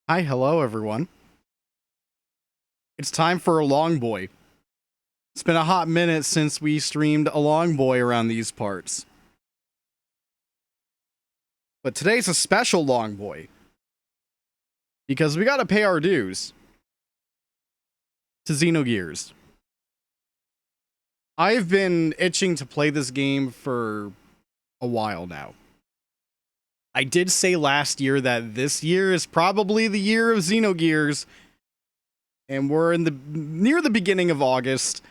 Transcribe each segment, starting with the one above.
Hi, hello everyone. It's time for a long boy. It's been a hot minute since we streamed a long boy around these parts. But today's a special long boy. Because we gotta pay our dues to Xenogears. I've been itching to play this game for a while now. I did say last year that this year is probably the year of Xenogears. And we're in the near the beginning of August.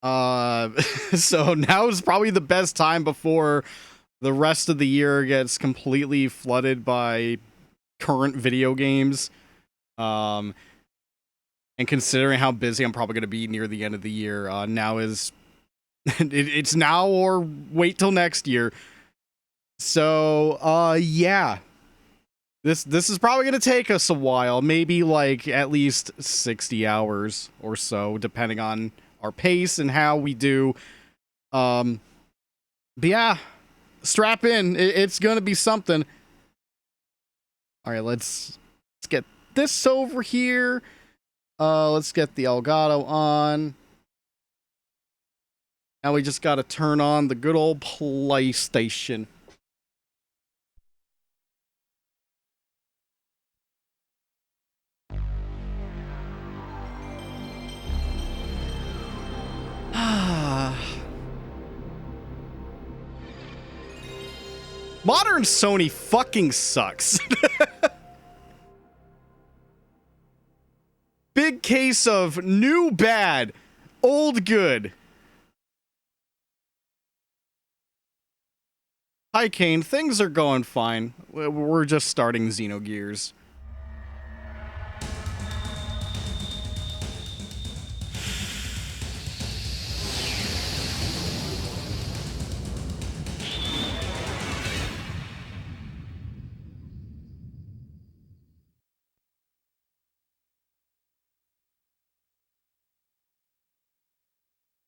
So now is probably the best time before the rest of the year gets completely flooded by current video games. And considering how busy I'm probably going to be near the end of the year, now is it's now or wait till next year. So, yeah. This is probably going to take us a while, maybe like at least 60 hours or so, depending on our pace and how we do. But yeah, strap in. It's going to be something. All right, let's get this over here. Let's get the Elgato on. Now we just got to turn on the good old PlayStation. Modern Sony fucking sucks. Big case of new bad, old good. Hi, Kane. Things are going fine. We're just starting Xenogears.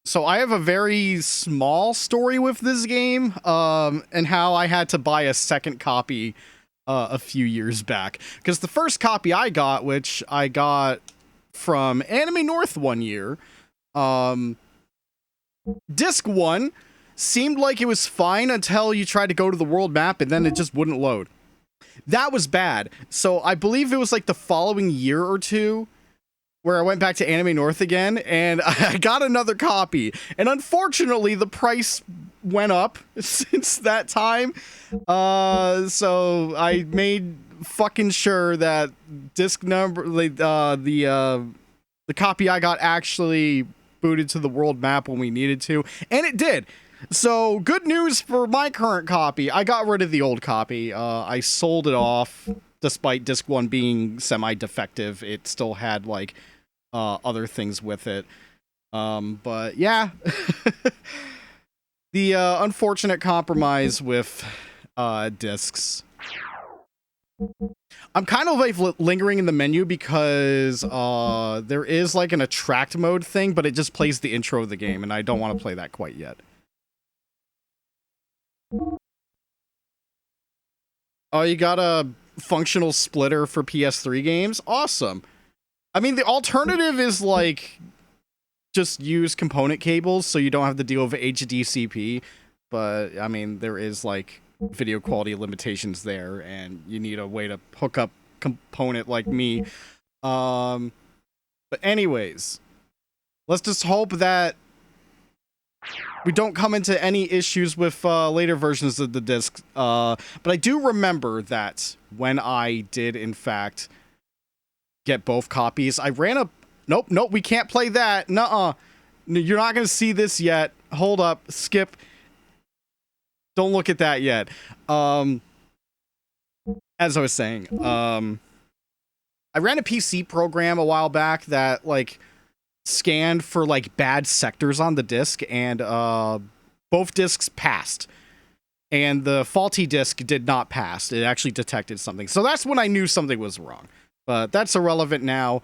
So I have a very small story with this game, and how I had to buy a second copy a few years back. Because the first copy I got, which I got from Anime North one year, disc 1 seemed like it was fine until you tried to go to the world map and then it just wouldn't load. That was bad. So I believe it was like the following year or two where I went back to Anime North again, and I got another copy. And unfortunately, the price went up since that time. So I made fucking sure that disc number, the copy I got actually booted to the world map when we needed to, and it did. So good news for my current copy. I got rid of the old copy. I sold it off. Despite disc 1 being semi-defective, it still had like other things with it. But yeah, the unfortunate compromise with discs. I'm kind of like lingering in the menu because there is like an attract mode thing, but it just plays the intro of the game, and I don't want to play that quite yet. Oh, you got a functional splitter for PS3 games? Awesome. I mean, the alternative is like just use component cables so you don't have to deal with HDCP, but I mean, there is like video quality limitations there, and you need a way to hook up component like me. But anyways, let's just hope that we don't come into any issues with later versions of the disc. But I do remember that when I did, in fact, get both copies, I ran a... Nope, we can't play that. Nuh-uh. You're not going to see this yet. Hold up. Skip. Don't look at that yet. As I was saying, I ran a PC program a while back that, like, scanned for, like, bad sectors on the disc, and both discs passed. And the faulty disc did not pass. It actually detected something. So that's when I knew something was wrong. But that's irrelevant now.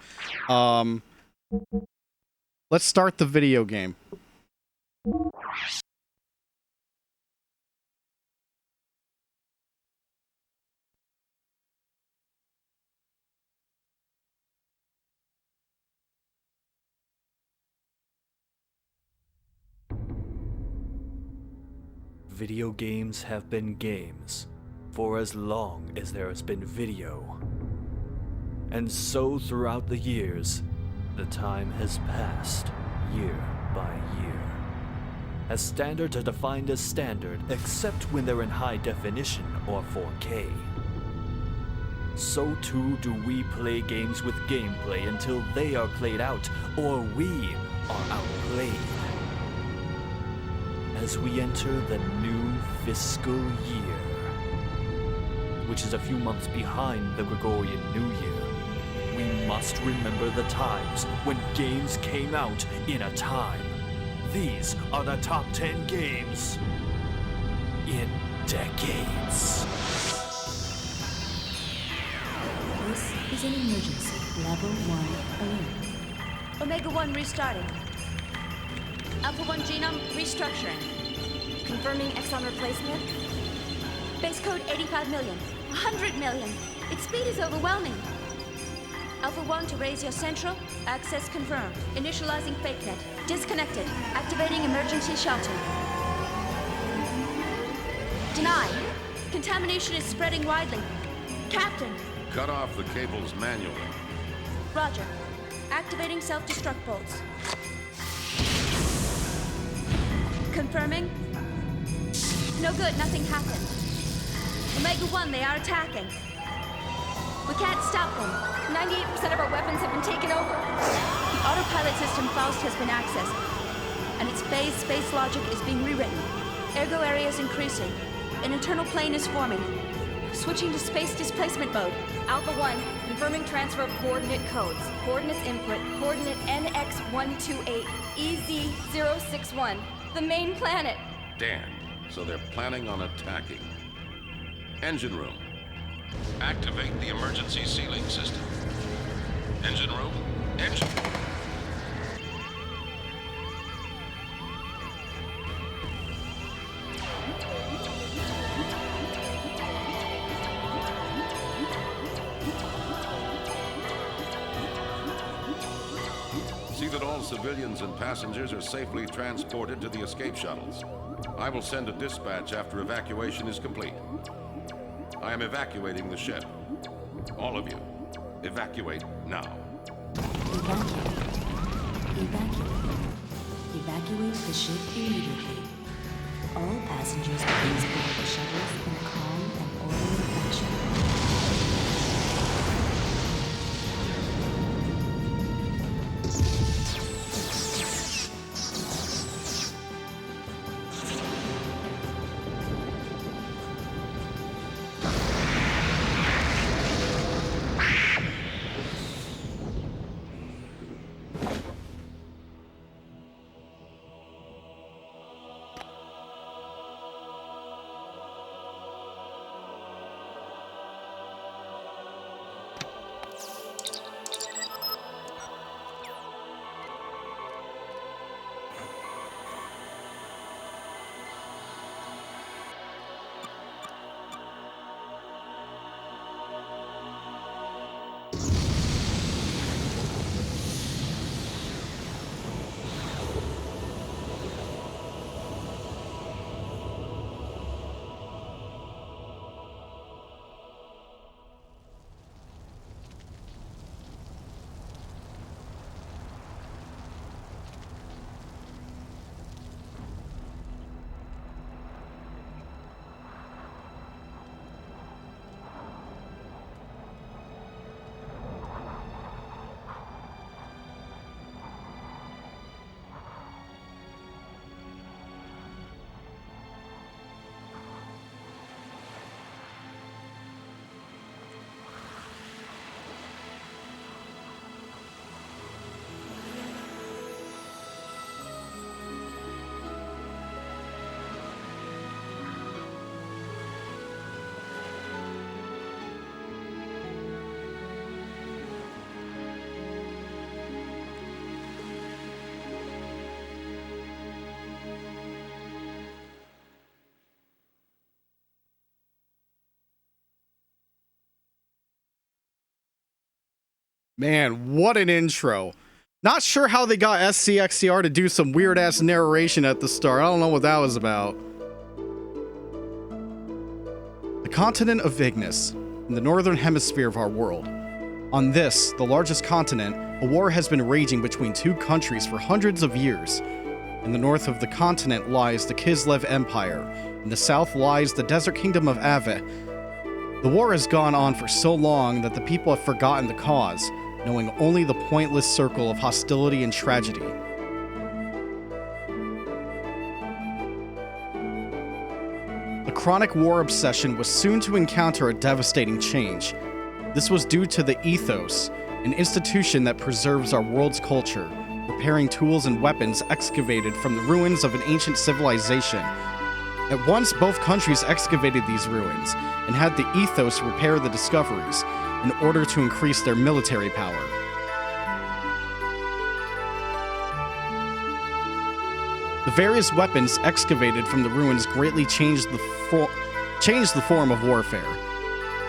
Let's start the video game. Video games have been games for as long as there has been video. And so throughout the years, the time has passed year by year. As standards are defined as standard except when they're in high definition or 4K. So too do we play games with gameplay until they are played out or we are outplayed. As we enter the new fiscal year, which is a few months behind the Gregorian New Year, we must remember the times when games came out in a time. These are the top 10 games in decades. This is an emergency. Level 1 alert. Omega-1 restarting. Alpha-1 genome restructuring. Confirming exon replacement. Base code 85 million. 100 million. Its speed is overwhelming. Alpha-1 to raise your central. Access confirmed. Initializing fake net. Disconnected. Activating emergency shelter. Denied. Contamination is spreading widely. Captain. Cut off the cables manually. Roger. Activating self-destruct bolts. Confirming. No good, nothing happened. Omega-1, they are attacking. We can't stop them. 98% of our weapons have been taken over. The autopilot system Faust has been accessed, and its phase space logic is being rewritten. Ergo area is increasing. An internal plane is forming. Switching to space displacement mode. Alpha-1, confirming transfer of coordinate codes. Coordinates input, coordinate NX128, EZ061. The main planet. Damn. So they're planning on attacking. Engine room. Activate the emergency sealing system. Engine room. Engine. See that all civilians and passengers are safely transported to the escape shuttles. I will send a dispatch after evacuation is complete. I am evacuating the ship. All of you, evacuate now. Evacuate. Evacuate. Evacuate the ship immediately. All passengers please board the shuttles in a calm and orderly fashion. Man, what an intro. Not sure how they got SCXCR to do some weird ass narration at the start. I don't know what that was about. continent of Ignis, in the northern hemisphere of our world. On this, the largest continent, a war has been raging between two countries for hundreds of years. In the north of the continent lies the Kislev Empire. In the south lies the desert kingdom of Ave. The war has gone on for so long that the people have forgotten the cause, knowing only the pointless circle of hostility and tragedy. The chronic war obsession was soon to encounter a devastating change. This was due to the ethos, an institution that preserves our world's culture, repairing tools and weapons excavated from the ruins of an ancient civilization. At once, both countries excavated these ruins and had the ethos repair the discoveries in order to increase their military power. The various weapons excavated from the ruins greatly changed the form of warfare.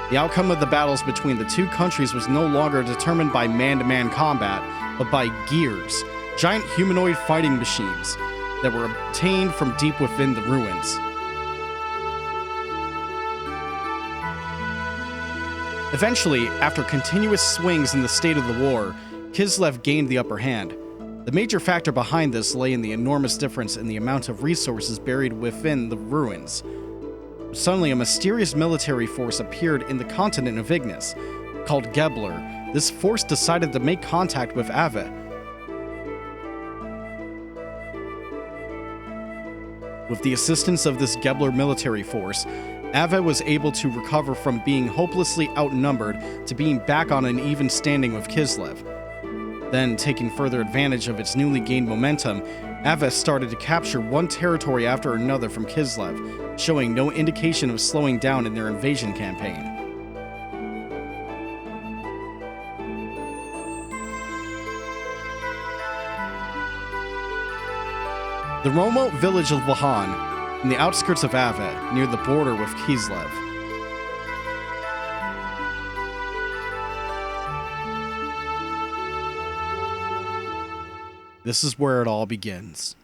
The outcome of the battles between the two countries was no longer determined by man-to-man combat, but by gears, giant humanoid fighting machines that were obtained from deep within the ruins. Eventually, after continuous swings in the state of the war, Kislev gained the upper hand. The major factor behind this lay in the enormous difference in the amount of resources buried within the ruins. Suddenly, a mysterious military force appeared in the continent of Ignis, called Gebler. This force decided to make contact with Ave. With the assistance of this Gebler military force, Ave was able to recover from being hopelessly outnumbered to being back on an even standing with Kislev. Then, taking further advantage of its newly gained momentum, Ave started to capture one territory after another from Kislev, showing no indication of slowing down in their invasion campaign. The remote village of Vahan, in the outskirts of Ave, near the border with Kislev. This is where it all begins.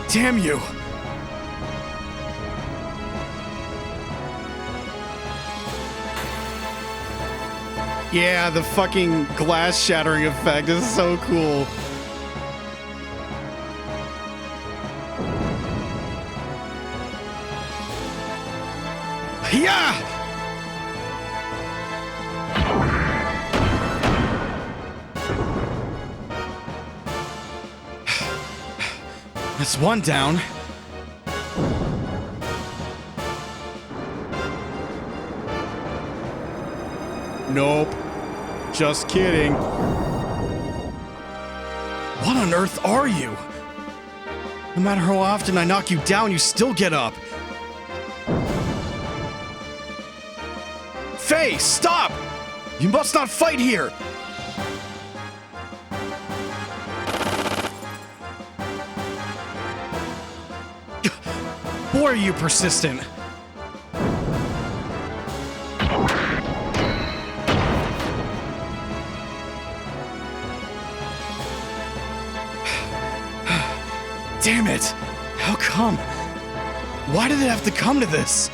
Damn you! Yeah, the fucking glass shattering effect is so cool. Yeah! That's one down. Nope. Just kidding. What on earth are you? No matter how often I knock you down, you still get up. Faye, stop! You must not fight here! Boy, are you persistent. Damn it! How come? Why did it have to come to this?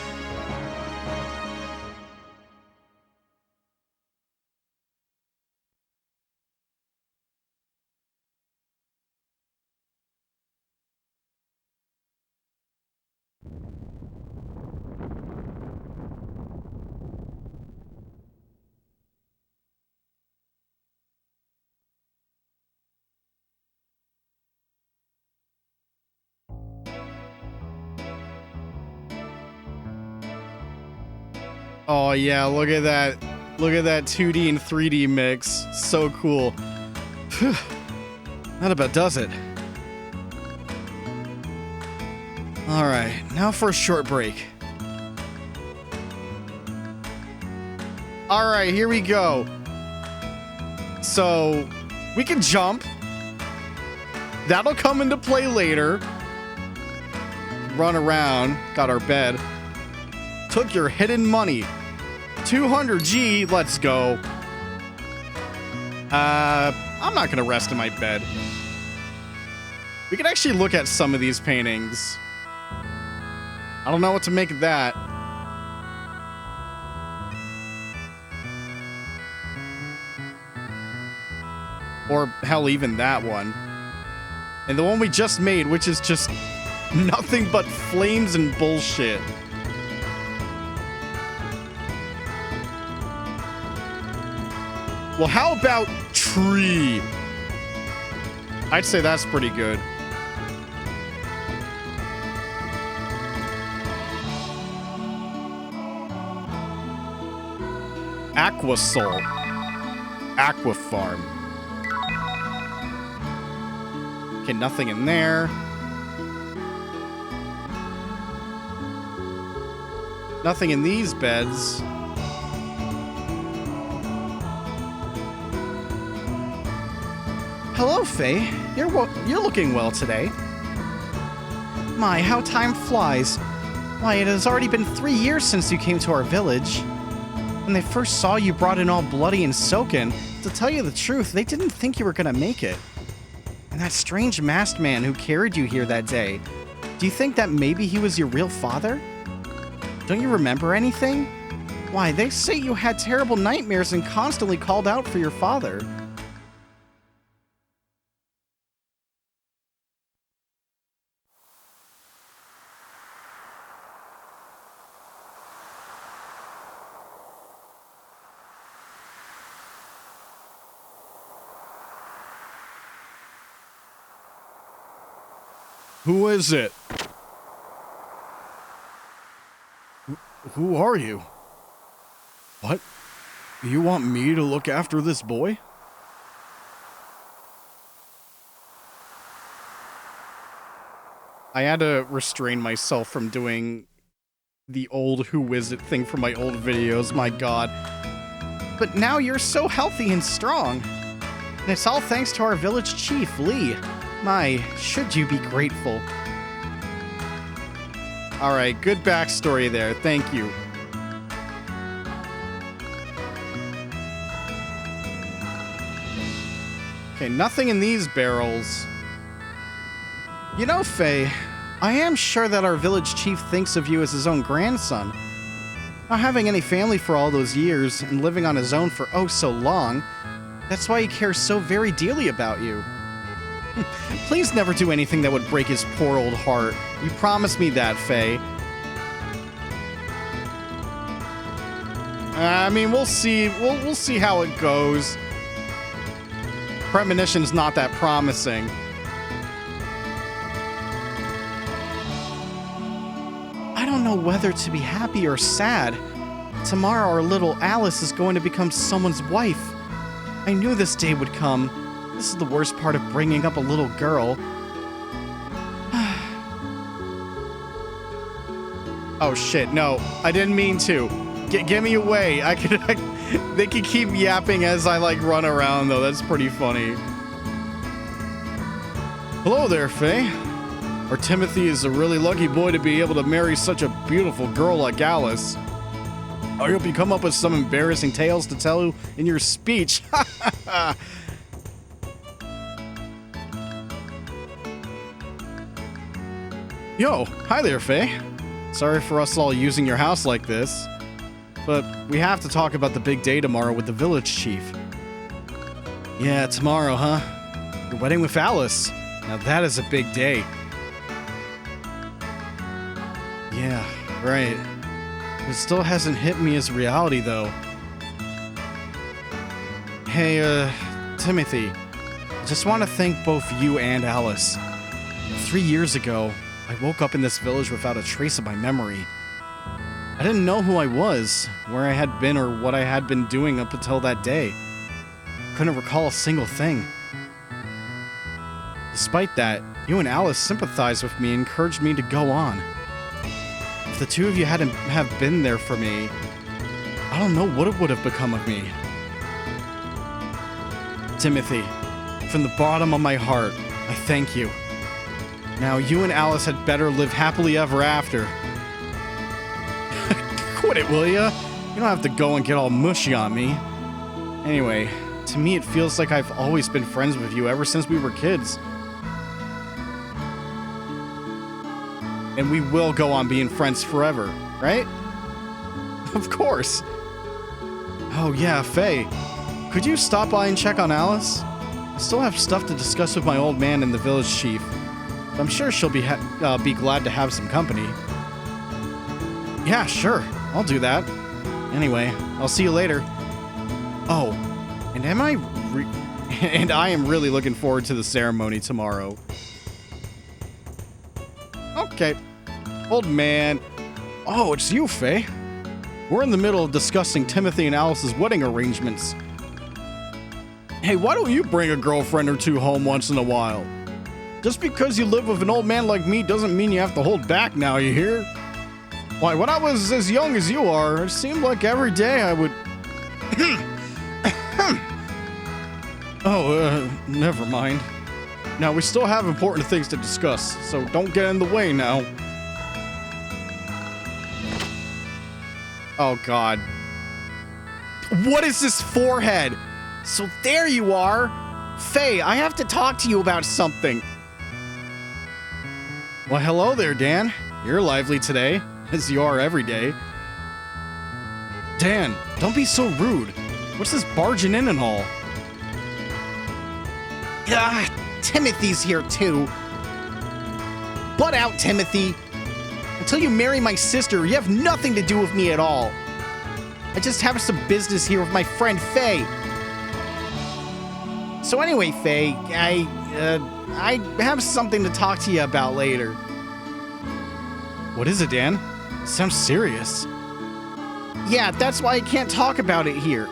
Oh yeah, look at that. Look at that 2D and 3D mix. So cool. Phew. That about does it. Alright, now for a short break. All right, here we go. So we can jump. That'll come into play later. Run around. Got our bed. Took your hidden money. 200G. Let's go. I'm not gonna rest in my bed. We can actually look at some of these paintings. I don't know what to make of that. Or hell, even that one. And the one we just made, which is just nothing but flames and bullshit. Well, how about tree? I'd say that's pretty good. Aquasol. Aqua Farm. Okay, nothing in there. Nothing in these beds. Hello, Faye. You're looking well today. My, how time flies. Why, it has already been 3 years since you came to our village. When they first saw you brought in all bloody and soaken, to tell you the truth, they didn't think you were gonna make it. And that strange masked man who carried you here that day, do you think that maybe he was your real father? Don't you remember anything? Why, they say you had terrible nightmares and constantly called out for your father. Who is it? Who are you? What? You want me to look after this boy? I had to restrain myself from doing the old who is it thing from my old videos, my god. But now you're so healthy and strong. And it's all thanks to our village chief, Lee. My, should you be grateful. Alright, good backstory there. Thank you. Okay, nothing in these barrels. You know, Faye, I am sure that our village chief thinks of you as his own grandson. Not having any family for all those years and living on his own for oh so long, that's why he cares so very dearly about you. Please never do anything that would break his poor old heart. You promised me that, Faye. I mean, we'll see. We'll see how it goes. Premonition's not that promising. I don't know whether to be happy or sad. Tomorrow our little Alice is going to become someone's wife. I knew this day would come. This is the worst part of bringing up a little girl. Oh shit, no. I didn't mean to. Get me away. They can keep yapping as I like run around though. That's pretty funny. Hello there, Faye. Our Timothy is a really lucky boy to be able to marry such a beautiful girl like Alice. I hope you come up with some embarrassing tales to tell in your speech. Yo, hi there, Faye. Sorry for us all using your house like this, but we have to talk about the big day tomorrow with the village chief. Yeah, tomorrow, huh? Your wedding with Alice. Now that is a big day. Yeah, right. It still hasn't hit me as reality, though. Hey, Timothy. I just want to thank both you and Alice. 3 years ago, I woke up in this village without a trace of my memory. I didn't know who I was, where I had been, or what I had been doing up until that day. Couldn't recall a single thing. Despite that, you and Alice sympathized with me and encouraged me to go on. If the two of you hadn't have been there for me, I don't know what it would have become of me. Timothy, from the bottom of my heart, I thank you. Now you and Alice had better live happily ever after. Quit it, will ya? You don't have to go and get all mushy on me. Anyway, to me it feels like I've always been friends with you ever since we were kids. And we will go on being friends forever, right? Of course. Oh yeah, Faye. Could you stop by and check on Alice? I still have stuff to discuss with my old man and the village chief. But I'm sure she'll be glad to have some company. Yeah, sure. I'll do that. Anyway, I'll see you later. Oh, and I am really looking forward to the ceremony tomorrow. Okay. Old man. Oh, it's you, Faye. We're in the middle of discussing Timothy and Alice's wedding arrangements. Hey, why don't you bring a girlfriend or two home once in a while? Just because you live with an old man like me doesn't mean you have to hold back now, you hear? Why, when I was as young as you are, it seemed like every day I would... never mind. Now, we still have important things to discuss, so don't get in the way now. Oh, God. What is this forehead? So there you are. Faye, I have to talk to you about something. Well, hello there, Dan. You're lively today, as you are every day. Dan, don't be so rude. What's this barging in and all? Timothy's here too. Butt out, Timothy. Until you marry my sister, you have nothing to do with me at all. I just have some business here with my friend Faye. So anyway, Faye, I have something to talk to you about later. What is it, Dan? It sounds serious. Yeah, that's why I can't talk about it here.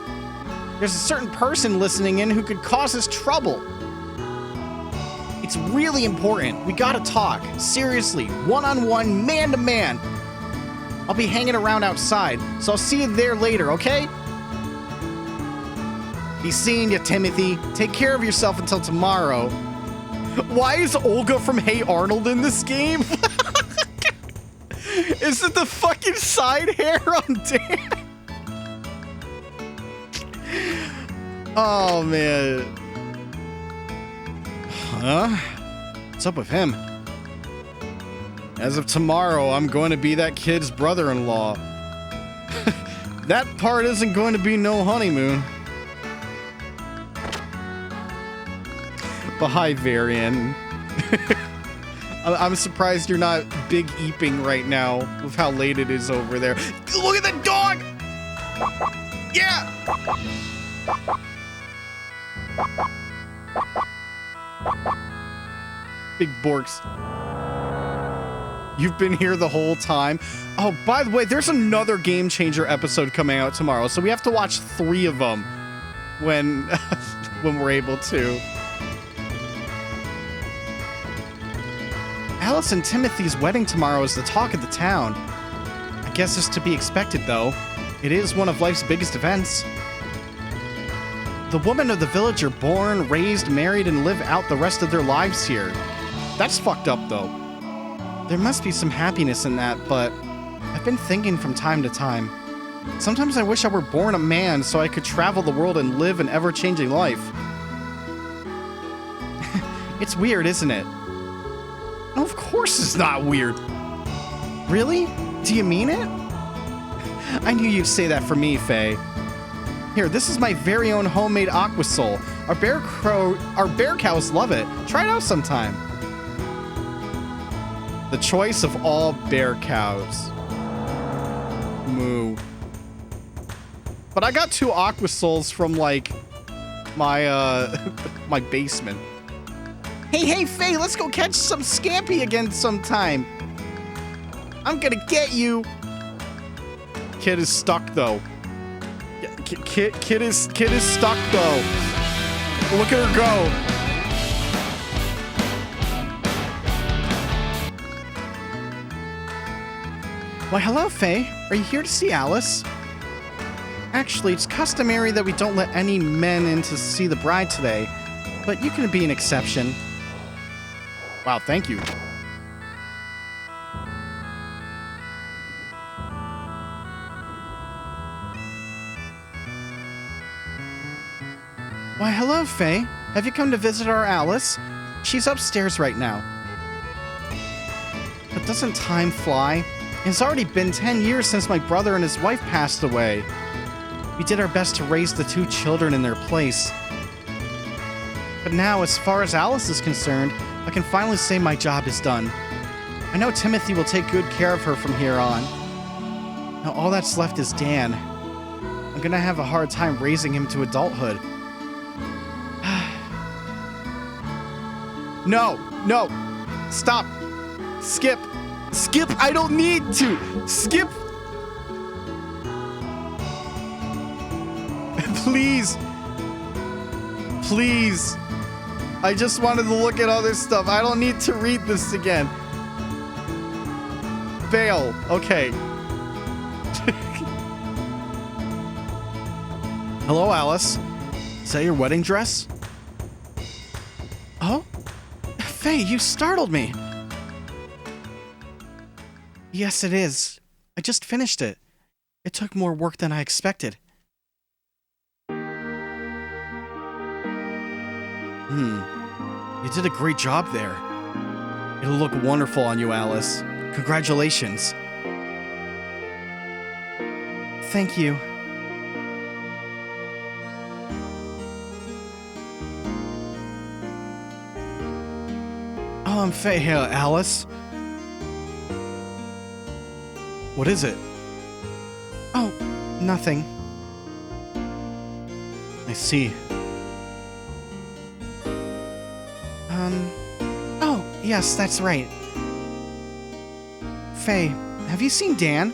There's a certain person listening in who could cause us trouble. It's really important. We gotta talk. Seriously, one-on-one, man-to-man. I'll be hanging around outside, so I'll see you there later, okay? Be seeing you, Timothy. Take care of yourself until tomorrow. Why is Olga from Hey Arnold in this game? Is it the fucking side hair on Dan? Oh, man. Huh? What's up with him? As of tomorrow, I'm going to be that kid's brother-in-law. That part isn't going to be no honeymoon. But hi, Varian. I'm surprised you're not big eeping right now with how late it is over there. Look at the dog! Yeah! Big Borks. You've been here the whole time. Oh, by the way, there's another Game Changer episode coming out tomorrow, so we have to watch 3 of them when we're able to. Alice and Timothy's wedding tomorrow is the talk of the town. I guess it's to be expected, though. It is one of life's biggest events. The women of the village are born, raised, married, and live out the rest of their lives here. That's fucked up, though. There must be some happiness in that, but I've been thinking from time to time. Sometimes I wish I were born a man so I could travel the world and live an ever-changing life. It's weird, isn't it? No, of course it's not weird. Really? Do you mean it? I knew you'd say that for me, Faye. Here, this is my very own homemade Aquasol. Our bear cows love it. Try it out sometime. The choice of all bear cows. Moo. But I got 2 Aquasols from, like, my, my basement. Hey, Faye, let's go catch some scampi again sometime. I'm gonna get you. Kid is stuck, though. Kid is stuck, though. Look at her go. Why, hello, Faye. Are you here to see Alice? Actually, it's customary that we don't let any men in to see the bride today, but you can be an exception. Wow, thank you. Why, hello, Faye. Have you come to visit our Alice? She's upstairs right now. But doesn't time fly? It's already been 10 years since my brother and his wife passed away. We did our best to raise the 2 children in their place. But now, as far as Alice is concerned, I can finally say my job is done. I know Timothy will take good care of her from here on. Now all that's left is Dan. I'm gonna have a hard time raising him to adulthood. No, no, stop, skip, I don't need to, skip. Please, please. I just wanted to look at other stuff. I don't need to read this again. Fail. Okay. Hello, Alice. Is that your wedding dress? Oh? Faye, you startled me. Yes, it is. I just finished it. It took more work than I expected. You did a great job there. It'll look wonderful on you, Alice. Congratulations. Thank you. Oh, I'm Faye here, Alice. What is it? Oh, nothing. I see. Oh, yes, that's right. Faye, have you seen Dan?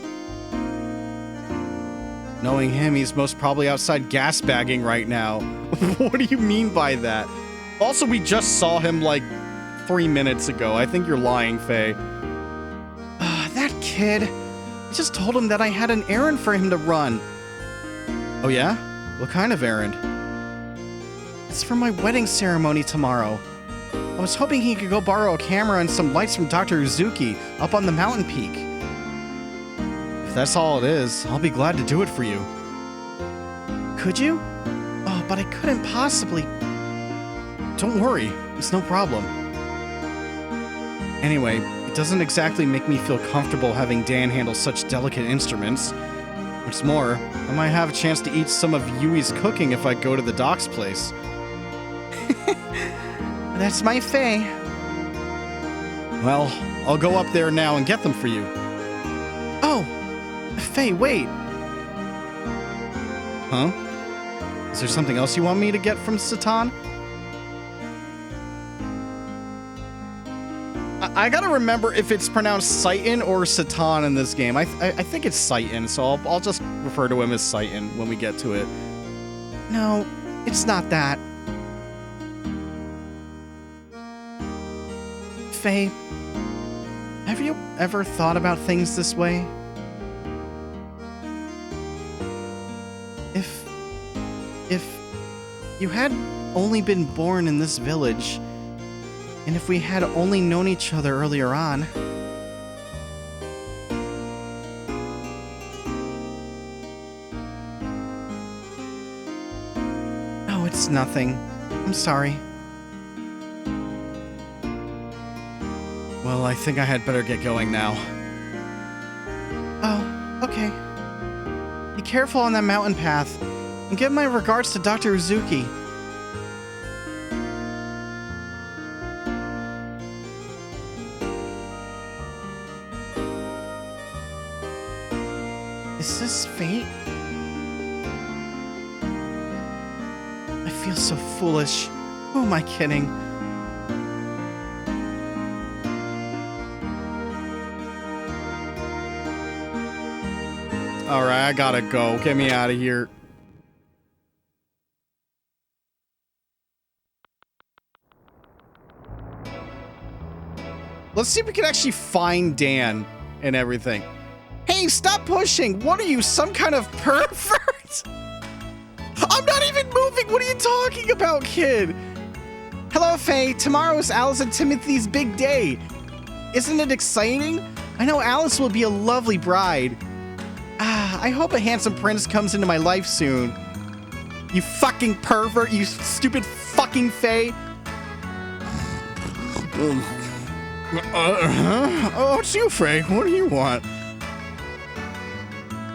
Knowing him, he's most probably outside gas bagging right now. What do you mean by that? Also, we just saw him like 3 minutes ago. I think you're lying, Faye. That kid. I just told him that I had an errand for him to run. Oh yeah? What kind of errand? It's for my wedding ceremony tomorrow. I was hoping he could go borrow a camera and some lights from Dr. Uzuki up on the mountain peak. If that's all it is, I'll be glad to do it for you. Could you? Oh, but I couldn't possibly. Don't worry, it's no problem. Anyway, it doesn't exactly make me feel comfortable having Dan handle such delicate instruments. What's more, I might have a chance to eat some of Yui's cooking if I go to the doc's place. That's my Faye. Well, I'll go up there now and get them for you. Oh, Faye, wait. Huh? Is there something else you want me to get from Satan? I gotta remember if it's pronounced Satan or Satan in this game. I think it's Satan, so I'll just refer to him as Satan when we get to it. No, it's not that. Faye, have you ever thought about things this way? If you had only been born in this village, and if we had only known each other earlier on, oh, it's nothing. I'm sorry. Well, I think I had better get going now. Oh, okay. Be careful on that mountain path, and give my regards to Dr. Uzuki. Is this fate? I feel so foolish. Who am I kidding? Alright, I gotta go. Get me out of here. Let's see if we can actually find Dan and everything. Hey, stop pushing! What are you, some kind of pervert? What? I'm not even moving. What are you talking about, kid? Hello, Faye. Tomorrow is Alice and Timothy's big day. Isn't it exciting? I know Alice will be a lovely bride. I hope a handsome prince comes into my life soon. You fucking pervert, you stupid fucking Faye. Oh, it's you, Faye. What do you want?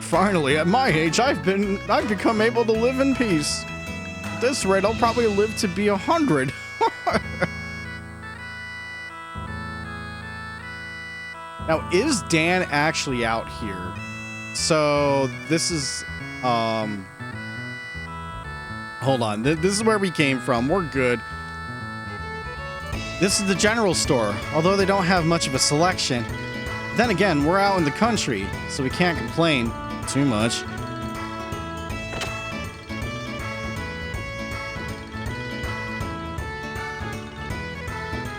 Finally, at my age, I've become able to live in peace. At this rate, I'll probably live to be 100. Now, is Dan actually out here? So, this is, hold on. This is where we came from. We're good. This is the general store, although they don't have much of a selection. Then again, we're out in the country, so we can't complain too much.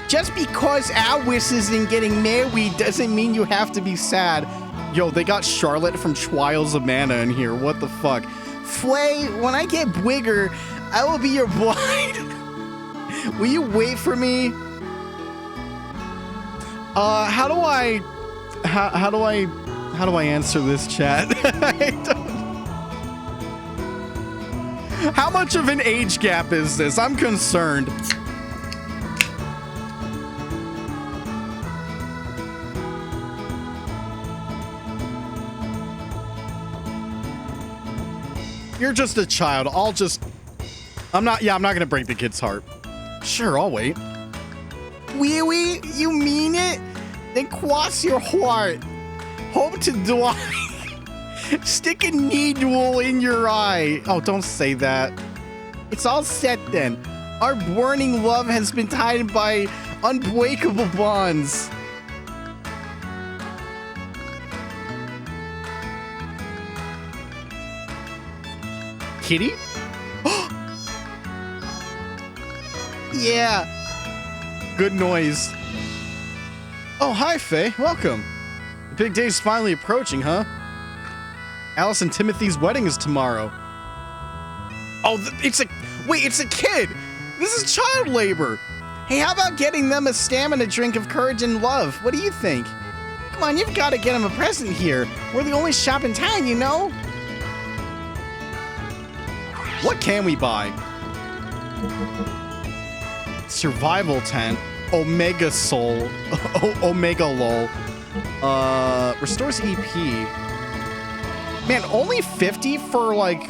Just because Alice isn't getting married doesn't mean you have to be sad. Yo, they got Charlotte from Trials of Mana in here. What the fuck? Flay, when I get bigger, I will be your bride. Will you wait for me? How do I answer this, chat? How much of an age gap is this? I'm concerned. You're just a child. I'm not gonna break the kid's heart. Sure, I'll wait. Really? You mean it? Then cross your heart. Hope to die. Stick a needle in your eye. Oh, don't say that. It's all set then. Our burning love has been tied by unbreakable bonds. Kitty? Yeah. Good noise. Oh, hi, Faye. Welcome. The big day's finally approaching, huh? Alice and Timothy's wedding is tomorrow. Oh, it's a kid. This is child labor. Hey, how about getting them a stamina drink of courage and love? What do you think? Come on, you've got to get them a present here. We're the only shop in town, you know? What can we buy? Survival tent. Omega soul. Omega lol. Restores EP. Man, only 50 for like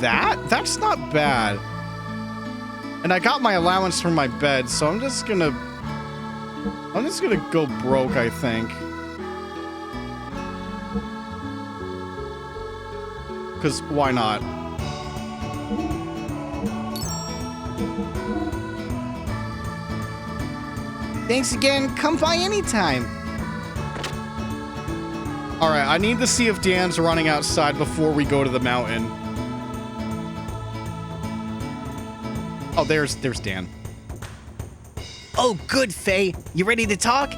that? That's not bad. And I got my allowance for my bed, so I'm just gonna go broke, I think. 'Cause why not? Thanks again. Come by anytime. All right, I need to see if Dan's running outside before we go to the mountain. Oh, there's Dan. Oh, good, Faye. You ready to talk?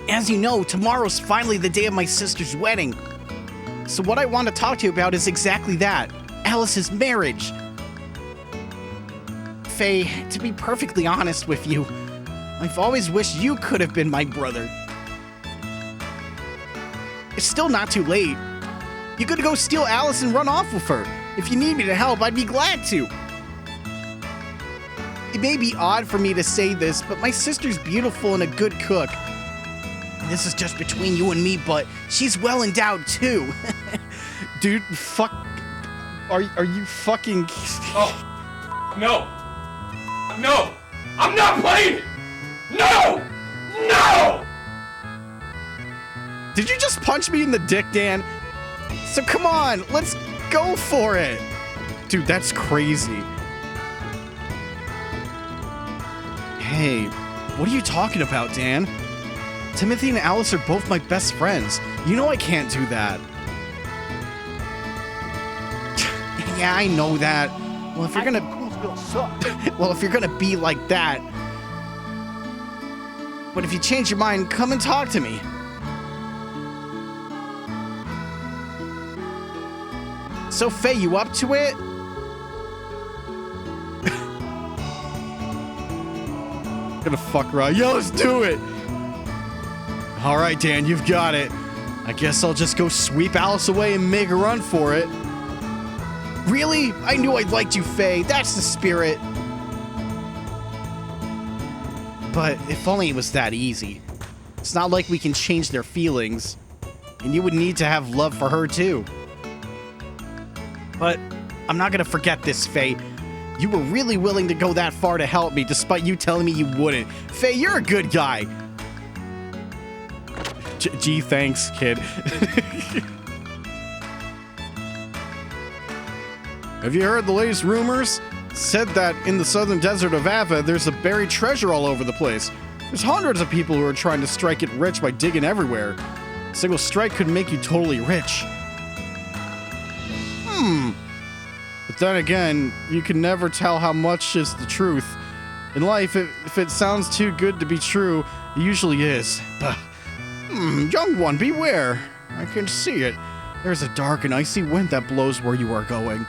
As you know, tomorrow's finally the day of my sister's wedding. So what I want to talk to you about is exactly that. Alice's marriage. Faye, to be perfectly honest with you, I've always wished you could have been my brother. It's still not too late. You could go steal Alice and run off with her. If you need me to help, I'd be glad to. It may be odd for me to say this, but my sister's beautiful and a good cook. And this is just between you and me, but she's well endowed too. Dude, fuck. Are you fucking... Oh, no. No! I'm not playing it! No! No! Did you just punch me in the dick, Dan? So come on, let's go for it. Dude, that's crazy. Hey, what are you talking about, Dan? Timothy and Alice are both my best friends. You know I can't do that. Yeah, I know that. Well, if you're gonna be like that. But if you change your mind, come and talk to me. So, Faye, you up to it? Gonna fuck around. Yo, let's do it! Alright, Dan, you've got it. I guess I'll just go sweep Alice away and make a run for it. Really? I knew I liked you, Faye. That's the spirit. But if only it was that easy. It's not like we can change their feelings. And you would need to have love for her, too. But I'm not gonna forget this, Faye. You were really willing to go that far to help me, despite you telling me you wouldn't. Faye, you're a good guy. Gee, thanks, kid. Have you heard the latest rumors? Said that in the southern desert of Ava, there's a buried treasure all over the place. There's hundreds of people who are trying to strike it rich by digging everywhere. A single strike could make you totally rich. But then again, you can never tell how much is the truth. In life, if it sounds too good to be true, it usually is. But, young one, beware. I can see it. There's a dark and icy wind that blows where you are going.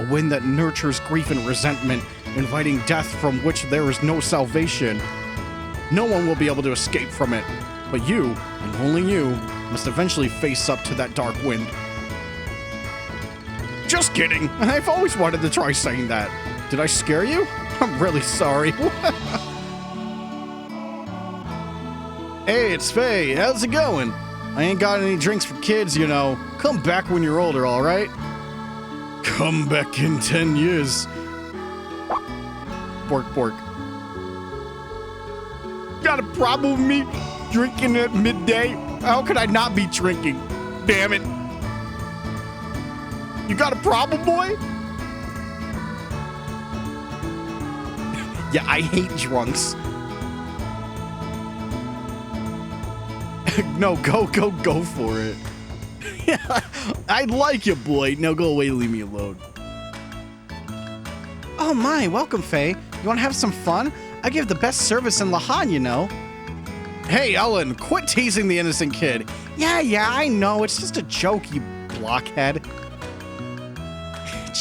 A wind that nurtures grief and resentment, inviting death from which there is no salvation. No one will be able to escape from it. But you, and only you, must eventually face up to that dark wind. Just kidding. I've always wanted to try saying that. Did I scare you? I'm really sorry. Hey, it's Faye. How's it going? I ain't got any drinks for kids, you know. Come back when you're older, all right? Come back in 10 years. Bork, bork. Got a problem with me drinking at midday? How could I not be drinking? Damn it. You got a problem, boy? Yeah, I hate drunks. No, go for it. I like you, boy. Now go away and leave me alone. Oh my, welcome, Faye. You want to have some fun? I give the best service in Lahan, you know. Hey, Ellen, quit teasing the innocent kid. Yeah, I know. It's just a joke, you blockhead.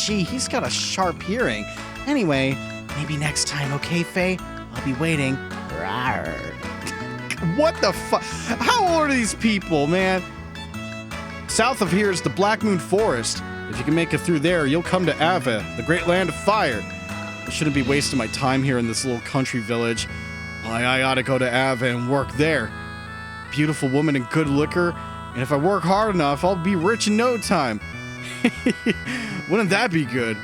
Gee, he's got a sharp hearing. Anyway, maybe next time, okay, Faye? I'll be waiting. Rawr. What the fuck? How old are these people, man? South of here is the Black Moon Forest. If you can make it through there, you'll come to Ava, the great land of fire. I shouldn't be wasting my time here in this little country village. I ought to go to Ava and work there. Beautiful woman and good liquor, and if I work hard enough, I'll be rich in no time. Wouldn't that be good?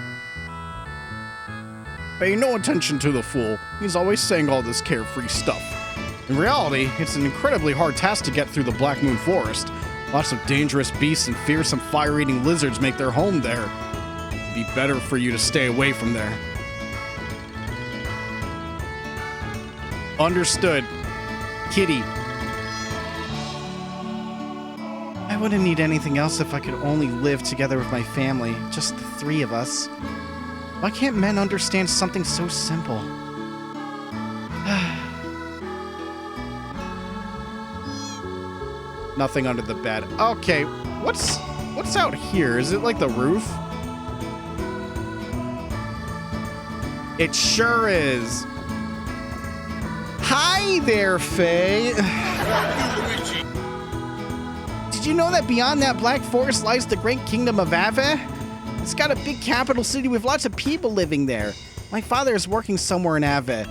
Pay no attention to the fool. He's always saying all this carefree stuff. In reality, it's an incredibly hard task to get through the Black Moon Forest. Lots of dangerous beasts and fearsome fire-eating lizards make their home there. It'd be better for you to stay away from there. Understood. Kitty. I wouldn't need anything else if I could only live together with my family, just the three of us. Why can't men understand something so simple? Nothing under the bed. Okay, what's out here? Is it like the roof? It sure is. Hi there, Faye. Did you know that beyond that black forest lies the great kingdom of Ava? It's got a big capital city with lots of people living there. My father is working somewhere in Ava.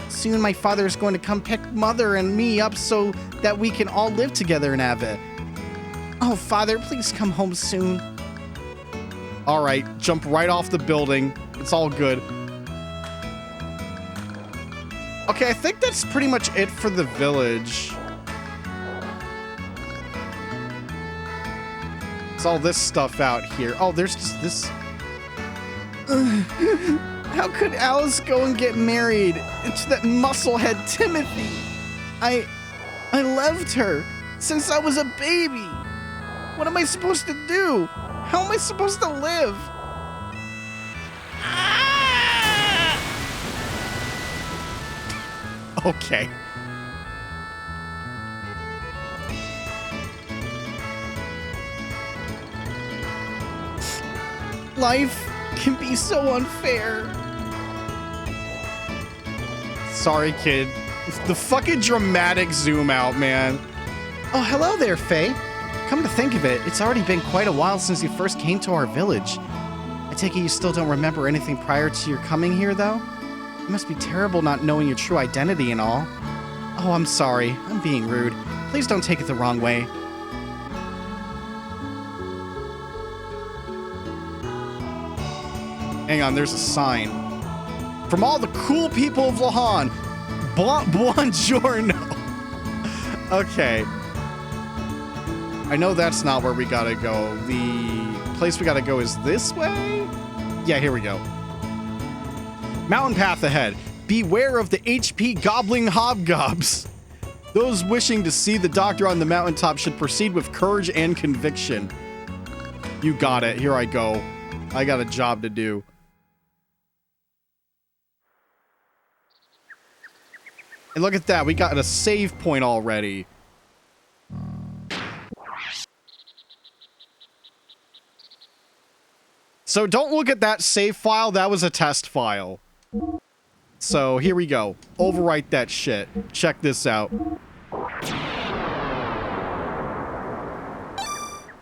Soon my father is going to come pick Mother and me up so that we can all live together in Ava. Oh, Father, please come home soon. All right, jump right off the building. It's all good. Okay, I think that's pretty much it for the village. It's all this stuff out here. Oh, there's just this... How could Alice go and get married to that musclehead Timothy? I loved her since I was a baby. What am I supposed to do? How am I supposed to live? Ah! Okay. Life can be so unfair. Sorry, kid. The fucking dramatic zoom out, man. Oh, hello there, Faye. Come to think of it, it's already been quite a while since you first came to our village. I take it you still don't remember anything prior to your coming here, though? It must be terrible not knowing your true identity and all. Oh, I'm sorry. I'm being rude. Please don't take it the wrong way. Hang on, there's a sign. From all the cool people of Lahan, buongiorno. Okay. I know that's not where we gotta go. The place we gotta go is this way? Yeah, here we go. Mountain path ahead. Beware of the HP gobbling hobgobs. Those wishing to see the doctor on the mountaintop should proceed with courage and conviction. You got it. Here I go. I got a job to do. And look at that. We got a save point already. So don't look at that save file. That was a test file. So here we go. Overwrite that shit. Check this out.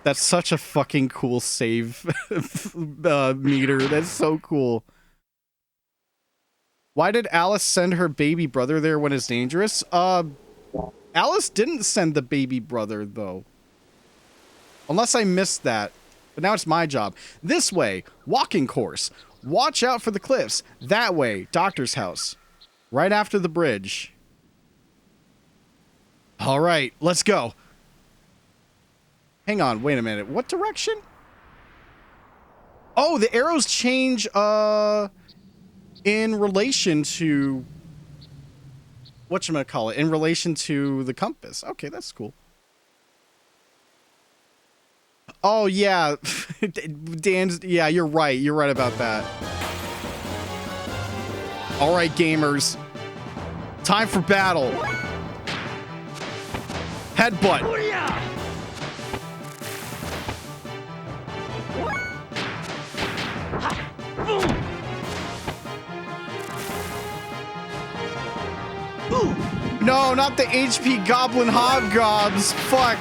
That's such a fucking cool save meter. That's so cool. Why did Alice send her baby brother there when it's dangerous? Alice didn't send the baby brother, though. Unless I missed that. But now it's my job. This way, walking course. Watch out for the cliffs. That way, doctor's house. Right after the bridge. All right, let's go. Hang on, wait a minute. What direction? Oh, the arrows change in relation to whatchamacallit, in relation to the compass. Okay, that's cool. Oh, yeah. Dan's... Yeah, you're right. You're right about that. All right, gamers. Time for battle. Headbutt. No, not the HP Goblin Hobgobs. Fuck.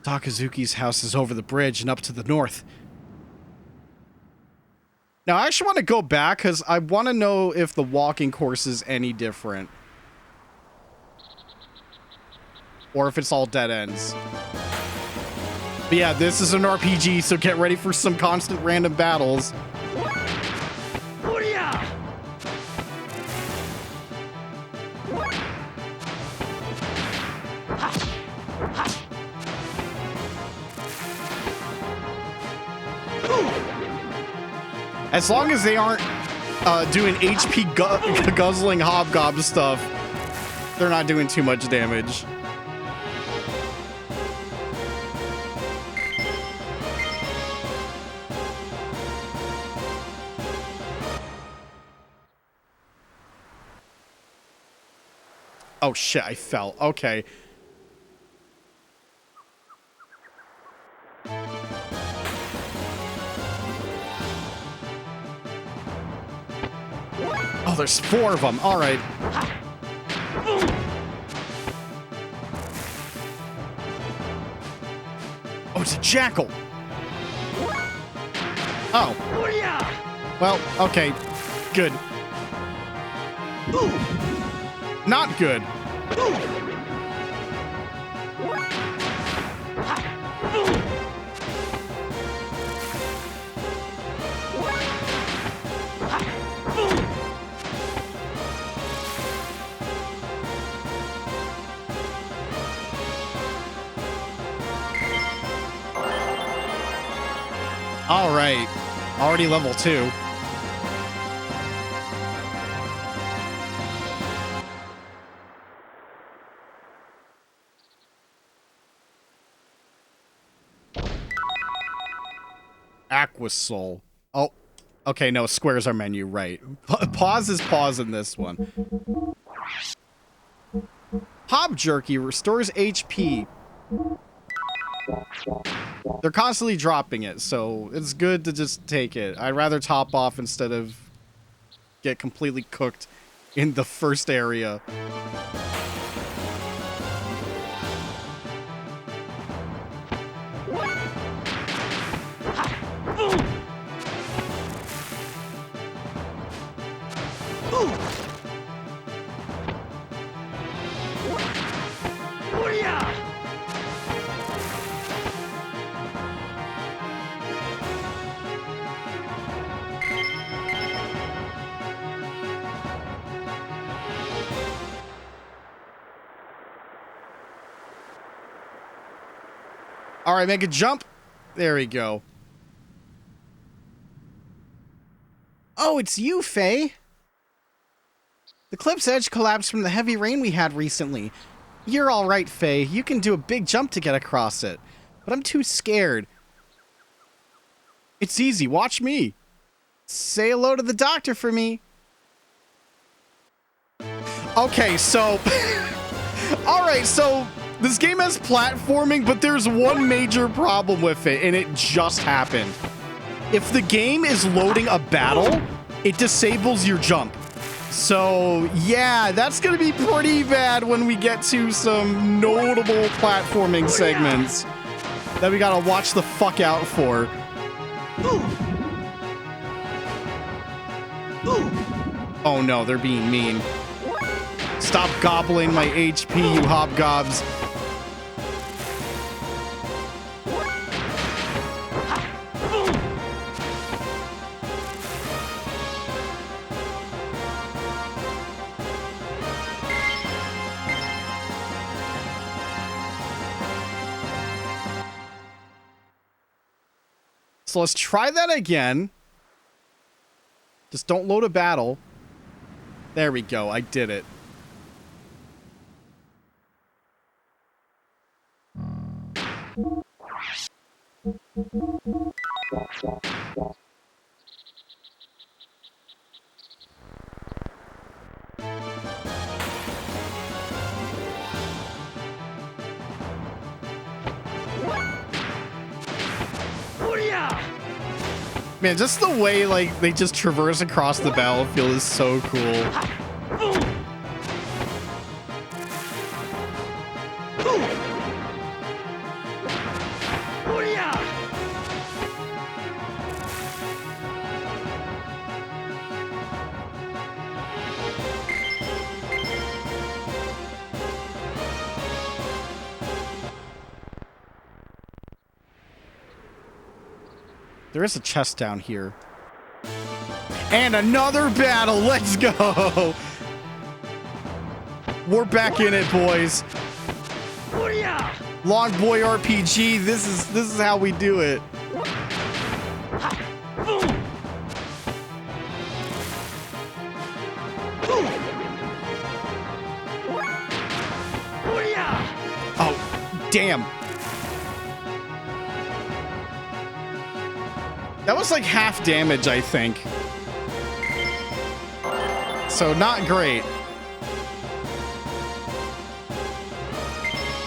Takazuki's house is over the bridge and up to the north. Now, I actually want to go back because I want to know if the walking course is any different. Or if it's all dead ends. But yeah, this is an RPG, so get ready for some constant random battles. As long as they aren't doing HP guzzling hobgob stuff, they're not doing too much damage. Oh shit, I fell. Okay. Oh, there's 4 of them. All right. Oh, it's a jackal. Oh. Well, okay. Good. Not good. All right. Already level 2. Aquasol. Oh, okay, no, squares are menu, right. Pause is pause in this one. Hop Jerky restores HP. They're constantly dropping it, so it's good to just take it. I'd rather top off instead of get completely cooked in the first area. All right, make a jump. There we go. Oh, it's you, Faye. The cliff's edge collapsed from the heavy rain we had recently. You're all right, Faye. You can do a big jump to get across it. But I'm too scared. It's easy. Watch me. Say hello to the doctor for me. Okay, so... all right, so... this game has platforming, but there's one major problem with it, and it just happened. If the game is loading a battle, it disables your jump. So, yeah, that's going to be pretty bad when we get to some notable platforming segments that we got to watch the fuck out for. Oh no, they're being mean. Stop gobbling my HP, you hobgobs. So let's try that again. Just don't load a battle. There we go. I did it. Man, just the way, like, they just traverse across the battlefield is so cool. There is a chest down here. And another battle. Let's go. We're back in it, boys. Long Boy RPG. This is how we do it. Oh, damn. That was like half damage, I think. So not great.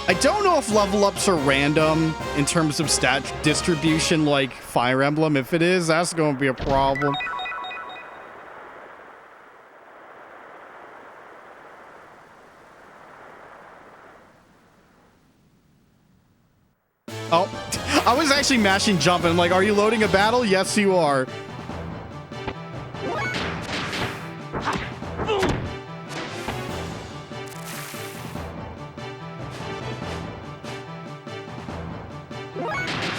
I don't know if level ups are random in terms of stat distribution like Fire Emblem. If it is, that's going to be a problem. Oh, I was actually mashing jump and I'm like, are you loading a battle? Yes, you are.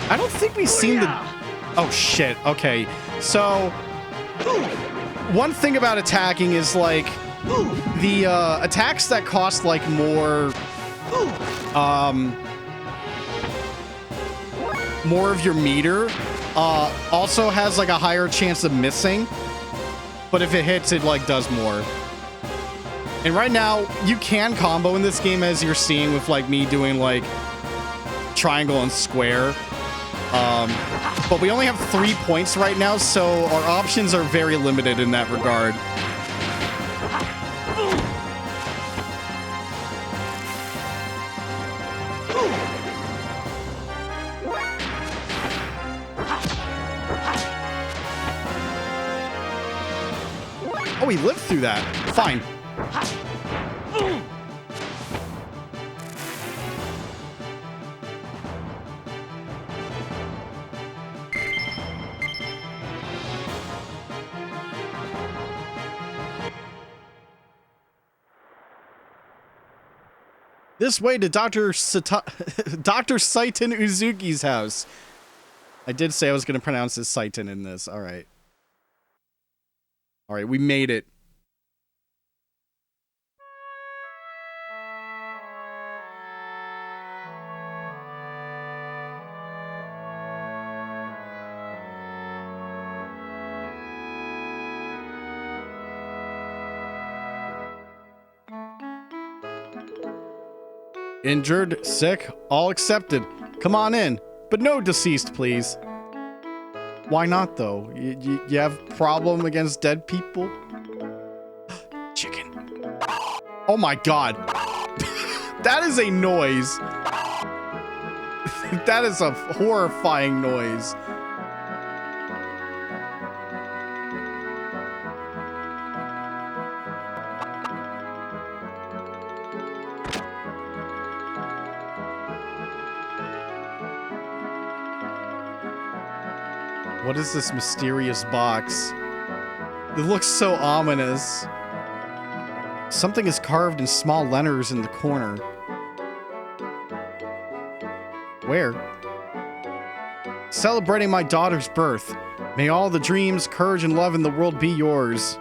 I don't think we've seen the... Oh, shit. Okay. So, one thing about attacking is, like, the attacks that cost, like, more of your meter also has, like, a higher chance of missing. But if it hits, it, like, does more. And right now, you can combo in this game, as you're seeing with, like, me doing, like, triangle and square. But we only have 3 points right now, so our options are very limited in that regard. Oh, he lived through that. Fine. This way to Dr. Saiten Uzuki's house. I did say I was going to pronounce this Saiten in this. All right. All right, we made it. Injured, sick, all accepted. Come on in, but no deceased, please. Why not, though? You have problem against dead people? Chicken. Oh my god. That is a noise. That is a horrifying noise. What is this mysterious box? It looks so ominous. Something is carved in small letters in the corner. Where? Celebrating my daughter's birth. May all the dreams, courage, and love in the world be yours.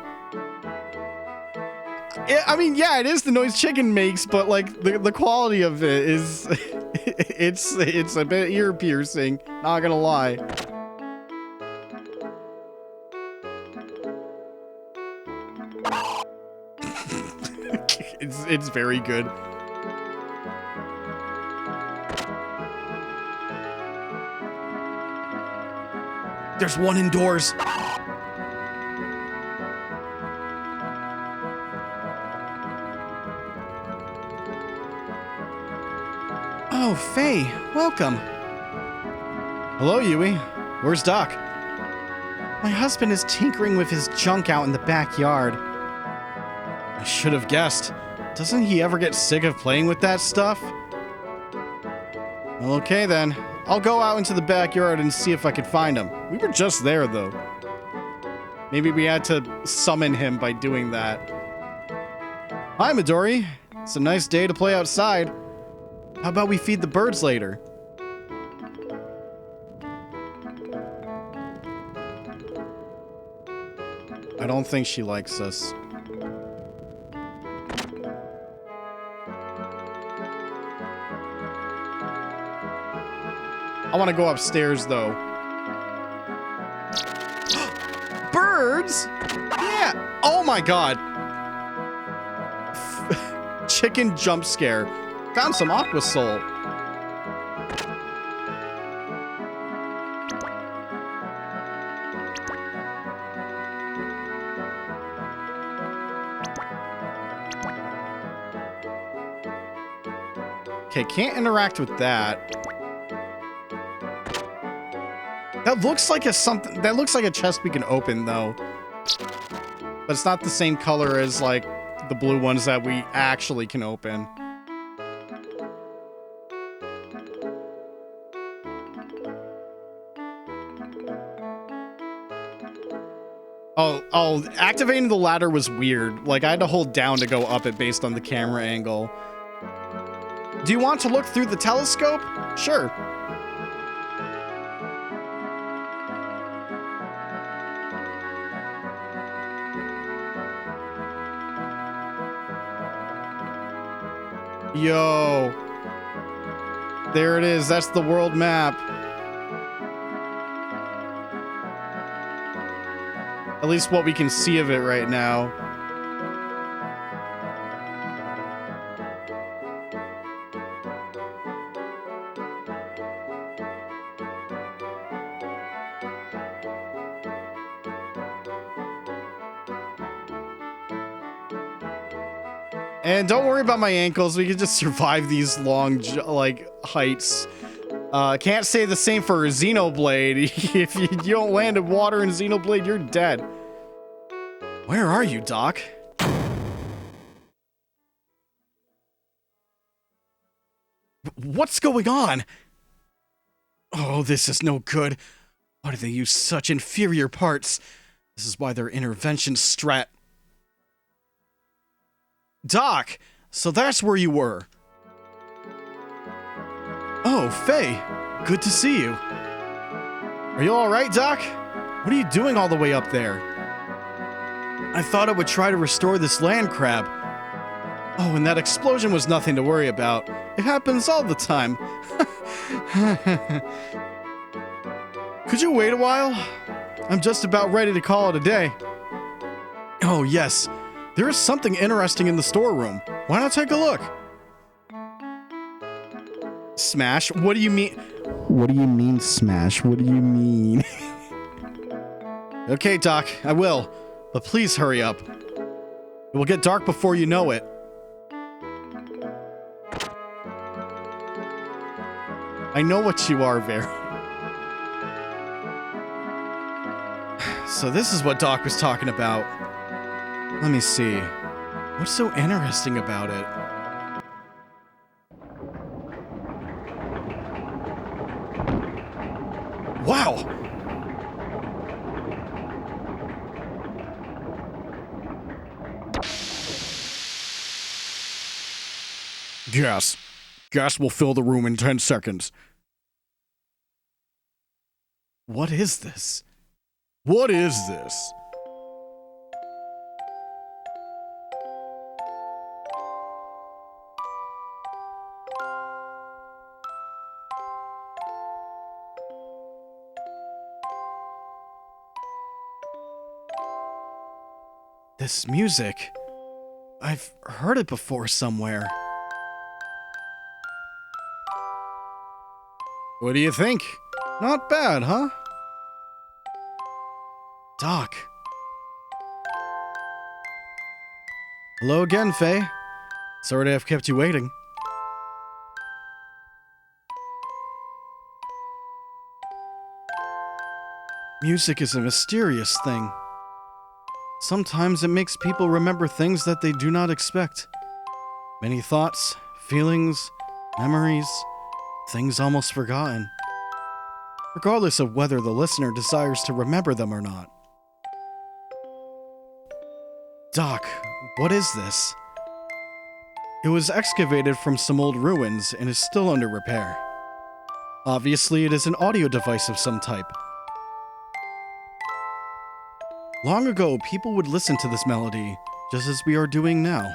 I mean, yeah, it is the noise chicken makes, but like the quality of it is, it's a bit ear piercing. Not gonna lie. It's very good. There's one indoors. Oh, Faye, welcome. Hello, Yui. Where's Doc? My husband is tinkering with his junk out in the backyard. I should have guessed. Doesn't he ever get sick of playing with that stuff? Okay then. I'll go out into the backyard and see if I can find him. We were just there though. Maybe we had to summon him by doing that. Hi Midori. It's a nice day to play outside. How about we feed the birds later? I don't think she likes us. I want to go upstairs, though. Birds? Yeah. Oh, my God. Chicken jump scare. Found some aqua soul. Okay, can't interact with that. That looks like that looks like a chest we can open though. But it's not the same color as like the blue ones that we actually can open. Oh, activating the ladder was weird. Like I had to hold down to go up it based on the camera angle. Do you want to look through the telescope? Sure. Yo. There it is. That's the world map. At least what we can see of it right now. And don't worry about my ankles. We can just survive these long, like, heights. Can't say the same for Xenoblade. If you don't land in water in Xenoblade, you're dead. Where are you, Doc? What's going on? Oh, this is no good. Why do they use such inferior parts? This is why their intervention strat... Doc! So that's where you were. Oh, Faye. Good to see you. Are you alright, Doc? What are you doing all the way up there? I thought I would try to restore this land crab. Oh, and that explosion was nothing to worry about. It happens all the time. Could you wait a while? I'm just about ready to call it a day. Oh, yes. There is something interesting in the storeroom. Why not take a look? Smash? What do you mean? What do you mean, Smash? What do you mean? Okay, Doc, I will. But please hurry up. It will get dark before you know it. I know what you are, Very. So this is what Doc was talking about. Let me see. What's so interesting about it? Wow! Gas. Gas will fill the room in 10 seconds. What is this? What is this? This music. I've heard it before somewhere. What do you think? Not bad, huh? Doc. Hello again, Faye. Sorry to have kept you waiting. Music is a mysterious thing. Sometimes it makes people remember things that they do not expect. Many thoughts, feelings, memories, things almost forgotten. Regardless of whether the listener desires to remember them or not. Doc, what is this? It was excavated from some old ruins and is still under repair. Obviously, it is an audio device of some type. Long ago, people would listen to this melody, just as we are doing now.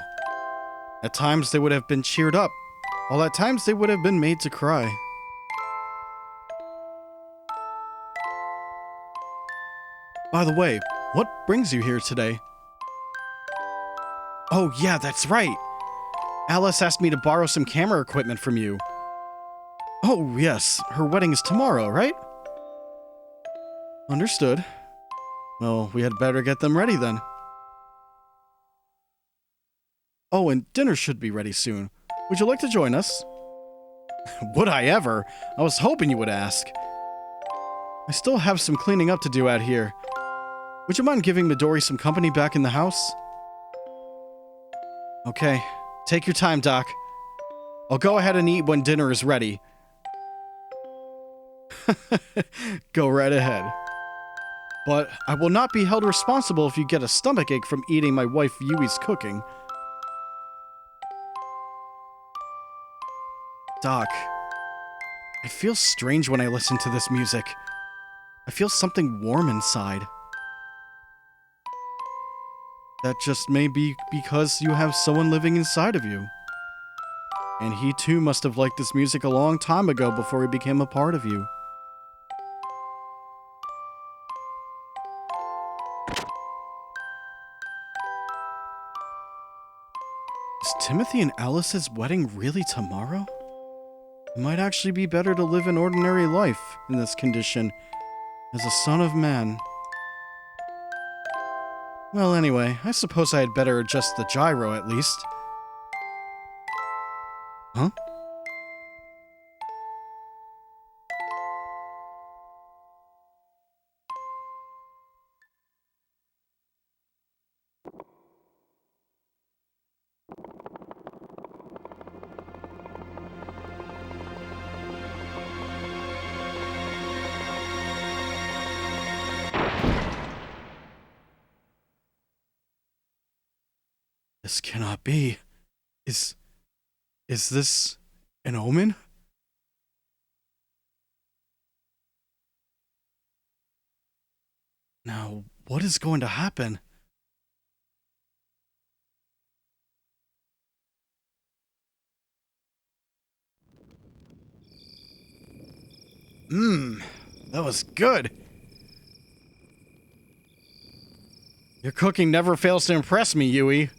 At times, they would have been cheered up, while at times they would have been made to cry. By the way, what brings you here today? Oh yeah, that's right! Alice asked me to borrow some camera equipment from you. Oh yes, her wedding is tomorrow, right? Understood. Well, we had better get them ready then. Oh, and dinner should be ready soon. Would you like to join us? Would I ever? I was hoping you would ask. I still have some cleaning up to do out here. Would you mind giving Midori some company back in the house? Okay, take your time, Doc. I'll go ahead and eat when dinner is ready. Go right ahead. But I will not be held responsible if you get a stomachache from eating my wife Yui's cooking. Doc, I feel strange when I listen to this music. I feel something warm inside. That just may be because you have someone living inside of you. And he too must have liked this music a long time ago before he became a part of you. Is Timothy and Alice's wedding really tomorrow? It might actually be better to live an ordinary life in this condition as a son of man. Well, anyway, I suppose I had better adjust the gyro at least. Huh? This cannot be. Is this an omen? Now, what is going to happen? That was good. Your cooking never fails to impress me, Yui.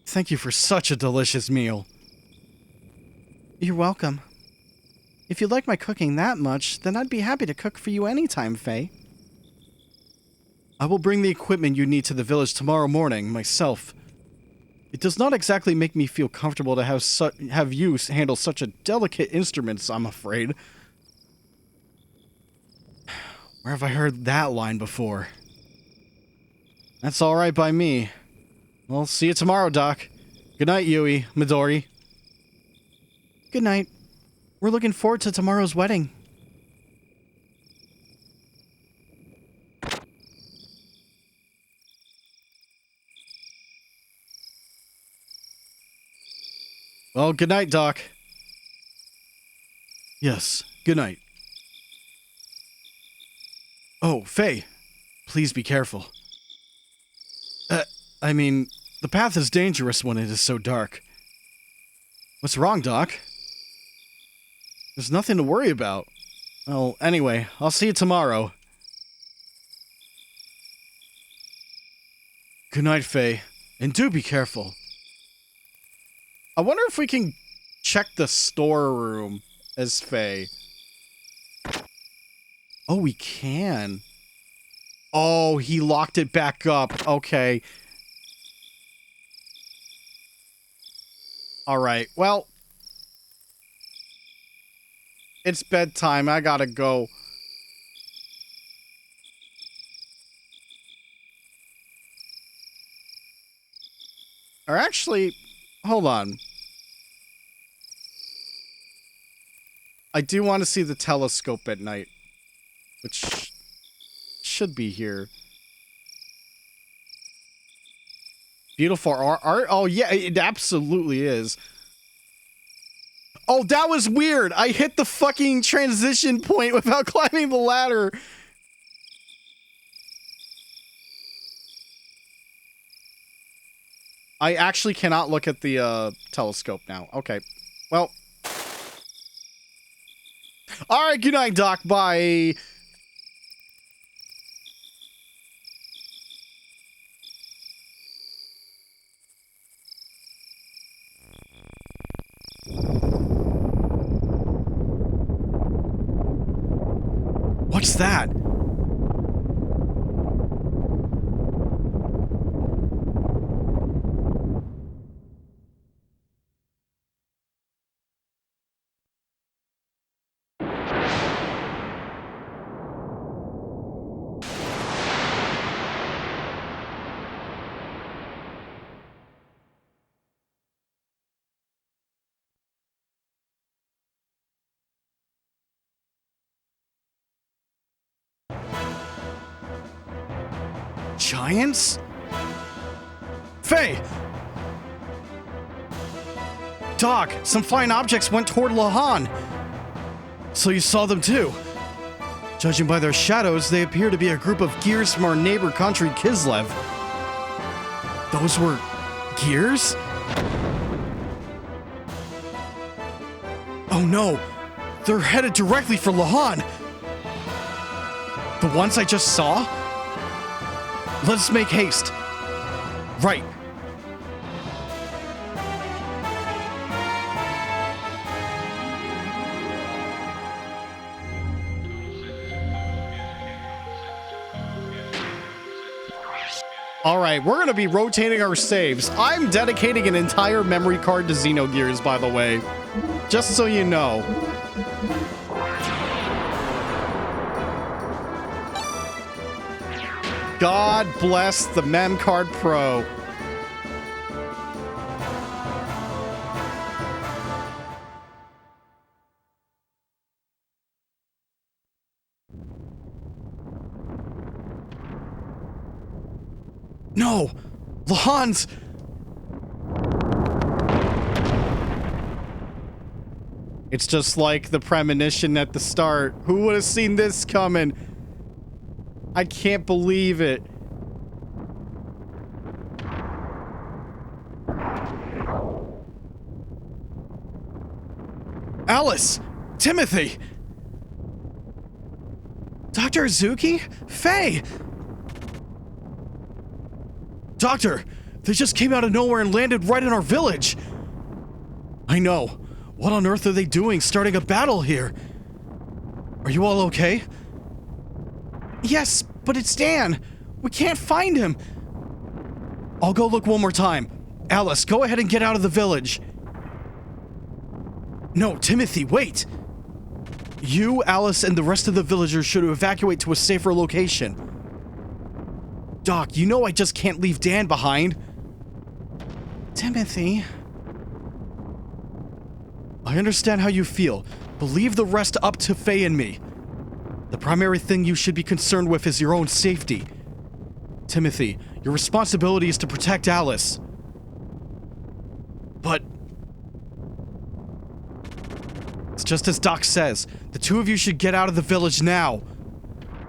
Thank you for such a delicious meal. You're welcome. If you like my cooking that much, then I'd be happy to cook for you anytime, Faye. I will bring the equipment you need to the village tomorrow morning, myself. It does not exactly make me feel comfortable to have you handle such a delicate instrument, I'm afraid. Where have I heard that line before? That's alright by me. Well, see you tomorrow, Doc. Good night, Yui, Midori. Good night. We're looking forward to tomorrow's wedding. Well, good night, Doc. Yes, good night. Oh, Faye, please be careful. I mean, the path is dangerous when it is so dark. What's wrong, Doc? There's nothing to worry about. Well, anyway, I'll see you tomorrow. Good night, Faye, and do be careful. I wonder if we can check the storeroom as Faye. Oh, we can. Oh, he locked it back up. Okay. Alright, well. It's bedtime. I gotta go. Or actually, hold on. I do want to see the telescope at night. Which should be here. Beautiful art. Oh, yeah, it absolutely is. Oh, that was weird. I hit the fucking transition point without climbing the ladder. I actually cannot look at the telescope now. Okay. Well. Alright, good night, Doc. Bye. What's that? Giants? Faye! Doc, some flying objects went toward Lahan. So you saw them too? Judging by their shadows, they appear to be a group of gears from our neighbor country, Kislev. Those were gears? Oh no! They're headed directly for Lahan! The ones I just saw? Let's make haste. Right. All right, we're going to be rotating our saves. I'm dedicating an entire memory card to Xenogears, by the way. Just so you know. God bless the Mem Card Pro. No! Lahans! It's just like the premonition at the start. Who would have seen this coming? I can't believe it. Alice! Timothy! Dr. Azuki? Faye! Doctor! They just came out of nowhere and landed right in our village! I know. What on earth are they doing starting a battle here? Are you all okay? Yes, but it's Dan. We can't find him. I'll go look one more time. Alice, go ahead and get out of the village. No, Timothy, wait. You, Alice, and the rest of the villagers should evacuate to a safer location. Doc, you know I just can't leave Dan behind. Timothy. I understand how you feel, but leave the rest up to Faye and me. The primary thing you should be concerned with is your own safety. Timothy, your responsibility is to protect Alice. But... it's just as Doc says. The two of you should get out of the village now.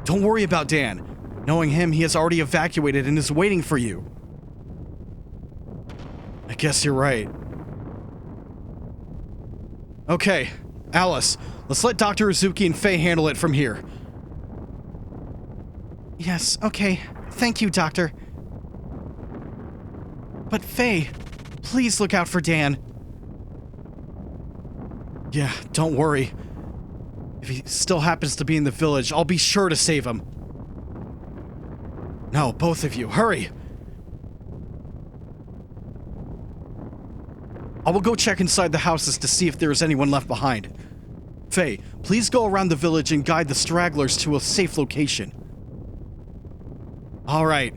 Don't worry about Dan. Knowing him, he has already evacuated and is waiting for you. I guess you're right. Okay, Alice, let's let Dr. Azuki and Faye handle it from here. Yes, okay. Thank you, Doctor. But Faye, please look out for Dan. Yeah, don't worry. If he still happens to be in the village, I'll be sure to save him. No, both of you, hurry! I will go check inside the houses to see if there is anyone left behind. Faye, please go around the village and guide the stragglers to a safe location. Alright.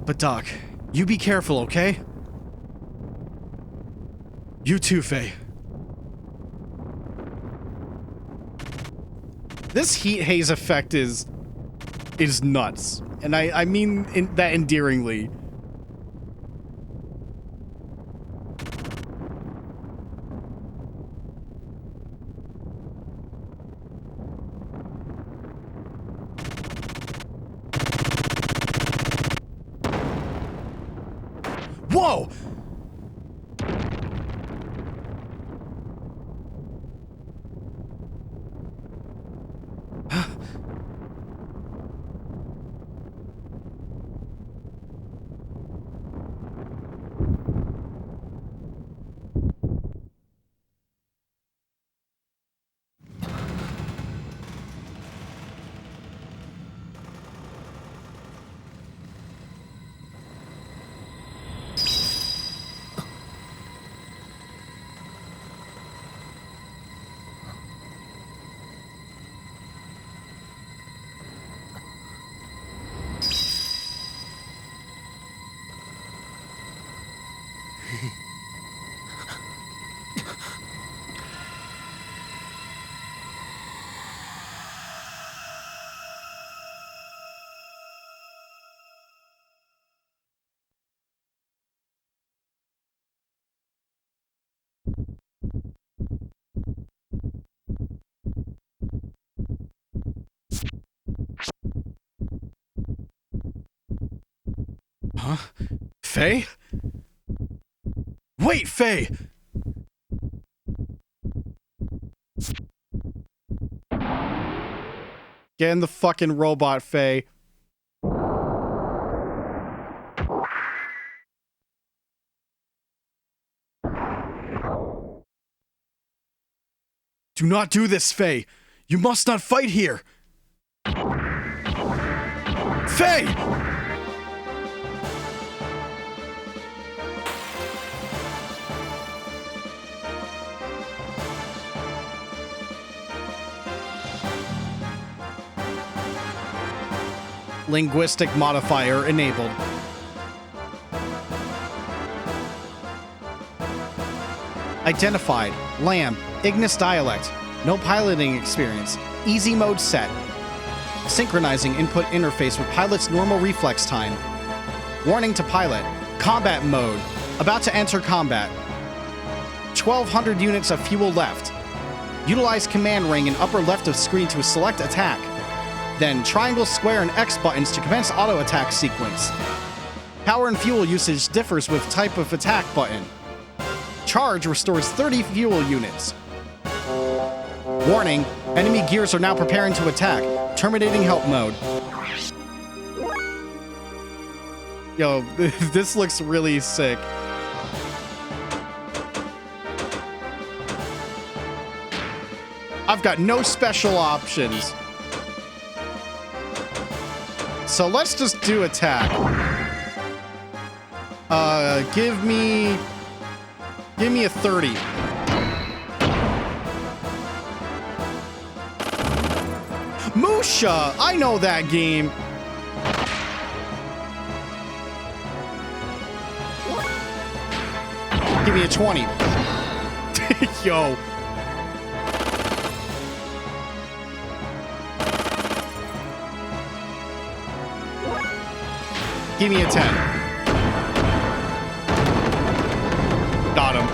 But Doc, you be careful, okay? You too, Faye. This heat haze effect is nuts. And I mean that endearingly. Whoa! Huh? Faye? Wait, Faye! Get in the fucking robot, Faye. Do not do this, Faye. You must not fight here. Faye! Linguistic modifier enabled. Identified. Lamb. Ignis dialect. No piloting experience. Easy mode set. Synchronizing input interface with pilot's normal reflex time. Warning to pilot. Combat mode. About to enter combat. 1,200 units of fuel left. Utilize command ring in upper left of screen to select attack. Then triangle, square, and X buttons to commence auto attack sequence. Power and fuel usage differs with type of attack button. Charge restores 30 fuel units. Warning, enemy gears are now preparing to attack. Terminating help mode. Yo, this looks really sick. I've got no special options. So let's just do attack. Give me a 30. Musha! I know that game. Give me a 20. Yo. Give me a 10. Got him.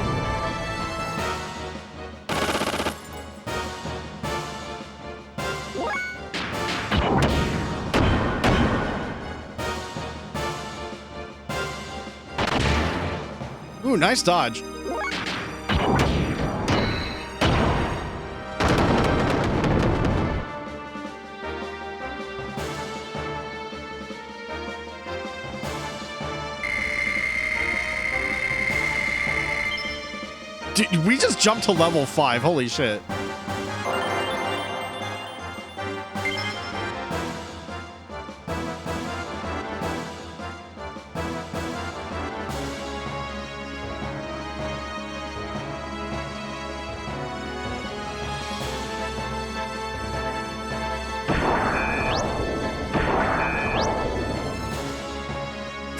Ooh, nice dodge. Dude, we just jumped to level 5. Holy shit.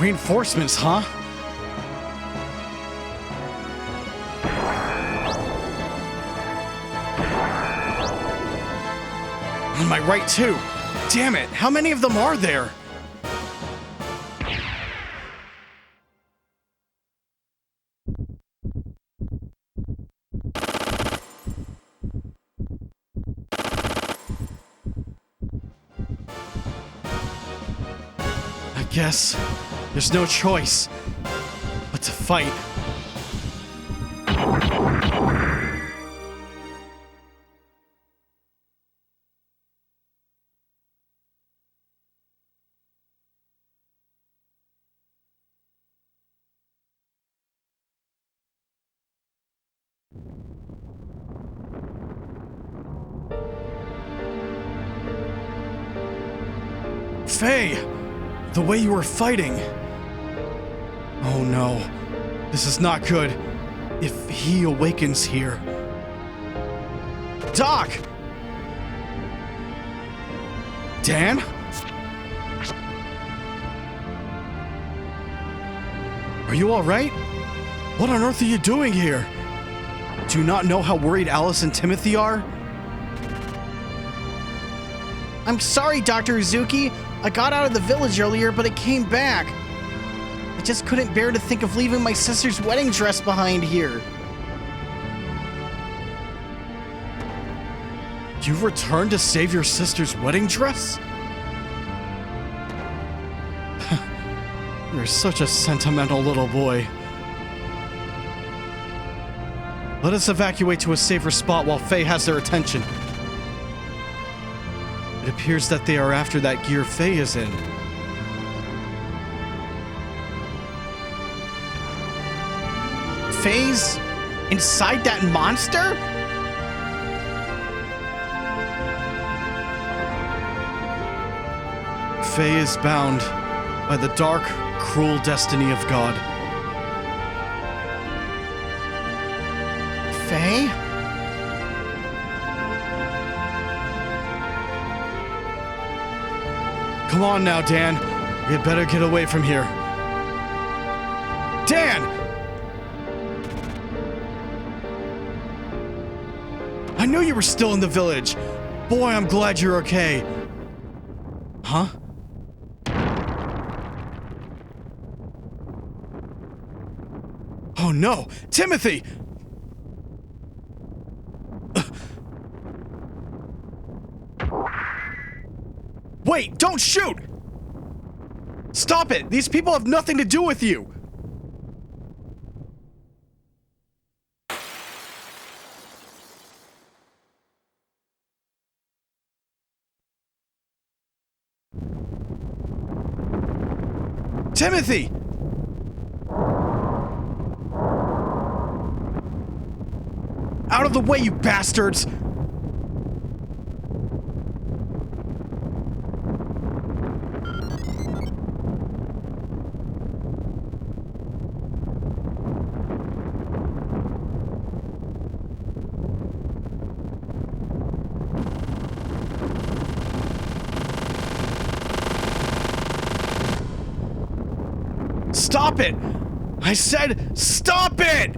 Reinforcements, huh? On my right, too. Damn it, how many of them are there? I guess there's no choice but to fight. Faye! The way you were fighting. Oh no. This is not good. If he awakens here. Doc! Dan? Are you alright? What on earth are you doing here? Do you not know how worried Alice and Timothy are? I'm sorry, Dr. Uzuki. I got out of the village earlier, but it came back. I just couldn't bear to think of leaving my sister's wedding dress behind here. You returned to save your sister's wedding dress? You're such a sentimental little boy. Let us evacuate to a safer spot while Faye has their attention. It appears that they are after that gear Faye is in. Faye's inside that monster? Faye is bound by the dark, cruel destiny of God. Faye? Come on now, Dan. We had better get away from here. Dan! I knew you were still in the village. Boy, I'm glad you're okay. Huh? Oh no! Timothy! Wait, don't shoot! Stop it! These people have nothing to do with you! Timothy! Out of the way, you bastards! Stop it! I said stop it!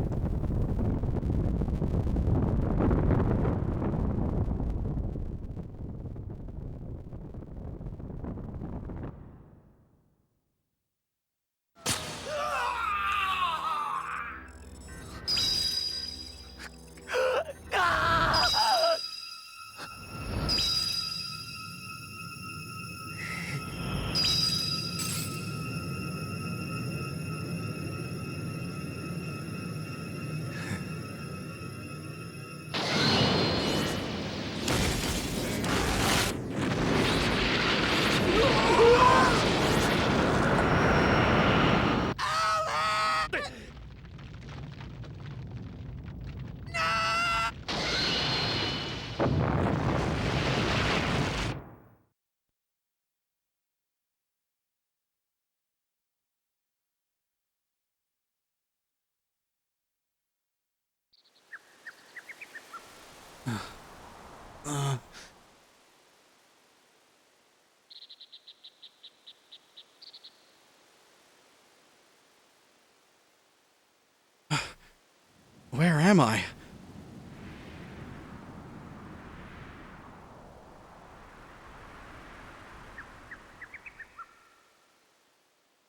Where am I?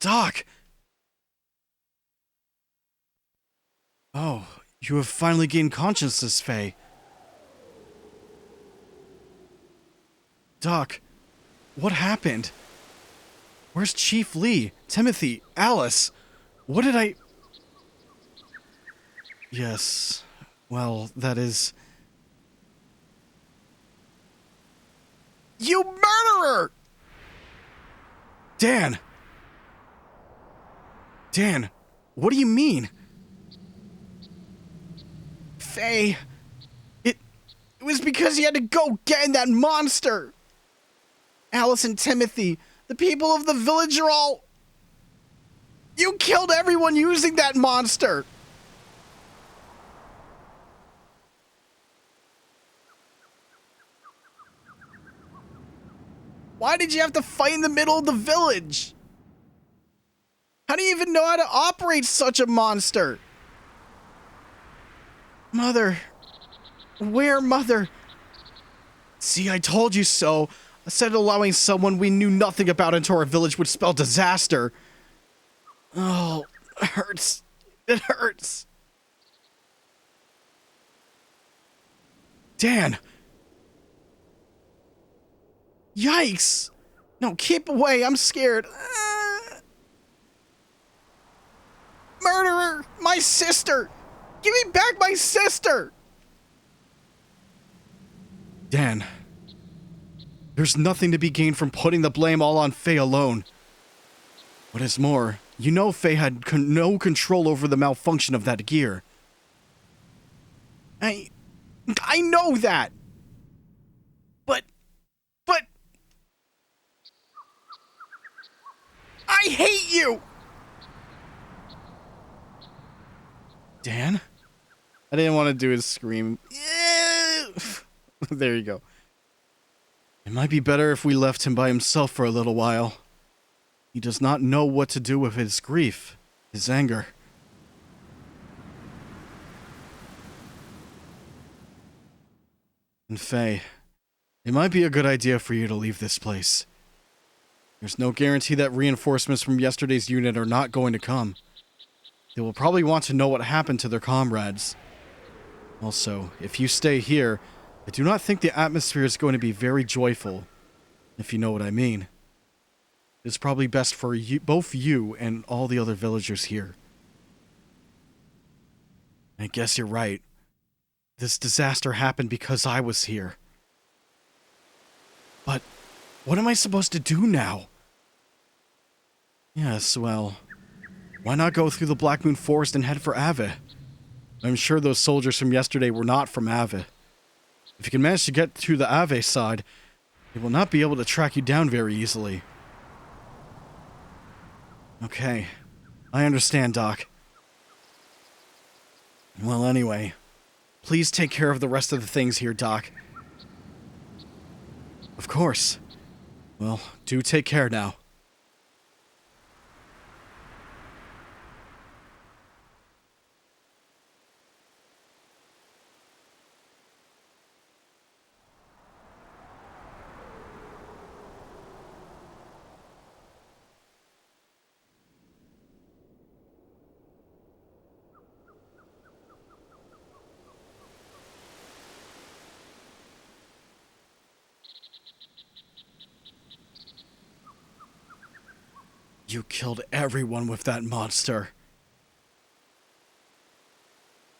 Doc! Oh, you have finally gained consciousness, Faye. Doc, what happened? Where's Chief Lee, Timothy, Alice? What did I... Yes, well, that is... You murderer! Dan! Dan, what do you mean? Faye, it was because you had to go get in that monster! Alice and Timothy, the people of the village are all... You killed everyone using that monster! Why did you have to fight in the middle of the village? How do you even know how to operate such a monster? Mother. Where, Mother? See, I told you so. I said allowing someone we knew nothing about into our village would spell disaster. Oh, it hurts. It hurts. Dan. Yikes! No, keep away, I'm scared. Murderer! My sister! Give me back my sister! Dan, there's nothing to be gained from putting the blame all on Faye alone. What is more, you know Faye had no control over the malfunction of that gear. I know that! But... I hate you! Dan? I didn't want to do his scream. There you go. It might be better if we left him by himself for a little while. He does not know what to do with his grief, his anger. And Faye, it might be a good idea for you to leave this place. There's no guarantee that reinforcements from yesterday's unit are not going to come. They will probably want to know what happened to their comrades. Also, if you stay here, I do not think the atmosphere is going to be very joyful, if you know what I mean. It's probably best for you, both you and all the other villagers here. I guess you're right. This disaster happened because I was here. But what am I supposed to do now? Yes, well, why not go through the Black Moon Forest and head for Ave? I'm sure those soldiers from yesterday were not from Ave. If you can manage to get to the Ave side, they will not be able to track you down very easily. Okay, I understand, Doc. Well, anyway, please take care of the rest of the things here, Doc. Of course. Well, do take care now. You killed everyone with that monster.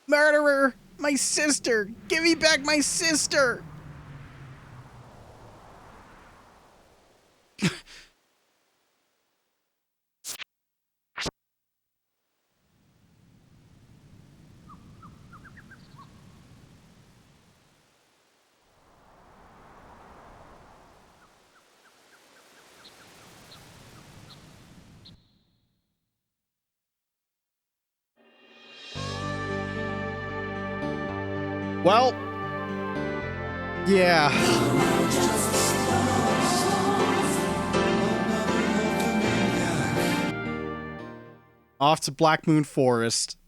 Murderer! My sister! Give me back my sister! Well, yeah. Off to Black Moon Forest.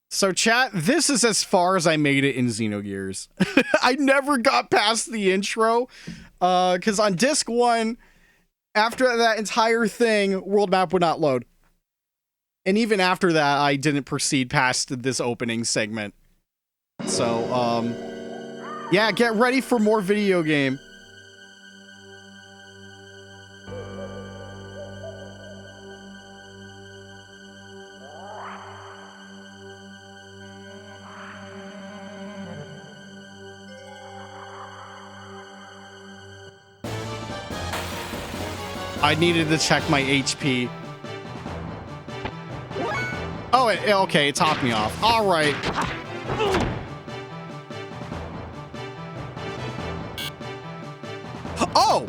So chat, this is as far as I made it in Xenogears. I never got past the intro, because on disc 1, after that entire thing, world map would not load. And even after that, I didn't proceed past this opening segment. So, yeah, get ready for more video game. I needed to check my HP. Oh, okay, it topped me off. All right. Oh!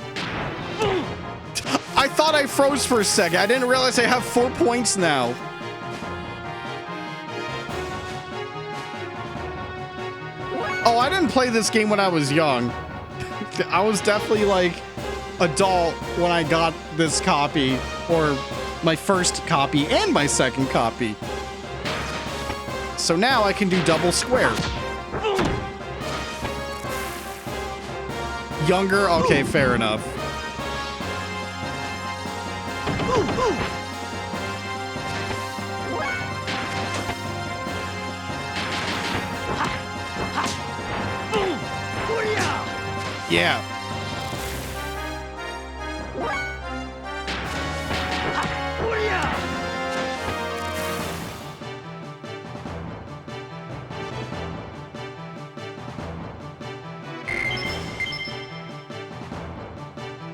I thought I froze for a second. I didn't realize I have 4 points now. Oh, I didn't play this game when I was young. I was definitely like adult when I got this copy, or my first copy and my second copy. So now I can do double square. Younger? Okay, fair enough. Yeah.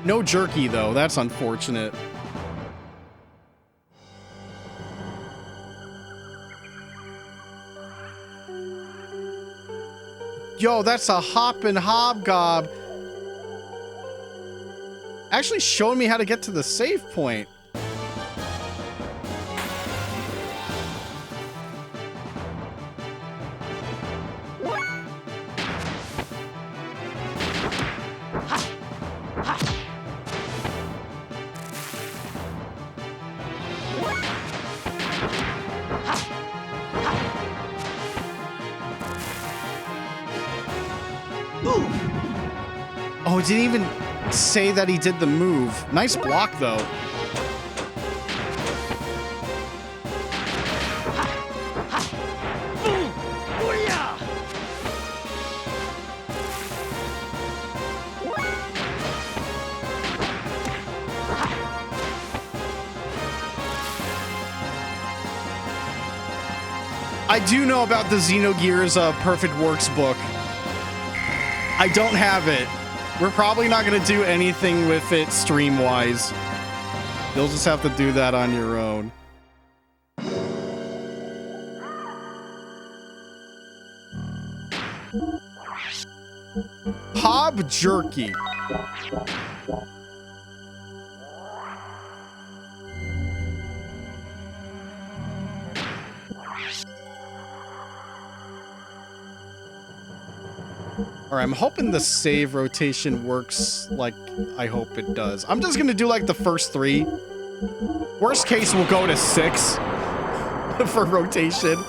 No jerky, though. That's unfortunate. Yo, that's a hoppin' hobgob. Actually showing me how to get to the save point. Oh, it didn't even say that he did the move. Nice block, though. I do know about the Xenogears Perfect Works book. I don't have it. We're probably not going to do anything with it stream-wise. You'll just have to do that on your own. Hob jerky. All right, I'm hoping the save rotation works like I hope it does. I'm just gonna do like the first 3. Worst case, we'll go to 6 for rotation.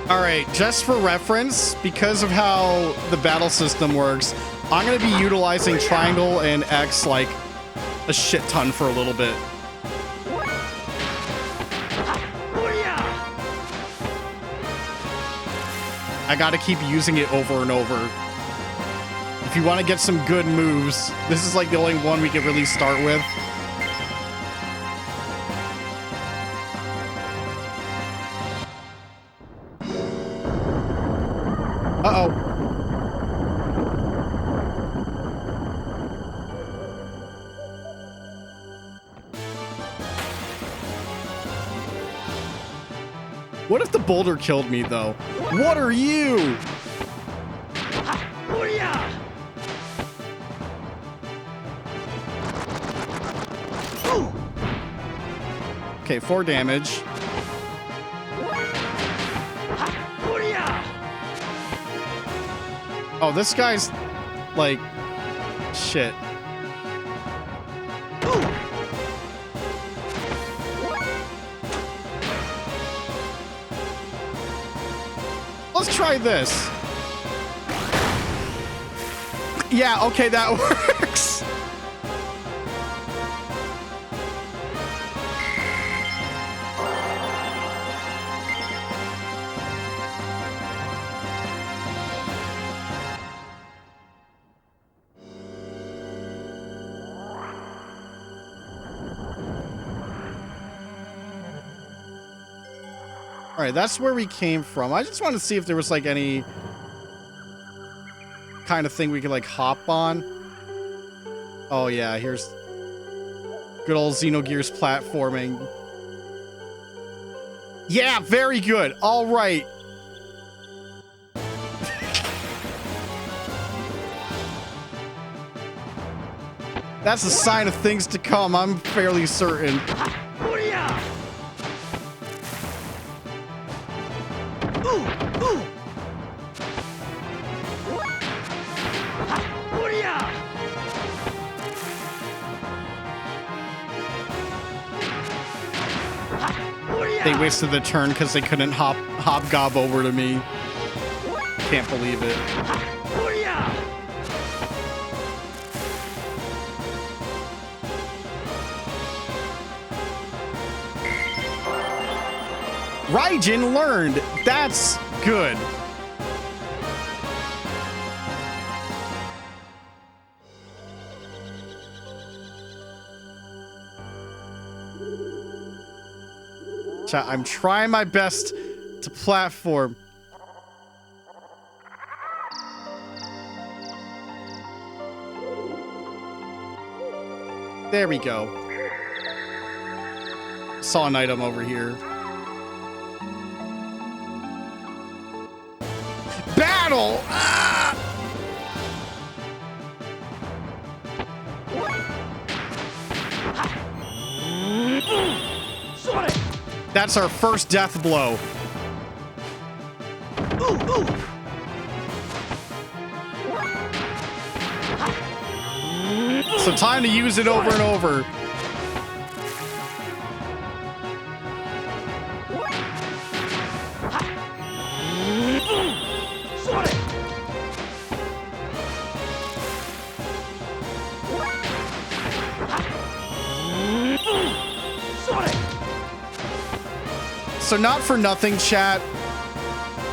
All right, just for reference, because of how the battle system works, I'm going to be utilizing triangle and X like a shit ton for a little bit. I got to keep using it over and over. If you want to get some good moves, this is like the only one we can really start with. Uh-oh. What if the boulder killed me, though? What are you? Okay, 4 damage. Oh, this guy's like shit. Let's try this. Yeah, okay, that works. All right, that's where we came from. I just wanted to see if there was like any kind of thing we could like hop on. Oh yeah, here's good old Xenogears platforming. Yeah, very good. All right. That's a sign of things to come, I'm fairly certain. They wasted the turn because they couldn't hobgob over to me. Can't believe it. Raijin learned. That's good. I'm trying my best to platform. There we go. Saw an item over here. Battle! Ah! That's our first death blow. So time to use it over and over. So not for nothing, chat.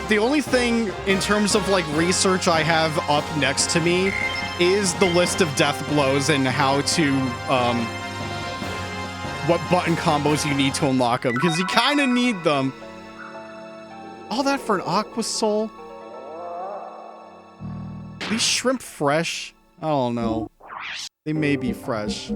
The only thing in terms of like research I have up next to me is the list of death blows and how to, what button combos you need to unlock them, because you kind of need them. All that for an aqua soul? These shrimp fresh? I don't know. They may be fresh.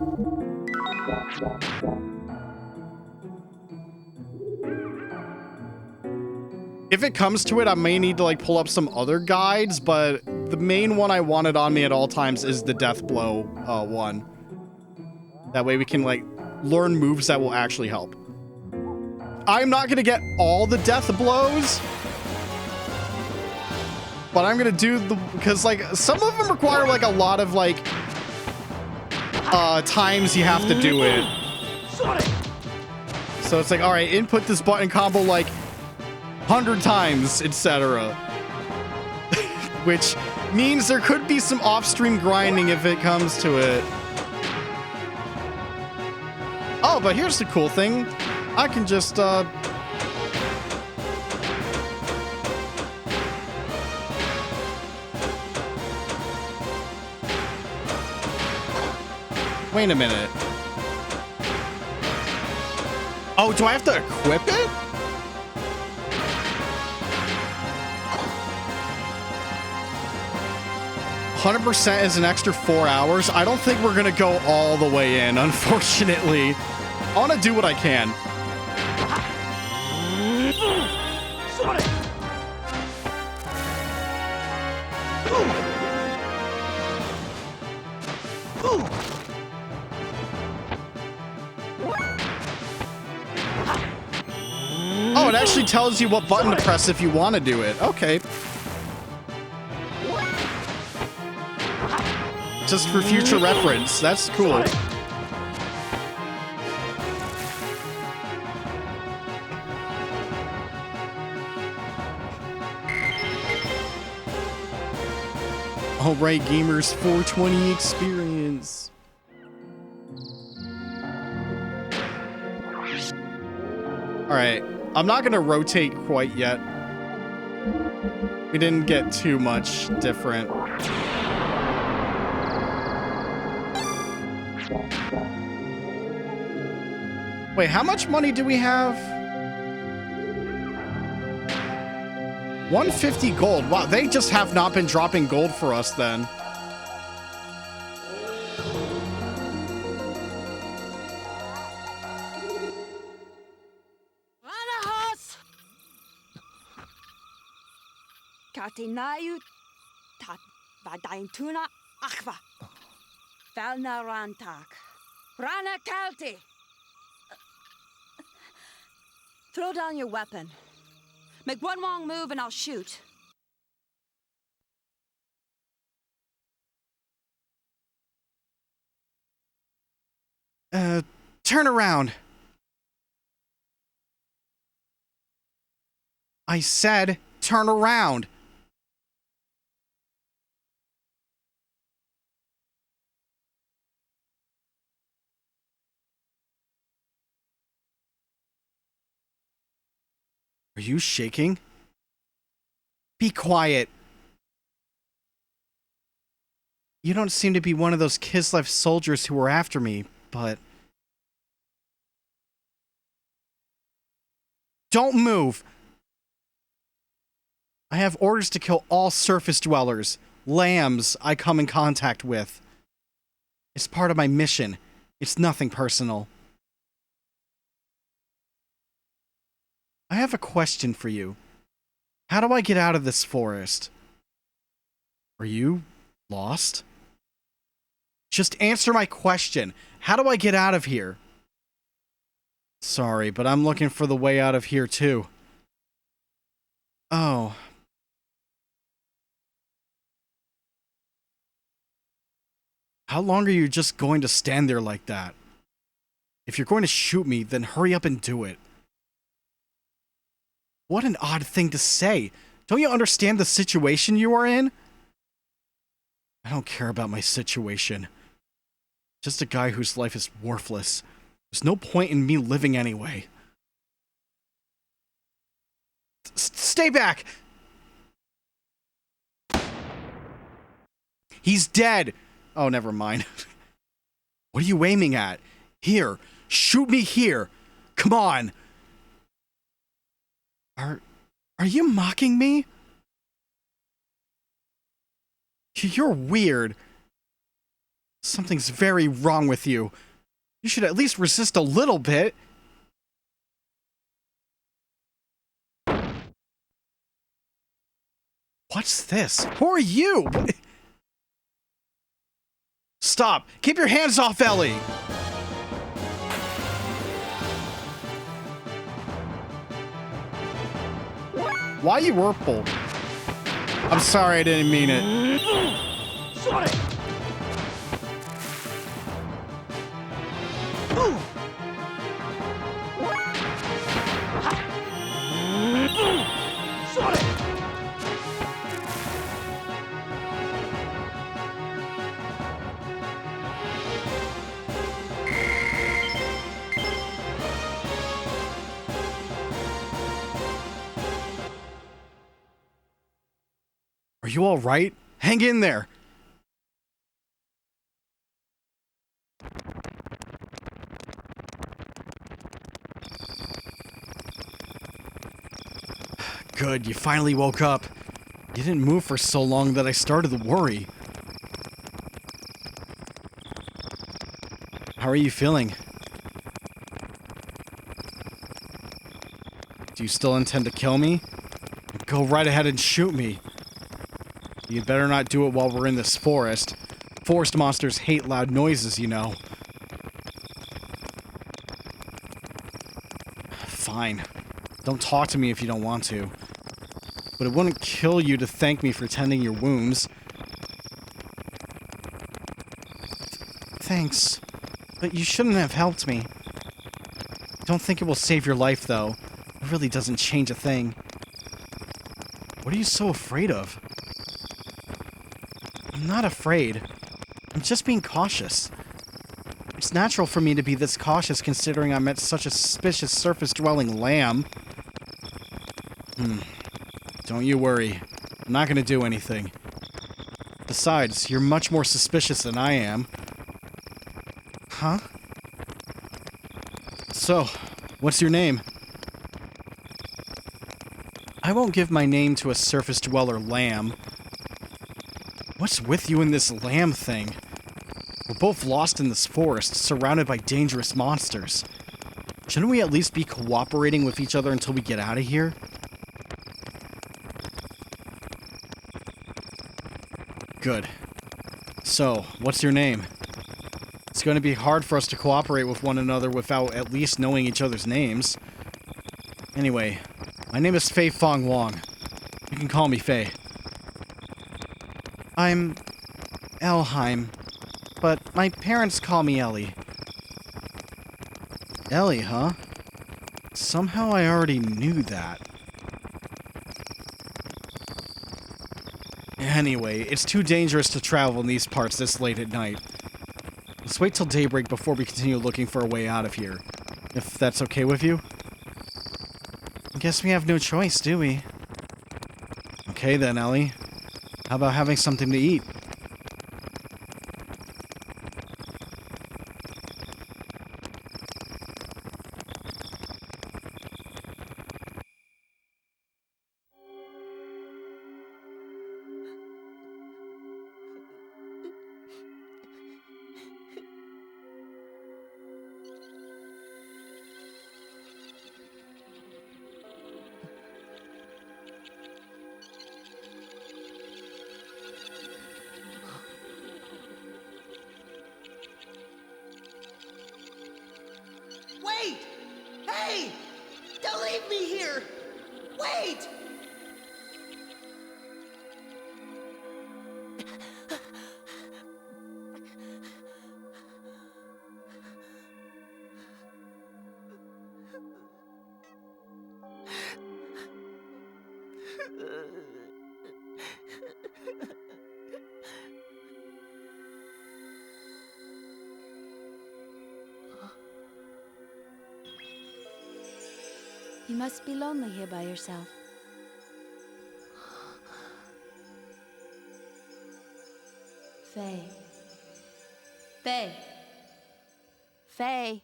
If it comes to it, I may need to like pull up some other guides, but the main one I wanted on me at all times is the death blow one. That way we can like learn moves that will actually help. I'm not gonna get all the death blows, but I'm gonna do the, because like some of them require like a lot of like times you have to do it. So it's like, all right, input this button combo like 100 times, etc. Which means there could be some off-stream grinding if it comes to it. Oh, but here's the cool thing. I can just, wait a minute. Oh, do I have to equip it? %, is an extra 4 hours. I don't think we're gonna go all the way in, unfortunately. I want to do what I can. Oh, it actually tells you what button to press if you want to do it. Okay. Just for future reference. That's cool. All right, gamers, 420 experience. All right, I'm not gonna rotate quite yet. We didn't get too much different. Wait, how much money do we have? 150 gold. Wow, they just have not been dropping gold for us then. Katinayu tat vadaintuna akva. Valna rantak. Rana kalti. Throw down your weapon. Make one wrong move and I'll shoot. Turn around. I said, turn around. Are you shaking? Be quiet. You don't seem to be one of those Kislev soldiers who were after me, but... Don't move! I have orders to kill all surface dwellers, lambs I come in contact with. It's part of my mission. It's nothing personal. I have a question for you. How do I get out of this forest? Are you lost? Just answer my question. How do I get out of here? Sorry, but I'm looking for the way out of here too. Oh. How long are you just going to stand there like that? If you're going to shoot me, then hurry up and do it. What an odd thing to say. Don't you understand the situation you are in? I don't care about my situation. Just a guy whose life is worthless. There's no point in me living anyway. Stay back! He's dead! Oh, never mind. What are you aiming at? Here. Shoot me here. Come on. Are you mocking me? You're weird. Something's very wrong with you. You should at least resist a little bit. What's this? Who are you? Stop! Keep your hands off Ellie! Why you Whirlpool? I'm sorry, I didn't mean it. Are you all right? Hang in there. Good, you finally woke up. You didn't move for so long that I started to worry. How are you feeling? Do you still intend to kill me? Go right ahead and shoot me. You'd better not do it while we're in this forest. Forest monsters hate loud noises, you know. Fine. Don't talk to me if you don't want to. But it wouldn't kill you to thank me for tending your wounds. Thanks. But you shouldn't have helped me. Don't think it will save your life, though. It really doesn't change a thing. What are you so afraid of? I'm not afraid. I'm just being cautious. It's natural for me to be this cautious considering I met such a suspicious surface-dwelling lamb. Don't you worry. I'm not gonna do anything. Besides, you're much more suspicious than I am. Huh? So, what's your name? I won't give my name to a surface-dweller lamb. What's with you and this lamb thing? We're both lost in this forest, surrounded by dangerous monsters. Shouldn't we at least be cooperating with each other until we get out of here? Good. So, what's your name? It's going to be hard for us to cooperate with one another without at least knowing each other's names. Anyway, my name is Fei Fong Wong. You can call me Fei. I'm Elheim, but my parents call me Ellie. Ellie, huh? Somehow I already knew that. Anyway, it's too dangerous to travel in these parts this late at night. Let's wait till daybreak before we continue looking for a way out of here. If that's okay with you? I guess we have no choice, do we? Okay then, Ellie. How about having something to eat? Hey! Don't leave me here! Wait! You must be lonely here by yourself. Faye. Faye. Faye.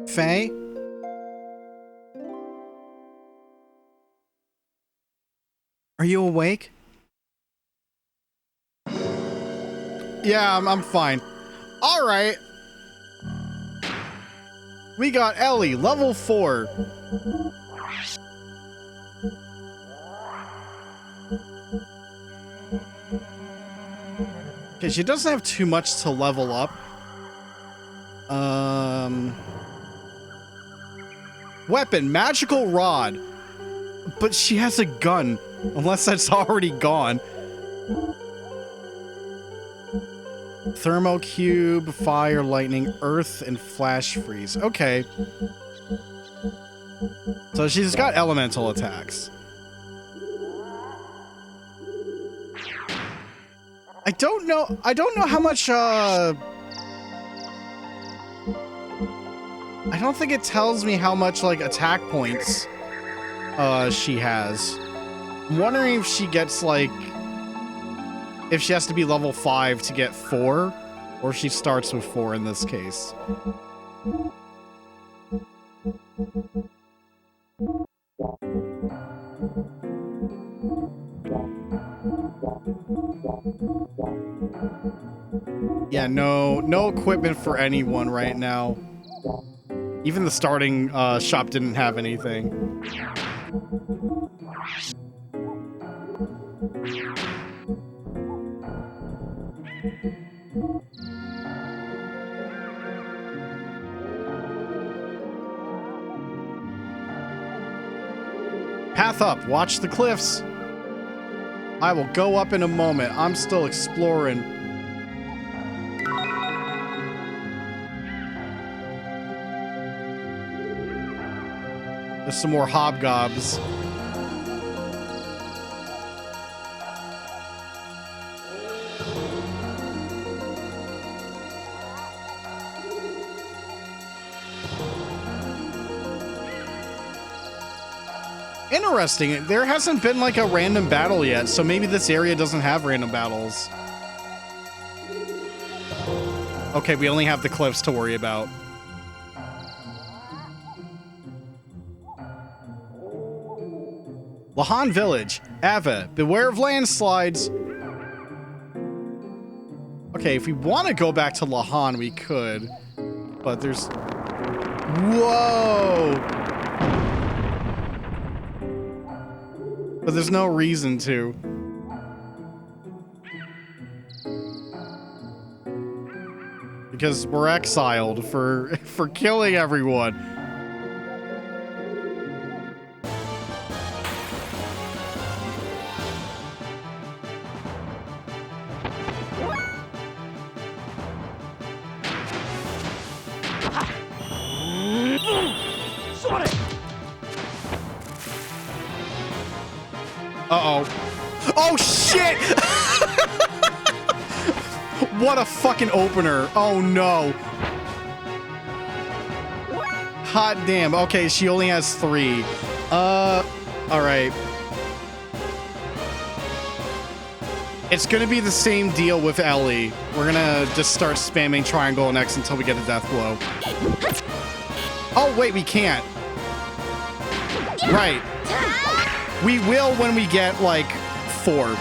Faye? Are you awake? Yeah, I'm fine. All right. We got Ellie, level 4. Okay, she doesn't have too much to level up. Weapon, magical rod. But she has a gun, unless that's already gone. Thermo cube, fire, lightning, earth, and flash freeze. Okay. So she's got elemental attacks. I don't know how much, I don't think it tells me how much, like, attack points, she has. I'm wondering if she gets, like, if she has to be level 5 to get 4, or if she starts with 4 in this case. Yeah, no equipment for anyone right now. Even the starting shop didn't have anything. Path up, watch the cliffs. I will go up in a moment. I'm still exploring. There's some more hobgobs. Interesting. There hasn't been like a random battle yet, so maybe this area doesn't have random battles. Okay, we only have the cliffs to worry about. Lahan Village. Ava, beware of landslides. Okay, if we want to go back to Lahan, we could. But there's... Whoa! But there's no reason to. Because we're exiled for killing everyone. Uh-oh. Oh, shit! What a fucking opener. Oh, no. Hot damn. Okay, she only has 3. Alright. It's gonna be the same deal with Ellie. We're gonna just start spamming triangle and X until we get a death blow. Oh, wait, we can't. Right. We will when we get, like, 4.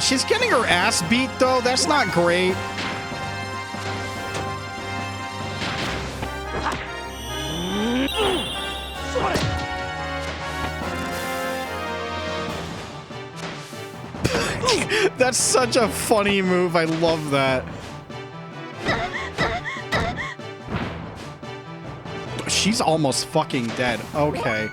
She's getting her ass beat, though. That's not great. That's such a funny move. I love that. She's almost fucking dead. Okay.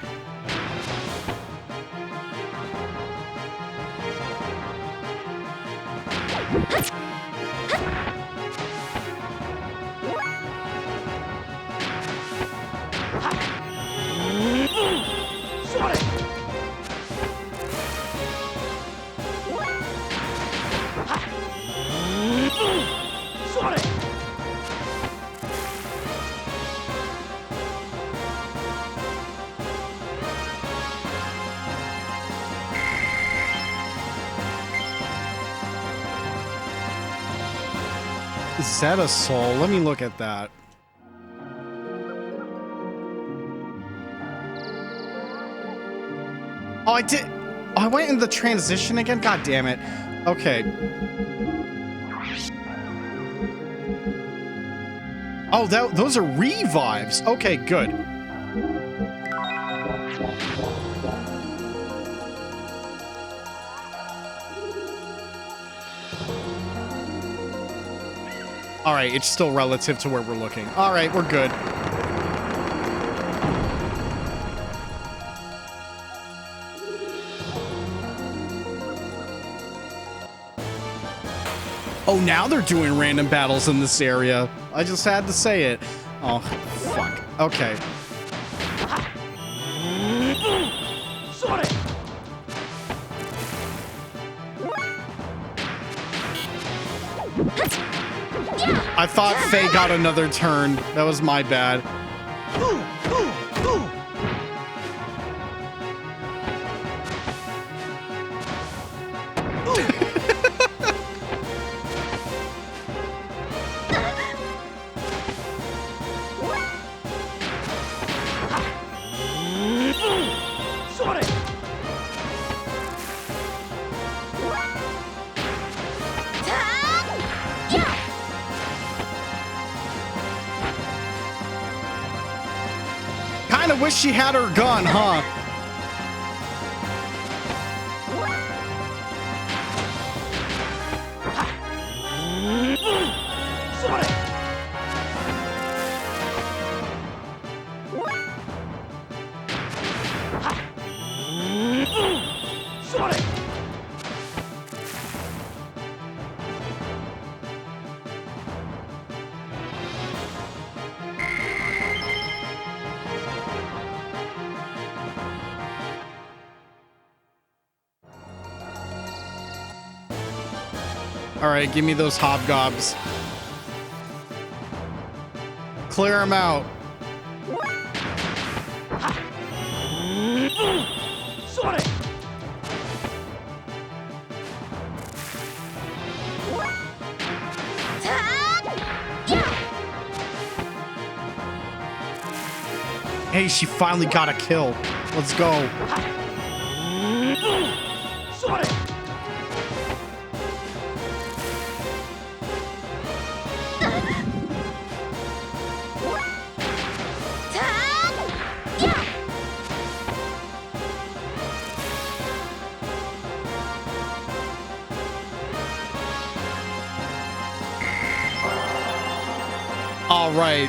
Is that a soul? Let me look at that. Oh, I did. Oh, I went in the transition again? God damn it. Okay. Oh, those are revives. Okay, good. All right, it's still relative to where we're looking. All right, we're good. Oh, now they're doing random battles in this area. I just had to say it. Oh, fuck. Okay. I thought Faye got another turn. That was my bad. Kinda wish she had her gun, huh? All right, give me those hobgobs. Clear them out. Hey, she finally got a kill. Let's go. All right,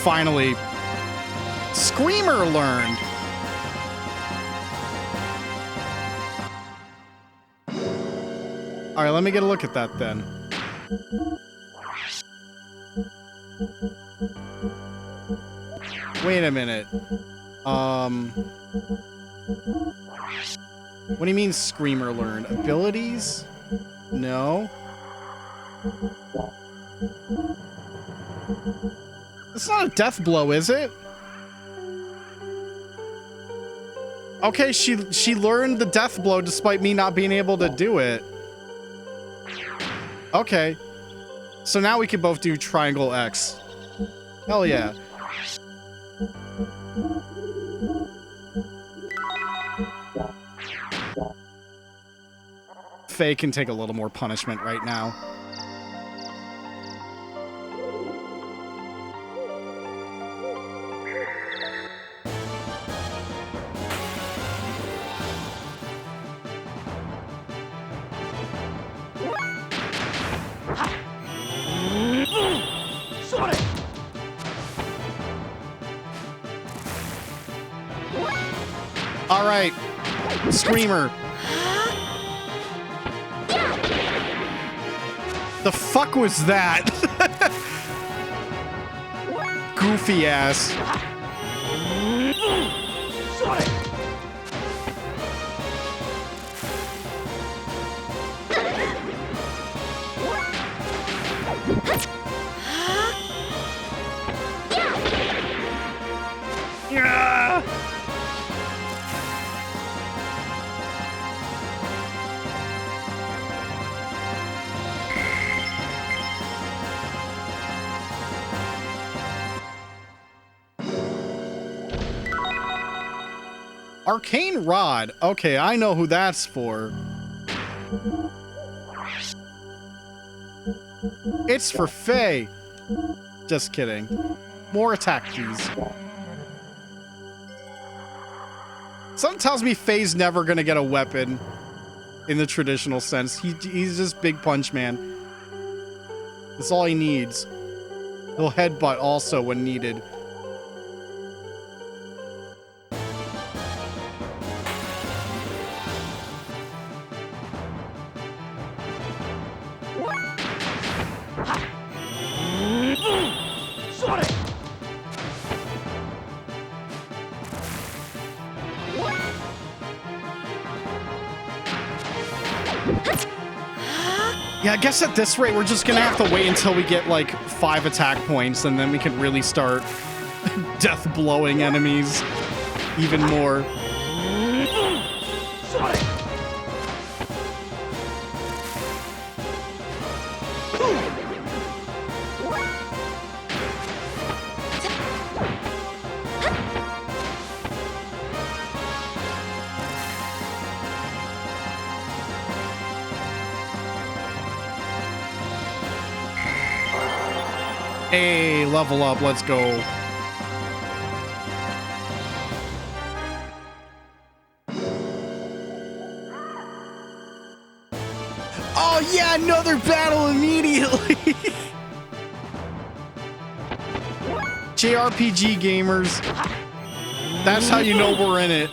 finally. Screamer learned. All right, let me get a look at that then. Wait a minute. What do you mean Screamer learned? Abilities? No. It's not a death blow, is it? Okay, she learned the death blow despite me not being able to do it. Okay. So now we can both do triangle X. Hell yeah. Faye can take a little more punishment right now. All right. Screamer. The fuck was that? Goofy ass. Yeah. Arcane Rod. Okay, I know who that's for. It's for Faye. Just kidding. More attack keys. Something tells me Faye's never gonna get a weapon in the traditional sense. He's just Big Punch Man. That's all he needs. He'll headbutt also when needed. Yeah, I guess at this rate, we're just gonna have to wait until we get like 5 attack points, and then we can really start death blowing enemies even more. Hey, level up, let's go. Oh yeah, another battle immediately. JRPG gamers. That's how you know we're in it.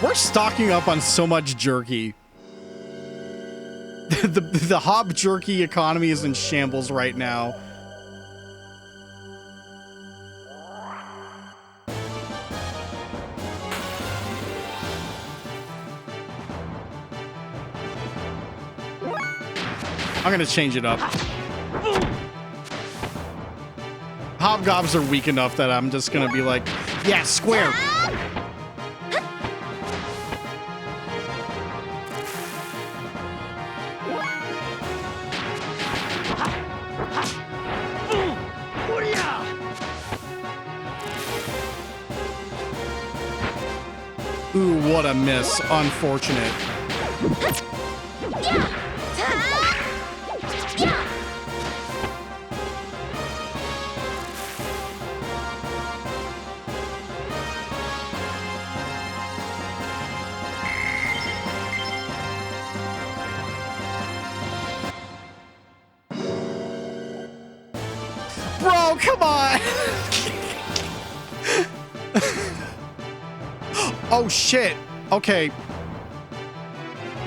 We're stocking up on so much jerky. The hop jerky economy is in shambles right now. I'm gonna change it up. Hobgobs are weak enough that I'm just gonna be like, yeah, square. Ooh, what a miss. Unfortunate. Bro, come on! Oh shit. Okay.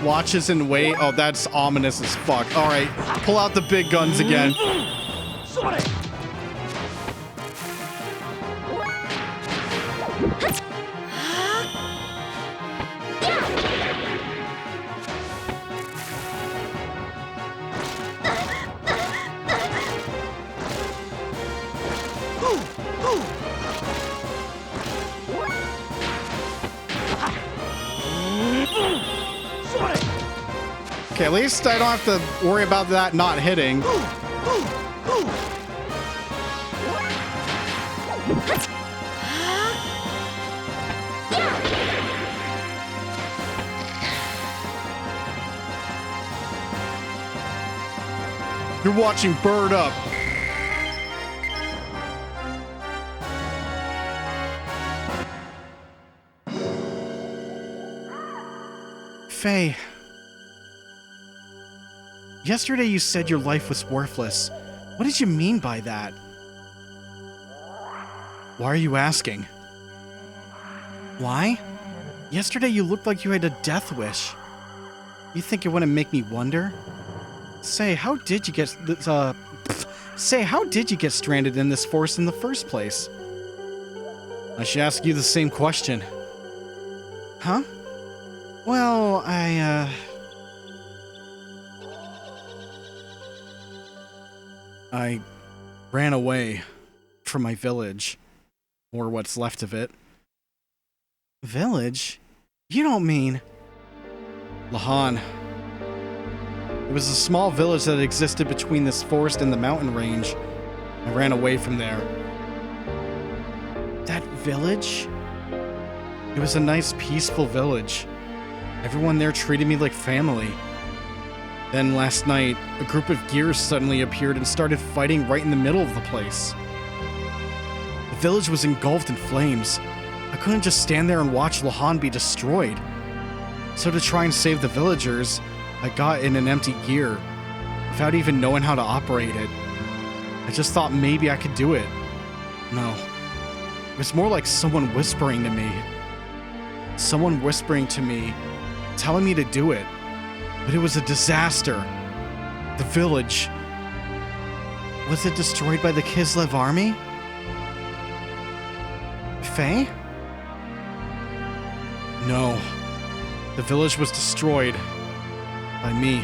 Watches and wait. Oh, that's ominous as fuck. All right, pull out the big guns again. Okay, at least I don't have to worry about that not hitting. You're watching Bird Up. Faye. Yesterday you said your life was worthless. What did you mean by that? Why are you asking? Why? Yesterday you looked like you had a death wish. You think it wouldn't make me wonder? Say, how did you get stranded in this forest in the first place? I should ask you the same question. Huh? Well, I ran away from my village, or what's left of it. Village? You don't mean... Lahan. It was a small village that existed between this forest and the mountain range. I ran away from there. That village? It was a nice, peaceful village. Everyone there treated me like family. Then last night, a group of gears suddenly appeared and started fighting right in the middle of the place. The village was engulfed in flames. I couldn't just stand there and watch Lahan be destroyed. So to try and save the villagers, I got in an empty gear, without even knowing how to operate it. I just thought maybe I could do it. No. It was more like someone whispering to me. Someone whispering to me, telling me to do it. But it was a disaster. The village. Was it destroyed by the Kislev army? Faye? No. The village was destroyed. By me.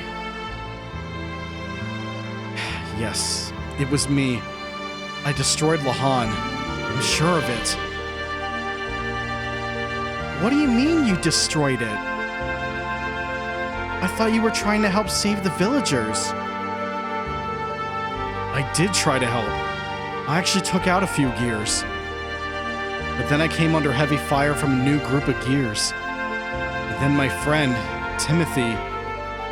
Yes, it was me. I destroyed Lahan. I'm sure of it. What do you mean you destroyed it? I thought you were trying to help save the villagers. I did try to help. I actually took out a few gears. But then I came under heavy fire from a new group of gears. And then my friend, Timothy,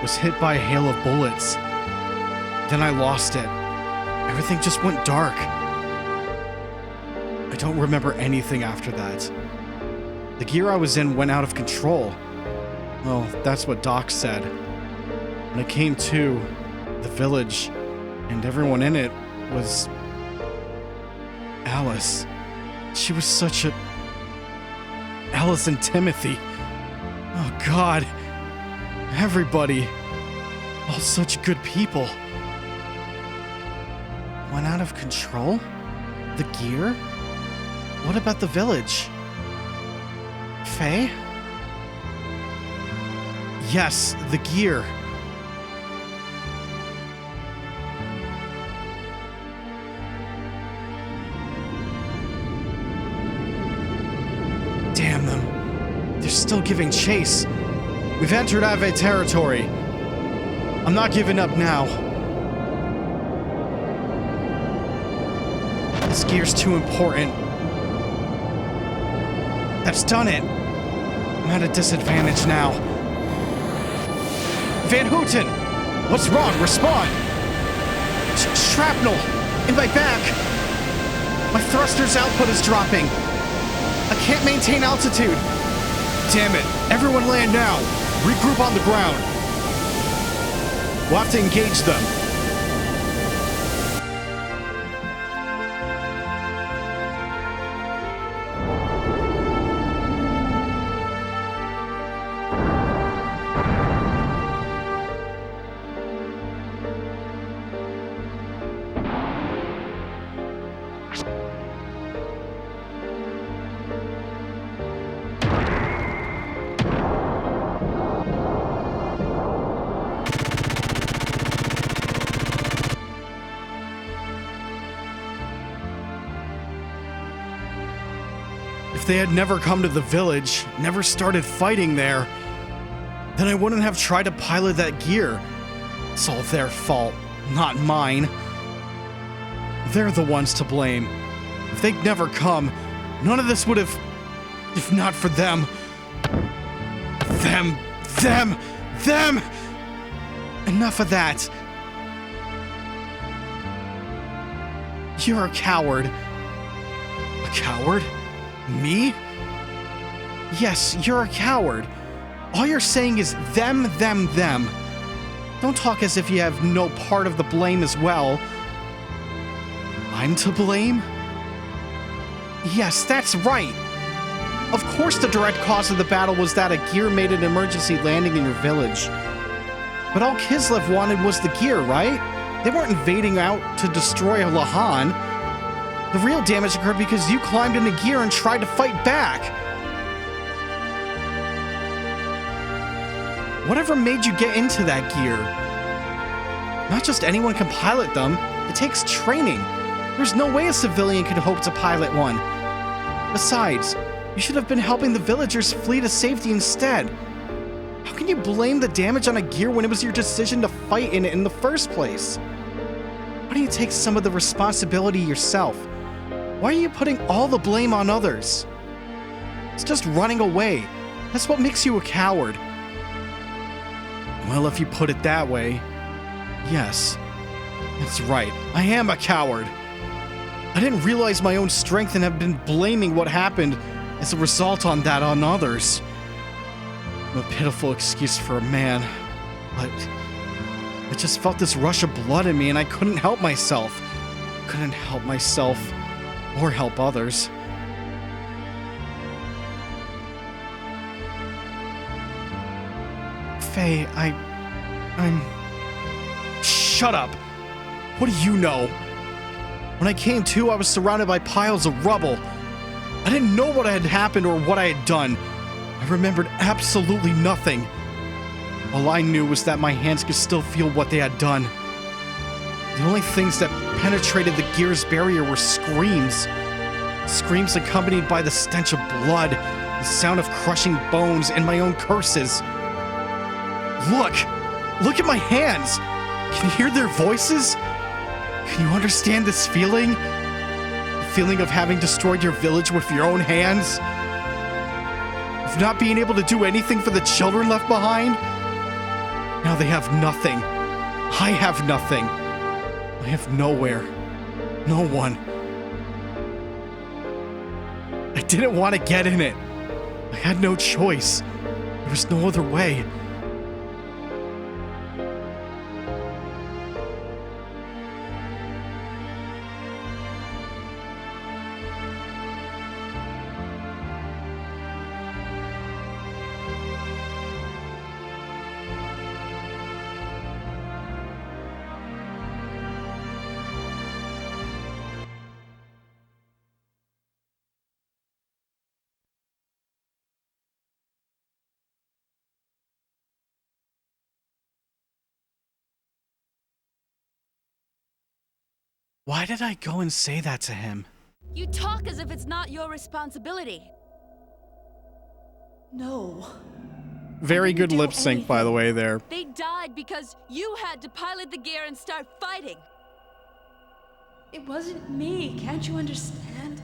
was hit by a hail of bullets. Then I lost it. Everything just went dark. I don't remember anything after that. The gear I was in went out of control. Well, that's what Doc said. When I came to, the village, and everyone in it was... Alice. She was such a... Alice and Timothy. Oh, God. Everybody, all such good people. Went out of control? The gear? What about the village? Faye? Yes, the gear. Damn them. They're still giving chase. We've entered Ave territory. I'm not giving up now. This gear's too important. That's done it. I'm at a disadvantage now. Van Houten! What's wrong? Respond! Shrapnel! In my back! My thruster's output is dropping. I can't maintain altitude. Damn it. Everyone land now. Regroup on the ground. We'll have to engage them. If they had never come to the village, never started fighting there, then I wouldn't have tried to pilot that gear. It's all their fault, not mine. They're the ones to blame. If they'd never come, none of this would have... If not for them. Them! Enough of that. You're a coward. A coward? Me? Yes, you're a coward. All you're saying is them. Don't talk as if you have no part of the blame as well. I'm to blame? Yes, that's right. Of course the direct cause of the battle was that a gear made an emergency landing in your village. But all Kislev wanted was the gear, right? They weren't invading out to destroy Lahan. The real damage occurred because you climbed into gear and tried to fight back. Whatever made you get into that gear? Not just anyone can pilot them. It takes training. There's no way a civilian could hope to pilot one. Besides, you should have been helping the villagers flee to safety instead. How can you blame the damage on a gear when it was your decision to fight in it in the first place? Why don't you take some of the responsibility yourself? Why are you putting all the blame on others? It's just running away. That's what makes you a coward. Well, if you put it that way, yes. That's right, I am a coward. I didn't realize my own strength and have been blaming what happened as a result on others. I'm a pitiful excuse for a man, but I just felt this rush of blood in me and I couldn't help myself. Couldn't help myself or help others. Faye, I'm... Shut up! What do you know? When I came to, I was surrounded by piles of rubble. I didn't know what had happened or what I had done. I remembered absolutely nothing. All I knew was that my hands could still feel what they had done. The only things that penetrated the gear's barrier were screams. Screams accompanied by the stench of blood, the sound of crushing bones, and my own curses. Look at my hands! Can you hear their voices? Can you understand this feeling? The feeling of having destroyed your village with your own hands? Of not being able to do anything for the children left behind? Now they have nothing. I have nothing. I have nowhere. No one. I didn't want to get in it. I had no choice. There was no other way. Why did I go and say that to him? You talk as if it's not your responsibility. No. Very good do lip sync, by the way, there. They died because you had to pilot the gear and start fighting. It wasn't me. Can't you understand?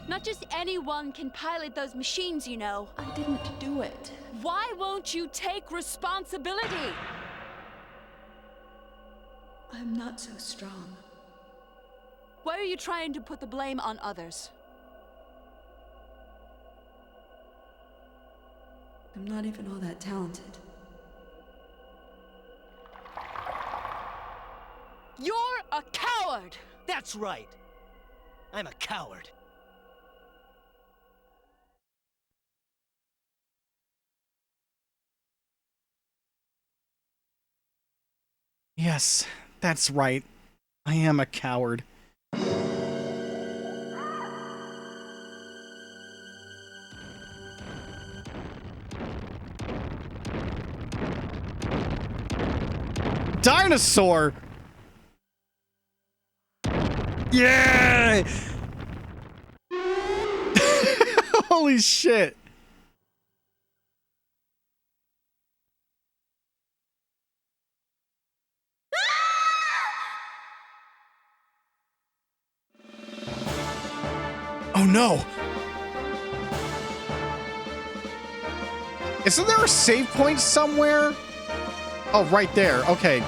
Not just anyone can pilot those machines, you know. I didn't do it. Why won't you take responsibility? I'm not so strong. Why are you trying to put the blame on others? I'm not even all that talented. You're a coward! That's right. I'm a coward. Yes, that's right. I am a coward. Dinosaur! Yeah! Holy shit. Oh no. Isn't there a save point somewhere? Oh, right there. Okay.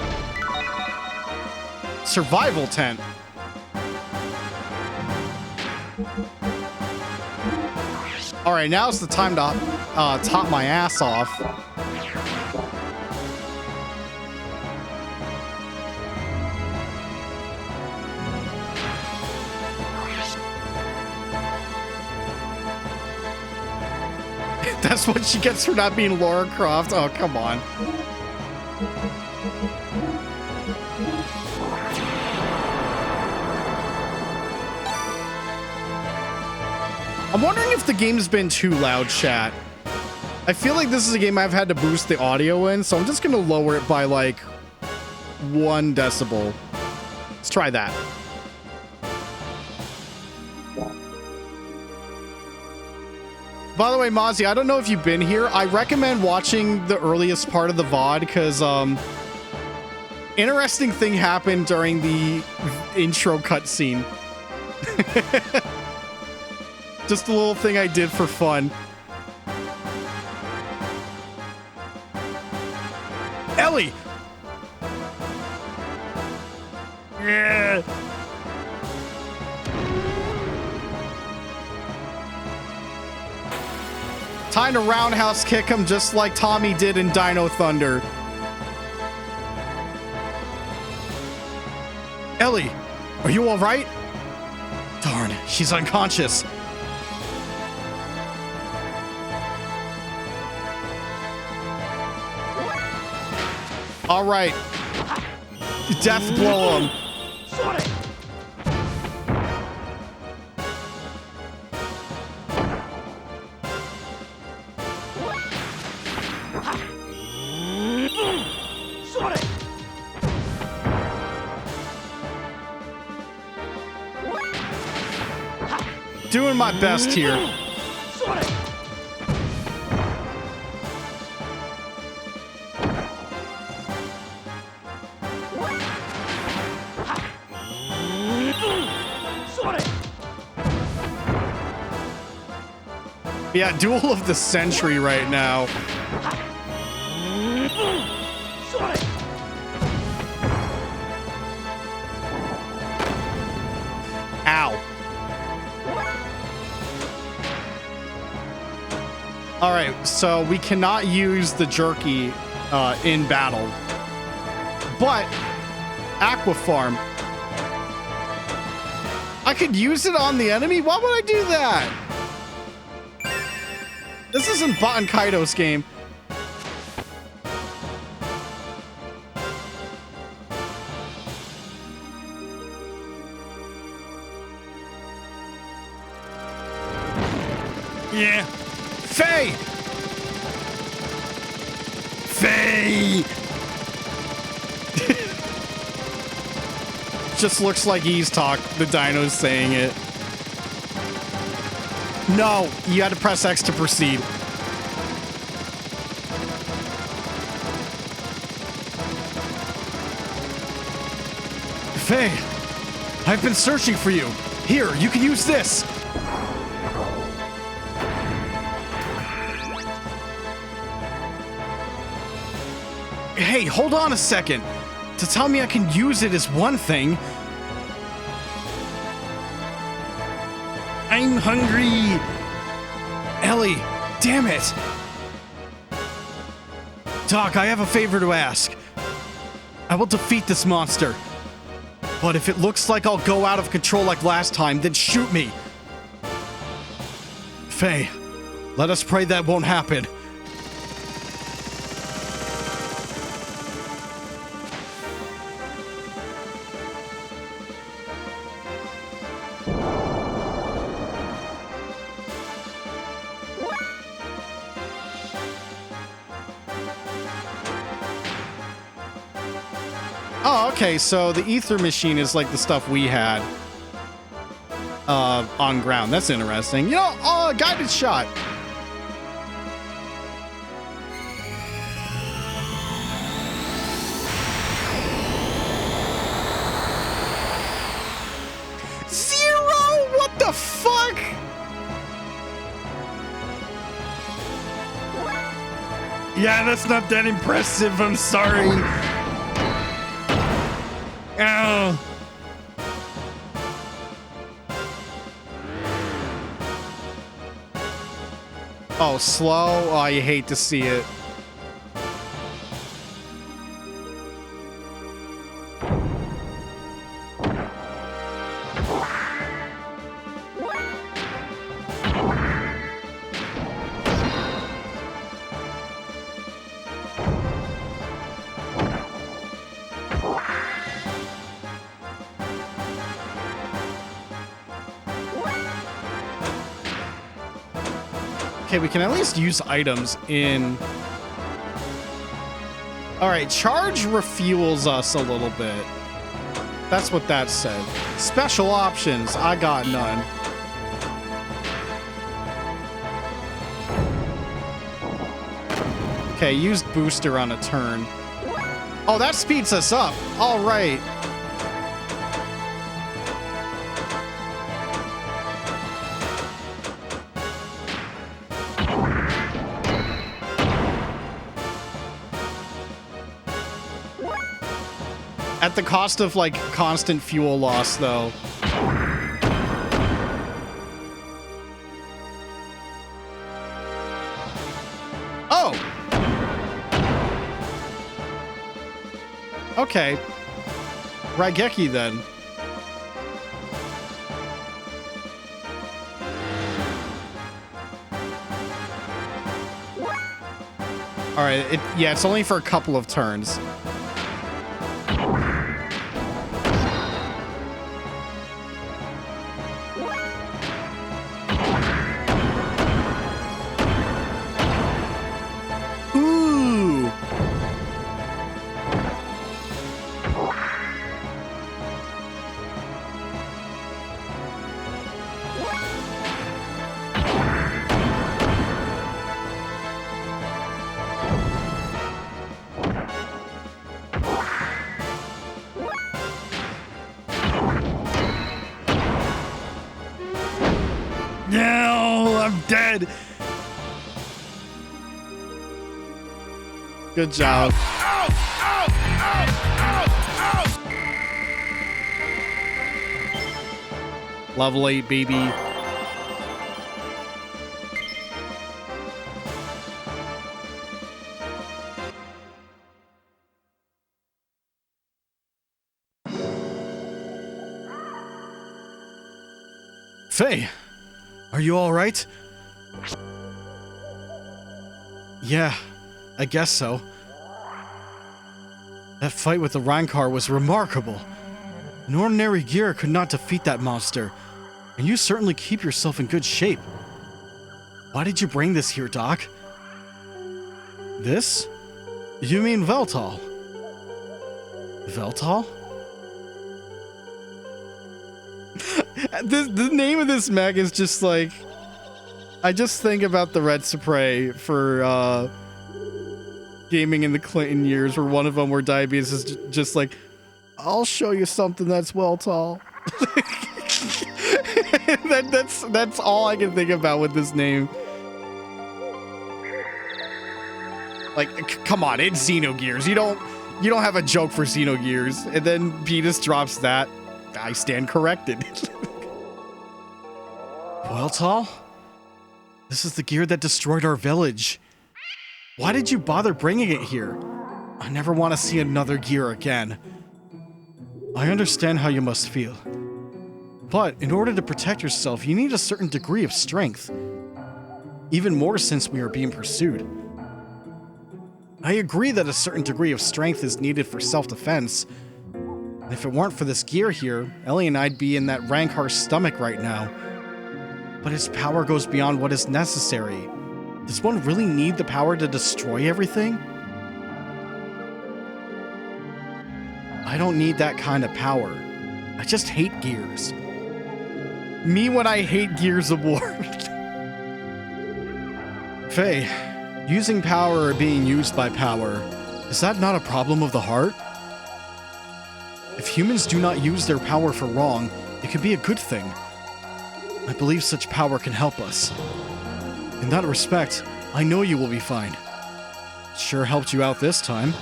Survival tent. All right, now's the time to top my ass off. That's what she gets for not being Lara Croft. Oh, come on. I'm wondering if the game's been too loud, chat. I feel like this is a game I've had to boost the audio in, so I'm just gonna lower it by like 1 decibel. Let's try that. By the way, Mozzie, I don't know if you've been here. I recommend watching the earliest part of the VOD because interesting thing happened during the intro cutscene. Just a little thing I did for fun. Ellie! Yeah! Time to roundhouse kick him just like Tommy did in Dino Thunder. Ellie, are you all right? Darn, she's unconscious. All right. Death blow him. Doing my best here. Yeah, duel of the century right now. Ow. All right, so we cannot use the jerky in battle, but Aqua Farm. I could use it on the enemy? Why would I do that? This isn't Baten Kaido's game. Yeah. Faye! Faye! Just looks like he's the dino's saying it. No, you had to press X to proceed. Faye, I've been searching for you. Here, you can use this. Hey, hold on a second. To tell me I can use it is one thing. I'm hungry. Ellie, damn it. Doc, I have a favor to ask. I will defeat this monster. But if it looks like I'll go out of control like last time, then shoot me. Faye, let us pray that won't happen. Oh, okay, so the ether machine is like the stuff we had. on ground. That's interesting. You know, guided shot. Zero? What the fuck? Yeah, that's not that impressive. I'm sorry. Ow. Oh, slow? Oh, you hate to see it. Okay, we can at least use items in... Alright, charge refuels us a little bit. That's what that said. Special options, I got none. Okay, use booster on a turn. Oh, that speeds us up. Alright. At the cost of, like, constant fuel loss, though. Oh! Okay. Raigeki, then. Alright, yeah, it's only for a couple of turns. No, I'm dead. Good job. Level 8, baby. Faye, are you all right? Yeah, I guess so. That fight with the Rancor was remarkable. An ordinary gear could not defeat that monster, and you certainly keep yourself in good shape. Why did you bring this here, Doc? This? You mean Veltal? Veltal? The name of this mech is just like... I just think about the Red Spray for gaming in the Clinton years, where one of them where diabetes is just like, I'll show you something that's Veltal. That's all I can think about with this name. Like, come on, it's Xenogears. You don't have a joke for Xenogears. And then Beatus drops that. I stand corrected. Veltal? This is the gear that destroyed our village. Why did you bother bringing it here? I never want to see another gear again. I understand how you must feel. But in order to protect yourself, you need a certain degree of strength. Even more since we are being pursued. I agree that a certain degree of strength is needed for self-defense. And if it weren't for this gear here, Ellie and I'd be in that Rankar's stomach right now. But its power goes beyond what is necessary. Does one really need the power to destroy everything? I don't need that kind of power. I just hate gears. Me when I hate Gears of War. Faye, using power or being used by power, is that not a problem of the heart? If humans do not use their power for wrong, it could be a good thing. I believe such power can help us. In that respect, I know you will be fine. Sure helped you out this time.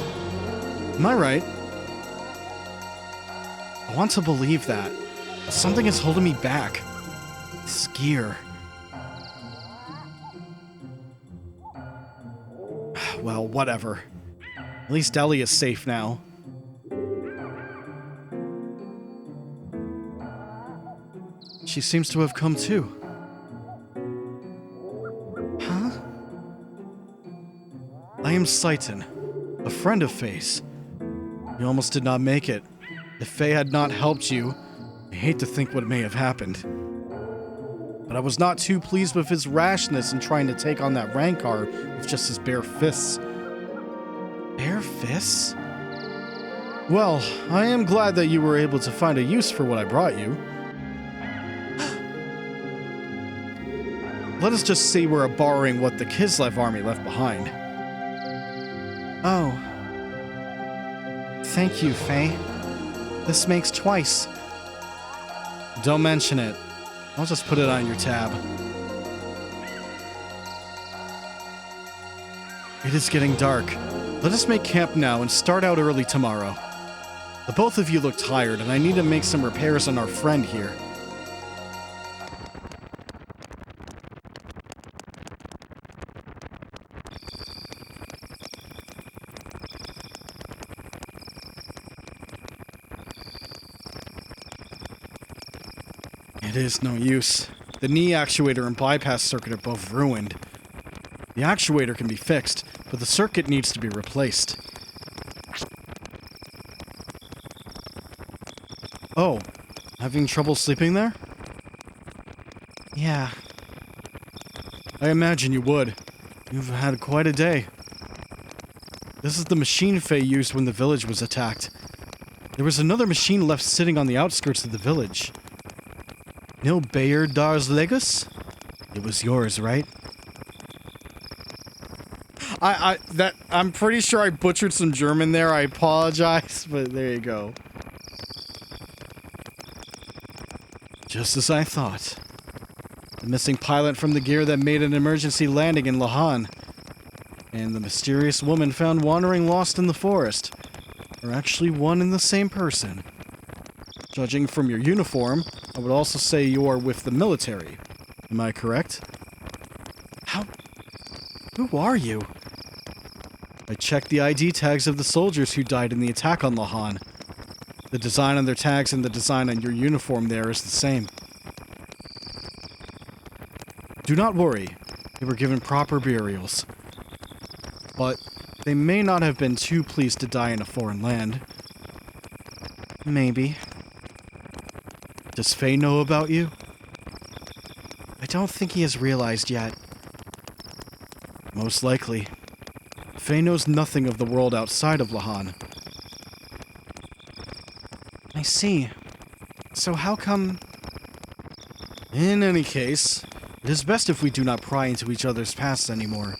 Am I right? I want to believe that. Something is holding me back. This gear. Well, whatever. At least Ellie is safe now. She seems to have come too. Huh? I am Saiton, a friend of Faye's. You almost did not make it. If Faye had not helped you, I hate to think what may have happened. But I was not too pleased with his rashness in trying to take on that Rancor with just his bare fists. Bare fists? Well, I am glad that you were able to find a use for what I brought you. Let us just say we're borrowing what the Kislev army left behind. Oh. Thank you, Faye. This makes twice. Don't mention it. I'll just put it on your tab. It is getting dark. Let us make camp now and start out early tomorrow. The both of you look tired, and I need to make some repairs on our friend here. It is no use. The knee actuator and bypass circuit are both ruined. The actuator can be fixed, but the circuit needs to be replaced. Oh, having trouble sleeping there? Yeah. I imagine you would. You've had quite a day. This is the machine Faye used when the village was attacked. There was another machine left sitting on the outskirts of the village. No Bayer Dars Legos? It was yours, right? I'm pretty sure I butchered some German there. I apologize, but there you go. Just as I thought. The missing pilot from the gear that made an emergency landing in Lahan, and the mysterious woman found wandering lost in the forest, are actually one and the same person. Judging from your uniform, I would also say you are with the military. Am I correct? How? Who are you? I checked the ID tags of the soldiers who died in the attack on Lahan. The design on their tags and the design on your uniform there is the same. Do not worry. They were given proper burials. But they may not have been too pleased to die in a foreign land. Maybe. Does Faye know about you? I don't think he has realized yet. Most likely. Faye knows nothing of the world outside of Lahan. I see. So how come... In any case, it is best if we do not pry into each other's pasts anymore.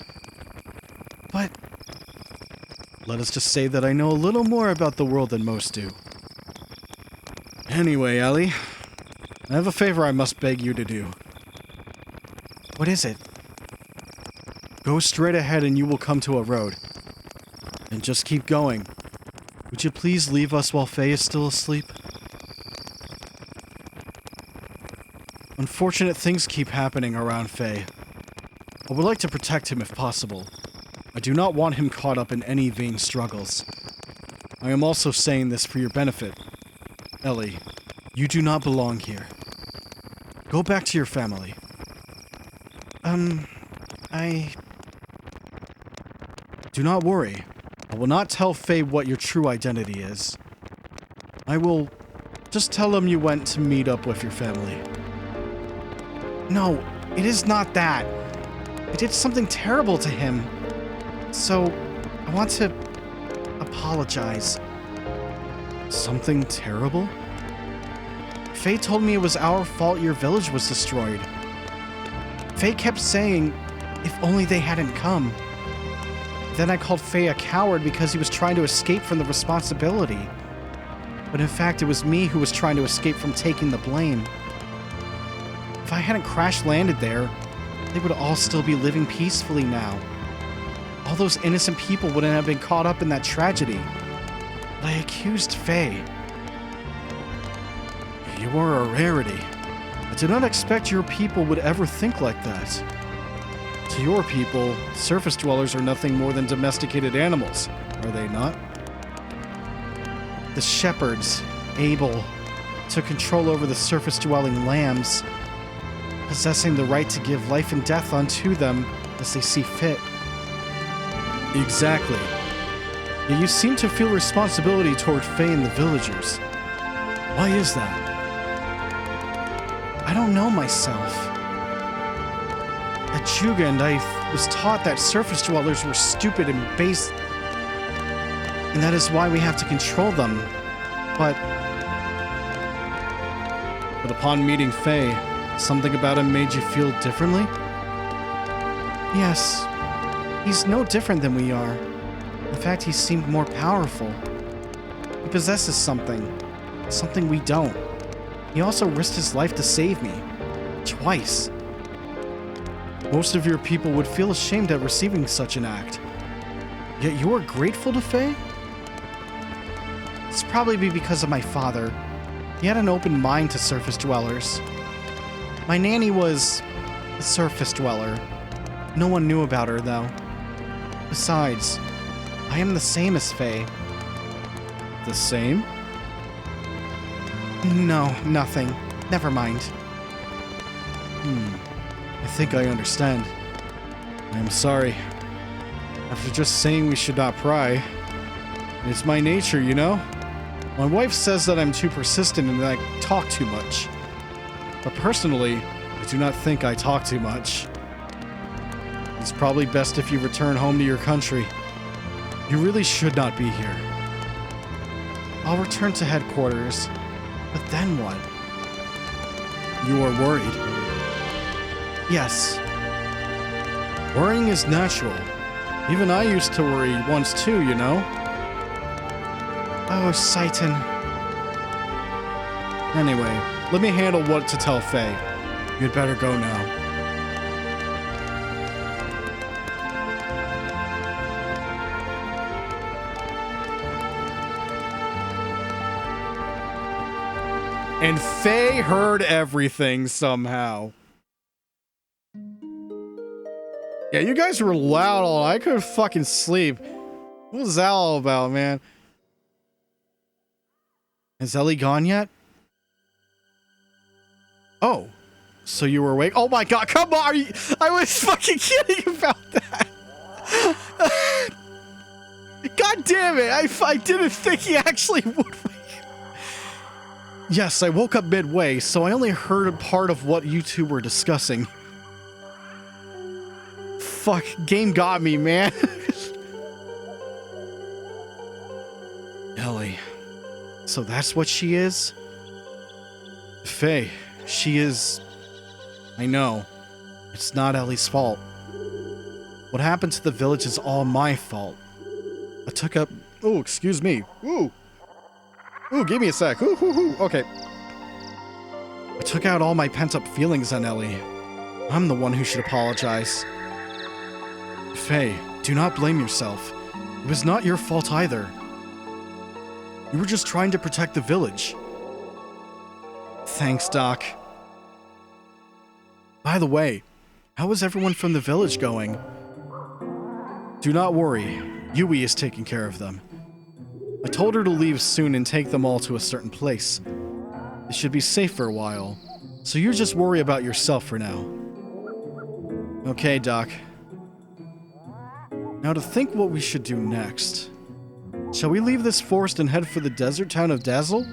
But... let us just say that I know a little more about the world than most do. Anyway, Ellie... I have a favor I must beg you to do. What is it? Go straight ahead and you will come to a road. And just keep going. Would you please leave us while Faye is still asleep? Unfortunate things keep happening around Faye. I would like to protect him if possible. I do not want him caught up in any vain struggles. I am also saying this for your benefit. Ellie, you do not belong here. Go back to your family. Do not worry. I will not tell Faye what your true identity is. I will just tell him you went to meet up with your family. No, it is not that. I did something terrible to him. So, I want to apologize. Something terrible? Faye told me it was our fault your village was destroyed. Faye kept saying, if only they hadn't come. Then I called Faye a coward because he was trying to escape from the responsibility. But in fact, it was me who was trying to escape from taking the blame. If I hadn't crash-landed there, they would all still be living peacefully now. All those innocent people wouldn't have been caught up in that tragedy. But I accused Faye. You are a rarity. I did not expect your people would ever think like that. To your people, surface dwellers are nothing more than domesticated animals, are they not? The shepherds, Abel, took control over the surface-dwelling lambs, possessing the right to give life and death unto them as they see fit. Exactly. Yet you seem to feel responsibility toward Faye and the villagers. Why is that? I don't know myself. At Jugend, I was taught that surface dwellers were stupid and base, and that is why we have to control them. But upon meeting Faye, something about him made you feel differently? Yes. He's no different than we are. In fact, he seemed more powerful. He possesses something we don't. He also risked his life to save me. Twice. Most of your people would feel ashamed at receiving such an act. Yet you are grateful to Faye? It's probably because of my father. He had an open mind to surface dwellers. My nanny was a surface dweller. No one knew about her, though. Besides, I am the same as Faye. The same? No, nothing. Never mind. I think I understand. I'm sorry. After just saying we should not pry. It's my nature, you know? My wife says that I'm too persistent and that I talk too much. But personally, I do not think I talk too much. It's probably best if you return home to your country. You really should not be here. I'll return to headquarters. But then what? You are worried. Yes. Worrying is natural. Even I used to worry once too, you know? Oh, Satan. Anyway, let me handle what to tell Faye. You'd better go now. And Faye heard everything somehow. Yeah, you guys were loud all night. I couldn't fucking sleep. What was that all about, man? Is Ellie gone yet? Oh, so you were awake? Oh my god, come on! I was fucking kidding about that. God damn it! I didn't think he actually would wake. Yes, I woke up midway, so I only heard a part of what you two were discussing. Fuck, game got me, man. Ellie. So that's what she is? Faye, she is... I know. It's not Ellie's fault. What happened to the village is all my fault. I took up... Oh, excuse me. Ooh. Ooh, give me a sec. Ooh, ooh, ooh. Okay. I took out all my pent-up feelings on Ellie. I'm the one who should apologize. Faye, do not blame yourself. It was not your fault either. You were just trying to protect the village. Thanks, Doc. By the way, how is everyone from the village going? Do not worry. Yui is taking care of them. I told her to leave soon and take them all to a certain place. They should be safe for a while, so you just worry about yourself for now. Okay, Doc. Now to think what we should do next. Shall we leave this forest and head for the desert town of Dazzle?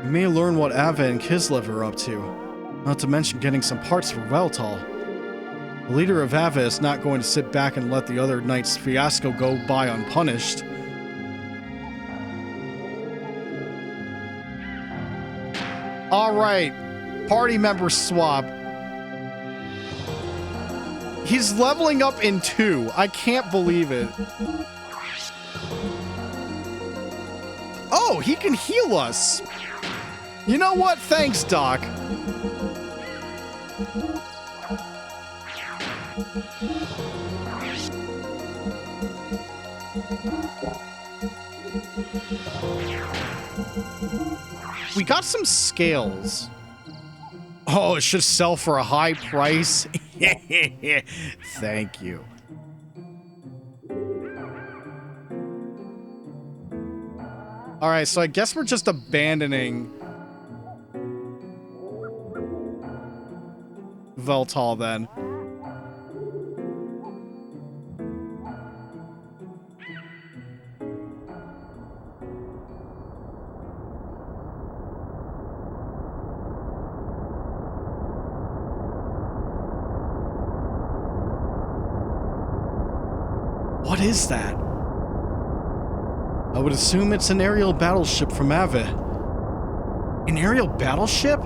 We may learn what Ava and Kislev are up to, not to mention getting some parts for Weltall. The leader of Ava is not going to sit back and let the other knight's fiasco go by unpunished. All right. Party member swap. He's leveling up in 2. I can't believe it. Oh, he can heal us. You know what? Thanks, Doc. We got some scales. Oh, it should sell for a high price. Thank you. All right, so I guess we're just abandoning Veltal then. What is that? I would assume it's an aerial battleship from Ava. An aerial battleship?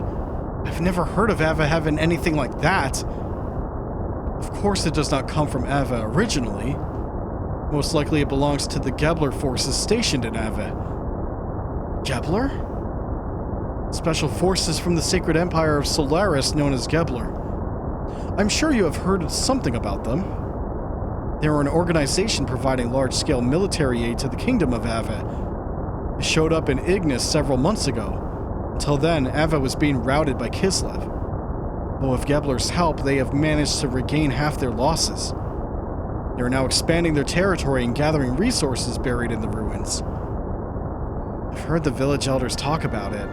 I've never heard of Ava having anything like that. Of course it does not come from Ava originally. Most likely it belongs to the Gebler forces stationed in Ava. Gebler? Special forces from the Sacred Empire of Solaris known as Gebler. I'm sure you have heard something about them. They were an organization providing large-scale military aid to the Kingdom of Ava. They showed up in Ignis several months ago. Until then, Ava was being routed by Kislev. But with Gebler's help, they have managed to regain half their losses. They are now expanding their territory and gathering resources buried in the ruins. I've heard the village elders talk about it.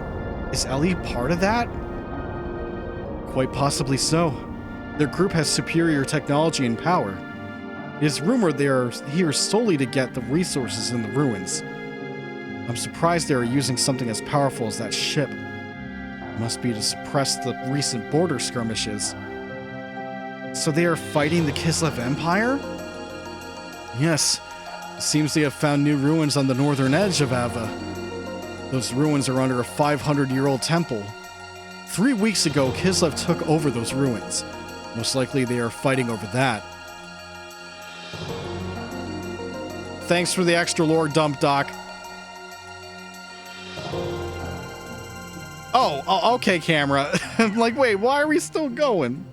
Is Ellie part of that? Quite possibly so. Their group has superior technology and power. It is rumored they are here solely to get the resources in the ruins. I'm surprised they are using something as powerful as that ship. It must be to suppress the recent border skirmishes. So they are fighting the Kislev Empire? Yes. It seems they have found new ruins on the northern edge of Ava. Those ruins are under a 500-year-old temple. 3 weeks ago, Kislev took over those ruins. Most likely they are fighting over that. Thanks for the extra lore dump, Doc. Oh, okay, camera. I'm like, wait, why are we still going?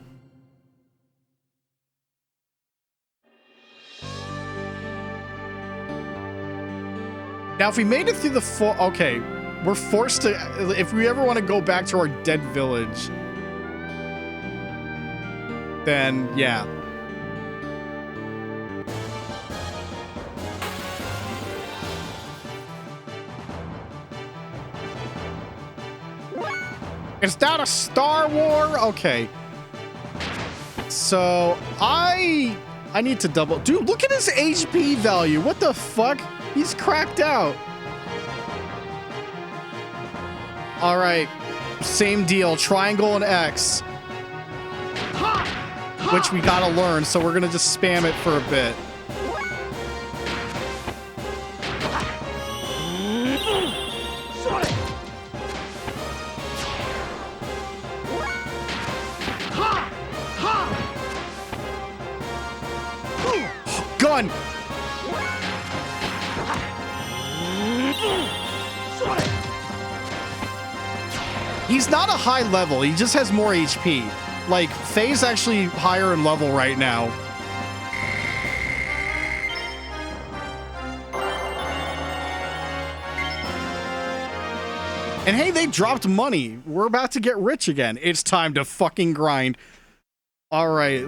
Now, if we made it through the okay, we're forced to, if we ever want to go back to our dead village, then yeah. Is that a Star War? Okay. So, I need to double... Dude, look at his HP value. What the fuck? He's cracked out. All right. Same deal. Triangle and X. Which we gotta learn, so we're gonna just spam it for a bit. Gun! He's not a high level, he just has more HP. Like, Faye's actually higher in level right now. And hey, they dropped money. We're about to get rich again. It's time to fucking grind. All right.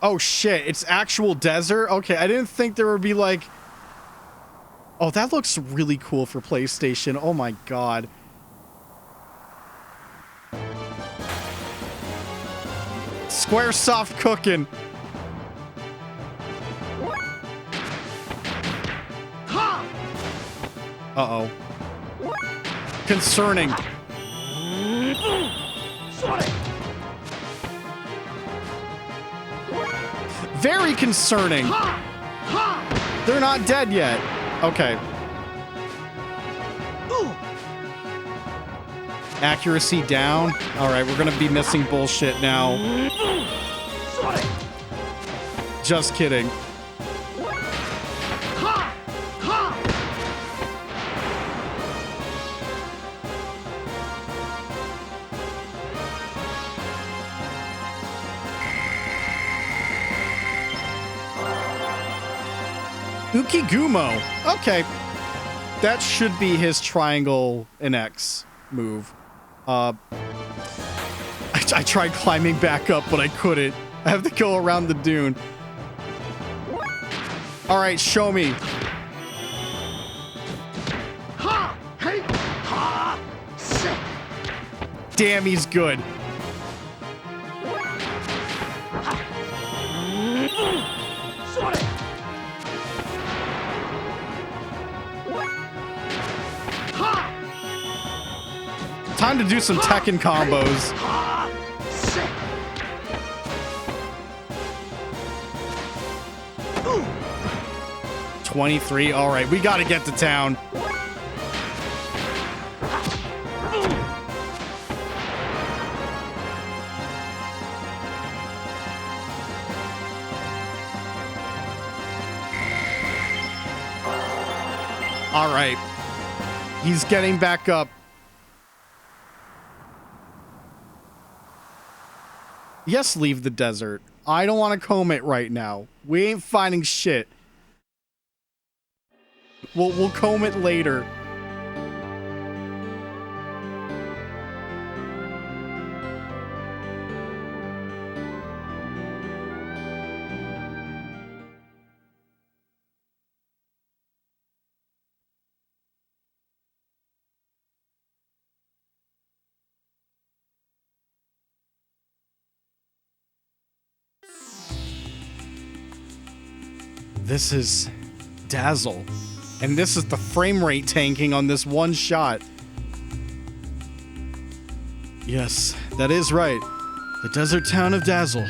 Oh shit, it's actual desert? Okay, I didn't think there would be like... Oh, that looks really cool for PlayStation. Oh my god. Squaresoft cooking. Uh-oh. Concerning. Very concerning. They're not dead yet. Okay. Accuracy down. All right, we're gonna be missing bullshit now. Just kidding. Ukigumo. Okay. That should be his triangle and X move. I tried climbing back up, but I couldn't. I have to go around the dune. All right, show me. Damn, he's good. Time to do some Tekken combos. 23. All right, we got to get to town. All right. He's getting back up. Yes, leave the desert. I don't want to comb it right now. We ain't finding shit. We'll comb it later. This is Dazzle. And this is the frame rate tanking on this one shot. Yes, that is right. The desert town of Dazzle.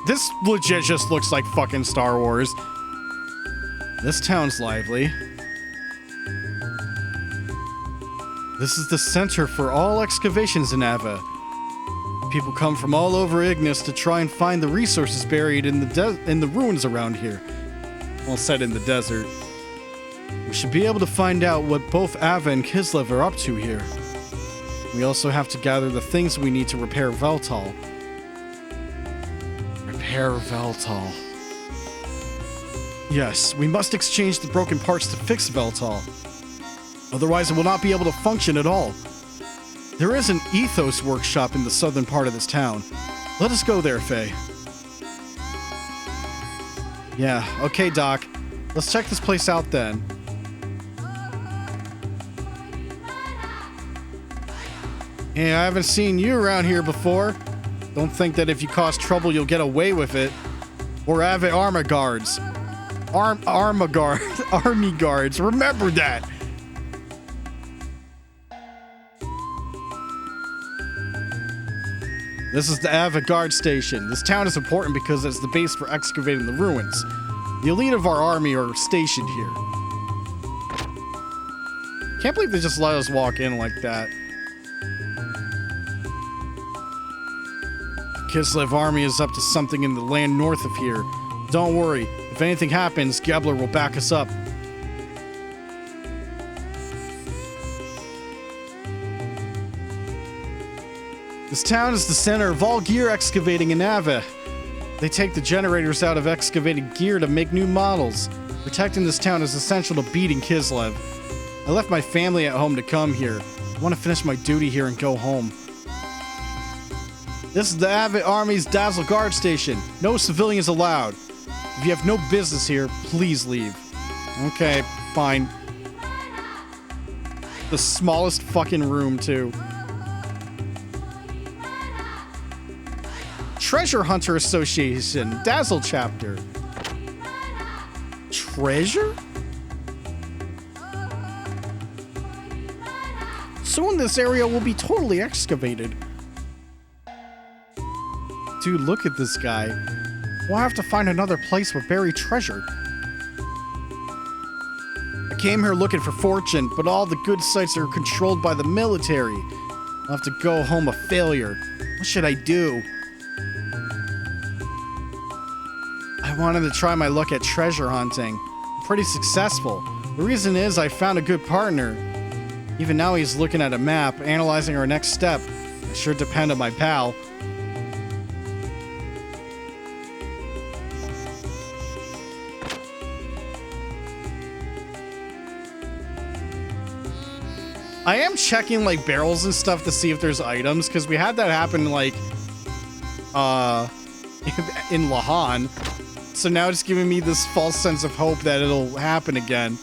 This legit just looks like fucking Star Wars. This town's lively. This is the center for all excavations in Ava. People come from all over Ignis to try and find the resources buried in the ruins around here. Well, set in the desert. We should be able to find out what both Ava and Kislev are up to here. We also have to gather the things we need to repair Veltal. Repair Veltal. Yes, we must exchange the broken parts to fix Veltal. Otherwise, it will not be able to function at all. There is an ethos workshop in the southern part of this town. Let us go there, Faye. Yeah, okay, Doc. Let's check this place out then. Hey, I haven't seen you around here before. Don't think that if you cause trouble, you'll get away with it. We're Ava Armor Guards. Armor Guards. Army Guards. Remember that. This is the Ava Guard Station. This town is important because it's the base for excavating the ruins. The elite of our army are stationed here. Can't believe they just let us walk in like that. The Kislev army is up to something in the land north of here. Don't worry. If anything happens, Gebler will back us up. This town is the center of all gear excavating in Ava. They take the generators out of excavated gear to make new models. Protecting this town is essential to beating Kislev. I left my family at home to come here. I want to finish my duty here and go home. This is the Ava Army's Dazzle Guard Station. No civilians allowed. If you have no business here, please leave. Okay, fine. The smallest fucking room, too. Treasure Hunter Association, Dazzle Chapter. treasure? Soon this area will be totally excavated. Dude, look at this guy. We'll have to find another place with buried treasure. I came here looking for fortune, but all the good sites are controlled by the military. I'll have to go home a failure. What should I do? I wanted to try my luck at treasure hunting. I'm pretty successful. The reason is I found a good partner. Even now he's looking at a map, analyzing our next step. I sure depend on my pal. I am checking like barrels and stuff to see if there's items, because we had that happen like in Lahan. So now it's giving me this false sense of hope that it'll happen again.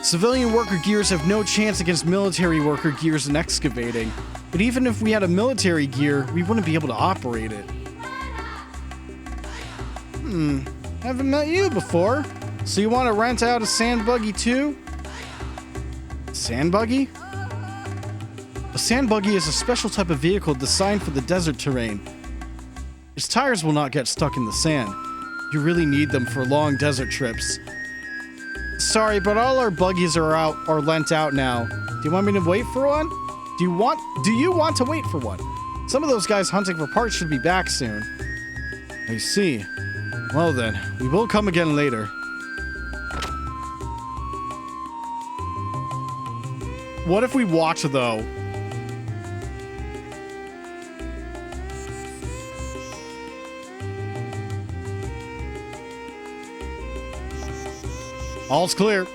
Civilian worker gears have no chance against military worker gears in excavating. But even if we had a military gear, we wouldn't be able to operate it. Haven't met you before. So you want to rent out a sand buggy too? Sand buggy? A sand buggy is a special type of vehicle designed for the desert terrain. Its tires will not get stuck in the sand. You really need them for long desert trips. Sorry, but all our buggies are lent out now. Do you want me to wait for one? Do you want to wait for one? Some of those guys hunting for parts should be back soon. I see. Well then, we will come again later. What if we watch though? All's clear.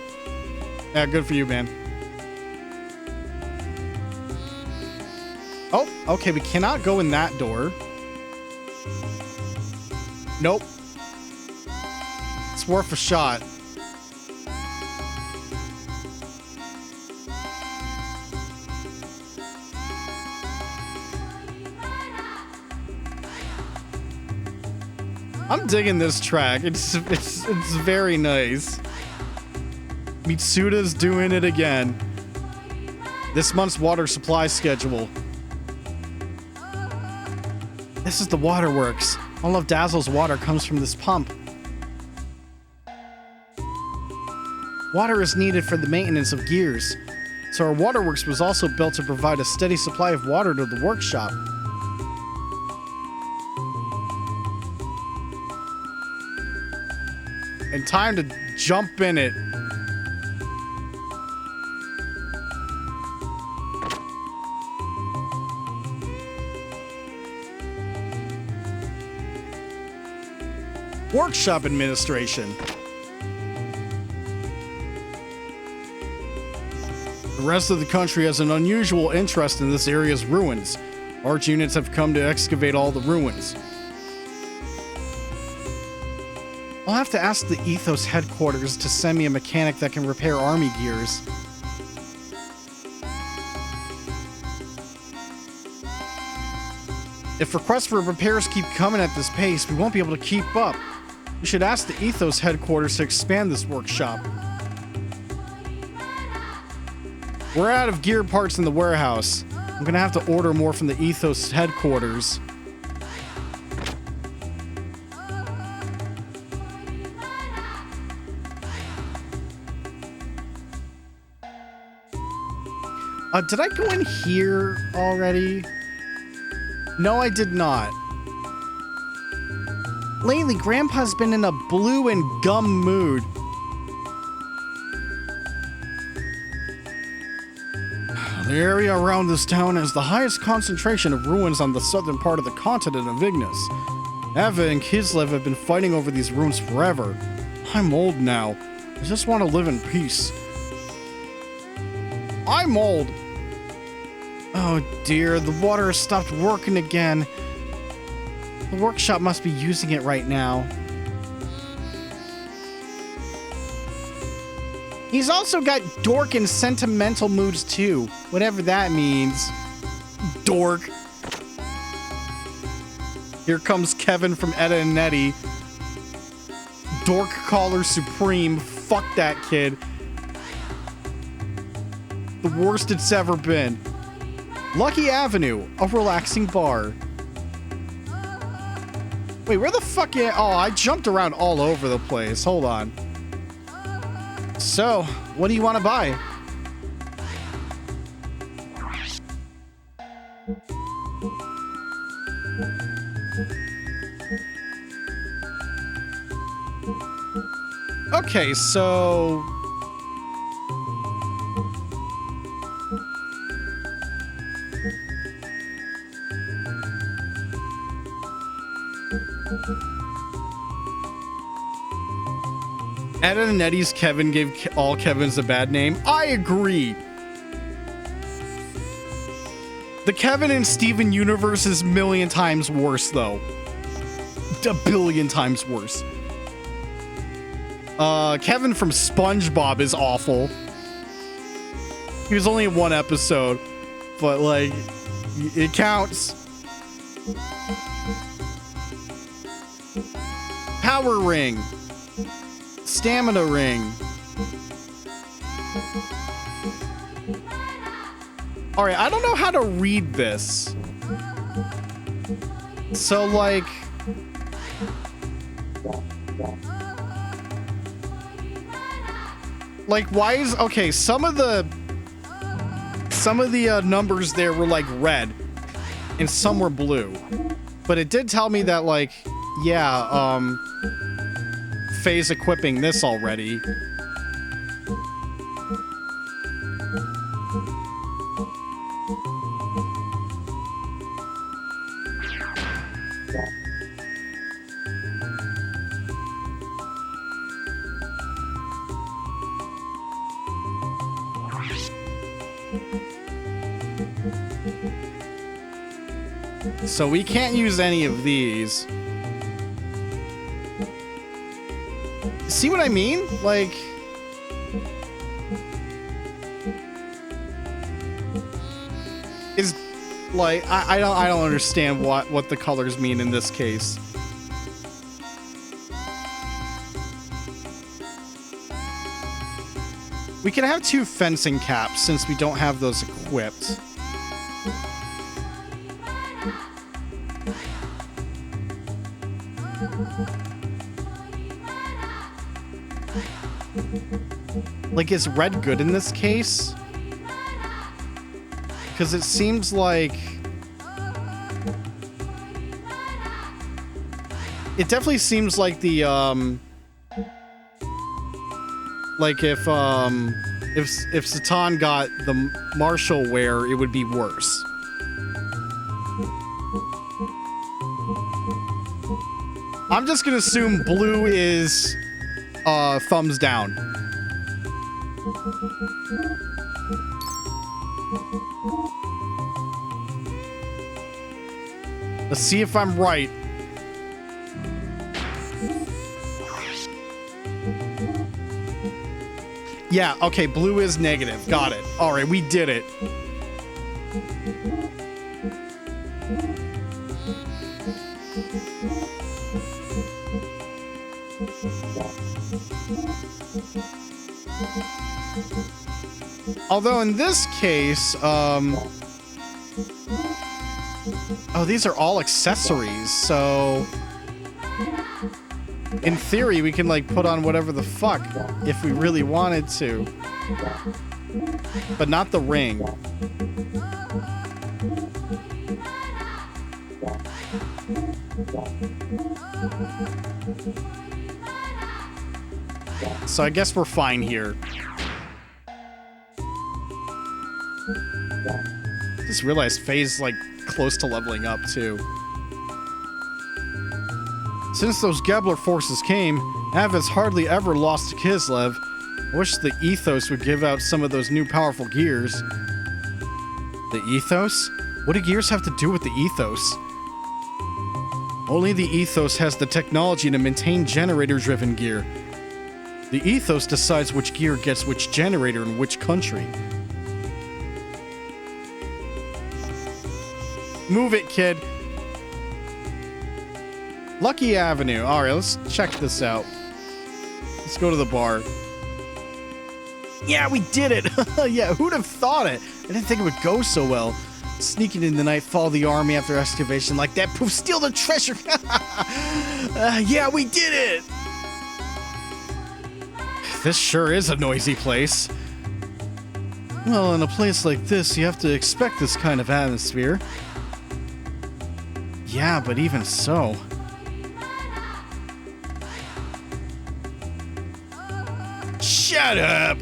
Yeah, good for you, man. Oh, okay, we cannot go in that door. Nope. It's worth a shot. I'm digging this track. It's very nice. Mitsuda's doing it again. This month's water supply schedule. This is the waterworks. All of Dazzle's water comes from this pump. Water is needed for the maintenance of gears, so our waterworks was also built to provide a steady supply of water to the workshop. And time to jump in it. Workshop administration. The rest of the country has an unusual interest in this area's ruins. Arch units have come to excavate all the ruins. I'll have to ask the Ethos headquarters to send me a mechanic that can repair army gears. If requests for repairs keep coming at this pace, we won't be able to keep up. We should ask the Ethos headquarters to expand this workshop. We're out of gear parts in the warehouse. I'm gonna have to order more from the Ethos headquarters. Did I go in here already? No, I did not. Lately, Grandpa's been in a blue and gum mood. The area around this town has the highest concentration of ruins on the southern part of the continent of Ignis. Eva and Kislev have been fighting over these ruins forever. I'm old now. I just want to live in peace. I'm old. Oh dear, the water has stopped working again. The workshop must be using it right now. He's also got dork and sentimental moods too, whatever that means. Dork. Here comes Kevin from Etta and Nettie. Dork Caller Supreme. Fuck that kid. The worst it's ever been. Lucky Avenue, a relaxing bar. Wait, where the fuck is... Oh, I jumped around all over the place. Hold on. So, what do you want to buy? Okay, so... Ed and Eddie's Kevin gave all Kevins a bad name. I agree. The Kevin and Steven universe is a million times worse, though. A billion times worse. Kevin from SpongeBob is awful. He was only in one episode, but, like, it counts. Power Ring. Stamina Ring. Alright, I don't know how to read this. So, like... Like, why is... Okay, some of the numbers there were, like, red. And some were blue. But it did tell me that, like, yeah, Faye's equipping this already. So we can't use any of these. See what I mean? Like... Is... Like, I don't understand what the colors mean in this case. We can have 2 fencing caps since we don't have those equipped. Like, is red good in this case? Because it seems like... It definitely seems like the, like if Satan got the martial wear, it would be worse. I'm just gonna assume blue is, thumbs down. Let's see if I'm right. Yeah, okay, blue is negative. Got it. Alright, we did it. Although in this case, oh, these are all accessories, so... In theory, we can, like, put on whatever the fuck if we really wanted to. But not the ring. So I guess we're fine here. Just realized Faye's, like, close to leveling up, too. Since those Gebler forces came, Av has hardly ever lost to Kislev. I wish the Ethos would give out some of those new powerful gears. The Ethos? What do gears have to do with the Ethos? Only the Ethos has the technology to maintain generator-driven gear. The Ethos decides which gear gets which generator in which country. Move it, kid. Lucky Avenue. Alright, let's check this out. Let's go to the bar. Yeah, we did it. Yeah, who'd have thought it? I didn't think it would go so well. Sneaking in the night, follow the army after excavation like that. Poof, steal the treasure. Yeah, we did it. This sure is a noisy place. Well, in a place like this, you have to expect this kind of atmosphere. Yeah, but even so. Shut up!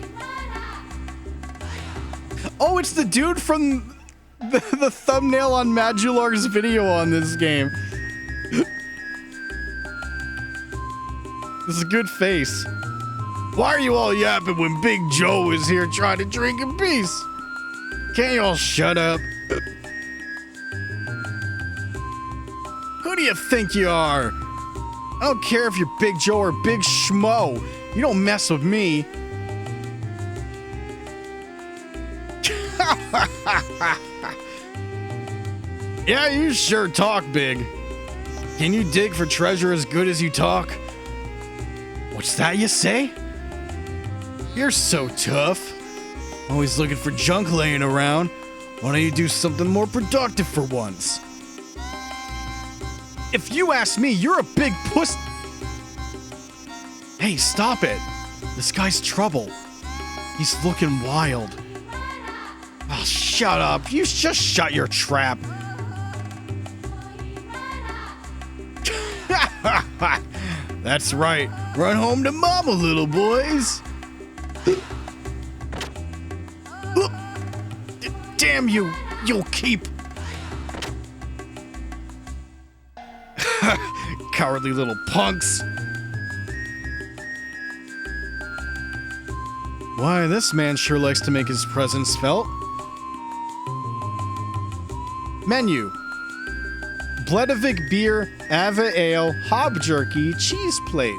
Oh, it's the dude from the thumbnail on Madular's video on this game. This is a good face. Why are you all yapping when Big Joe is here trying to drink in peace? Can't you all shut up? Who do you think you are? I don't care if you're Big Joe or Big Schmo. You don't mess with me. Yeah, you sure talk big. Can you dig for treasure as good as you talk? What's that you say? You're so tough. Always looking for junk laying around. Why don't you do something more productive for once? If you ask me, you're a big puss. Hey, stop it. This guy's trouble. He's looking wild. Oh, shut up. You just shut your trap. That's right. Run home to mama, little boys. Damn you. You'll keep. Cowardly little punks. Why, this man sure likes to make his presence felt. Menu. Bledevik beer, Ava ale, hob jerky, cheese plate.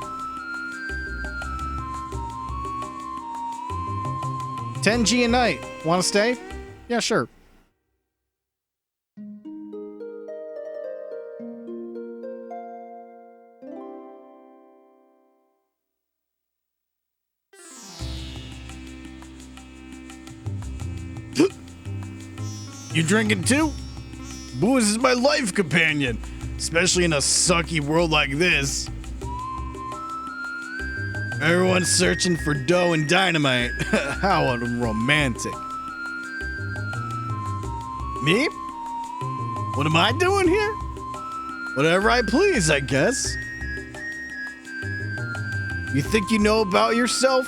10G a night. Want to stay? Yeah, sure. You drinking too? Booze is my life companion, especially in a sucky world like this. Everyone's searching for dough and dynamite. How unromantic. Me? What am I doing here? Whatever I please, I guess. You think you know about yourself?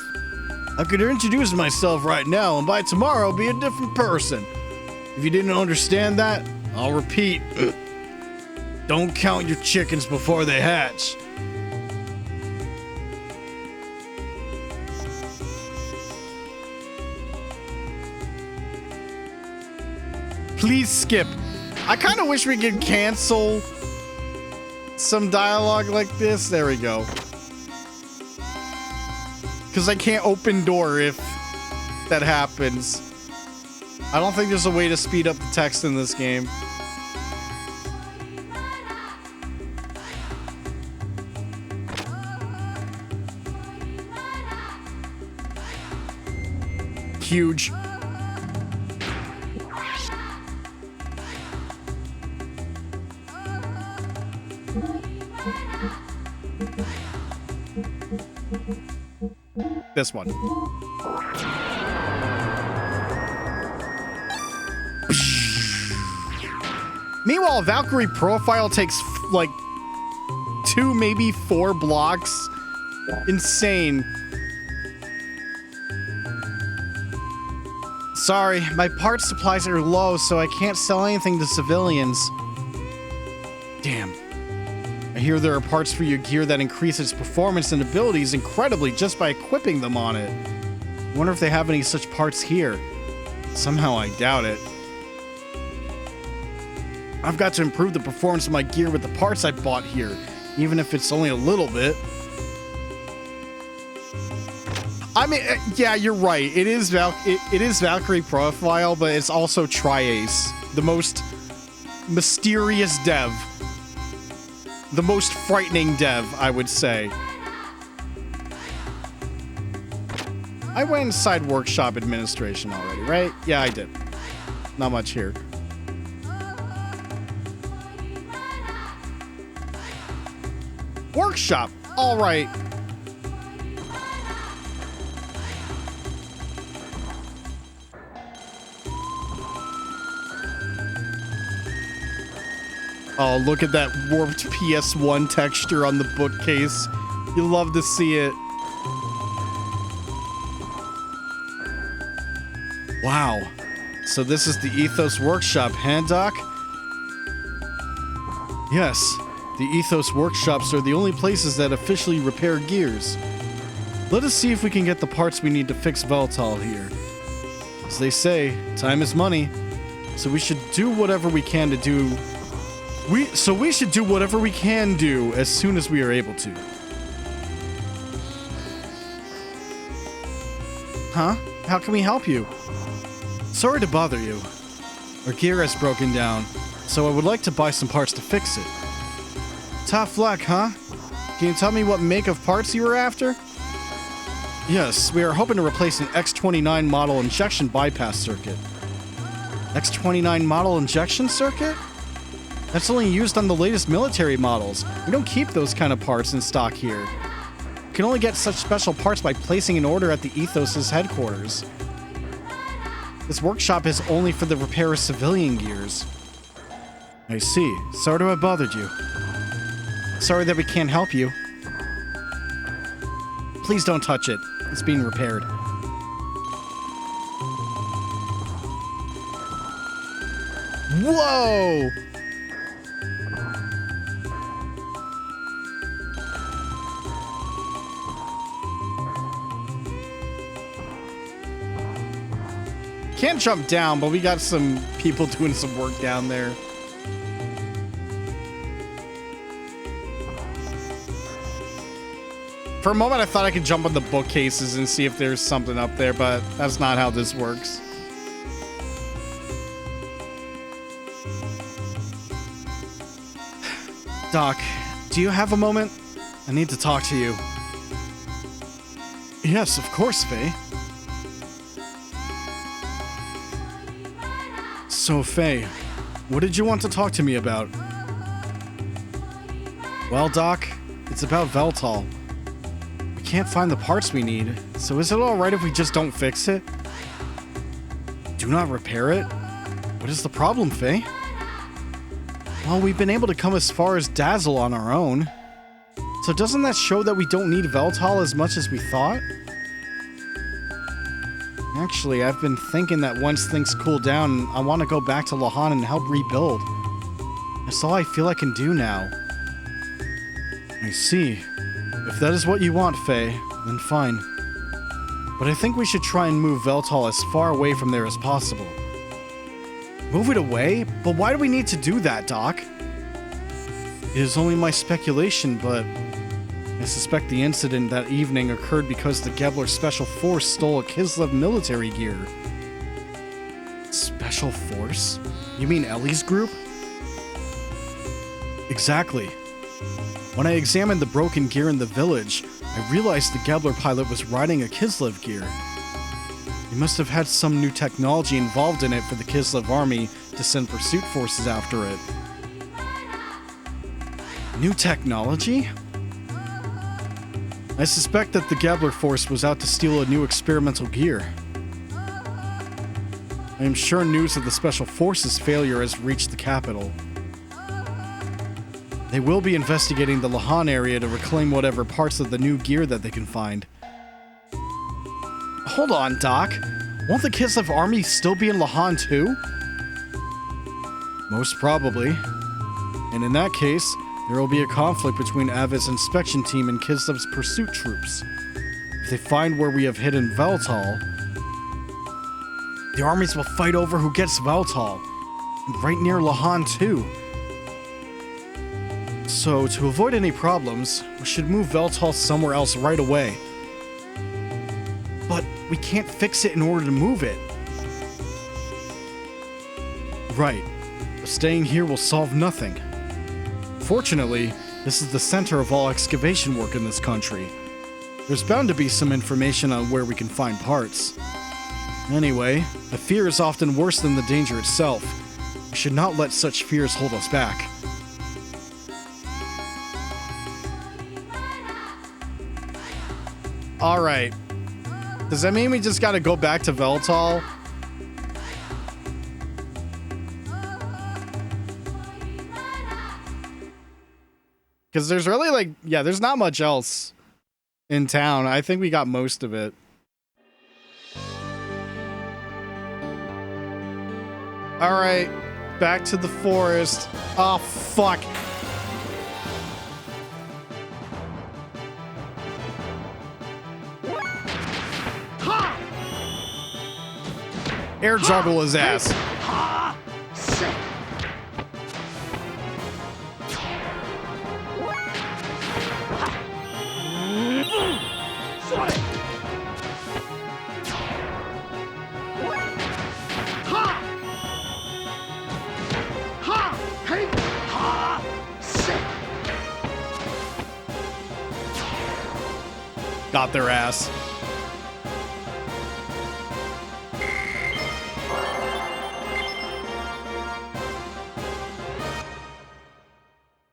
I could introduce myself right now, and by tomorrow, be a different person. If you didn't understand that, I'll repeat. Don't count your chickens before they hatch. Please skip. I kind of wish we could cancel some dialogue like this. There we go. Because I can't open door if that happens. I don't think there's a way to speed up the text in this game. Huge. This one. Meanwhile, Valkyrie profile takes like 2, maybe 4 blocks. Insane. Sorry, my parts supplies are low, so I can't sell anything to civilians. Damn. I hear there are parts for your gear that increase its performance and abilities incredibly just by equipping them on it. I wonder if they have any such parts here. Somehow I doubt it. I've got to improve the performance of my gear with the parts I bought here, even if it's only a little bit. I mean, yeah, you're right. It is Valkyrie profile, but it's also Tri-Ace, the most mysterious dev. The most frightening dev, I would say. I went inside workshop administration already, right? Yeah, I did. Not much here. Workshop. All right. Oh, look at that warped PS1 texture on the bookcase. You love to see it. Wow. So this is the Ethos Workshop, huh, Doc? Yes. The Ethos Workshops are the only places that officially repair gears. Let us see if we can get the parts we need to fix Veltal here. As they say, time is money. So we should do whatever we can to do... We should do whatever we can do as soon as we are able to. Huh? How can we help you? Sorry to bother you. Our gear has broken down, so I would like to buy some parts to fix it. Tough luck, huh? Can you tell me what make of parts you were after? Yes, we are hoping to replace an X29 model injection bypass circuit. X29 model injection circuit? That's only used on the latest military models. We don't keep those kind of parts in stock here. You can only get such special parts by placing an order at the Ethos' headquarters. This workshop is only for the repair of civilian gears. I see. Sorry to have bothered you. Sorry that we can't help you. Please don't touch it. It's being repaired. Whoa! Can't jump down, but we got some people doing some work down there. For a moment, I thought I could jump on the bookcases and see if there's something up there, but that's not how this works. Doc, do you have a moment? I need to talk to you. Yes, of course, Faye. So, Faye, what did you want to talk to me about? Well, Doc, it's about Veltal. We can't find the parts we need, so is it alright if we just don't fix it? Do not repair it? What is the problem, Faye? Well, we've been able to come as far as Dazzle on our own. So doesn't that show that we don't need Veltal as much as we thought? Actually, I've been thinking that once things cool down, I want to go back to Lahan and help rebuild. That's all I feel I can do now. I see. If that is what you want, Faye, then fine. But I think we should try and move Veltal as far away from there as possible. Move it away? But why do we need to do that, Doc? It is only my speculation, but I suspect the incident that evening occurred because the Gebler Special Force stole a Kislev military gear. Special Force? You mean Ellie's group? Exactly. When I examined the broken gear in the village, I realized the Gebler pilot was riding a Kislev gear. He must have had some new technology involved in it for the Kislev army to send pursuit forces after it. New technology? I suspect that the Gebler force was out to steal a new experimental gear. I am sure news of the Special Forces' failure has reached the capital. They will be investigating the Lahan area to reclaim whatever parts of the new gear that they can find. Hold on, Doc. Won't the Kislev army still be in Lahan too? Most probably. And in that case, there will be a conflict between Avid's inspection team and Kislev's pursuit troops. If they find where we have hidden Veltal, the armies will fight over who gets Veltal, and right near Lahan too. So, to avoid any problems, we should move Veltal somewhere else right away. But we can't fix it in order to move it. Right, but staying here will solve nothing. Fortunately, this is the center of all excavation work in this country. There's bound to be some information on where we can find parts. Anyway, a fear is often worse than the danger itself. We should not let such fears hold us back. Alright. Does that mean we just gotta go back to Veltal? Because there's really like, yeah, there's not much else in town. I think we got most of it. Alright, back to the forest. Oh, fuck. Air juggle his ass. Got their ass.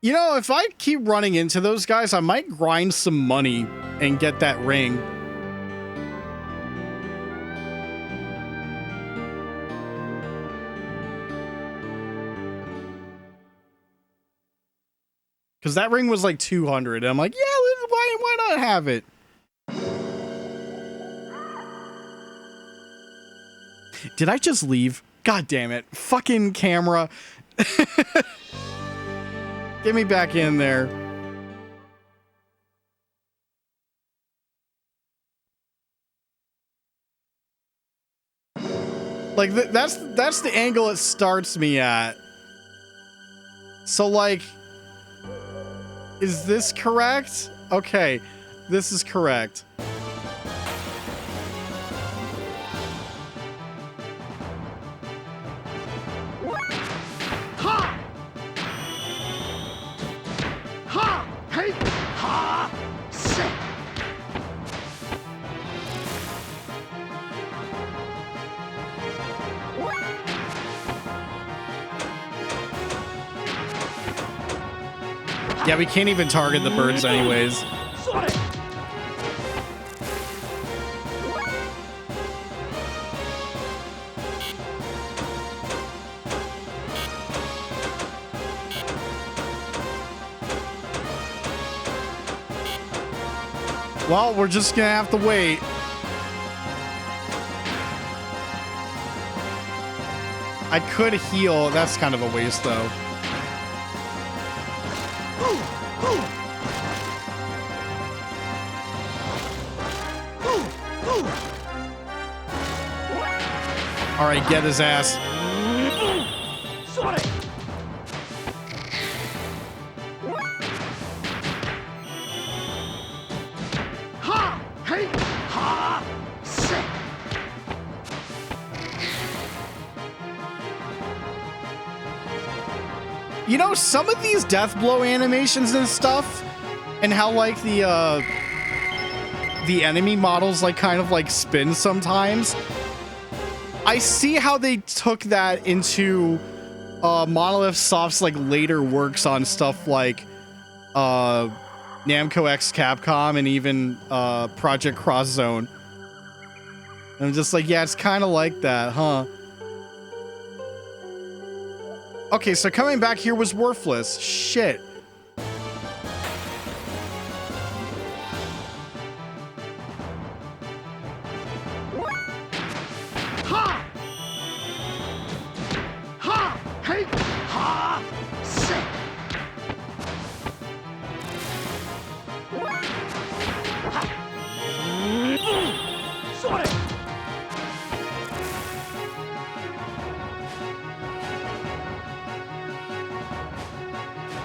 You know, if I keep running into those guys, I might grind some money and get that ring. Because that ring was like 200. And I'm like, yeah, why not have it? Did I just leave? God damn it. Fucking camera. Get me back in there. Like, that's the angle it starts me at. So, like, is this correct? Okay, this is correct. Yeah, we can't even target the birds anyways. Well, we're just gonna have to wait. I could heal. That's kind of a waste, though. All right, get his ass. You know, some of these death blow animations and stuff, and how like the enemy models like kind of like spin sometimes. I see how they took that into Monolith Soft's like later works on stuff like Namco X Capcom and even Project Cross Zone. And I'm just like, yeah, it's kind of like that, huh? Okay, so coming back here was worthless. Shit.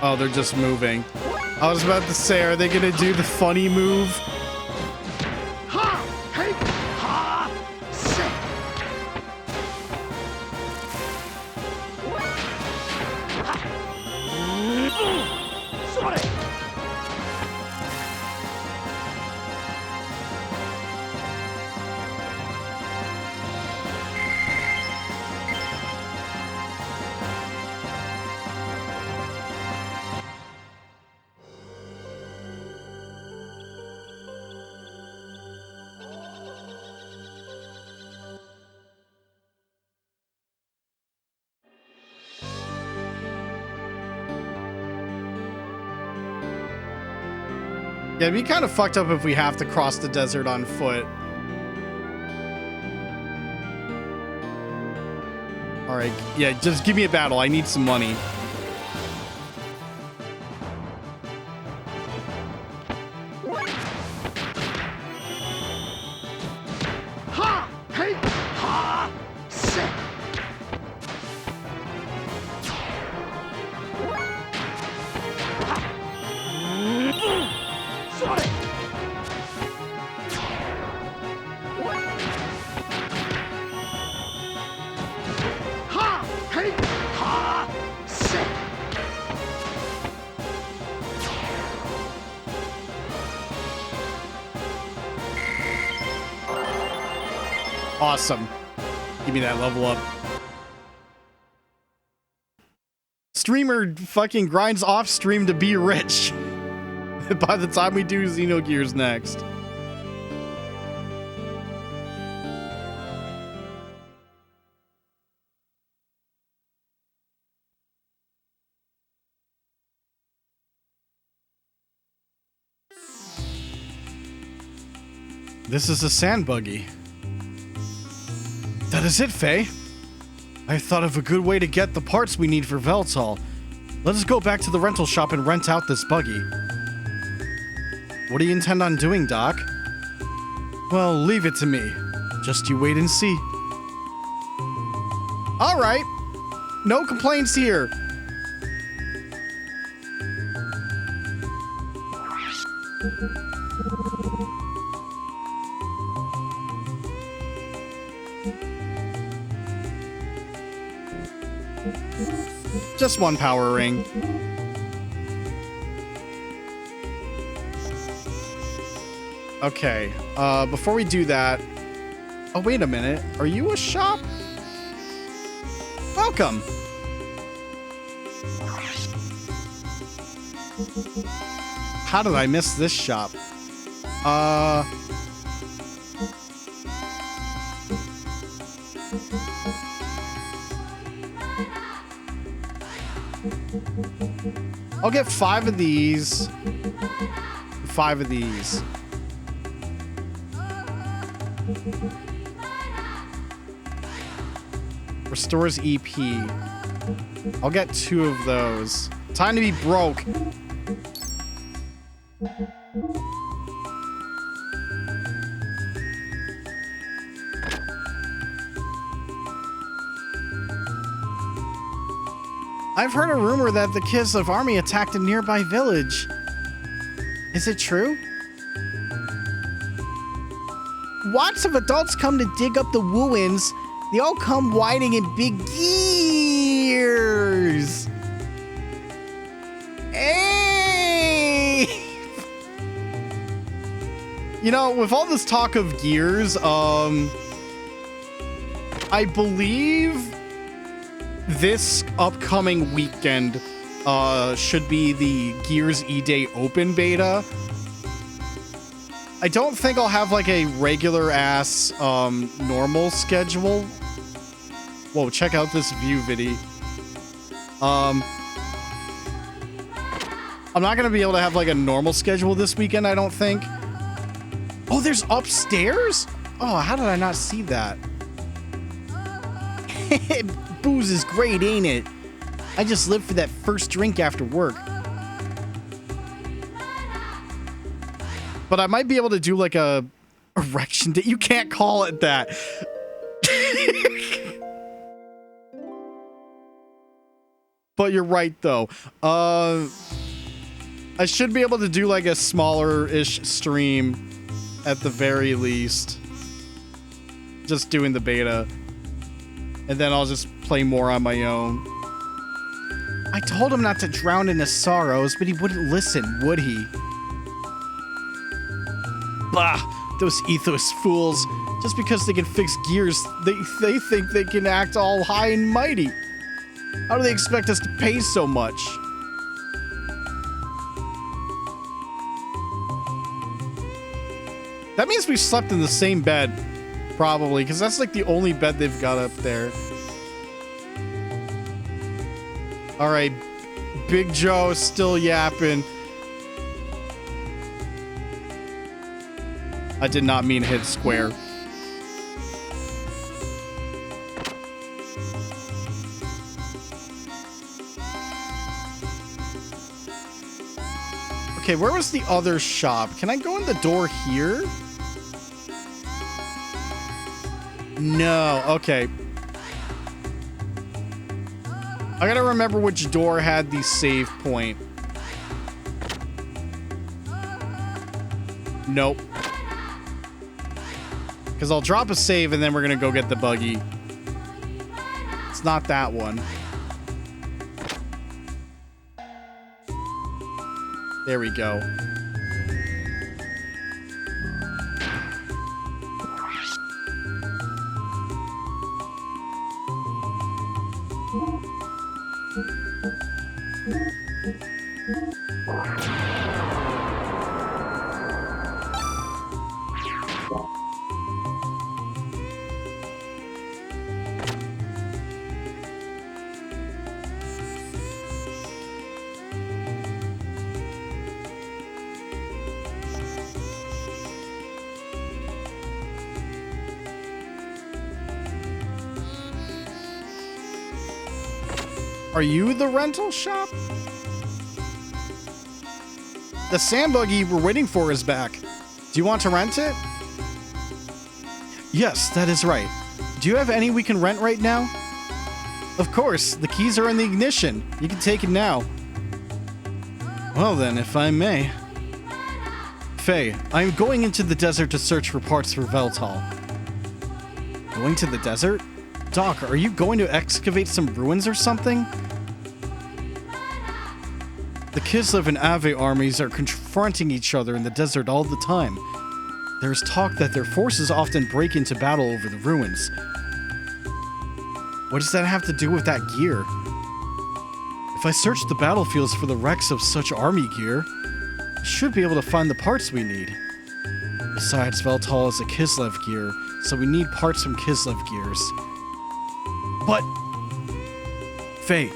Oh, they're just moving. I was about to say, are they gonna do the funny move? Yeah, it'd be kind of fucked up if we have to cross the desert on foot. All right, yeah, just give me a battle. I need some money. Awesome. Give me that level up. Streamer fucking grinds off stream to be rich. By the time we do Xenogears next. This is a sand buggy. That is it, Faye. I thought of a good way to get the parts we need for Veltal. Let us go back to the rental shop and rent out this buggy. What do you intend on doing, Doc? Well, leave it to me. Just you wait and see. All right. No complaints here. Just one power ring. Okay, before we do that... Oh, wait a minute. Are you a shop? Welcome! How did I miss this shop? I'll get 5 of these. 5 of these. Restores EP. I'll get 2 of those. Time to be broke. I've heard a rumor that the Kiss of Army attacked a nearby village. Is it true? Lots of adults come to dig up the ruins. They all come riding in big gears. Hey! You know, with all this talk of gears, I believe this upcoming weekend should be the Gears E-Day Open Beta. I don't think I'll have like a regular ass normal schedule. Whoa, check out this view video. I'm not gonna be able to have like a normal schedule this weekend, I don't think. Oh, there's upstairs? Oh, how did I not see that? Booze is great, ain't it? I just live for that first drink after work. But I might be able to do like a erection day. You can't call it that. But you're right though. I should be able to do like a smaller-ish stream at the very least. Just doing the beta. And then I'll just play more on my own. I told him not to drown in his sorrows, but he wouldn't listen, would he? Bah, those ethos fools. Just because they can fix gears, they think they can act all high and mighty. How do they expect us to pay so much? That means we slept in the same bed. Probably, because that's like the only bed they've got up there. Alright, Big Joe is still yapping. I did not mean hit square. Okay, where was the other shop? Can I go in the door here? No, okay. I gotta remember which door had the save point. Nope. Because I'll drop a save and then we're gonna go get the buggy. It's not that one. There we go. Are you the rental shop? The sand buggy we're waiting for is back. Do you want to rent it? Yes, that is right. Do you have any we can rent right now? Of course, the keys are in the ignition. You can take it now. Well then, if I may. Faye, I am going into the desert to search for parts for Veltal. Going to the desert? Doc, are you going to excavate some ruins or something? The Kislev and Ave armies are confronting each other in the desert all the time. There's talk that their forces often break into battle over the ruins. What does that have to do with that gear? If I search the battlefields for the wrecks of such army gear, I should be able to find the parts we need. Besides, Veltal is a Kislev gear, so we need parts from Kislev gears. But... Faye,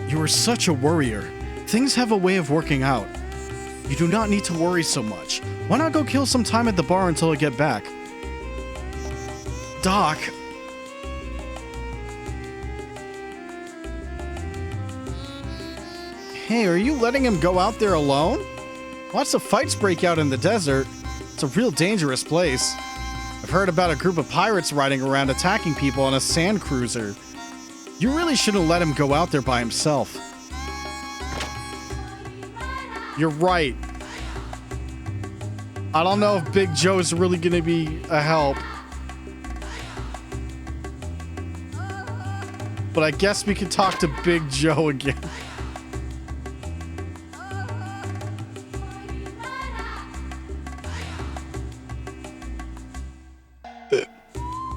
you are such a worrier. Things have a way of working out. You do not need to worry so much. Why not go kill some time at the bar until I get back? Doc... Hey, are you letting him go out there alone? Lots of fights break out in the desert. It's a real dangerous place. I've heard about a group of pirates riding around attacking people on a sand cruiser. You really shouldn't let him go out there by himself. You're right. I don't know if Big Joe's really gonna be a help. But I guess we could talk to Big Joe again.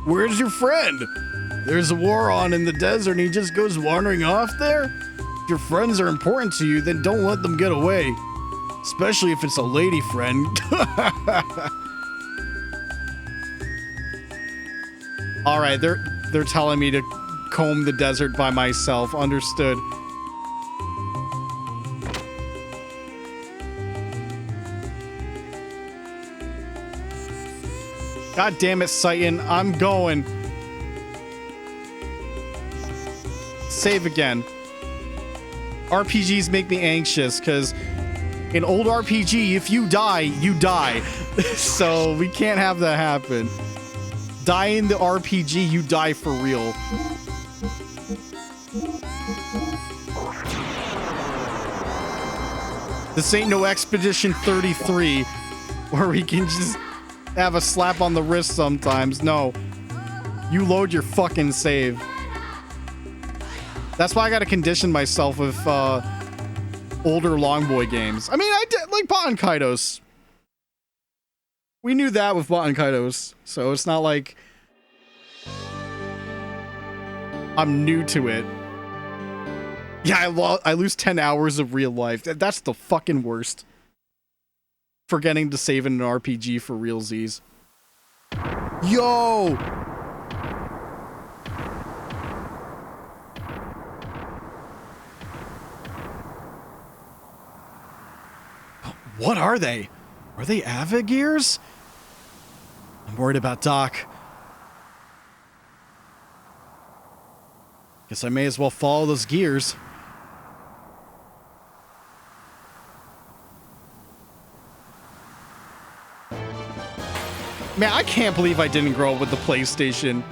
Where's your friend? There's a war on in the desert and he just goes wandering off there? If your friends are important to you, then don't let them get away. Especially if it's a lady friend. Alright, they're telling me to comb the desert by myself. Understood. God damn it, Satan. I'm going. Save again. RPGs make me anxious because in old RPG, if you die, you die. So we can't have that happen. Die in the RPG, you die for real. This ain't no Expedition 33 where we can just have a slap on the wrist sometimes. No. You load your fucking save. That's why I gotta condition myself with older Longboy games. I mean, I did like Bot and Kaitos. We knew that with Bot and Kaitos, so it's not like I'm new to it. Yeah, I lose 10 hours of real life. That's the fucking worst. Forgetting to save in an RPG for realsies. Yo! What are they? Are they Avagears? I'm worried about Doc. Guess I may as well follow those gears. Man, I can't believe I didn't grow up with the PlayStation.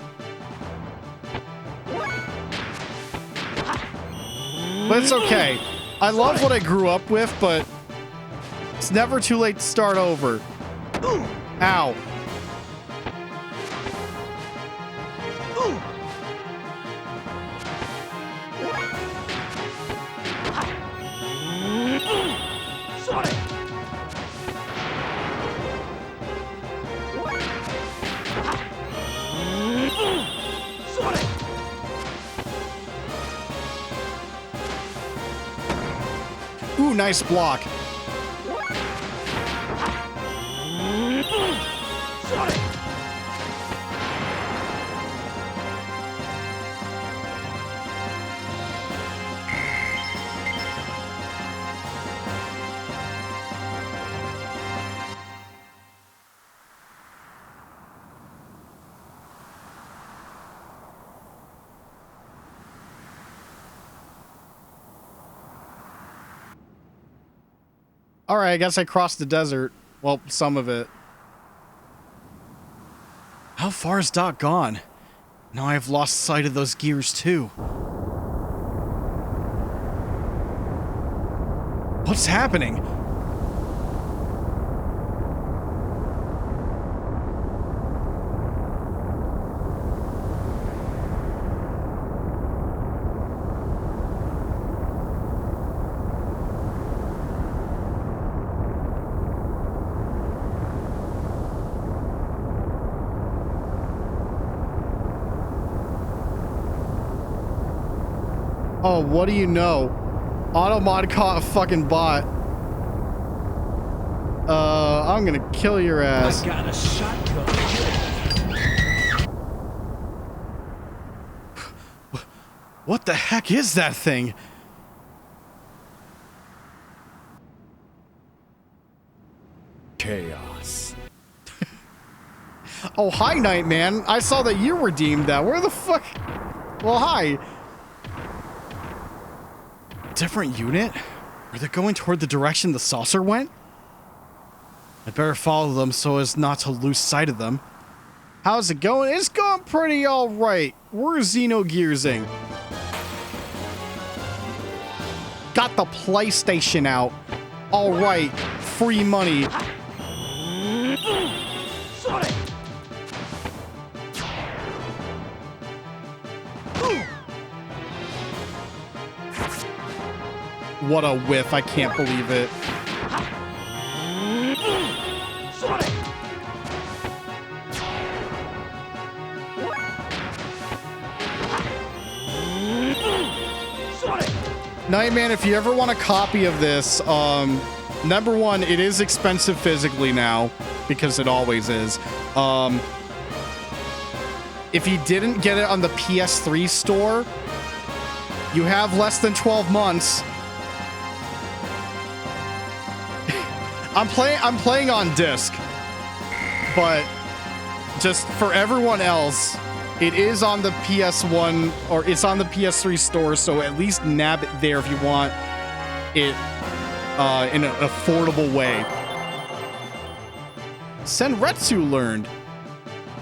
But it's okay. I love what I grew up with, but it's never too late to start over. Ow. Ooh, nice block. All right, I guess I crossed the desert. Well, some of it. How far is Doc gone? Now I've lost sight of those gears too. What's happening? Oh, what do you know? Automod caught a fucking bot. I'm gonna kill your ass. I got a shotgun. What the heck is that thing? Chaos. Oh, hi, Nightman. I saw that you redeemed that. Where the fuck? Well, hi. Different unit? Are they going toward the direction the saucer went? I better follow them so as not to lose sight of them. How's it going? It's going pretty alright. We're Xenogearsing. Got the PlayStation out. Alright. Free money. What a whiff. I can't believe it. Nightman, if you ever want a copy of this, number one, it is expensive physically now, because it always is. If you didn't get it on the PS3 store, you have less than 12 months. I'm playing on disc, but just for everyone else, it is on the PS1 or it's on the PS3 store, so at least nab it there if you want it in an affordable way. Senretsu learned.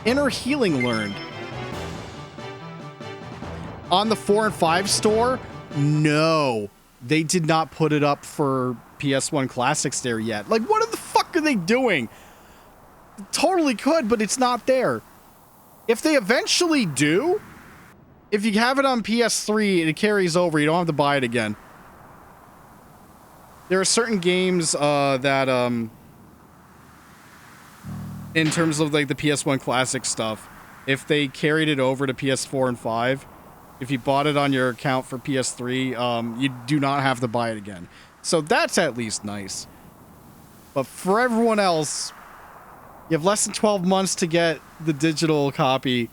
Inner Healing learned. On the 4 and 5 store, no, they did not put it up for PS1 Classics there yet. Like, what the fuck are they doing? Totally could, but it's not there. If they eventually do, if you have it on PS3, it carries over. You don't have to buy it again. There are certain games that, in terms of like the PS1 Classic stuff, if they carried it over to PS4 and 5, if you bought it on your account for PS3, you do not have to buy it again. So that's at least nice. But for everyone else, you have less than 12 months to get the digital copy.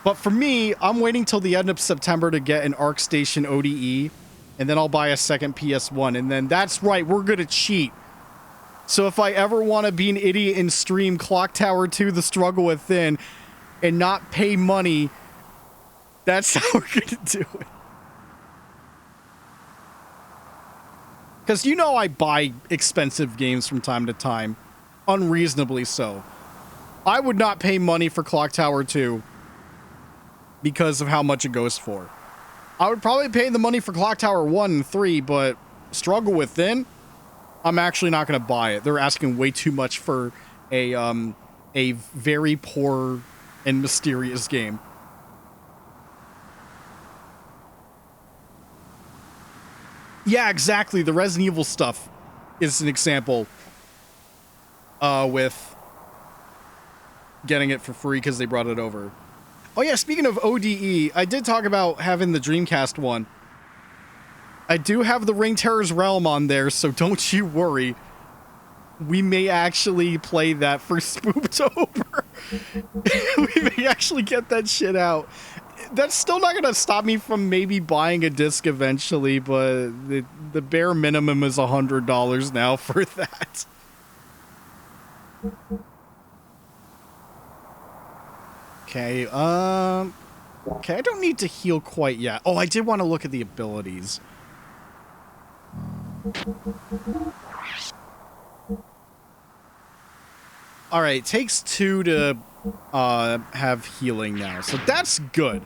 But for me, I'm waiting till the end of September to get an ArcStation ODE, and then I'll buy a second PS1, and then that's right, we're gonna cheat. So if I ever want to be an idiot and stream Clock Tower 2 The Struggle Within and not pay money, that's how we're gonna do it. Because you know I buy expensive games from time to time. Unreasonably so. I would not pay money for Clock Tower 2 because of how much it goes for. I would probably pay the money for Clock Tower 1 and 3, but Struggle Within, I'm actually not going to buy it. They're asking way too much for a very poor and mysterious game. Yeah, exactly. The Resident Evil stuff is an example with getting it for free because they brought it over. Oh yeah, speaking of ODE, I did talk about having the Dreamcast one. I do have the Ring Terror's Realm on there, so don't you worry. We may actually play that for Spooptober. We may actually get that shit out. That's still not going to stop me from maybe buying a disc eventually, but the bare minimum is $100 now for that. Okay, okay, I don't need to heal quite yet. Oh, I did want to look at the abilities. Alright, takes 2 to have healing now, so that's good.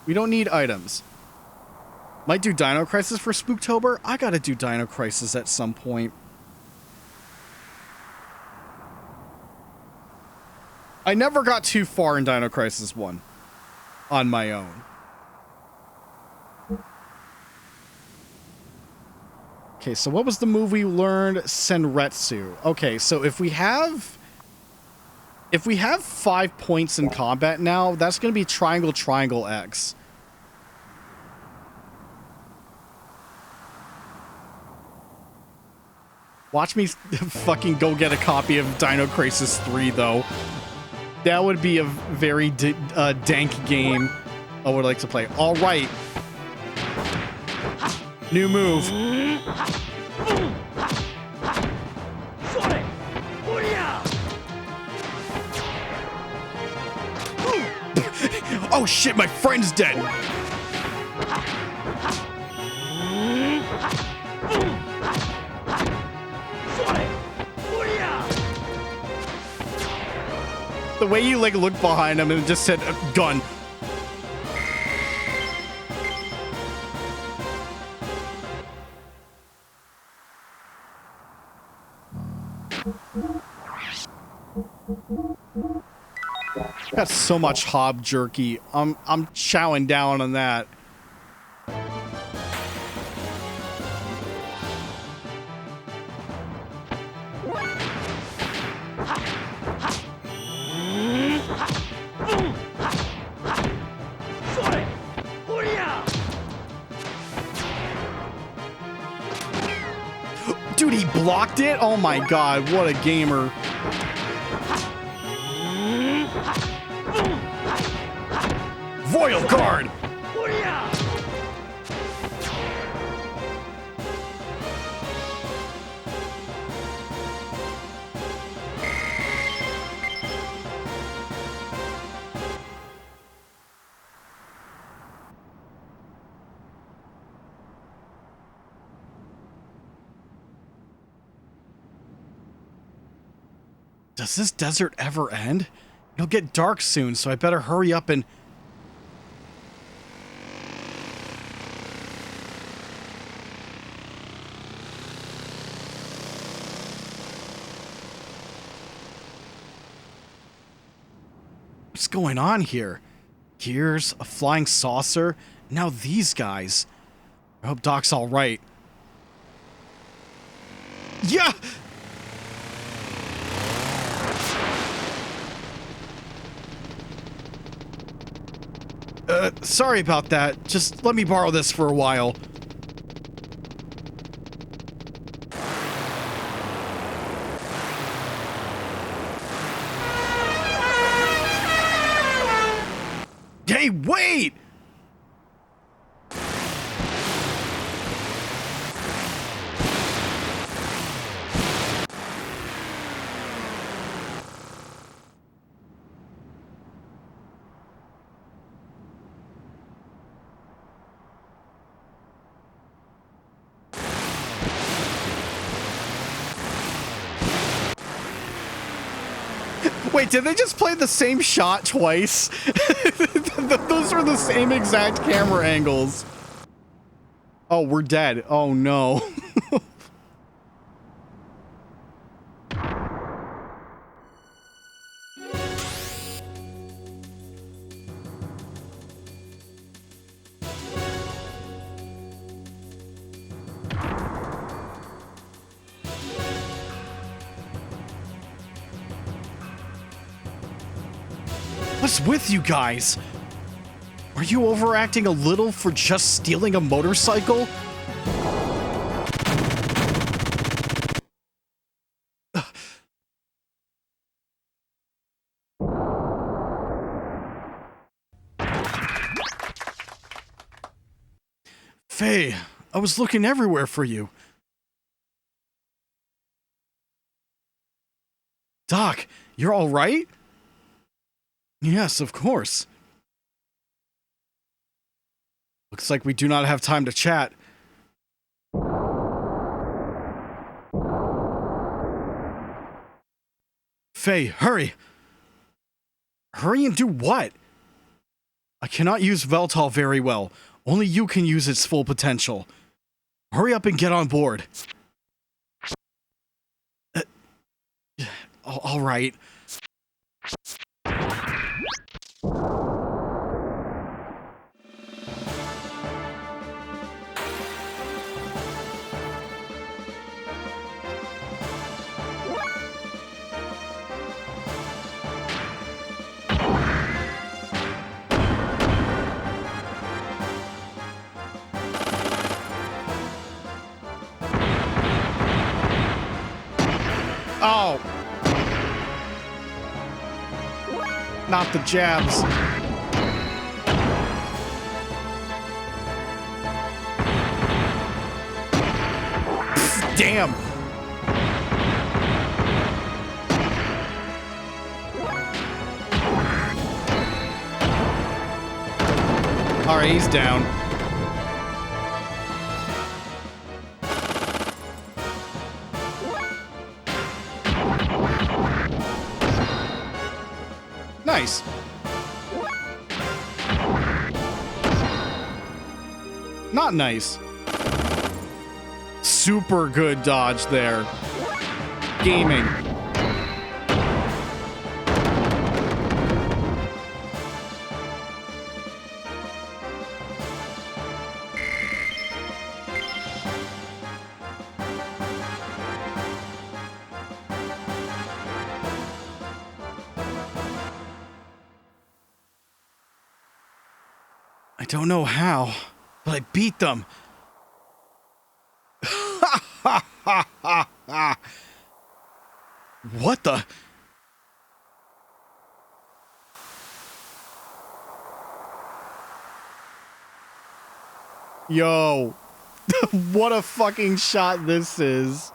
We don't need items. Might do Dino Crisis for Spooktober? I gotta do Dino Crisis at some point. I never got too far in Dino Crisis 1 on my own. Okay, so what was the move we learned? Senretsu. Okay, so if we have 5 points in combat now, that's going to be triangle, triangle, X. Watch me fucking go get a copy of Dino Crisis 3, though. That would be a very dank game I would like to play. All right. New move. Oh shit, my friend's dead. The way you like look behind him and it just said gun. Got so much hob jerky. I'm chowing down on that. Dude, he blocked it? Oh my god, what a gamer. Royal Guard! Does this desert ever end? It'll get dark soon, so I better hurry up and... What's going on here? Gears, a flying saucer, now these guys. I hope Doc's all right. Yeah! Sorry about that. Just let me borrow this for a while. Hey, wait! Wait, did they just play the same shot twice? Those were the same exact camera angles. Oh, we're dead. Oh, no. What's with you guys? Are you overacting a little for just stealing a motorcycle? Faye, I was looking everywhere for you. Doc, you're all right? Yes, of course. Looks like we do not have time to chat. Faye, hurry! Hurry and do what? I cannot use Veltal very well. Only you can use its full potential. Hurry up and get on board. All right. Oh. Not the jabs. Damn. All right, he's down. Nice. Not nice. Super good dodge there. Gaming. I don't know how, but I beat them. What the? Yo. What a fucking shot this is.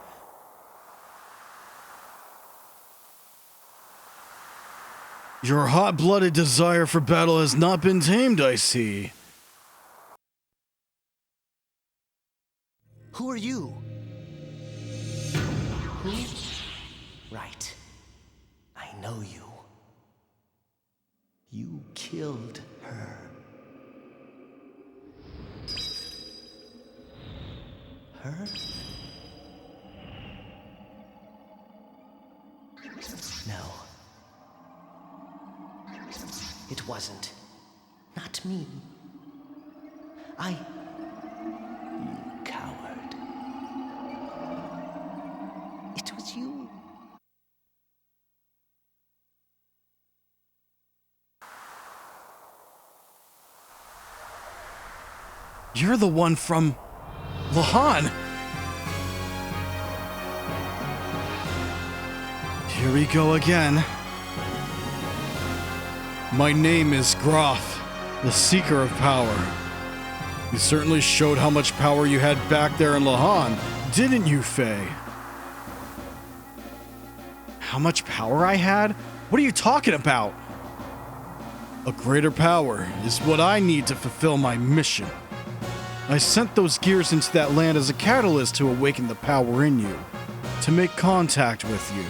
Your hot-blooded desire for battle has not been tamed, I see. Who are you? Who? Right. I know you. You killed her. Her? No. It wasn't. Not me. You coward. It was you. You're the one from Lahan. Here we go again. My name is Groff, the Seeker of Power. You certainly showed how much power you had back there in Lahan, didn't you, Faye? How much power I had? What are you talking about? A greater power is what I need to fulfill my mission. I sent those gears into that land as a catalyst to awaken the power in you, to make contact with you.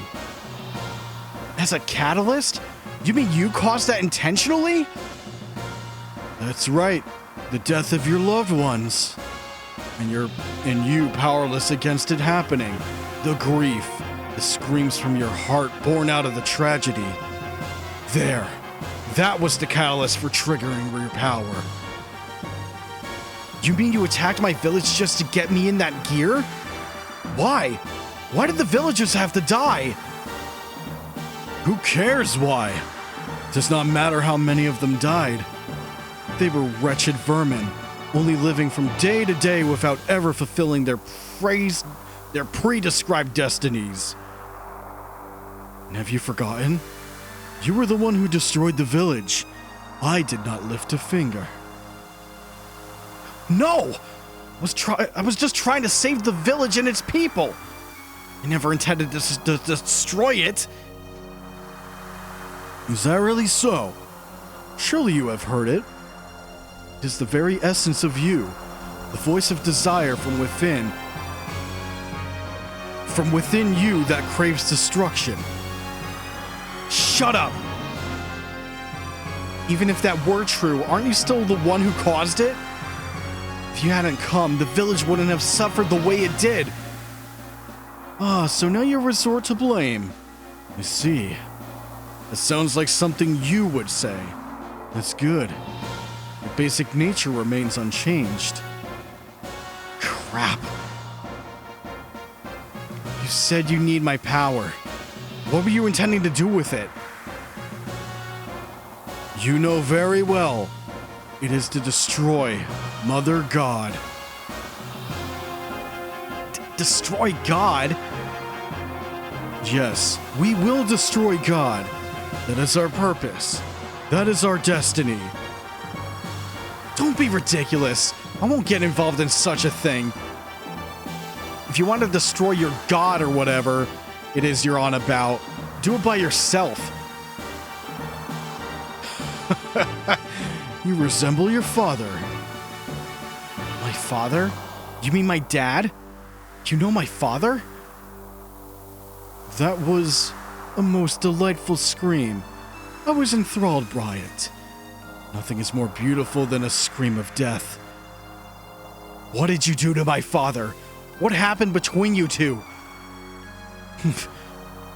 As a catalyst? You mean you caused that intentionally? That's right. The death of your loved ones. And you powerless against it happening. The grief. The screams from your heart born out of the tragedy. There. That was the catalyst for triggering your power. You mean you attacked my village just to get me in that gear? Why? Why did the villagers have to die? Who cares why? Does not matter how many of them died. They were wretched vermin, only living from day to day without ever fulfilling their pre-described destinies. And have you forgotten? You were the one who destroyed the village. I did not lift a finger. No! I was just trying to save the village and its people. I never intended to destroy it. Is that really so? Surely you have heard it. It is the very essence of you, the voice of desire from within you that craves destruction. Shut up! Even if that were true, aren't you still the one who caused it? If you hadn't come, the village wouldn't have suffered the way it did. Ah, so now you resort to blame. I see. That sounds like something you would say. That's good. Your basic nature remains unchanged. Crap. You said you need my power. What were you intending to do with it? You know very well. It is to destroy Mother God. Destroy God? Yes, we will destroy God. That is our purpose. That is our destiny. Don't be ridiculous. I won't get involved in such a thing. If you want to destroy your god or whatever it is you're on about, do it by yourself. You resemble your father. My father? You mean my dad? You know my father? That was a most delightful scream. I was enthralled by it. Nothing is more beautiful than a scream of death. What did you do to my father? What happened between you two?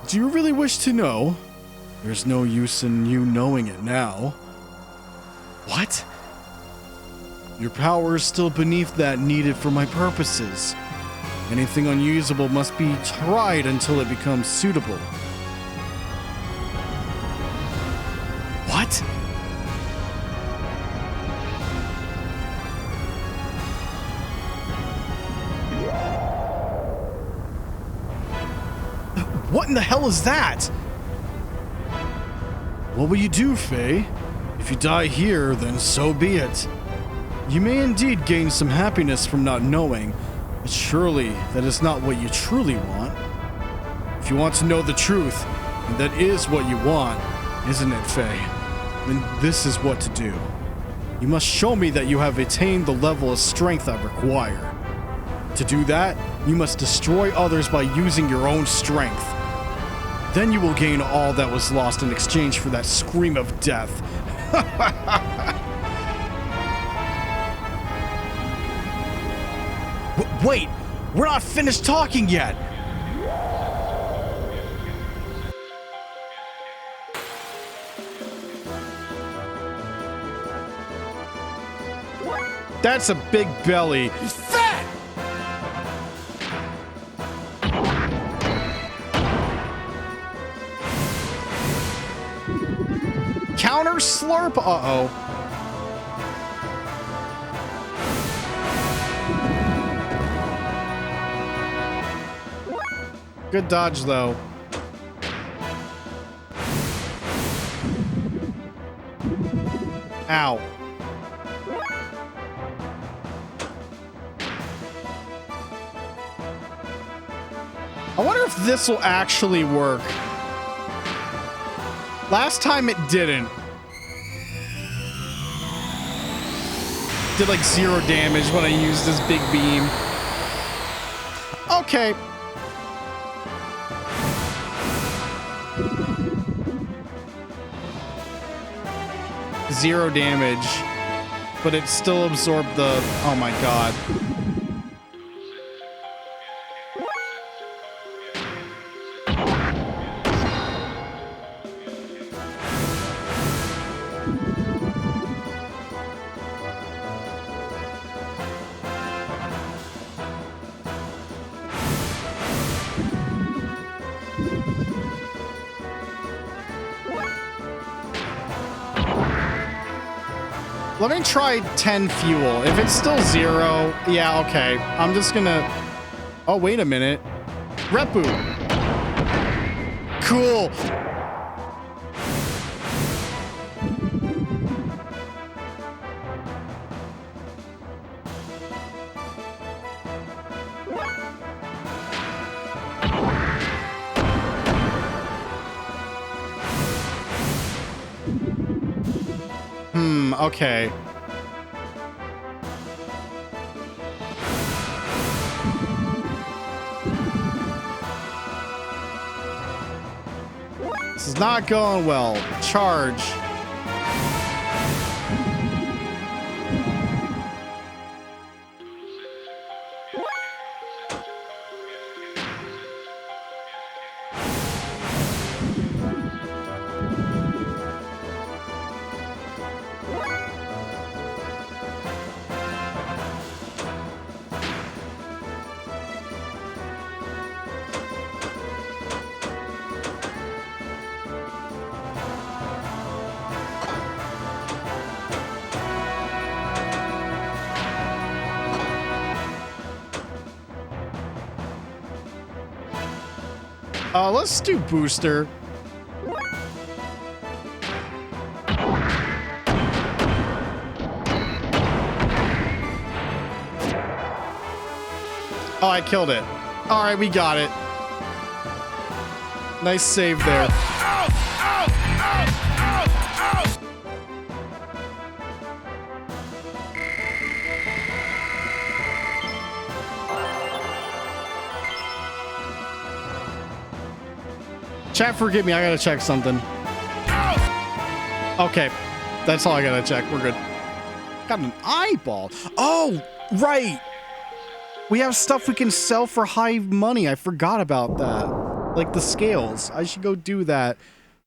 Do you really wish to know? There's no use in you knowing it now. What? Your power is still beneath that needed for my purposes. Anything unusable must be tried until it becomes suitable. What? What in the hell is that? What will you do, Faye? If you die here, then so be it. You may indeed gain some happiness from not knowing, but surely that is not what you truly want. If you want to know the truth, and that is what you want, isn't it, Faye? Then this is what to do. You must show me that you have attained the level of strength I require. To do that, you must destroy others by using your own strength. Then you will gain all that was lost in exchange for that scream of death. Wait! We're not finished talking yet! That's a big belly. He's fat! Counter slurp? Uh-oh. Good dodge, though. Ow. I wonder if this will actually work. Last time it didn't. Did like 0 damage when I used this big beam. Okay. 0 damage, but it still absorbed the... Oh my god. Let me try 10 fuel. If it's still 0, yeah, okay. I'm just gonna... Oh, wait a minute. Repu. Cool. Okay. This is not going well. Charge. Let's do booster. Oh, I killed it. All right, we got it. Nice save there. Chat, forgive me. I gotta check something. Okay, that's all I gotta check. We're good. Got an eyeball. Oh, right. We have stuff we can sell for high money. I forgot about that. Like the scales. I should go do that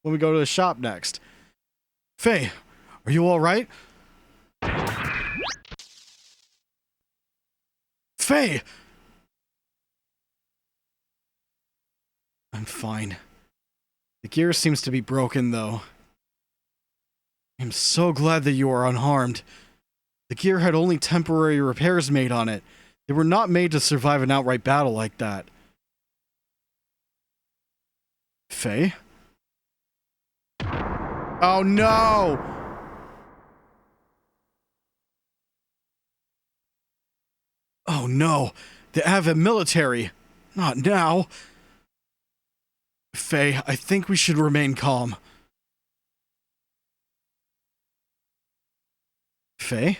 when we go to the shop next. Faye, are you all right? Faye! I'm fine. The gear seems to be broken, though. I'm so glad that you are unharmed. The gear had only temporary repairs made on it. They were not made to survive an outright battle like that. Faye? Oh no! Oh no! The Avid military! Not now! Faye, I think we should remain calm. Faye?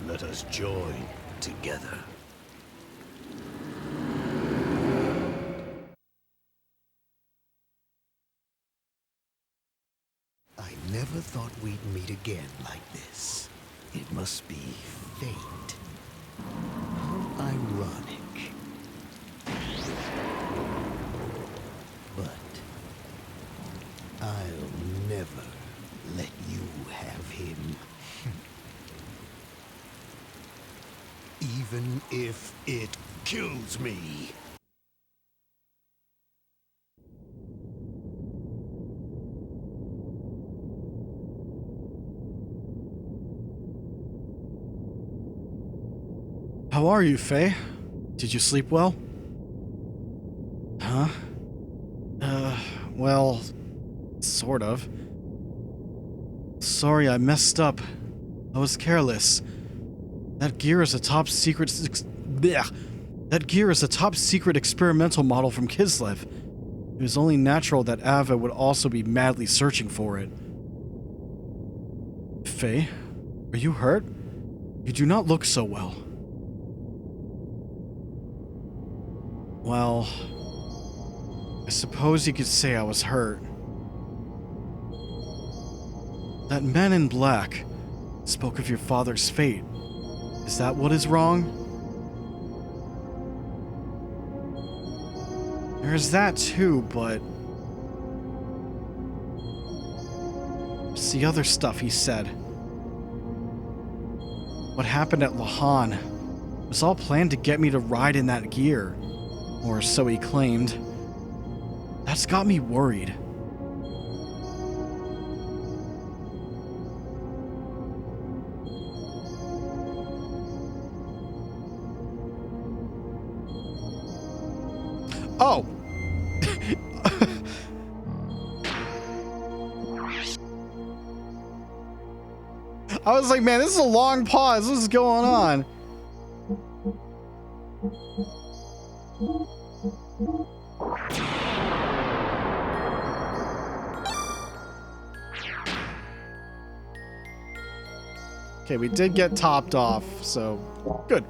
Let us join together. I never thought we'd meet again like this. It must be fate. How ironic. But I'll never let you have him. Even if it kills me. How are you, Faye? Did you sleep well? Huh? Well, sort of. Sorry, I messed up. I was careless. That gear is a top secret That gear is a top secret experimental model from Kislev. It was only natural that Ava would also be madly searching for it. Faye, are you hurt? You do not look so well. Well, I suppose you could say I was hurt. That man in black spoke of your father's fate. Is that what is wrong? There's that too, but it's the other stuff he said. What happened at Lahan was all planned to get me to ride in that gear. Or so he claimed. That's got me worried. Oh! I was like, man, this is a long pause. What is going on? Okay, we did get topped off, so good.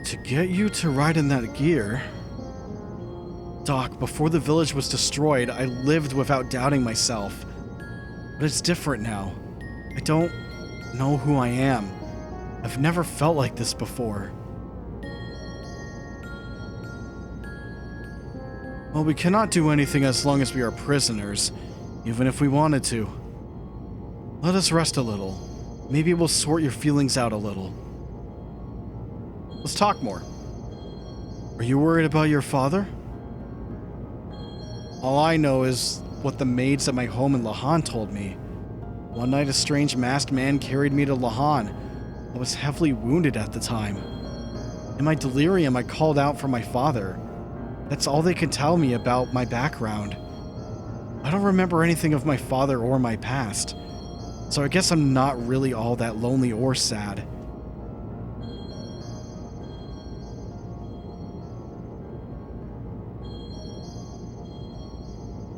To get you to ride in that gear... Doc, before the village was destroyed, I lived without doubting myself. But it's different now. I don't know who I am. I've never felt like this before. Well, we cannot do anything as long as we are prisoners, even if we wanted to. Let us rest a little. Maybe it will sort your feelings out a little. Let's talk more. Are you worried about your father? All I know is what the maids at my home in Lahan told me. One night a strange masked man carried me to Lahan. I was heavily wounded at the time. In my delirium, I called out for my father. That's all they could tell me about my background. I don't remember anything of my father or my past, so I guess I'm not really all that lonely or sad.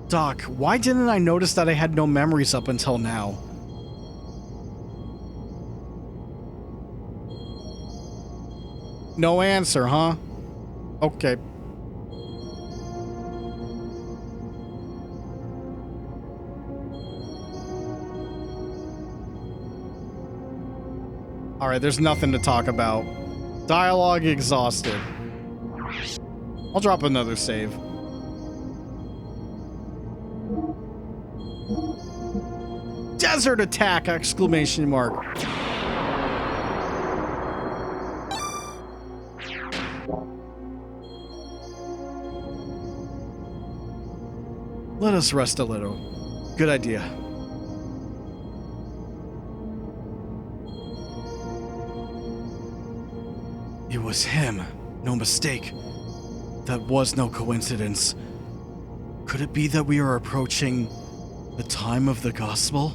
Doc, why didn't I notice that I had no memories up until now? No answer, huh? Okay. Alright, there's nothing to talk about. Dialogue exhausted. I'll drop another save. Desert attack! Exclamation mark. Let us rest a little. Good idea. It was him. No mistake. That was no coincidence. Could it be that we are approaching the time of the gospel?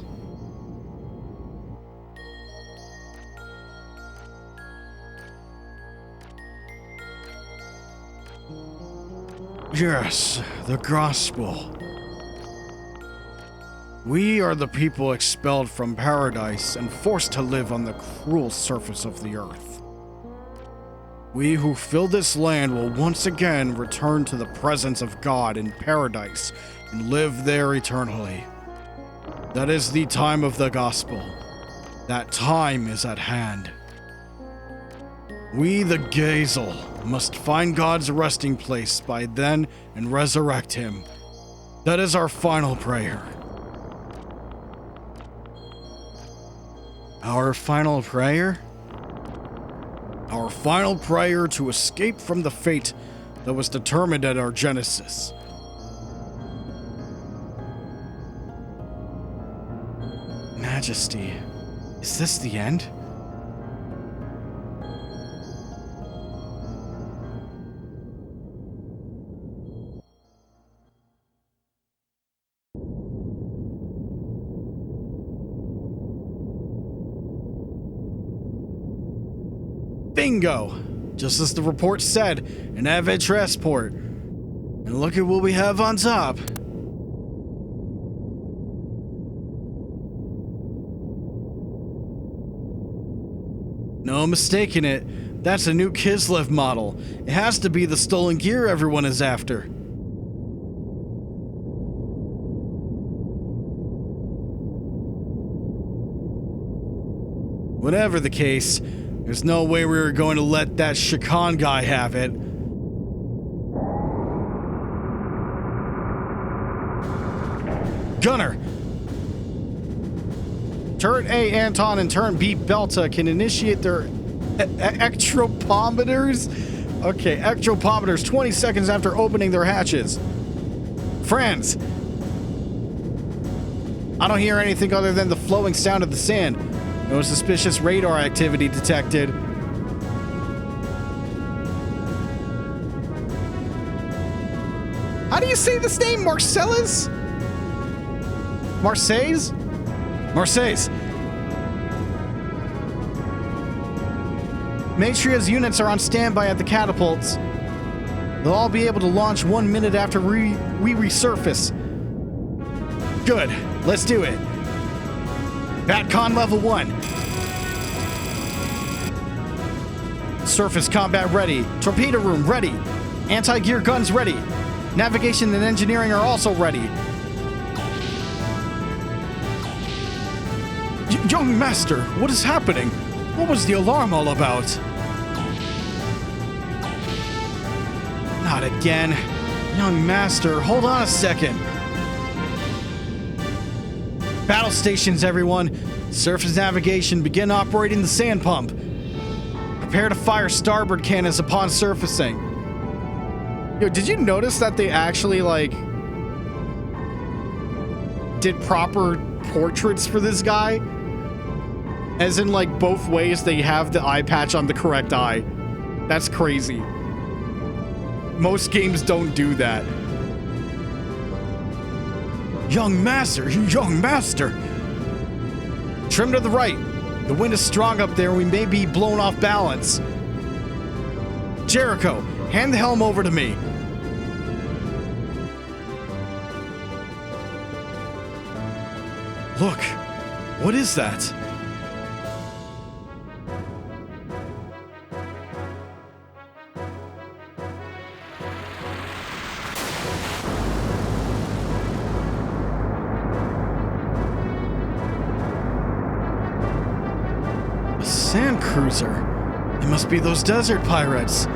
Yes, the gospel. We are the people expelled from paradise and forced to live on the cruel surface of the earth. We who fill this land will once again return to the presence of God in paradise and live there eternally. That is the time of the gospel. That time is at hand. We, the Gazel, must find God's resting place by then and resurrect him. That is our final prayer. Our final prayer? Our final prayer to escape from the fate that was determined at our genesis. Majesty, is this the end? Bingo! Just as the report said, an avid transport. And look at what we have on top. No mistaking it. That's a new Kislev model. It has to be the stolen gear everyone is after. Whatever the case, there's no way we were going to let that Shakan guy have it. Gunner! Turret A, Anton, and Turret B, Belta can initiate their ectropometers? Okay, ectropometers 20 seconds after opening their hatches. Friends! I don't hear anything other than the flowing sound of the sand. No suspicious radar activity detected. How do you say this name? Marcellus? Marseilles? Marseilles. Matria's units are on standby at the catapults. They'll all be able to launch 1 minute after we resurface. Good. Let's do it. Batcon level 1. Surface combat ready. Torpedo room ready. Anti-gear guns ready. Navigation and engineering are also ready. Young Master, what is happening? What was the alarm all about? Not again. Young Master, hold on a second. Battle stations, everyone. Surface navigation, begin operating the sand pump. Prepare to fire starboard cannons upon surfacing. Yo, did you notice that they actually, like, did proper portraits for this guy? As in, like, both ways they have the eye patch on the correct eye. That's crazy. Most games don't do that. Young Master, young Master! Trim to the right. The wind is strong up there and we may be blown off balance. Jericho, hand the helm over to me. Look, what is that? Sand cruiser. It must be those desert pirates.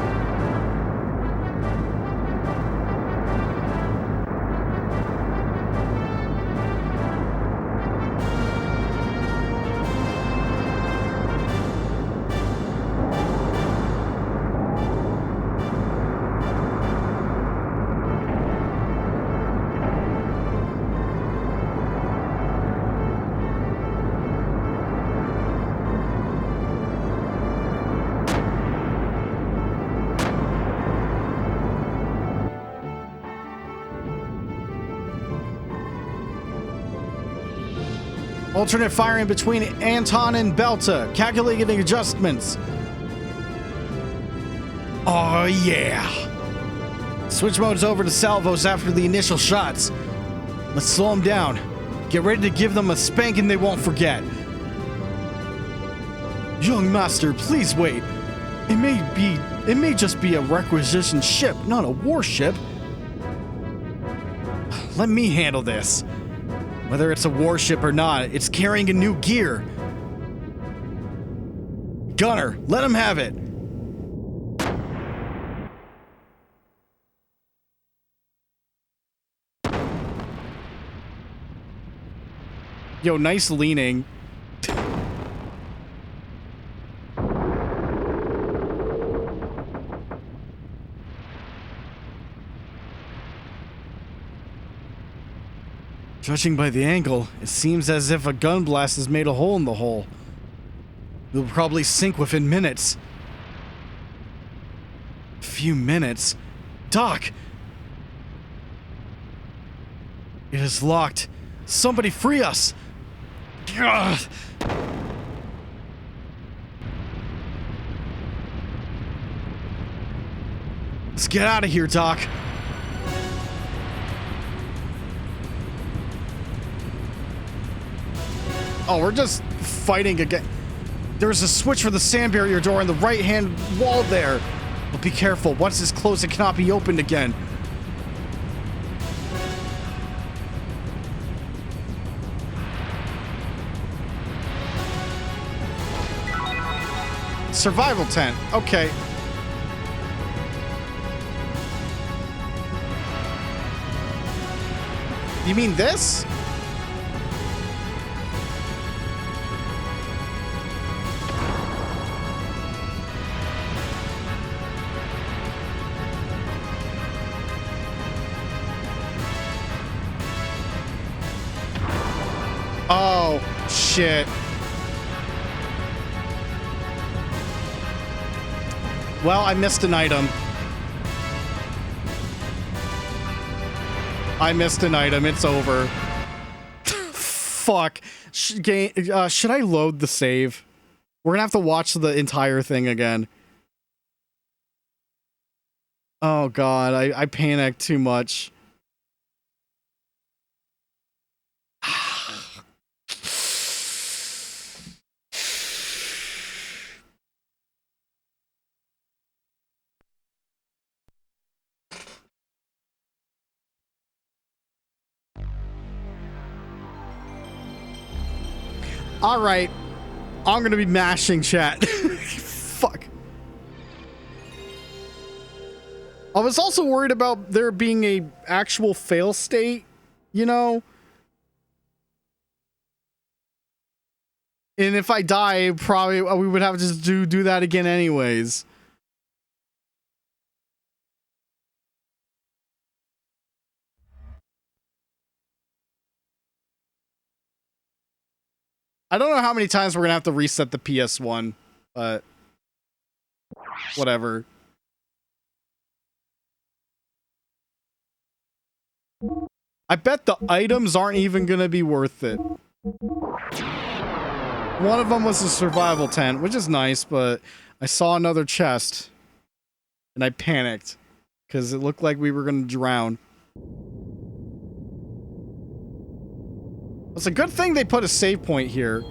Alternate firing between Anton and Belta. Calculating adjustments. Oh, yeah. Switch modes over to salvos after the initial shots. Let's slow them down. Get ready to give them a spanking they won't forget. Young Master, please wait. It may just be a requisition ship, not a warship. Let me handle this. Whether it's a warship or not, it's carrying a new gear. Gunner, let him have it. Yo, nice leaning. Judging by the angle, it seems as if a gun blast has made a hole in the hull. It'll probably sink within minutes. A few minutes? Doc! It is locked. Somebody free us! Ugh. Let's get out of here, Doc. Oh, we're just fighting again. There's a switch for the sand barrier door on the right-hand wall there. But be careful. Once it's closed, it cannot be opened again. Survival tent. Okay. You mean this? Oh, shit. Well, I missed an item. I missed an item. It's over. Fuck. Should I load the save? We're gonna have to watch the entire thing again. Oh god, I panicked too much. All right, I'm gonna be mashing chat. Fuck. I was also worried about there being a actual fail state, you know? And if I die, probably we would have to just do that again anyways. I don't know how many times we're gonna have to reset the PS1, but whatever. I bet the items aren't even gonna be worth it. One of them was a survival tent, which is nice, but I saw another chest and I panicked because it looked like we were gonna drown. It's a good thing they put a save point here.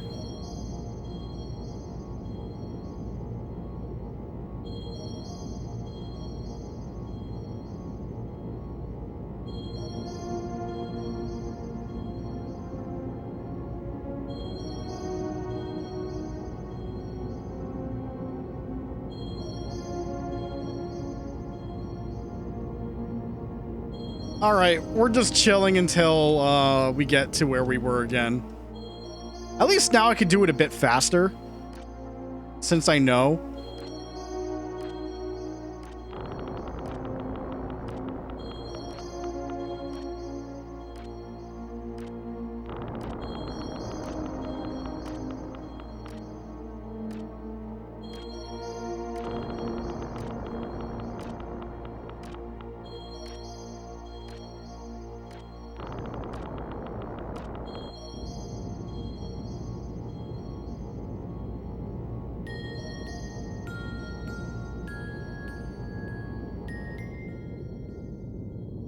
All right, we're just chilling until we get to where we were again. At least now I could do it a bit faster, since I know.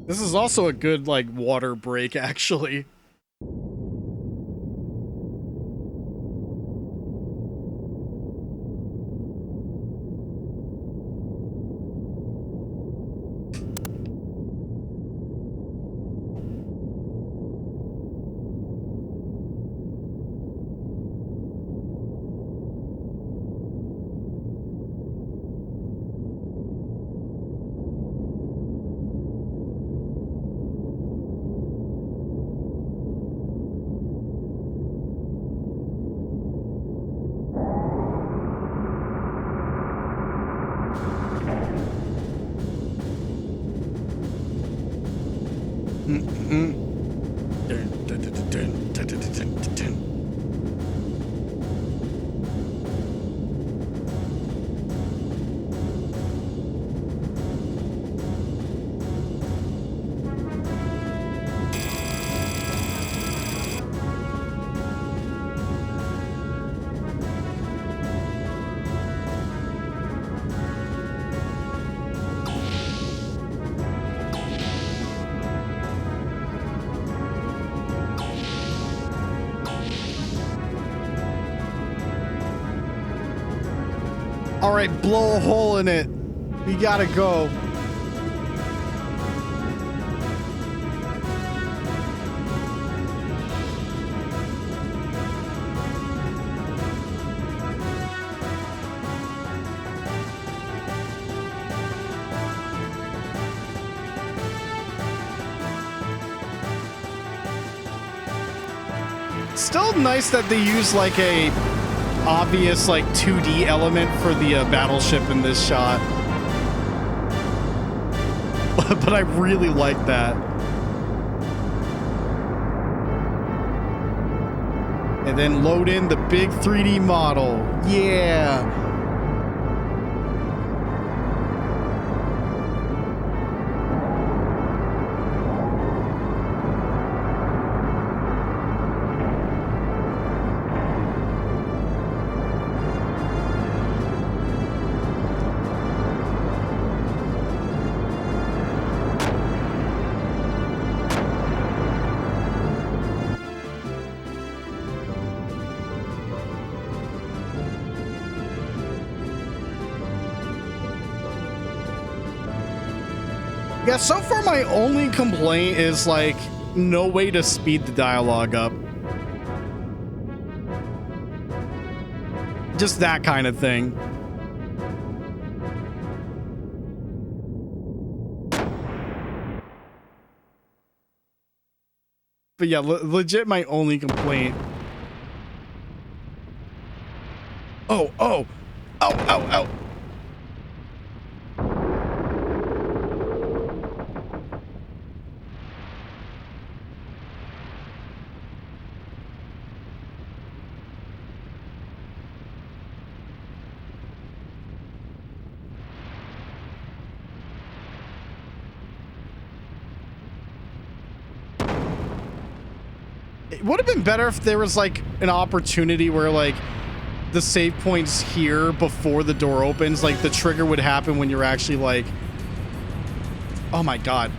This is also a good, like, water break, actually. All right, blow a hole in it. We gotta go. Still nice that they use like a obvious like 2D element for the battleship in this shot. But I really like that. And then load in the big 3D model. Yeah. Yeah, so far my only complaint is like no way to speed the dialogue up. Just that kind of thing. But yeah, legit my only complaint. Oh, oh, oh, oh, oh. It would have been better if there was like an opportunity where like the save point's here before the door opens, like the trigger would happen when you're actually like, oh my god.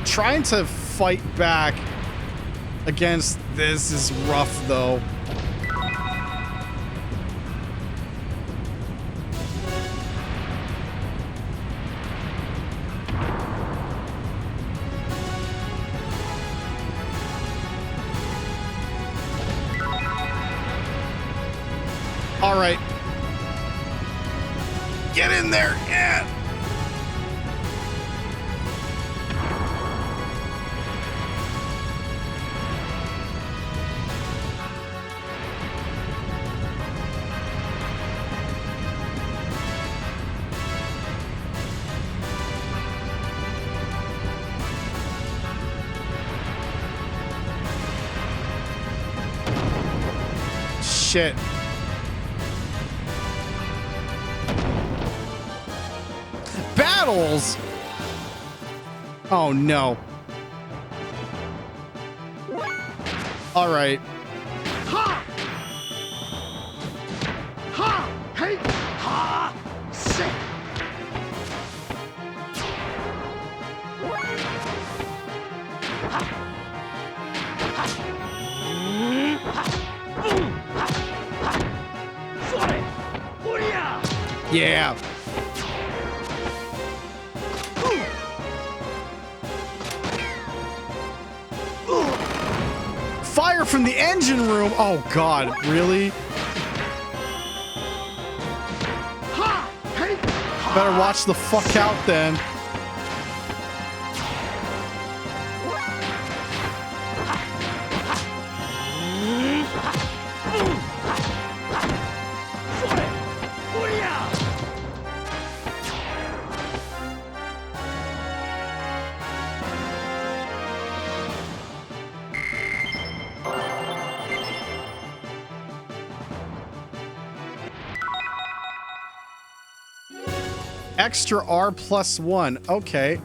Trying to fight back against this is rough though. All right. Get in there. Yeah. Shit. Battles? Oh no. All right. Ha! Ha! Hey! Ha! Sick! Yeah. Fire from the engine room. Oh god, really? Better watch the fuck out then. extra R plus 1. Okay.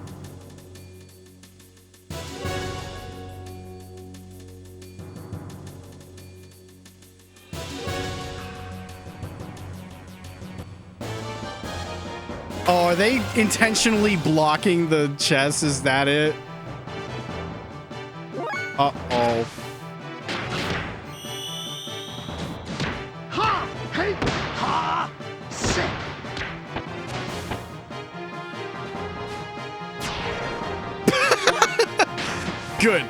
Oh, are they intentionally blocking the chest? Is that it? Uh-oh. Ha! Hey! Ha! Sit! Good.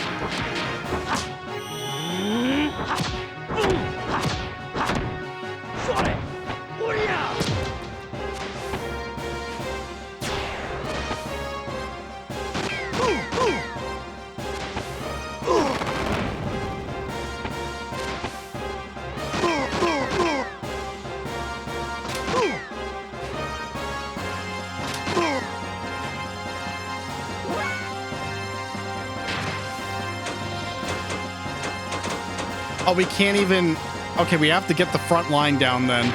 Oh, we can't even... Okay, we have to get the front line down then.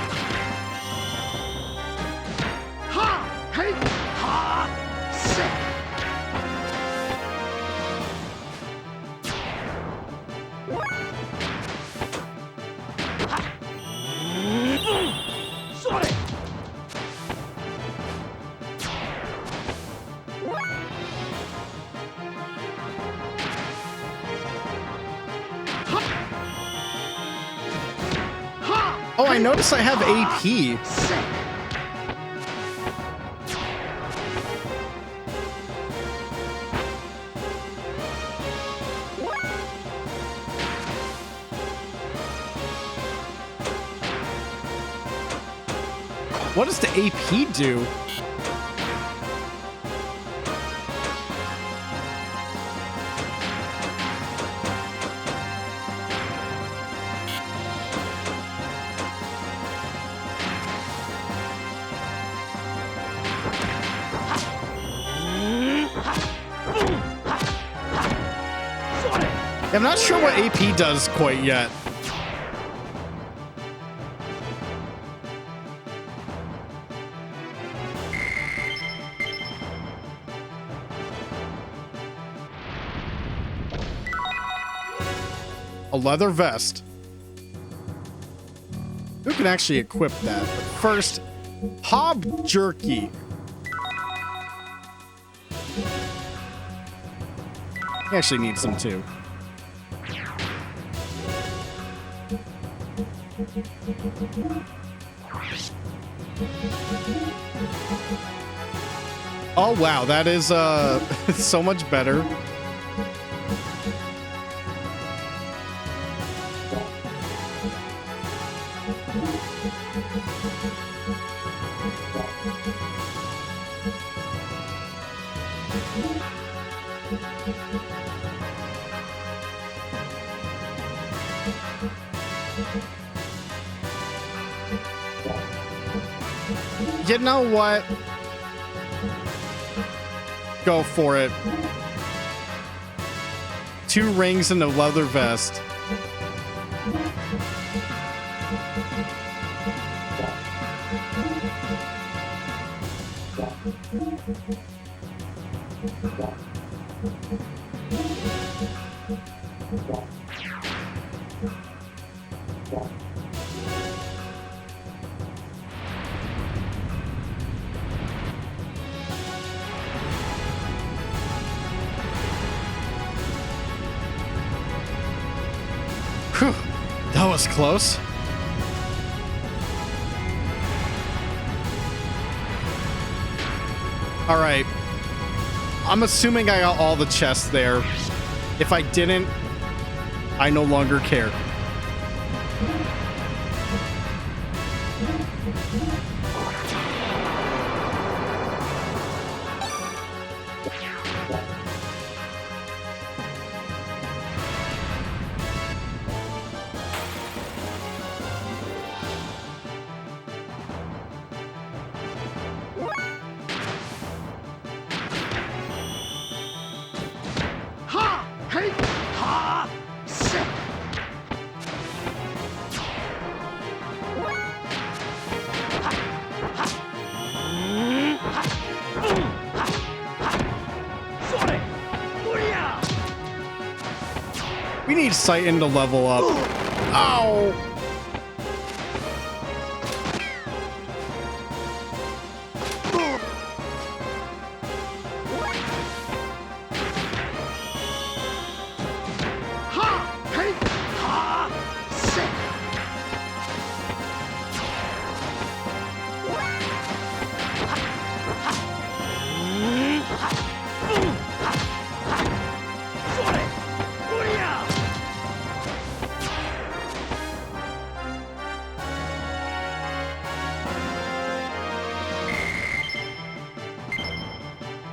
Ha! Hey! Ha! Sit! Sorry! Oh, I noticed I have AP. What does the AP do? I'm not sure what AP does quite yet. A leather vest. Who can actually equip that? But first, Hob Jerky. He actually needs some too. Oh wow, that is so much better. You know what? Go for it. 2 rings and a leather vest. Whew, that was close. All right. I'm assuming I got all the chests there. If I didn't, I no longer care. Ha! Hey! Ha! Sit! We need Sighton to level up. Ow!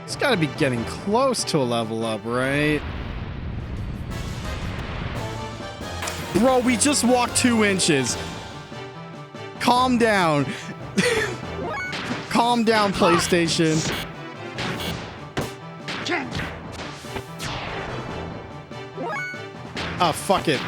It's gotta be getting close to a level up, right? Bro, we just walked 2 inches. Calm down. Calm down, PlayStation. Ah, fuck it.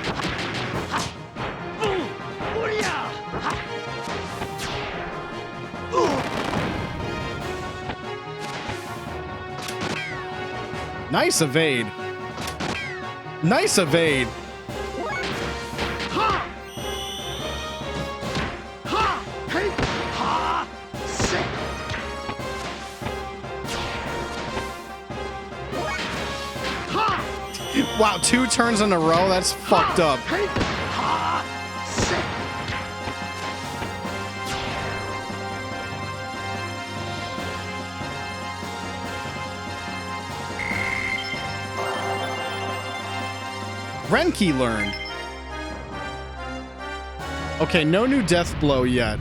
Nice evade. Nice evade. Wow, 2 turns in a row? That's fucked up. Renki learned. Okay, no new death blow yet.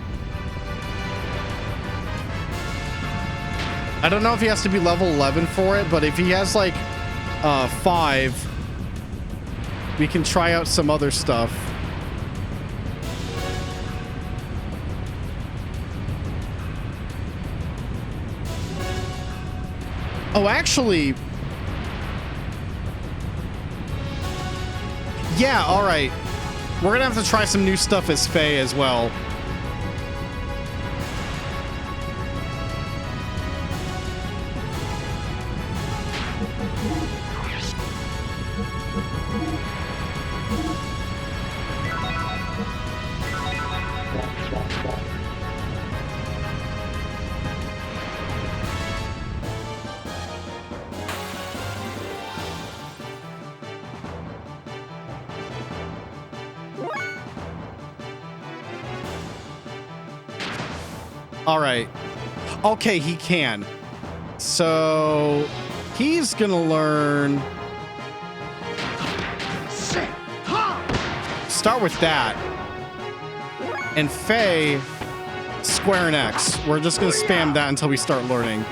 I don't know if he has to be level 11 for it, but if he has like 5, we can try out some other stuff. Oh, actually, yeah, all right. We're gonna have to try some new stuff as Faye as well. All right. Okay, he can. So he's gonna learn. Start with that. And Faye, square and X. We're just gonna spam that until we start learning.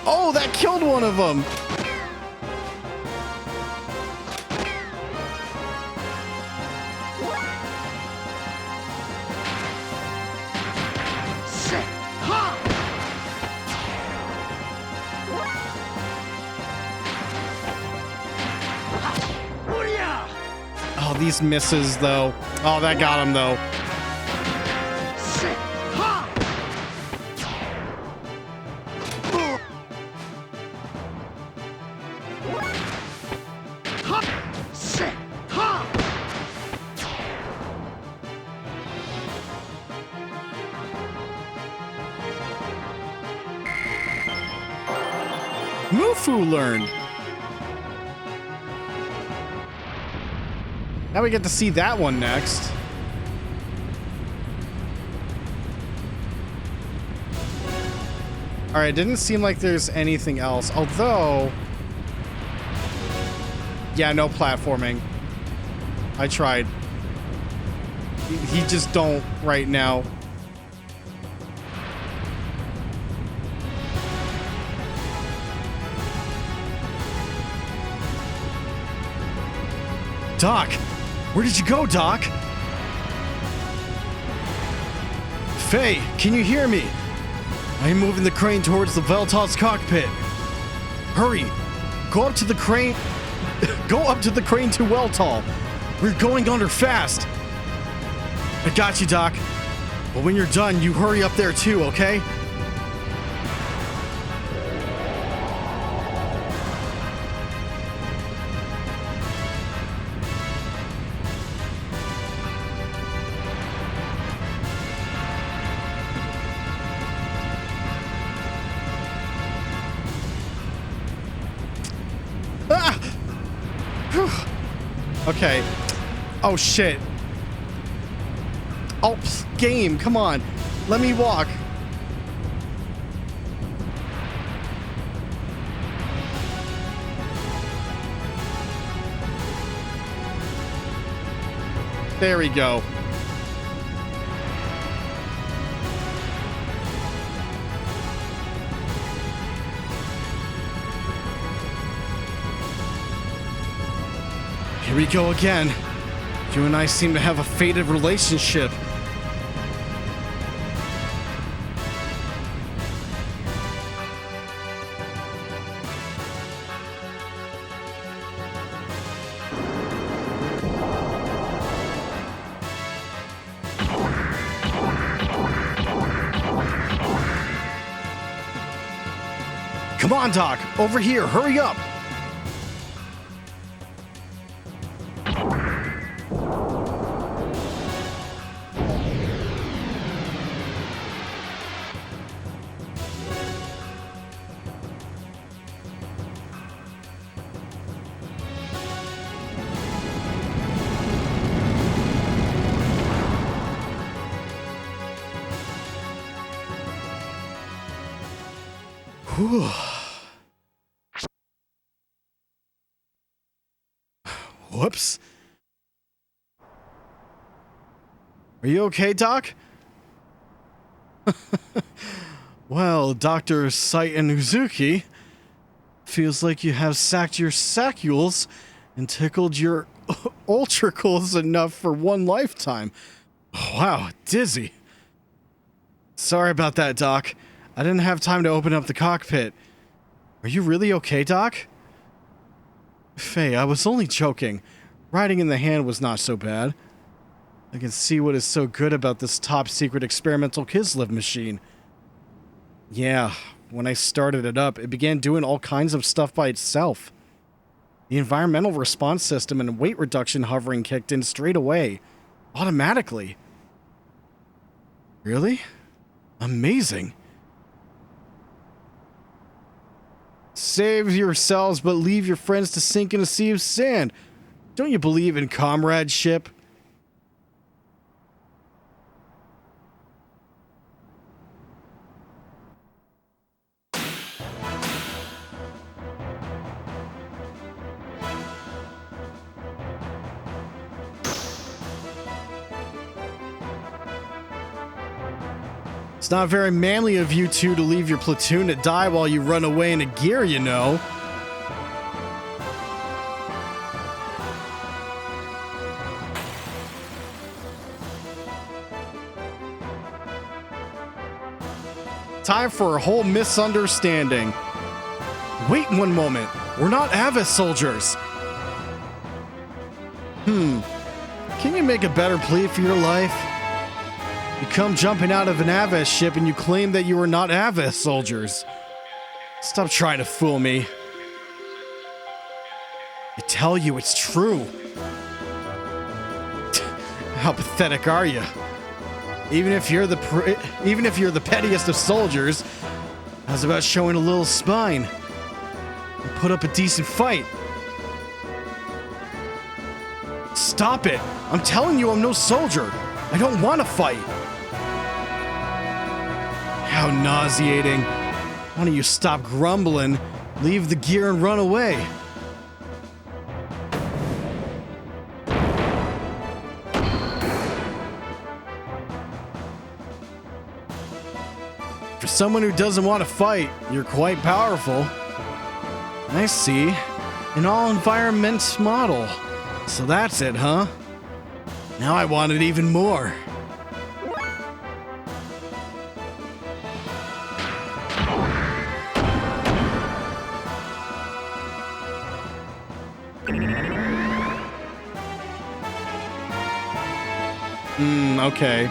Oh, that killed one of them. Oh, these misses, though. Oh, that got him, though. Mufu learned. Now we get to see that one next. All right, didn't seem like there's anything else. Although, yeah, no platforming. I tried. He just don't right now. Doc, where did you go, Doc? Faye, can you hear me? I am moving the crane towards the Veltal's cockpit. Hurry, go up to the crane. Go up to the crane to Weltal. We're going under fast. I got you, Doc. But when you're done, you hurry up there too, okay? Ah! Whew. Okay. Oh shit. Oh, game, come on. Let me walk. There we go. Here we go again. You and I seem to have a fated relationship. Come on, Doc. Over here. Hurry up. Whew. Whoops. Are you okay, Doc? Well, Dr. Uzuki, feels like you have sacked your saccules and tickled your ultracles enough for one lifetime. Wow, dizzy. Sorry about that, Doc. I didn't have time to open up the cockpit. Are you really okay, Doc? Faye, I was only joking. Riding in the hand was not so bad. I can see what is so good about this top-secret experimental Kislev machine. Yeah, when I started it up, it began doing all kinds of stuff by itself. The environmental response system and weight reduction hovering kicked in straight away. Automatically. Really? Amazing. Save yourselves, but leave your friends to sink in a sea of sand. Don't you believe in comradeship? It's not very manly of you two to leave your platoon to die while you run away in a gear, you know. Time for a whole misunderstanding. Wait one moment. We're not Avis soldiers. Can you make a better plea for your life? You come jumping out of an Avis ship and you claim that you are not Avis soldiers. Stop trying to fool me. I tell you it's true. How pathetic are you? Even if you're the pettiest of soldiers, how's about showing a little spine and put up a decent fight? Stop it! I'm telling you I'm no soldier. I don't want to fight. How nauseating. Why don't you stop grumbling, leave the gear and run away? For someone who doesn't want to fight, you're quite powerful. I see. An all-environment model. So that's it, huh? Now I want it even more. Okay.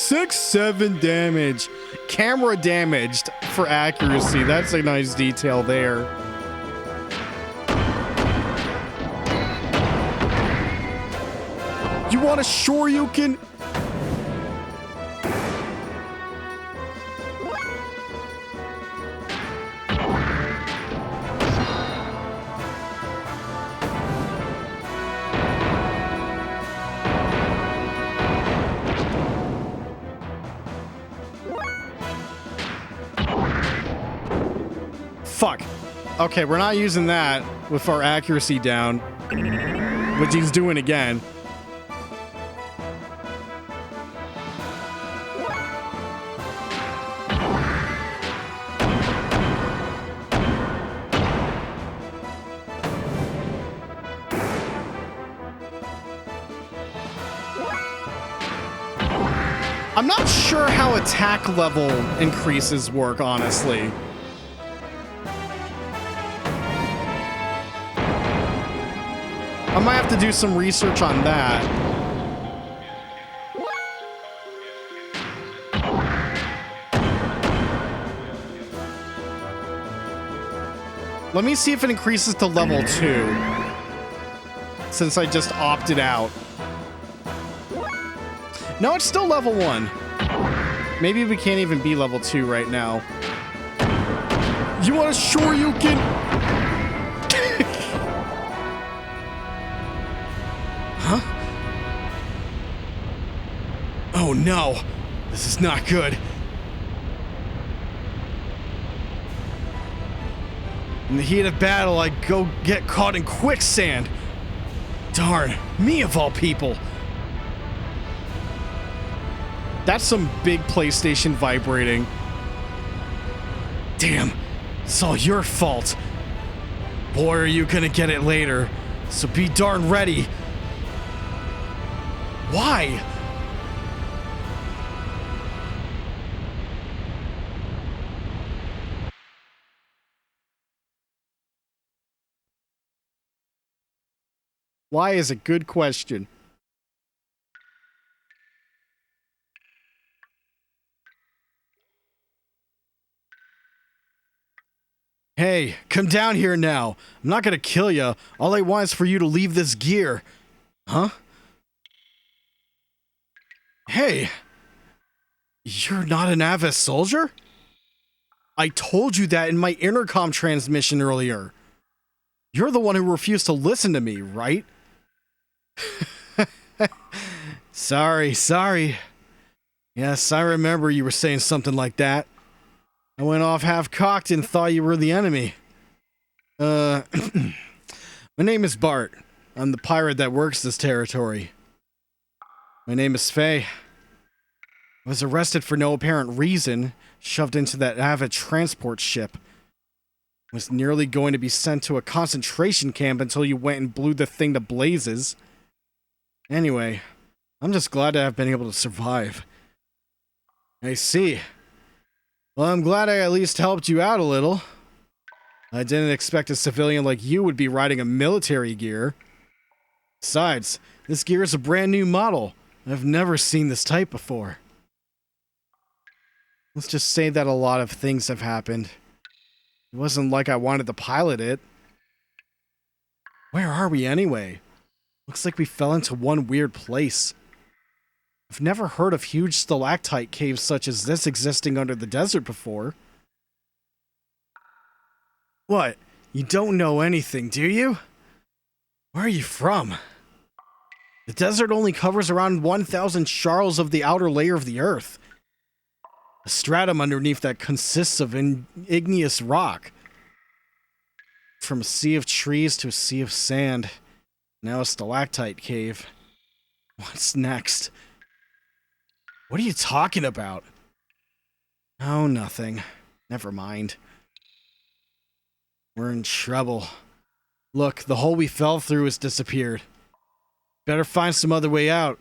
6-7 damage. Camera damaged for accuracy. That's a nice detail there. You want a Shoryuken? Fuck. Okay, we're not using that with our accuracy down, which he's doing again. I'm not sure how attack level increases work, honestly. I might have to do some research on that. Let me see if it increases to level 2, since I just opted out. No, it's still level 1. Maybe we can't even be level 2 right now. You want a Shoryuken? Huh? Oh no, this is not good. In the heat of battle, I go get caught in quicksand. Darn, me of all people. That's some big PlayStation vibrating. Damn, it's all your fault. Boy, are you gonna get it later, so be darn ready. Why? Why is a good question. Hey, come down here now. I'm not gonna kill you. All I want is for you to leave this gear. Huh? Hey, you're not an Avis soldier? I told you that in my intercom transmission earlier. You're the one who refused to listen to me, right? Sorry. Yes, I remember you were saying something like that. I went off half-cocked and thought you were the enemy. My name is Bart. I'm the pirate that works this territory. My name is Faye. I was arrested for no apparent reason, shoved into that Avid transport ship. Was nearly going to be sent to a concentration camp until you went and blew the thing to blazes. Anyway, I'm just glad to have been able to survive. I see. Well, I'm glad I at least helped you out a little. I didn't expect a civilian like you would be riding a military gear. Besides, this gear is a brand new model. I've never seen this type before. Let's just say that a lot of things have happened. It wasn't like I wanted to pilot it. Where are we anyway? Looks like we fell into one weird place. I've never heard of huge stalactite caves such as this existing under the desert before. What? You don't know anything, do you? Where are you from? The desert only covers around 1,000 sharls of the outer layer of the earth. A stratum underneath that consists of igneous rock. From a sea of trees to a sea of sand. Now a stalactite cave. What's next? What are you talking about? Oh, nothing. Never mind. We're in trouble. Look, the hole we fell through has disappeared. Better find some other way out.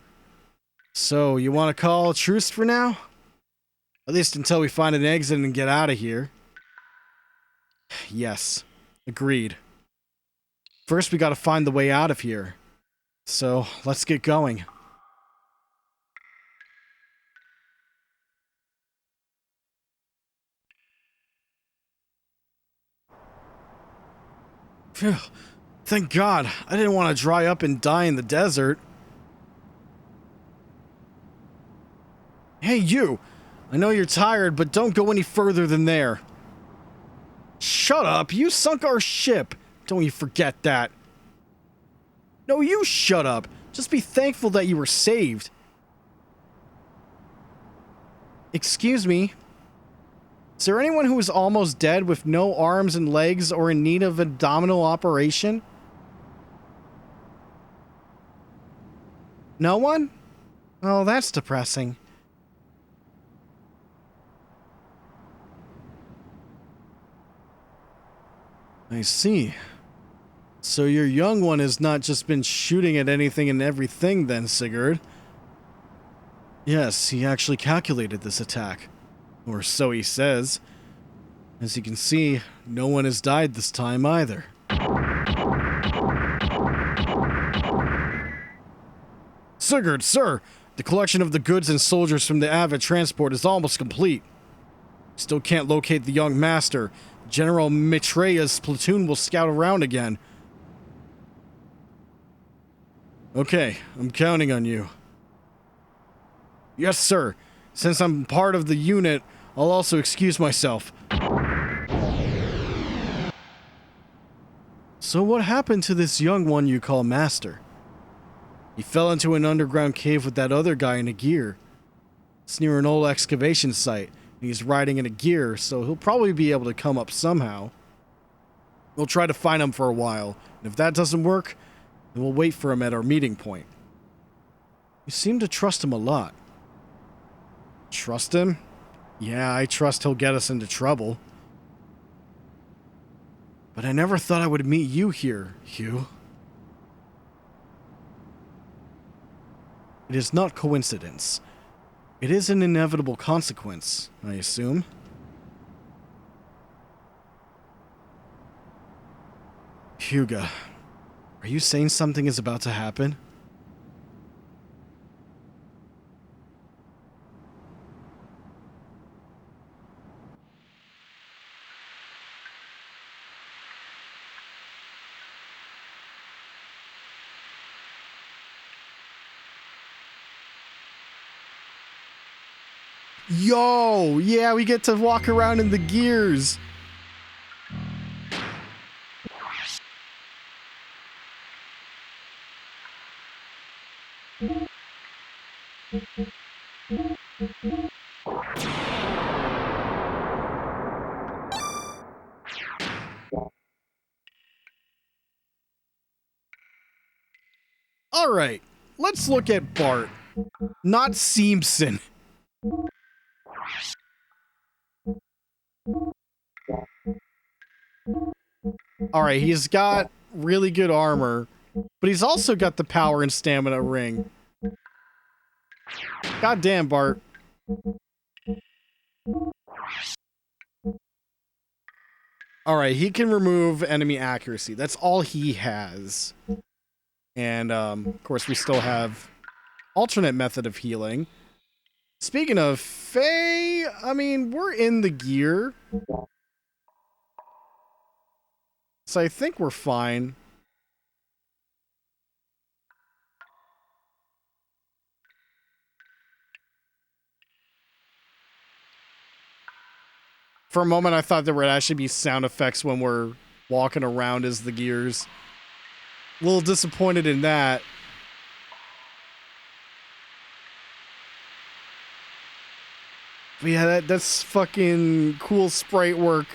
So, you want to call a truce for now? At least until we find an exit and get out of here. Yes. Agreed. First, we gotta find the way out of here. So, let's get going. Phew. Thank God. I didn't want to dry up and die in the desert. Hey, you! I know you're tired, but don't go any further than there. Shut up! You sunk our ship! Don't you forget that. No, you shut up! Just be thankful that you were saved. Excuse me? Is there anyone who is almost dead with no arms and legs or in need of abdominal operation? No one? Oh, that's depressing. I see. So your young one has not just been shooting at anything and everything then, Sigurd. Yes, he actually calculated this attack. Or so he says. As you can see, no one has died this time either. Sigurd, sir! The collection of the goods and soldiers from the Avid transport is almost complete. Still can't locate the young master. General Maitreya's platoon will scout around again. Okay, I'm counting on you. Yes, sir. Since I'm part of the unit, I'll also excuse myself. So what happened to this young one you call Master? He fell into an underground cave with that other guy in a gear. It's near an old excavation site. He's riding in a gear, so he'll probably be able to come up somehow. We'll try to find him for a while, and if that doesn't work, then we'll wait for him at our meeting point. You seem to trust him a lot. Trust him? Yeah, I trust he'll get us into trouble. But I never thought I would meet you here, Hugh. It is not coincidence. It is an inevitable consequence, I assume. Hugo, are you saying something is about to happen? Yo, yeah, we get to walk around in the gears. All right, let's look at Bart, not Simpson. Alright, he's got really good armor, but he's also got the power and stamina ring. God damn, Bart. Alright, he can remove enemy accuracy. That's all he has. And, of course, we still have alternate method of healing. Speaking of Faye, I mean, we're in the gear. So I think we're fine. For a moment, I thought there would actually be sound effects when we're walking around as the gears. A little disappointed in that. But yeah, that's fucking cool sprite work.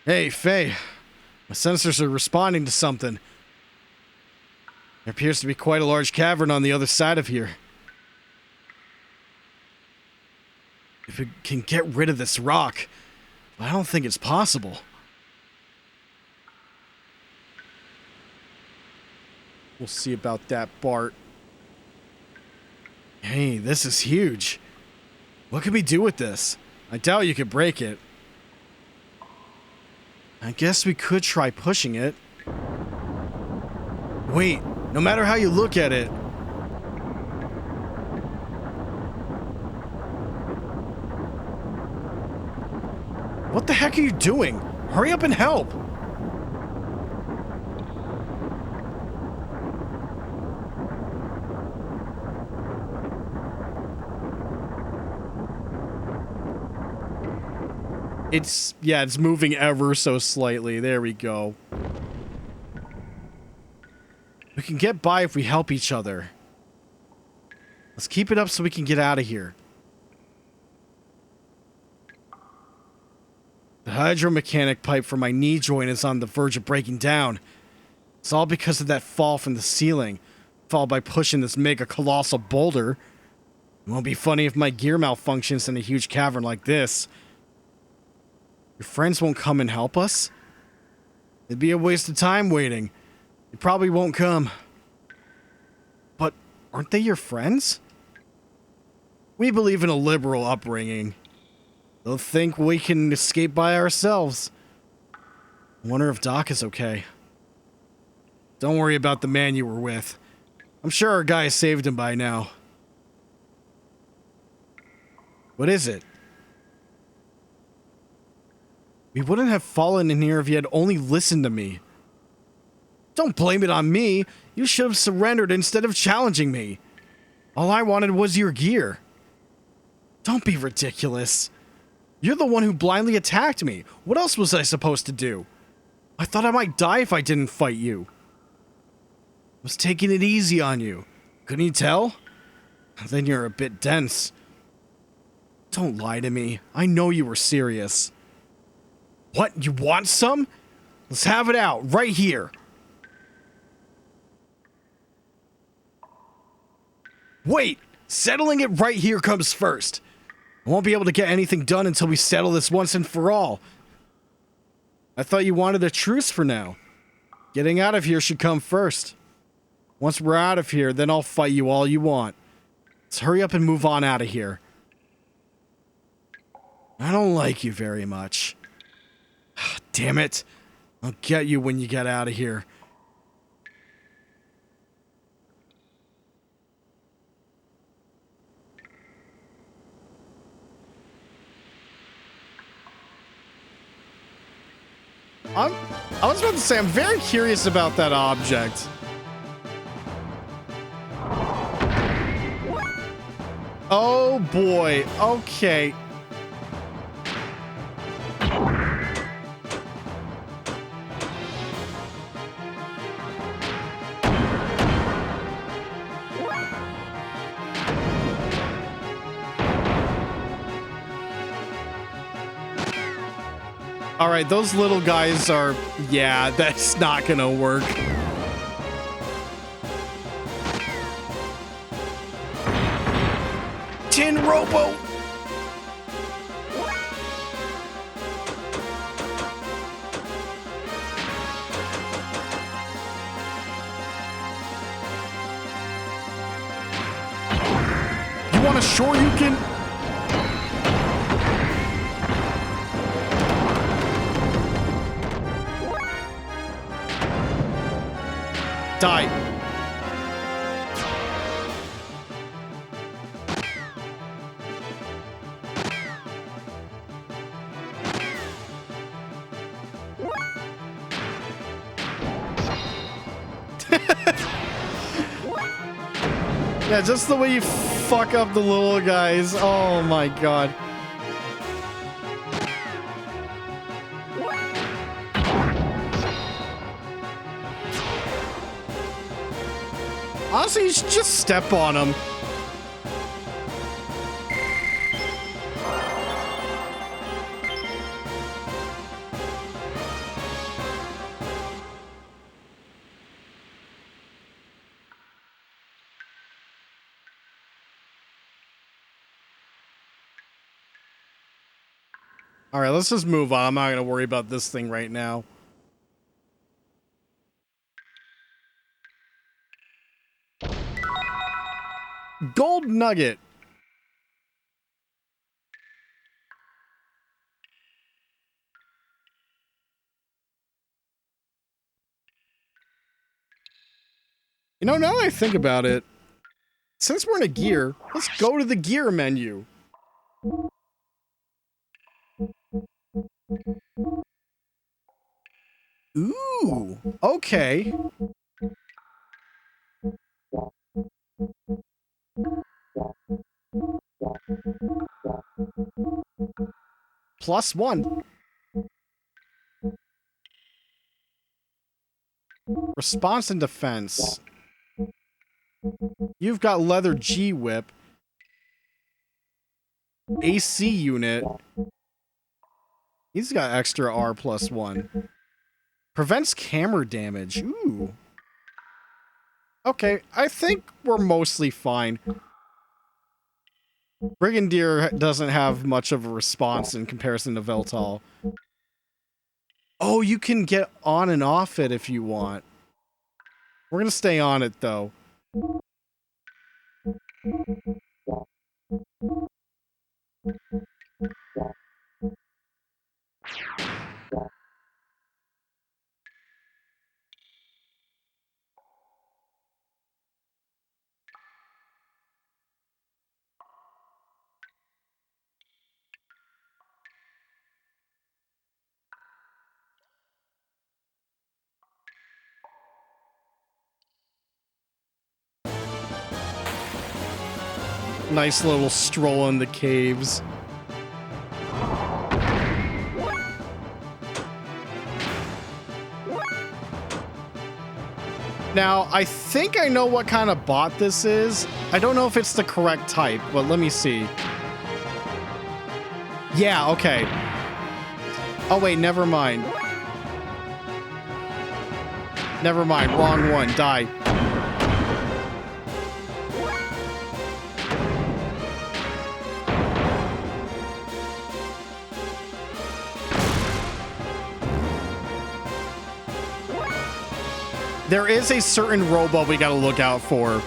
Hey, Faye. My sensors are responding to something. There appears to be quite a large cavern on the other side of here. If we can get rid of this rock, I don't think it's possible. We'll see about that, Bart. Hey, this is huge. What can we do with this? I doubt you could break it. I guess we could try pushing it. Wait, no matter how you look at it, What the heck are you doing? Hurry up and help! It's moving ever so slightly. There we go. We can get by if we help each other. Let's keep it up so we can get out of here. The hydromechanic pipe for my knee joint is on the verge of breaking down. It's all because of that fall from the ceiling, followed by pushing this mega colossal boulder. It won't be funny if my gear malfunctions in a huge cavern like this. Your friends won't come and help us? It'd be a waste of time waiting. They probably won't come. But aren't they your friends? We believe in a liberal upbringing. They'll think we can escape by ourselves. I wonder if Doc is okay. Don't worry about the man you were with. I'm sure our guy saved him by now. What is it? We wouldn't have fallen in here if you had only listened to me. Don't blame it on me. You should have surrendered instead of challenging me. All I wanted was your gear. Don't be ridiculous. You're the one who blindly attacked me. What else was I supposed to do? I thought I might die if I didn't fight you. I was taking it easy on you. Couldn't you tell? Then you're a bit dense. Don't lie to me. I know you were serious. What? You want some? Let's have it out, right here. Wait! Settling it right here comes first. I won't be able to get anything done until we settle this once and for all. I thought you wanted a truce for now. Getting out of here should come first. Once we're out of here, then I'll fight you all you want. Let's hurry up and move on out of here. I don't like you very much. Damn it. I'll get you when you get out of here. I was about to say, I'm very curious about that object. Oh boy, okay. All right, those little guys are, yeah, that's not gonna work. Tin Robo! You want a Shoryuken? Die. Yeah, just the way you fuck up the little guys. Oh my god. Honestly, you should just step on him. All right, let's just move on. I'm not going to worry about this thing right now. Gold nugget. You know, now that I think about it, since we're in a gear, let's go to the gear menu. Ooh, okay. +1. Response and defense. You've got leather G-whip. AC unit. He's got extra R+1. Prevents camera damage. Ooh. Okay, I think we're mostly fine. Brigadier doesn't have much of a response in comparison to Veltal. Oh, you can get on and off it if you want. We're gonna stay on it, though. Nice little stroll in the caves. Now, I think I know what kind of bot this is. I don't know if it's the correct type, but let me see. Yeah, okay. Oh, wait, never mind. Never mind, wrong one, die. There is a certain robot we gotta look out for.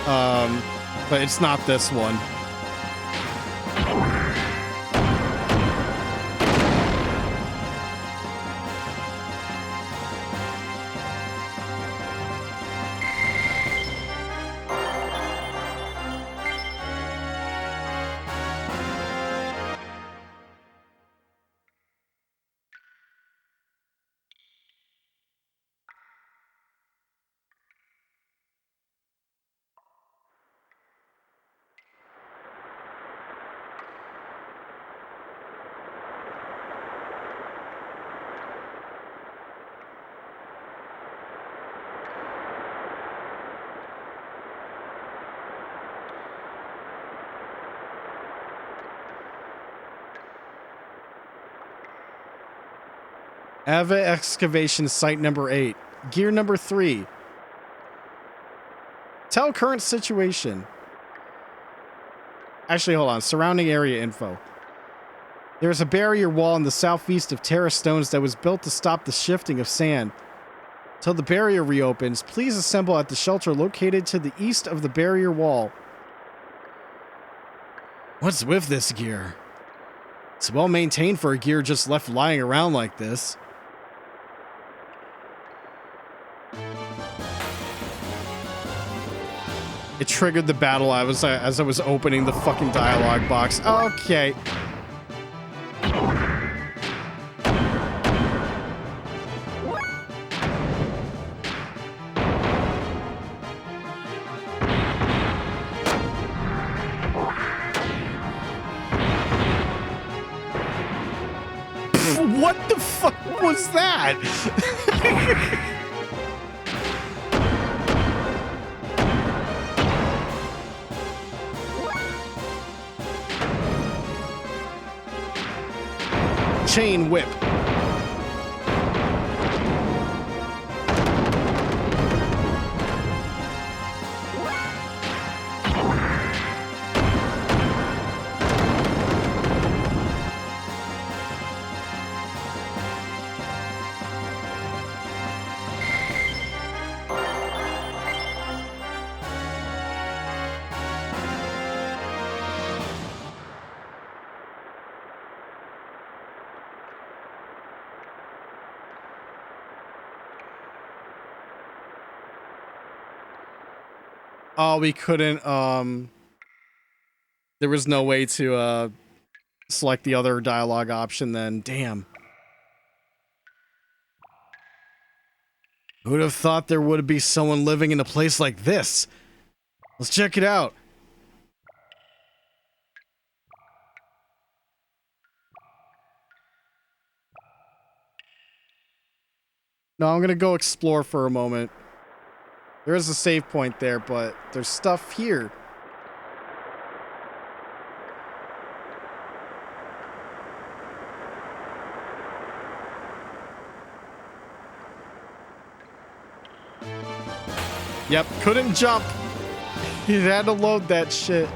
But it's not this one. Ava excavation site number 8. Gear number 3. Tell current situation. Actually, hold on. Surrounding area info. There's a barrier wall in the southeast of Terra Stones that was built to stop the shifting of sand. Till the barrier reopens, please assemble at the shelter located to the east of the barrier wall. What's with this gear? It's well maintained for a gear just left lying around like this. It triggered the battle as I was opening the fucking dialogue box. Okay. What the fuck was that? Chain whip. Oh, we couldn't, there was no way to, select the other dialogue option then. Damn. Who'd have thought there would be someone living in a place like this? Let's check it out. No, I'm gonna go explore for a moment. There is a save point there, but there's stuff here. Yep, couldn't jump. He had to load that shit.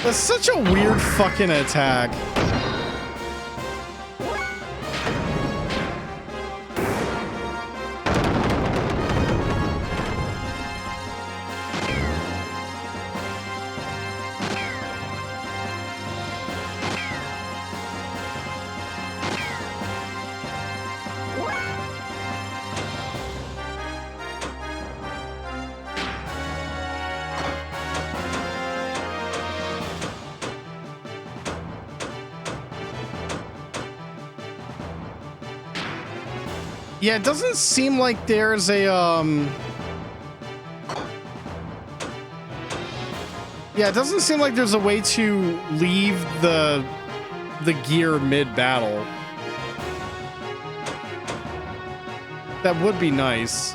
That's such a weird fucking attack. Yeah, it doesn't seem like there's a, yeah, it doesn't seem like there's a way to leave the gear mid-battle. That would be nice.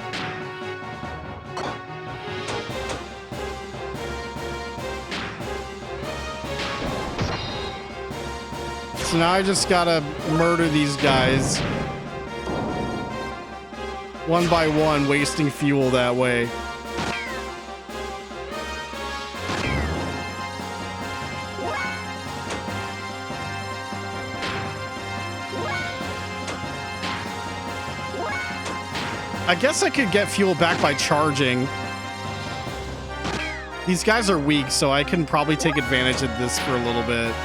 So now I just gotta murder these guys. One by one, wasting fuel that way. I guess I could get fuel back by charging. These guys are weak, so I can probably take advantage of this for a little bit.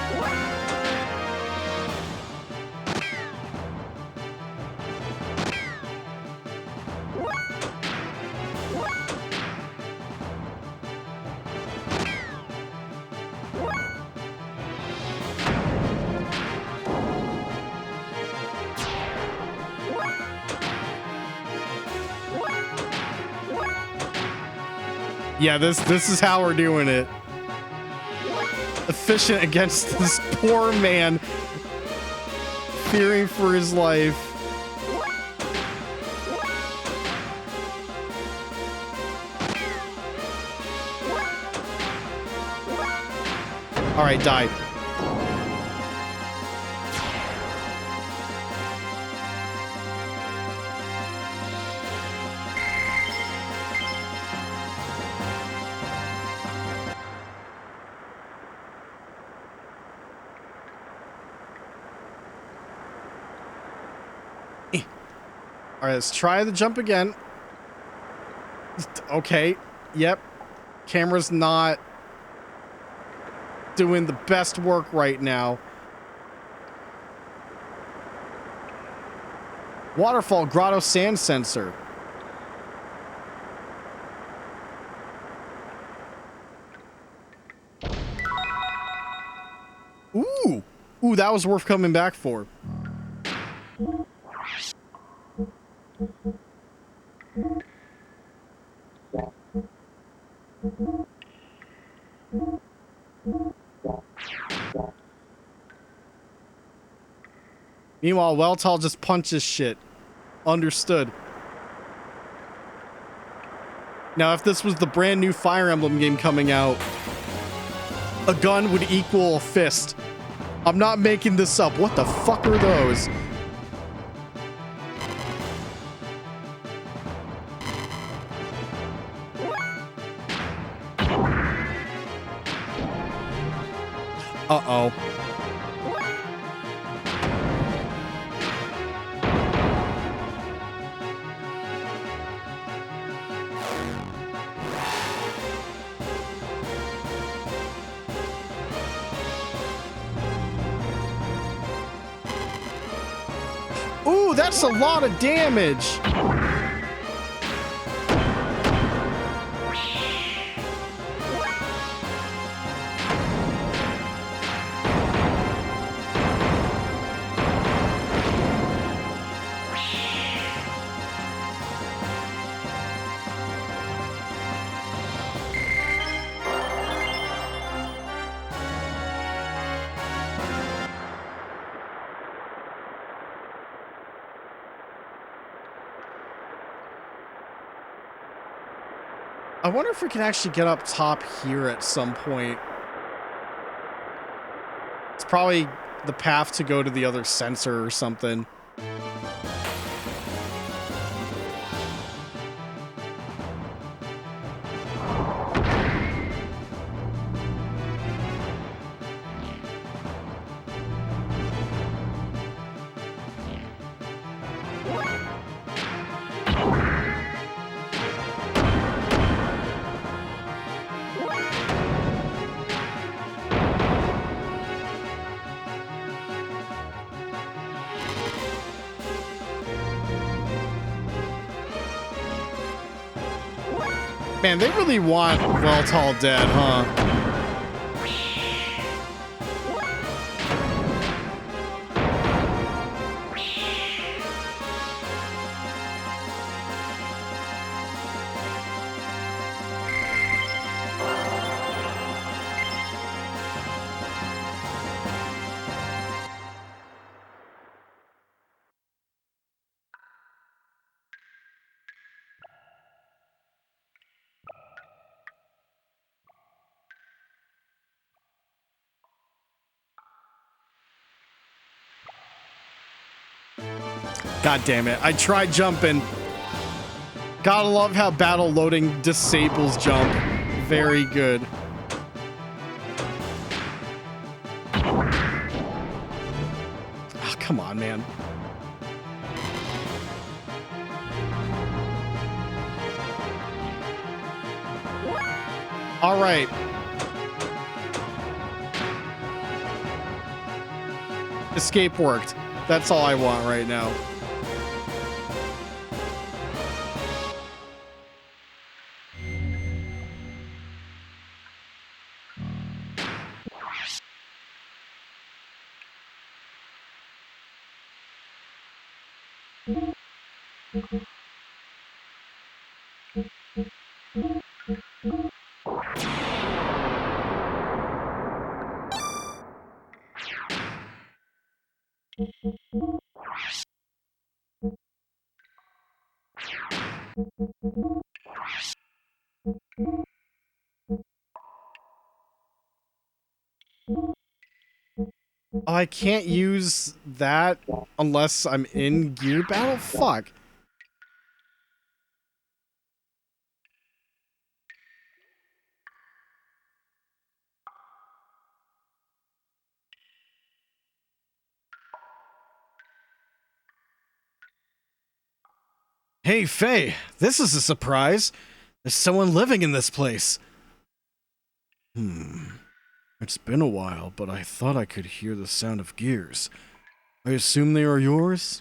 Yeah, this is how we're doing it. Efficient against this poor man, fearing for his life. All right, die. All right, let's try the jump again. Okay, yep. Camera's not doing the best work right now. Waterfall Grotto Sand Sensor. Ooh. Ooh, that was worth coming back for. Meanwhile, Weltall just punches shit. Understood. Now, if this was the brand new Fire Emblem game coming out, a gun would equal a fist. I'm not making this up. What the fuck are those? Uh-oh. Ooh, that's a lot of damage. I wonder if we can actually get up top here at some point. It's probably the path to go to the other sensor or something. Man, they really want Weltall dead, huh? God damn it. I tried jumping. Gotta love how battle loading disables jump. Very good. Oh, come on, man. All right. Escape worked. That's all I want right now. Oh, I can't use that unless I'm in gear battle? Fuck. Hey, Faye, this is a surprise. There's someone living in this place. It's been a while, but I thought I could hear the sound of gears. I assume they are yours?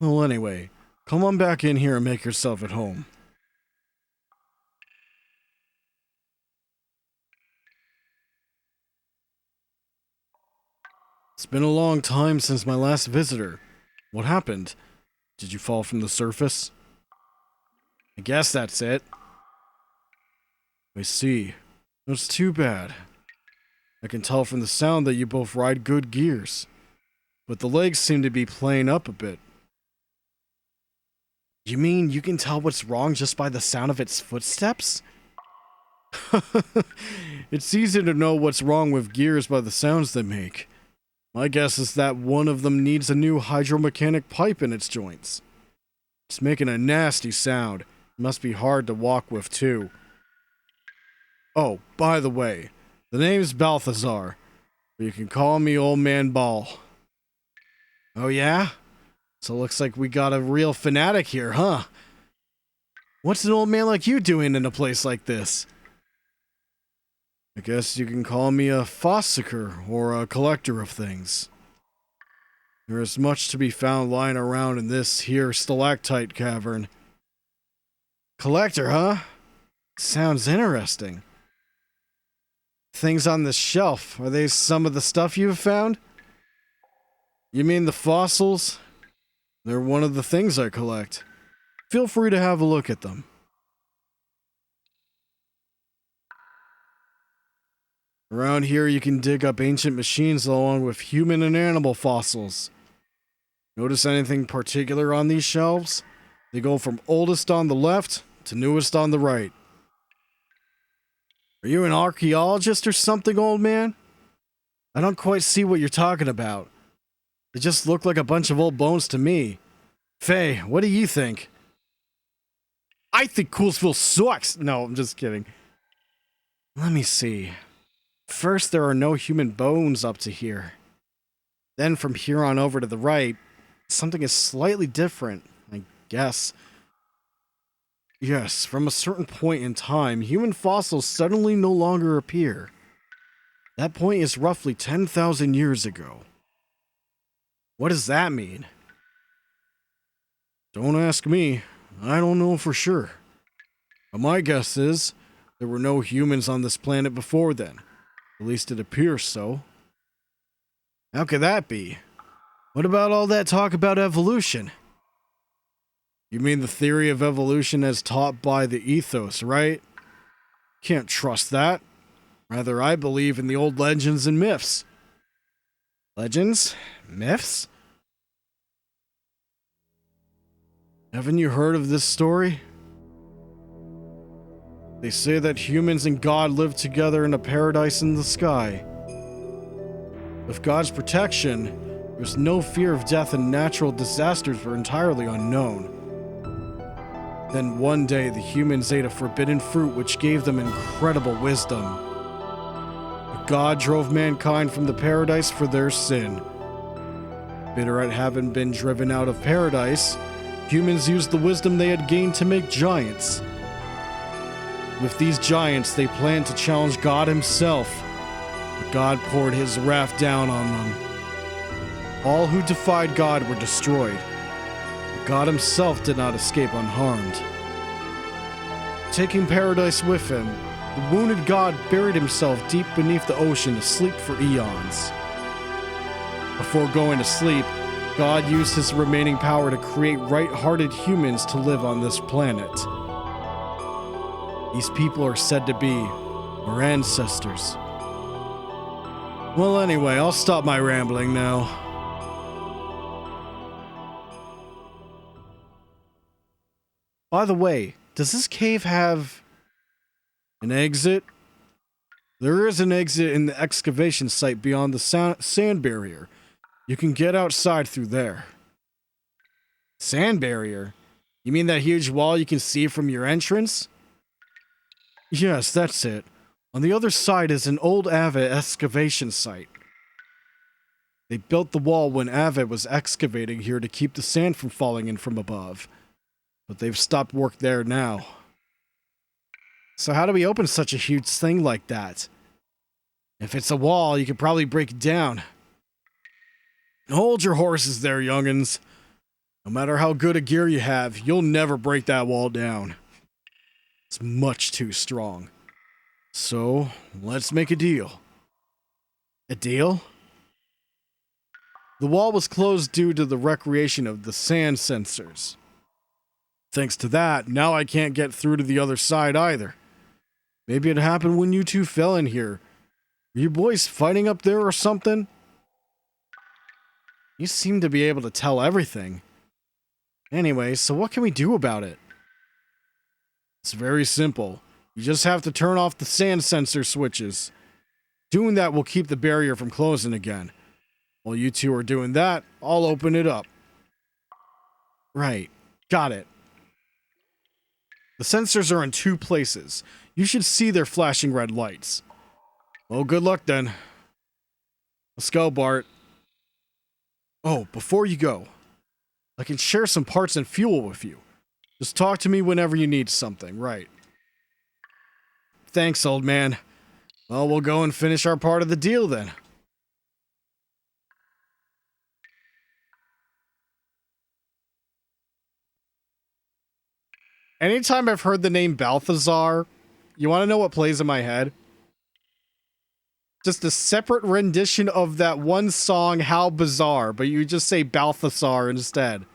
Well, anyway, come on back in here and make yourself at home. It's been a long time since my last visitor. What happened? Did you fall from the surface? I guess that's it. I see. That's too bad. I can tell from the sound that you both ride good gears. But the legs seem to be playing up a bit. You mean you can tell what's wrong just by the sound of its footsteps? It's easy to know what's wrong with gears by the sounds they make. My guess is that one of them needs a new hydromechanic pipe in its joints. It's making a nasty sound. It must be hard to walk with, too. Oh, by the way, the name's Balthazar. You can call me Old Man Ball. Oh yeah? So it looks like we got a real fanatic here, huh? What's an old man like you doing in a place like this? I guess you can call me a fossicker or a collector of things. There is much to be found lying around in this here stalactite cavern. Collector, huh? Sounds interesting. Things on this shelf, are they some of the stuff you've found? You mean the fossils? They're one of the things I collect. Feel free to have a look at them. Around here you can dig up ancient machines along with human and animal fossils. Notice anything particular on these shelves? They go from oldest on the left to newest on the right. Are you an archaeologist or something, old man? I don't quite see what you're talking about. They just look like a bunch of old bones to me. Faye, what do you think? I think Coolsville sucks! No, I'm just kidding. Let me see. First, there are no human bones up to here. Then from here on over to the right, something is slightly different, I guess. Yes, from a certain point in time, human fossils suddenly no longer appear. That point is roughly 10,000 years ago. What does that mean? Don't ask me. I don't know for sure. But my guess is there were no humans on this planet before then. At least it appears so. How could that be? What about all that talk about evolution? You mean the theory of evolution as taught by the ethos, right? Can't trust that. Rather, I believe in the old legends and myths. Legends? Myths? Haven't you heard of this story? They say that humans and God lived together in a paradise in the sky. With God's protection, there was no fear of death and natural disasters were entirely unknown. Then one day, the humans ate a forbidden fruit which gave them incredible wisdom. But God drove mankind from the paradise for their sin. Bitter at having been driven out of paradise, humans used the wisdom they had gained to make giants. With these giants, they planned to challenge God himself, but God poured his wrath down on them. All who defied God were destroyed, but God himself did not escape unharmed. Taking paradise with him, the wounded God buried himself deep beneath the ocean to sleep for eons. Before going to sleep, God used his remaining power to create right-hearted humans to live on this planet. These people are said to be our ancestors. Well, anyway, I'll stop my rambling now. By the way, does this cave have an exit? There is an exit in the excavation site beyond the sand barrier. You can get outside through there. Sand barrier? You mean that huge wall you can see from your entrance? Yes, that's it. On the other side is an old Avid excavation site. They built the wall when Avid was excavating here to keep the sand from falling in from above. But they've stopped work there now. So how do we open such a huge thing like that? If it's a wall, you could probably break it down. Hold your horses there, young'uns. No matter how good a gear you have, you'll never break that wall down. It's much too strong. So, let's make a deal. A deal? The wall was closed due to the recreation of the sand sensors. Thanks to that, now I can't get through to the other side either. Maybe it happened when you two fell in here. Were you boys fighting up there or something? You seem to be able to tell everything. Anyway, so what can we do about it? It's very simple. You just have to turn off the sand sensor switches. Doing that will keep the barrier from closing again. While you two are doing that, I'll open it up. Right. Got it. The sensors are in 2 places. You should see their flashing red lights. Well, good luck then. Let's go, Bart. Oh, before you go, I can share some parts and fuel with you. Just talk to me whenever you need something, right? Thanks, old man. Well, we'll go and finish our part of the deal then. Anytime I've heard the name Balthazar, you want to know what plays in my head? Just a separate rendition of that one song, How Bizarre, but you just say Balthazar instead.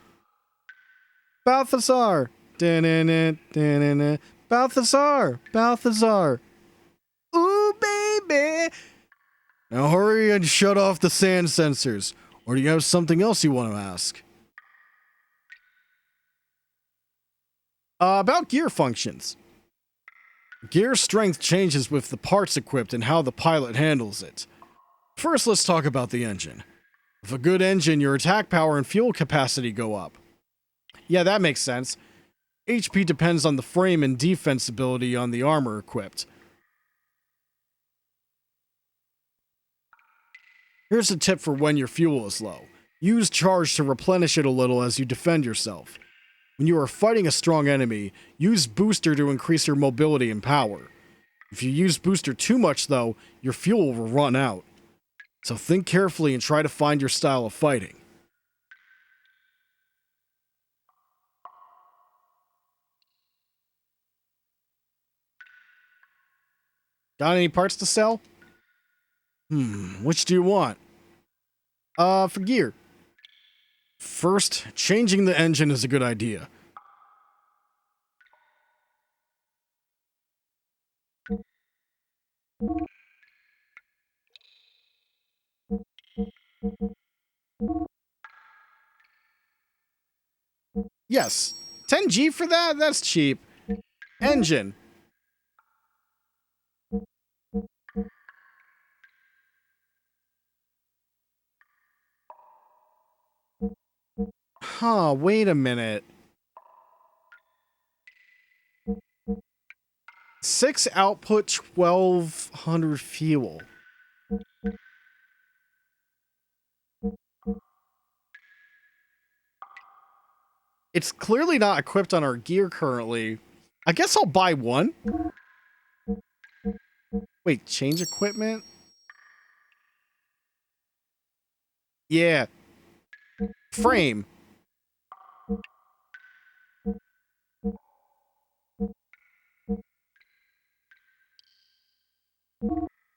Balthazar! Da-na-na, da-na-na. Balthazar! Balthazar! Ooh, baby! Now hurry and shut off the sand sensors. Or do you have something else you want to ask? About gear functions. Gear strength changes with the parts equipped and how the pilot handles it. First, let's talk about the engine. With a good engine, your attack power and fuel capacity go up. Yeah, that makes sense. HP depends on the frame and defense ability on the armor equipped. Here's a tip for when your fuel is low. Use charge to replenish it a little as you defend yourself. When you are fighting a strong enemy, use booster to increase your mobility and power. If you use booster too much though, your fuel will run out. So think carefully and try to find your style of fighting. Got any parts to sell? Which do you want? For gear. First, changing the engine is a good idea. Yes. 10G for that? That's cheap. Engine. Huh, wait a minute. 6 output, 1200 fuel. It's clearly not equipped on our gear currently. I guess I'll buy one. Wait, change equipment? Yeah. Frame.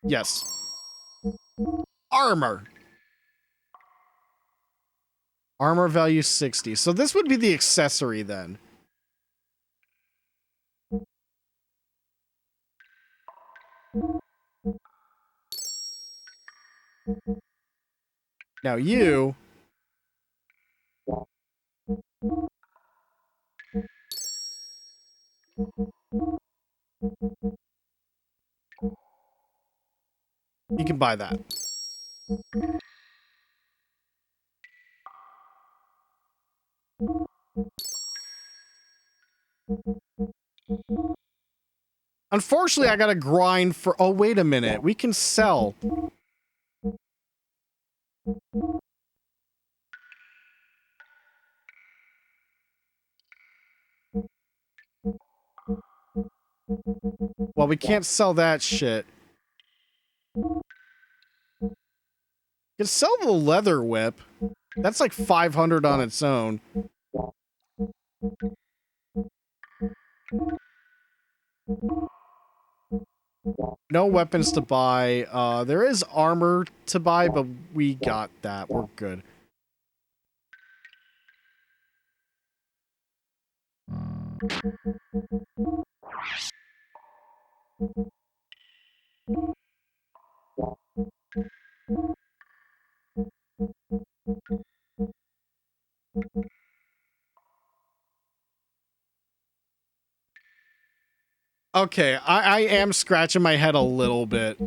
Yes. Armor. Armor value 60. So this would be the accessory then. Now you... You can buy that. Unfortunately, I gotta grind for... Oh, wait a minute. We can sell. Well, we can't sell that shit. You can sell the leather whip. That's like 500 on its own. No weapons to buy. There is armor to buy, but we got that. We're good. Okay, I am scratching my head a little bit.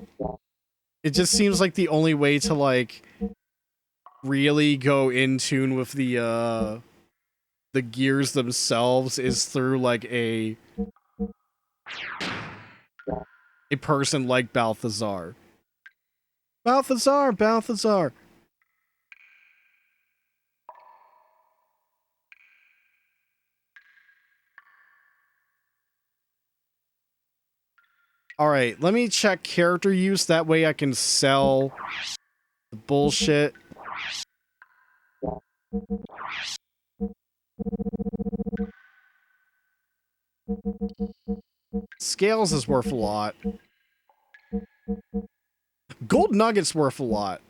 It just seems like the only way to, like, really go in tune with the gears themselves is through, like, a person like Balthazar. Balthazar, Balthazar. All right, let me check character use. That way I can sell the bullshit. Scales is worth a lot. Gold nuggets worth a lot.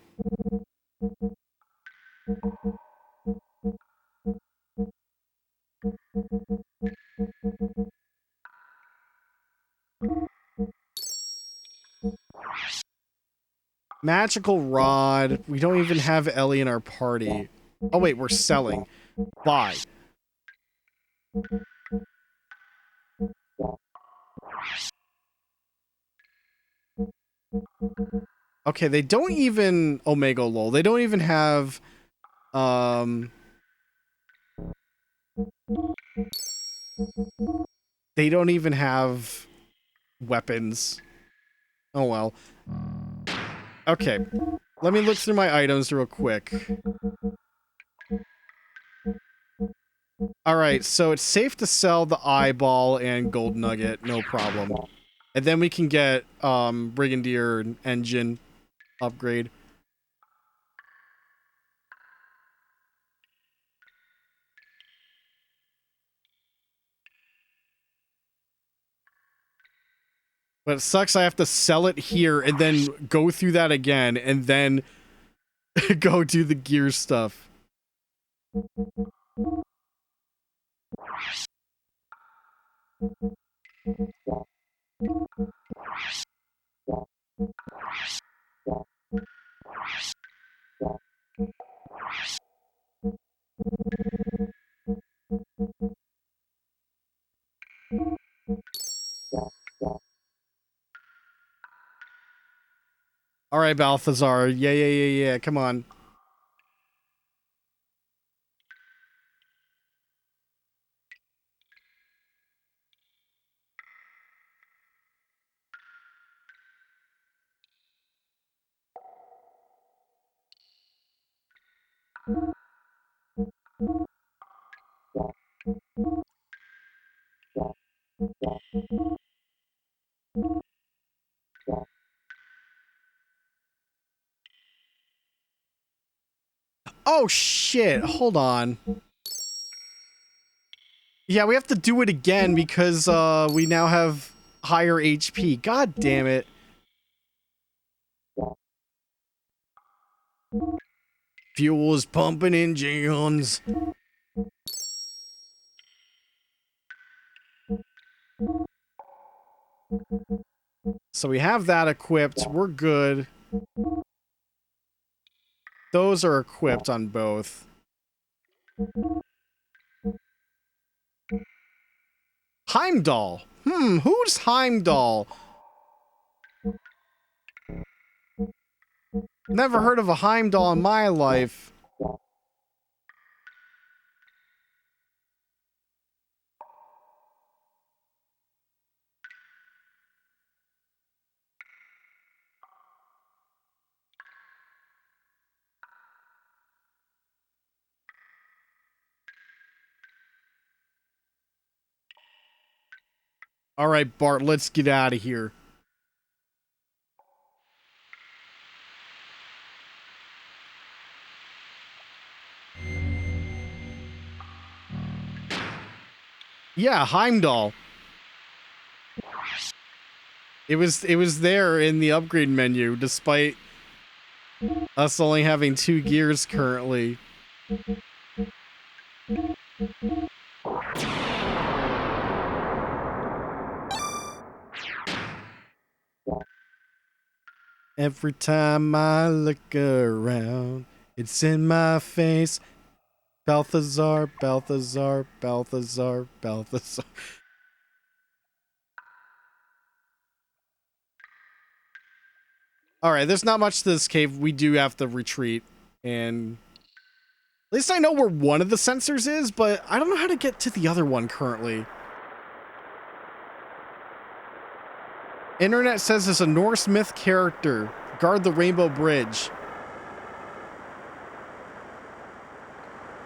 Magical rod. We don't even have Ellie in our party. Oh wait, we're selling. Buy. Okay, they don't even Omega lol. They don't even have they don't even have weapons. Oh well. Okay. Let me look through my items real quick. Alright, so it's safe to sell the eyeball and gold nugget, no problem. And then we can get Brigadier engine upgrade. But it sucks I have to sell it here and then go through that again and then go do the gear stuff. All right, Balthazar. Yeah. Come on. Oh shit, hold on. Yeah, we have to do it again because we now have higher HP. God damn it. Fuel is pumping engines. So we have that equipped. We're good. Those are equipped on both. Heimdall. Who's Heimdall? Never heard of a Heimdall in my life. All right, Bart, let's get out of here. Yeah, Heimdall. It was there in the upgrade menu, despite us only having 2 gears currently. Every time I look around, it's in my face. Balthazar, Balthazar, Balthazar, Balthazar. Alright, there's not much to this cave. We do have to retreat. And at least I know where one of the sensors is, but I don't know how to get to the other one currently. Internet says it's a Norse myth character. Guard the Rainbow Bridge.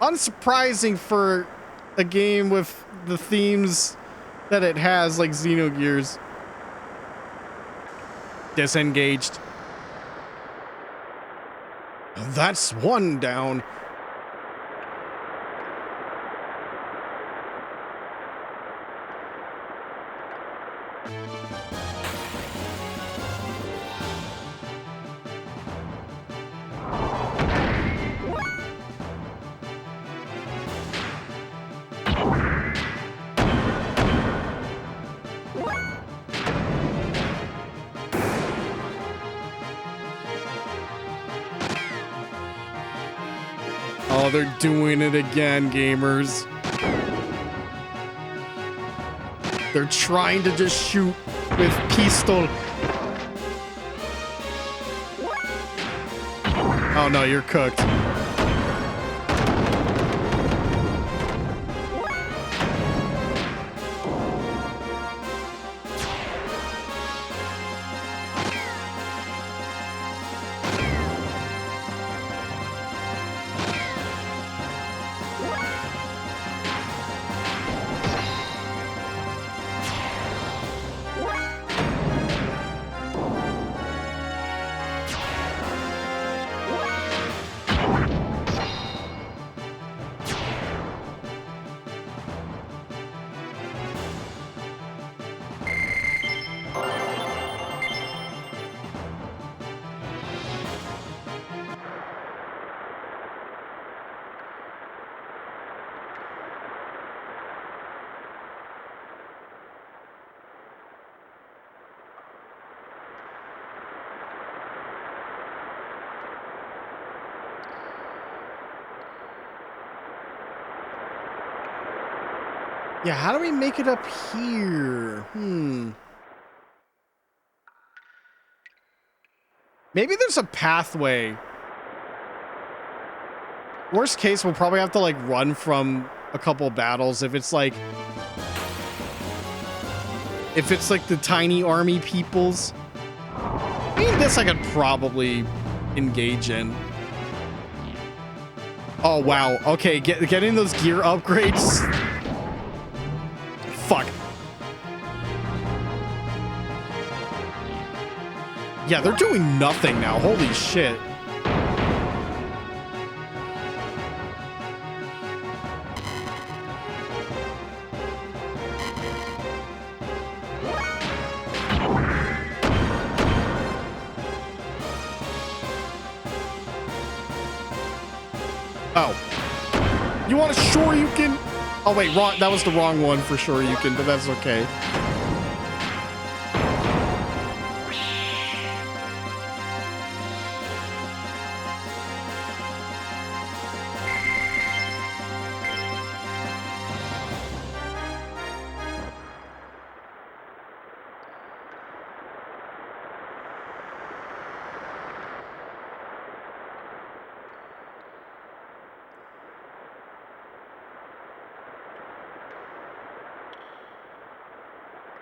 Unsurprising for a game with the themes that it has, like Xenogears. Disengaged. That's one down. Oh, they're doing it again, gamers. They're trying to just shoot with pistol. Oh no, you're cooked. Yeah, how do we make it up here? Maybe there's a pathway. Worst case, we'll probably have to like run from a couple battles if it's like the tiny army peoples. I mean, this I could probably engage in. Oh wow. Okay, getting those gear upgrades. Fuck. Yeah, they're doing nothing now. Holy shit. Oh. You want a Shoryuken? Oh wait, wrong. That was the wrong one for Shoryuken, but that's okay.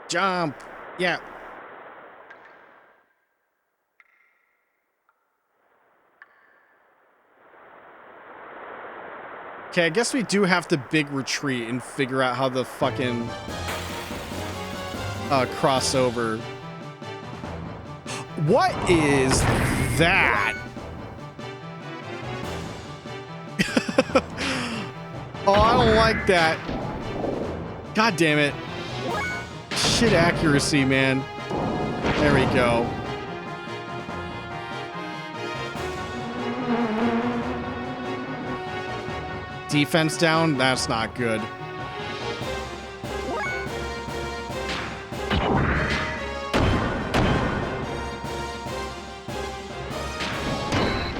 Jump. Yeah. Okay, I guess we do have to big retreat and figure out how the fucking crossover. What is that? Oh, I don't like that. God damn it. Shit accuracy, man. There we go. Defense down? That's not good.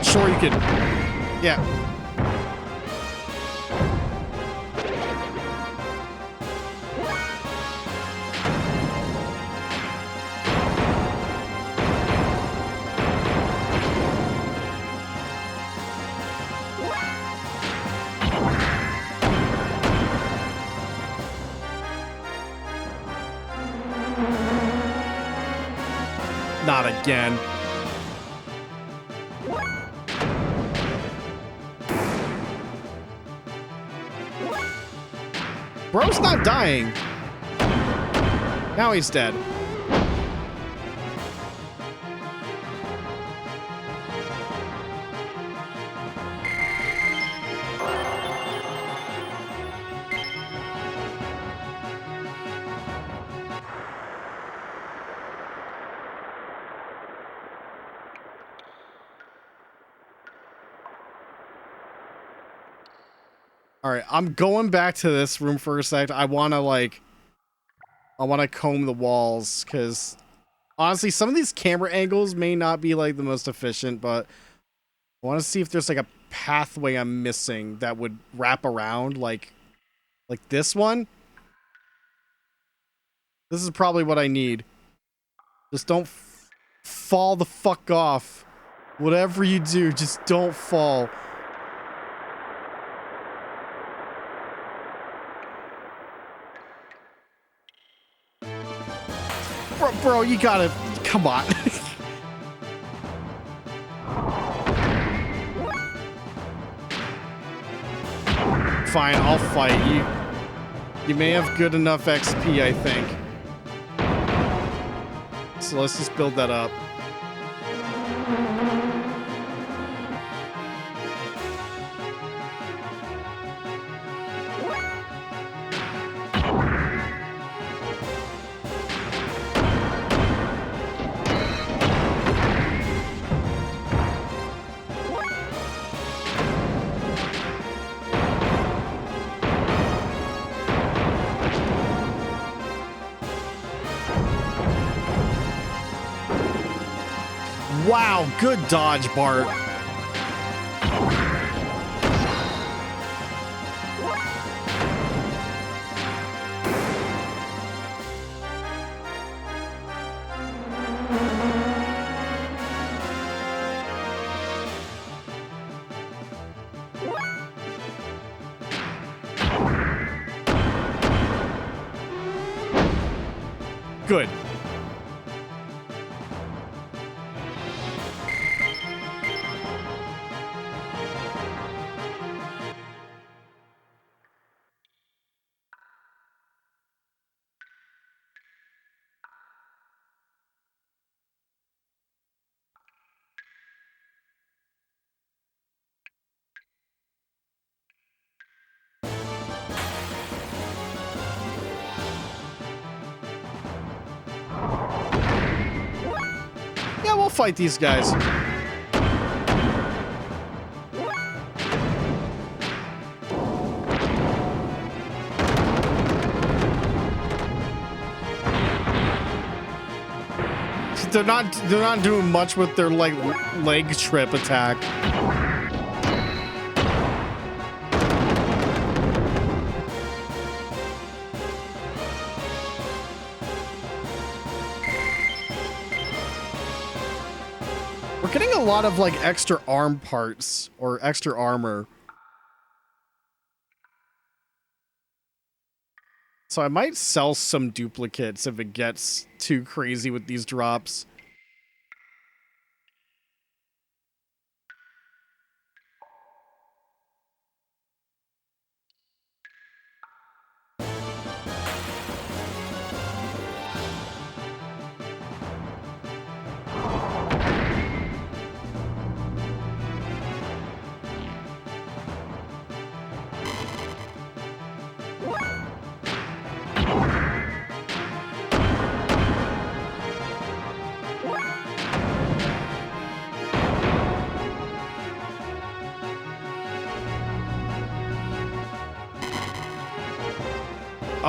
Sure, you can. Yeah. Not again. Bro's not dying. Now he's dead. All right, I'm going back to this room for a sec. I want to comb the walls because honestly, some of these camera angles may not be like the most efficient, but I want to see if there's like a pathway I'm missing that would wrap around like this one. This is probably what I need. Just don't fall the fuck off. Whatever you do, just don't fall. Bro, you gotta... Come on. Fine, I'll fight you. You may have good enough XP, I think. So let's just build that up. Wow, good dodge, Bart. Good. Yeah, we'll fight these guys. They're not doing much with their like leg trip attack. We're getting a lot of like extra arm parts or extra armor. So I might sell some duplicates if it gets too crazy with these drops.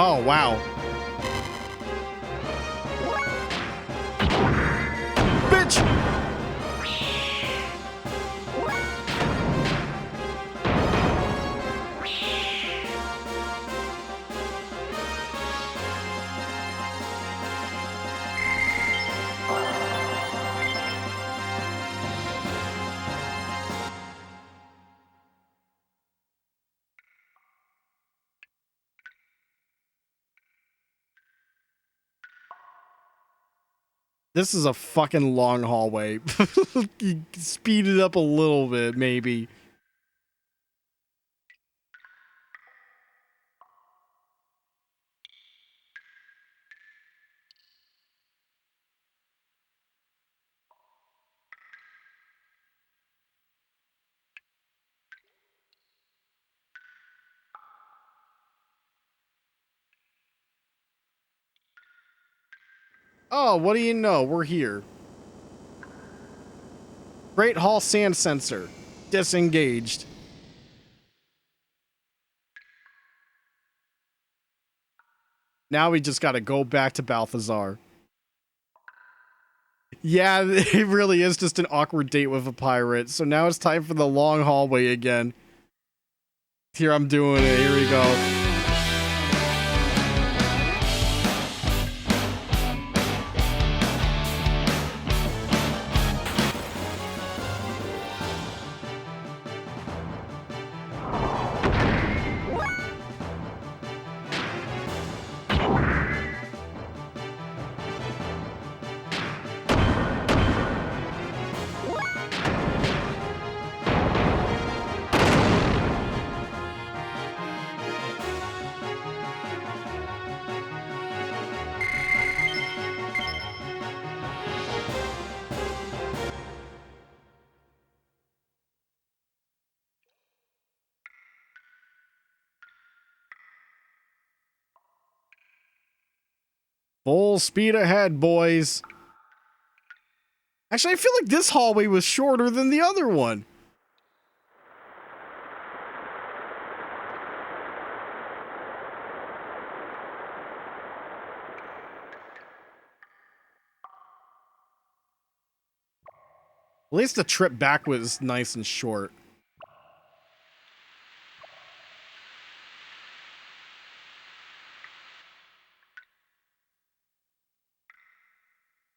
Oh, wow. Bitch! This is a fucking long hallway. You speed it up a little bit, maybe. Oh, what do you know? We're here. Great Hall sand sensor. Disengaged. Now we just gotta go back to Balthazar. Yeah, it really is just an awkward date with a pirate. So now it's time for the long hallway again. Here, I'm doing it. Here we go. Full speed ahead, boys. Actually, I feel like this hallway was shorter than the other one. At least the trip back was nice and short.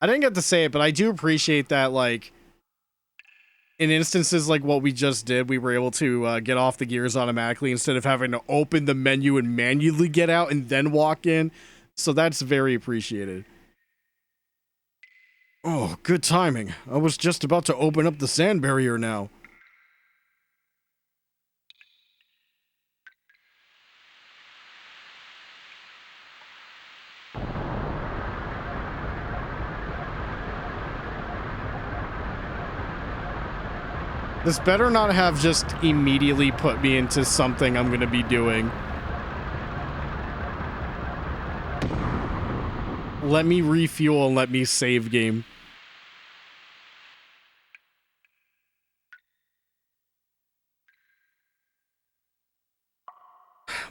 I didn't get to say it, but I do appreciate that, like, in instances like what we just did, we were able to get off the gears automatically instead of having to open the menu and manually get out and then walk in. So that's very appreciated. Oh, good timing. I was just about to open up the sand barrier now. This better not have just immediately put me into something I'm gonna be doing. Let me refuel and let me save game.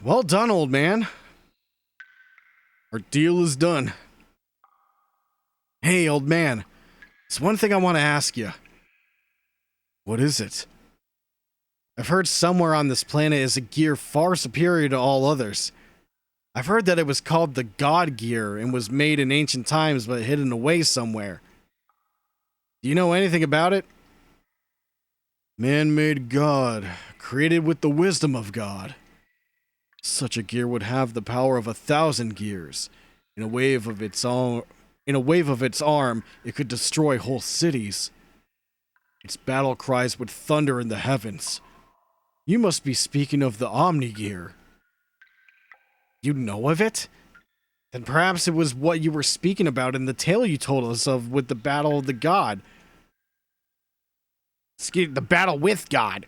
Well done, old man. Our deal is done. Hey, old man. There's one thing I want to ask you. What is it? I've heard somewhere on this planet is a gear far superior to all others. I've heard that it was called the God Gear and was made in ancient times but hidden away somewhere. Do you know anything about it? Man-made God, created with the wisdom of God. Such a gear would have the power of 1,000 gears. In a wave of its arm, it could destroy whole cities. Its battle cries would thunder in the heavens. You must be speaking of the Omni Gear. You know of it? Then perhaps it was what you were speaking about in the tale you told us of with the battle of the god. Excuse the battle with God.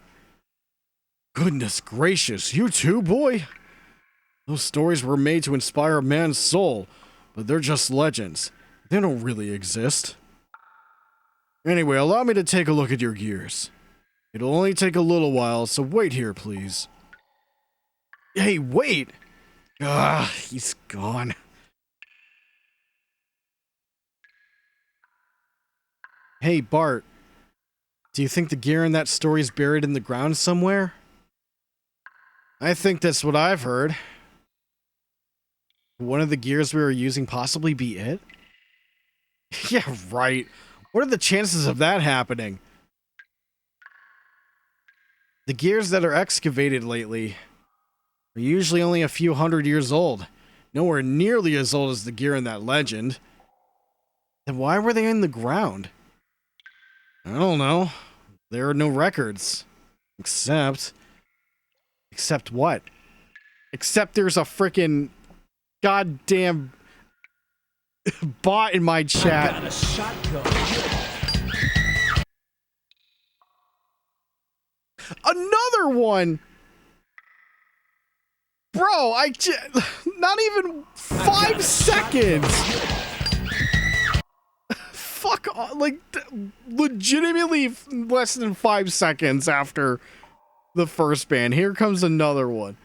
Goodness gracious, you too, boy? Those stories were made to inspire a man's soul, but they're just legends. They don't really exist. Anyway, allow me to take a look at your gears. It'll only take a little while, so wait here, please. Hey, wait! Ah, he's gone. Hey, Bart. Do you think the gear in that story is buried in the ground somewhere? I think that's what I've heard. One of the gears we were using possibly be it? Yeah, right. What are the chances of that happening? The gears that are excavated lately are usually only a few hundred years old. Nowhere nearly as old as the gear in that legend. Then why were they in the ground? I don't know. There are no records. Except what? Except there's a frickin' goddamn bot in my chat. I got a shotgun. Another one! Bro, not even 5 seconds! fuck off. Like, legitimately less than 5 seconds after the first band. Here comes another one.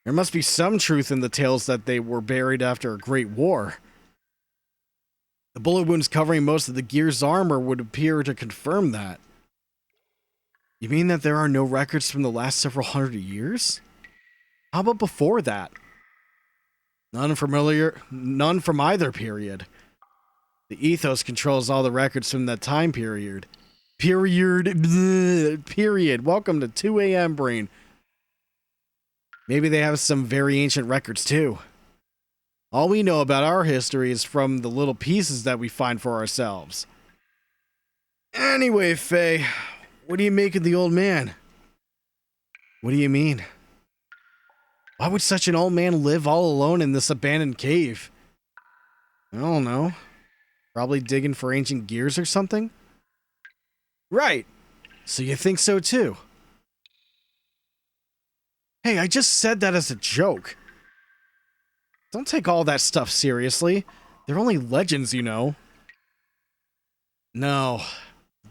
There must be some truth in the tales that they were buried after a great war. The bullet wounds covering most of the Gears' armor would appear to confirm that. You mean that there are no records from the last several hundred years? How about before that? None from either period. The ethos controls all the records from that time period. Period. Welcome to 2 a.m. brain. Maybe they have some very ancient records too. All we know about our history is from the little pieces that we find for ourselves. Anyway, Faye, what do you make of the old man? What do you mean? Why would such an old man live all alone in this abandoned cave? I don't know. Probably digging for ancient gears or something? Right. So you think so too? Hey, I just said that as a joke. Don't take all that stuff seriously. They're only legends, you know. No.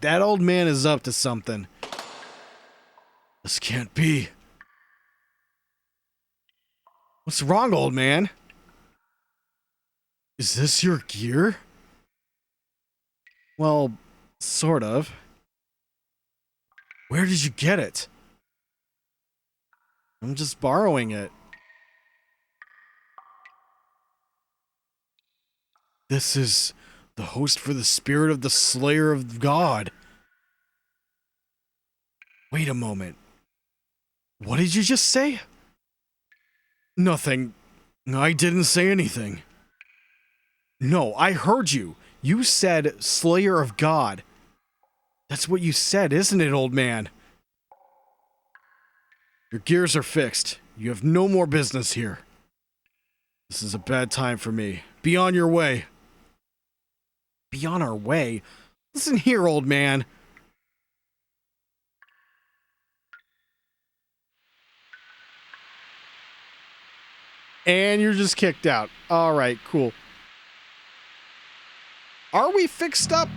That old man is up to something. This can't be. What's wrong, old man? Is this your gear? Well, sort of. Where did you get it? I'm just borrowing it. This is the host for the spirit of the Slayer of God. Wait a moment. What did you just say? Nothing. I didn't say anything. No, I heard you. You said Slayer of God. That's what you said, isn't it, old man? Your gears are fixed. You have no more business here. This is a bad time for me. Be on your way. Be on our way? Listen here, old man. And you're just kicked out. All right, cool. Are we fixed up?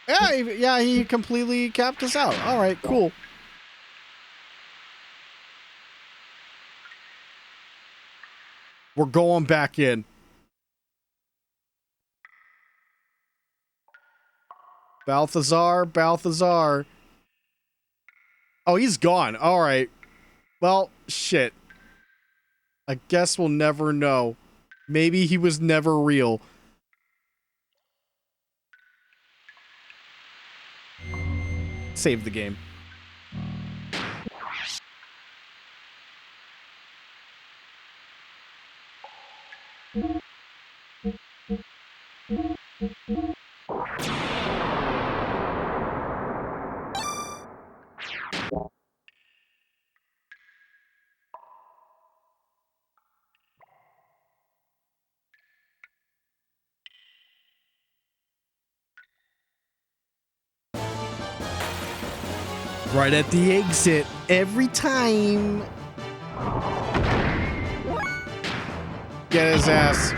Yeah, he completely capped us out. All right, cool. We're going back in. Balthazar. Oh, he's gone. All right. Well, shit. I guess we'll never know. Maybe he was never real. Save the game. Right at the exit, every time. Get his ass.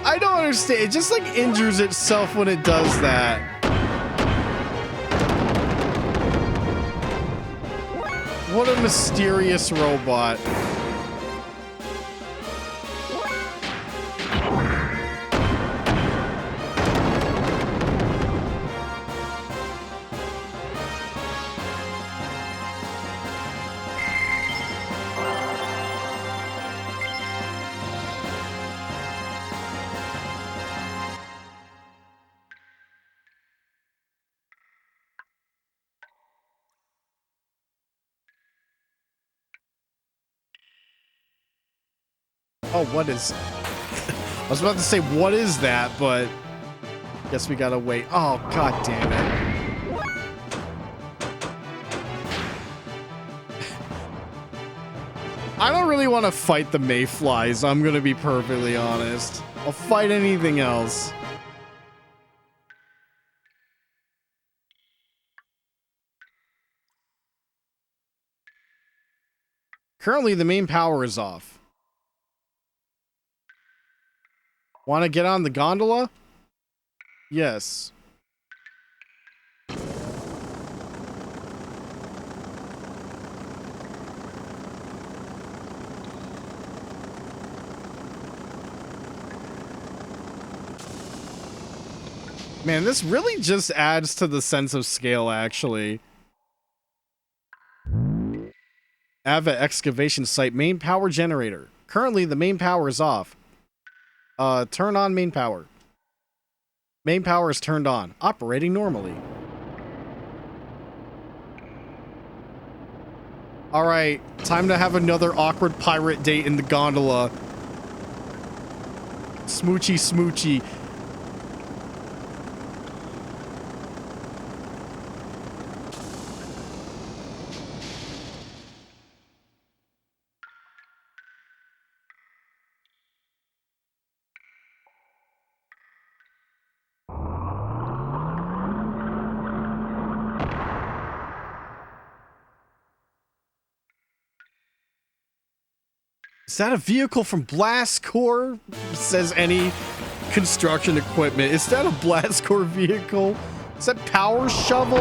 I don't understand. It just like injures itself when it does that. What a mysterious robot. Oh, what is... I was about to say, what is that, but... Guess we gotta wait. Oh, god damn it. really want to fight the mayflies, I'm gonna be perfectly honest. I'll fight anything else. Currently, the main power is off. Want to get on the gondola? Yes. Man, this really just adds to the sense of scale, actually. Ava excavation site main power generator. Currently, the main power is off. Turn on main power. Main power is turned on. Operating normally. Alright, time to have another awkward pirate date in the gondola. Smoochy smoochy. Is that a vehicle from Blast Corps? Says any construction equipment. Is that a Blast Corps vehicle? Is that Power Shovel?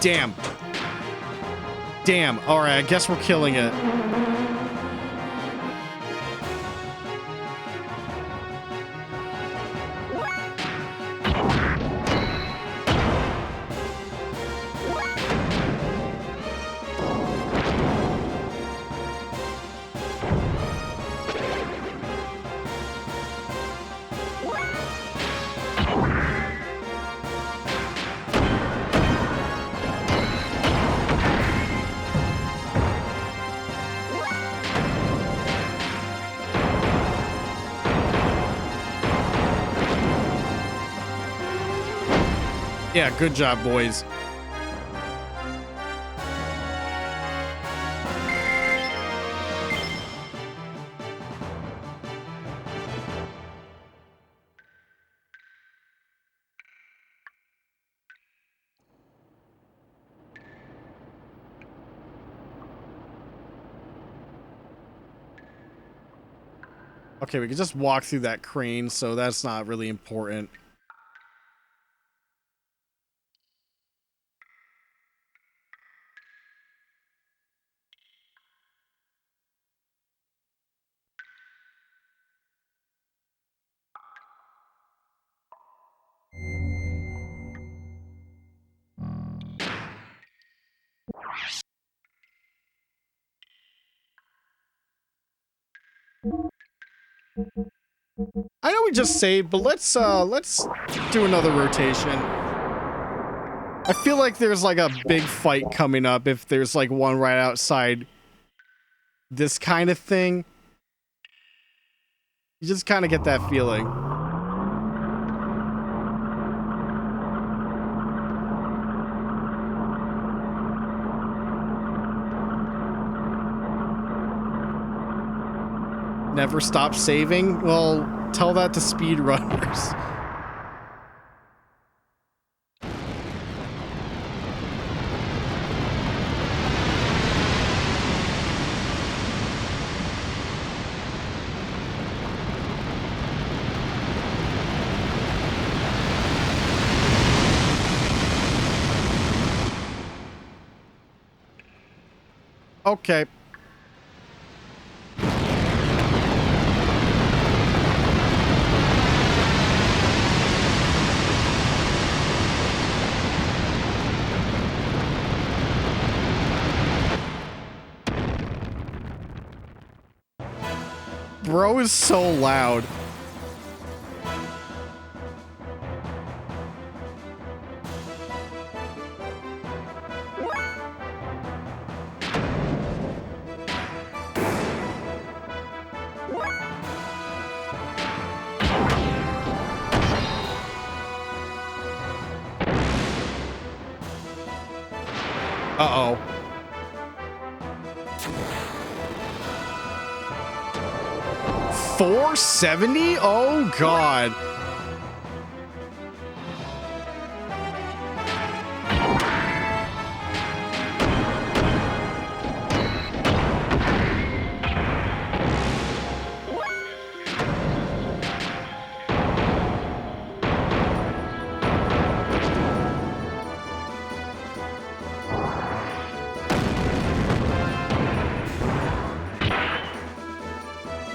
Damn. Damn. Alright, I guess we're killing it. Yeah, good job, boys. Okay, we can just walk through that crane, so that's not really important. I know we just saved, but let's do another rotation. I feel like there's like a big fight coming up if there's like one right outside this kind of thing. You just kind of get that feeling. Never stop saving? Well, tell that to speedrunners. Okay. Bro is so loud. Uh-oh. $470? Oh, God.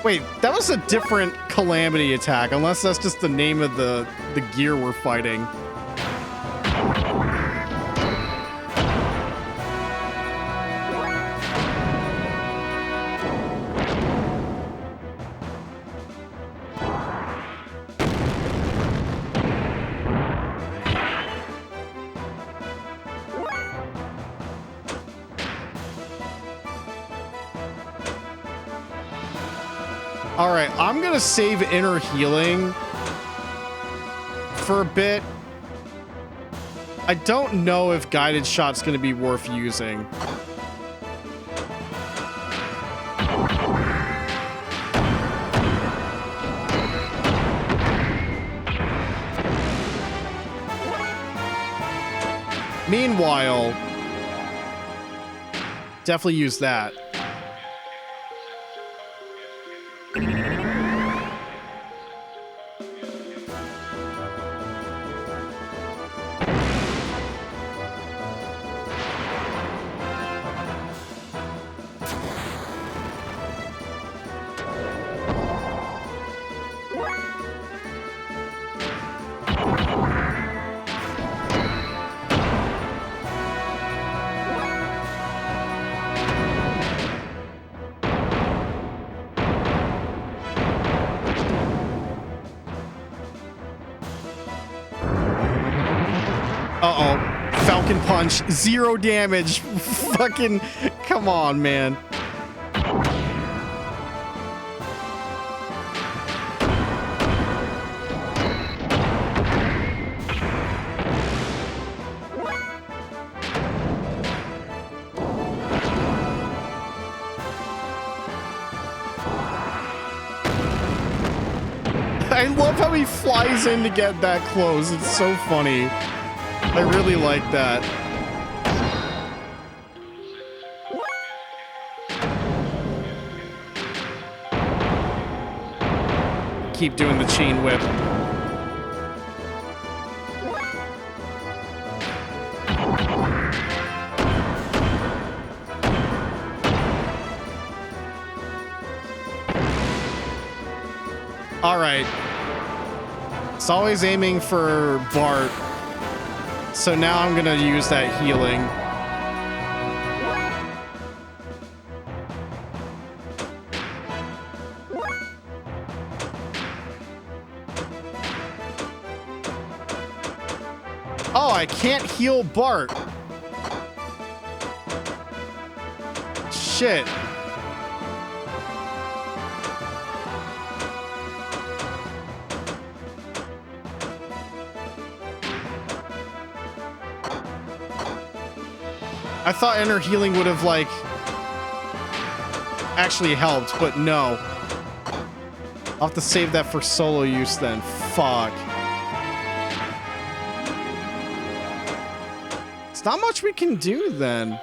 Wait, that was a different calamity attack, unless that's just the name of the gear we're fighting. Alright, I'm gonna save inner healing for a bit. I don't know if guided shot's gonna be worth using. Meanwhile, definitely use that. Uh-oh. Falcon Punch. 0 damage. Fucking... Come on, man. I love how he flies in to get that close. It's so funny. I really like that. Keep doing the chain whip. All right. It's always aiming for Bart. So now I'm gonna use that healing. Oh, I can't heal Bart. Shit. I thought inner healing would have, like, actually helped, but no. I'll have to save that for solo use then. Fuck. It's not much we can do then.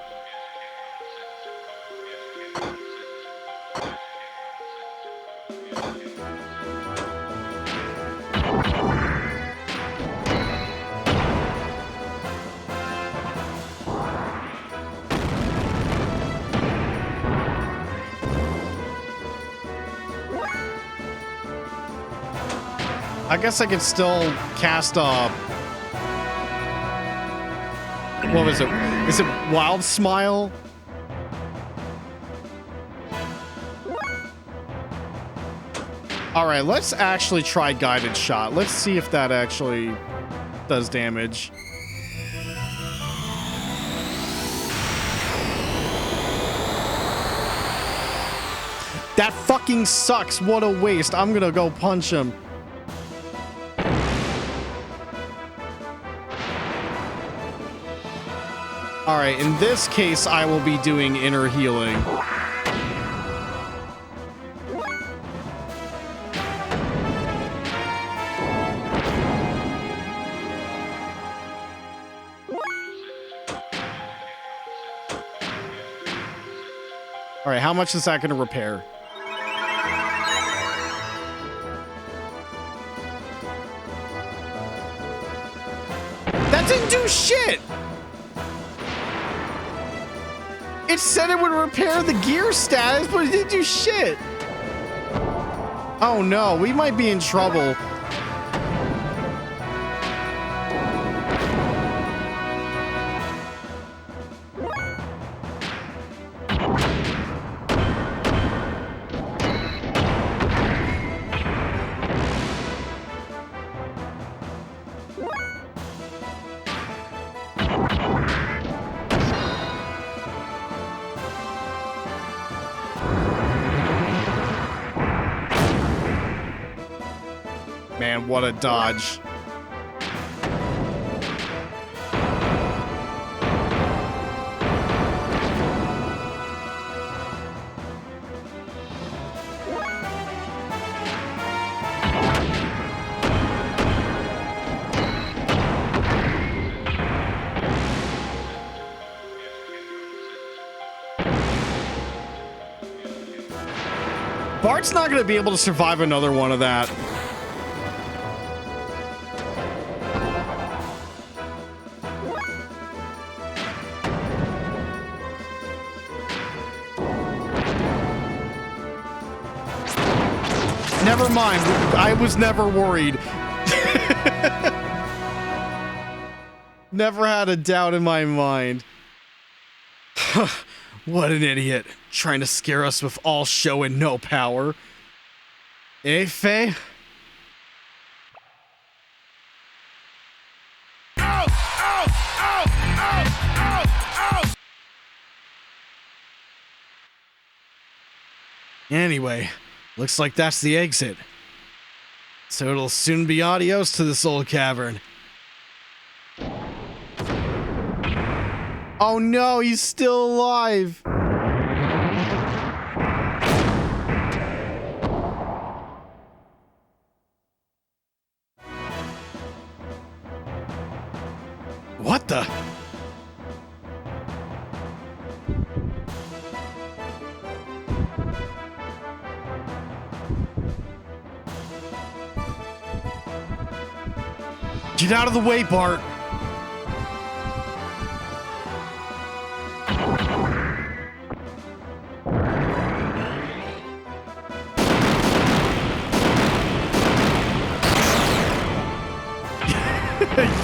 I guess I could still cast what was it? Is it Wild Smile? Alright, let's actually try Guided Shot. Let's see if that actually does damage. That fucking sucks. What a waste. I'm gonna go punch him. All right, in this case, I will be doing inner healing. All right, how much is that going to repair? That didn't do shit! It said it would repair the gear status, but it didn't do shit! Oh no, we might be in trouble. Man, what a dodge. Bart's not going to be able to survive another one of that. Never mind. I was never worried. Never had a doubt in my mind. What an idiot. Trying to scare us with all show and no power. Eh, Faye? Anyway, looks like that's the exit. So it'll soon be adios to this old cavern. Oh no, he's still alive. What the? Get out of the way, Bart.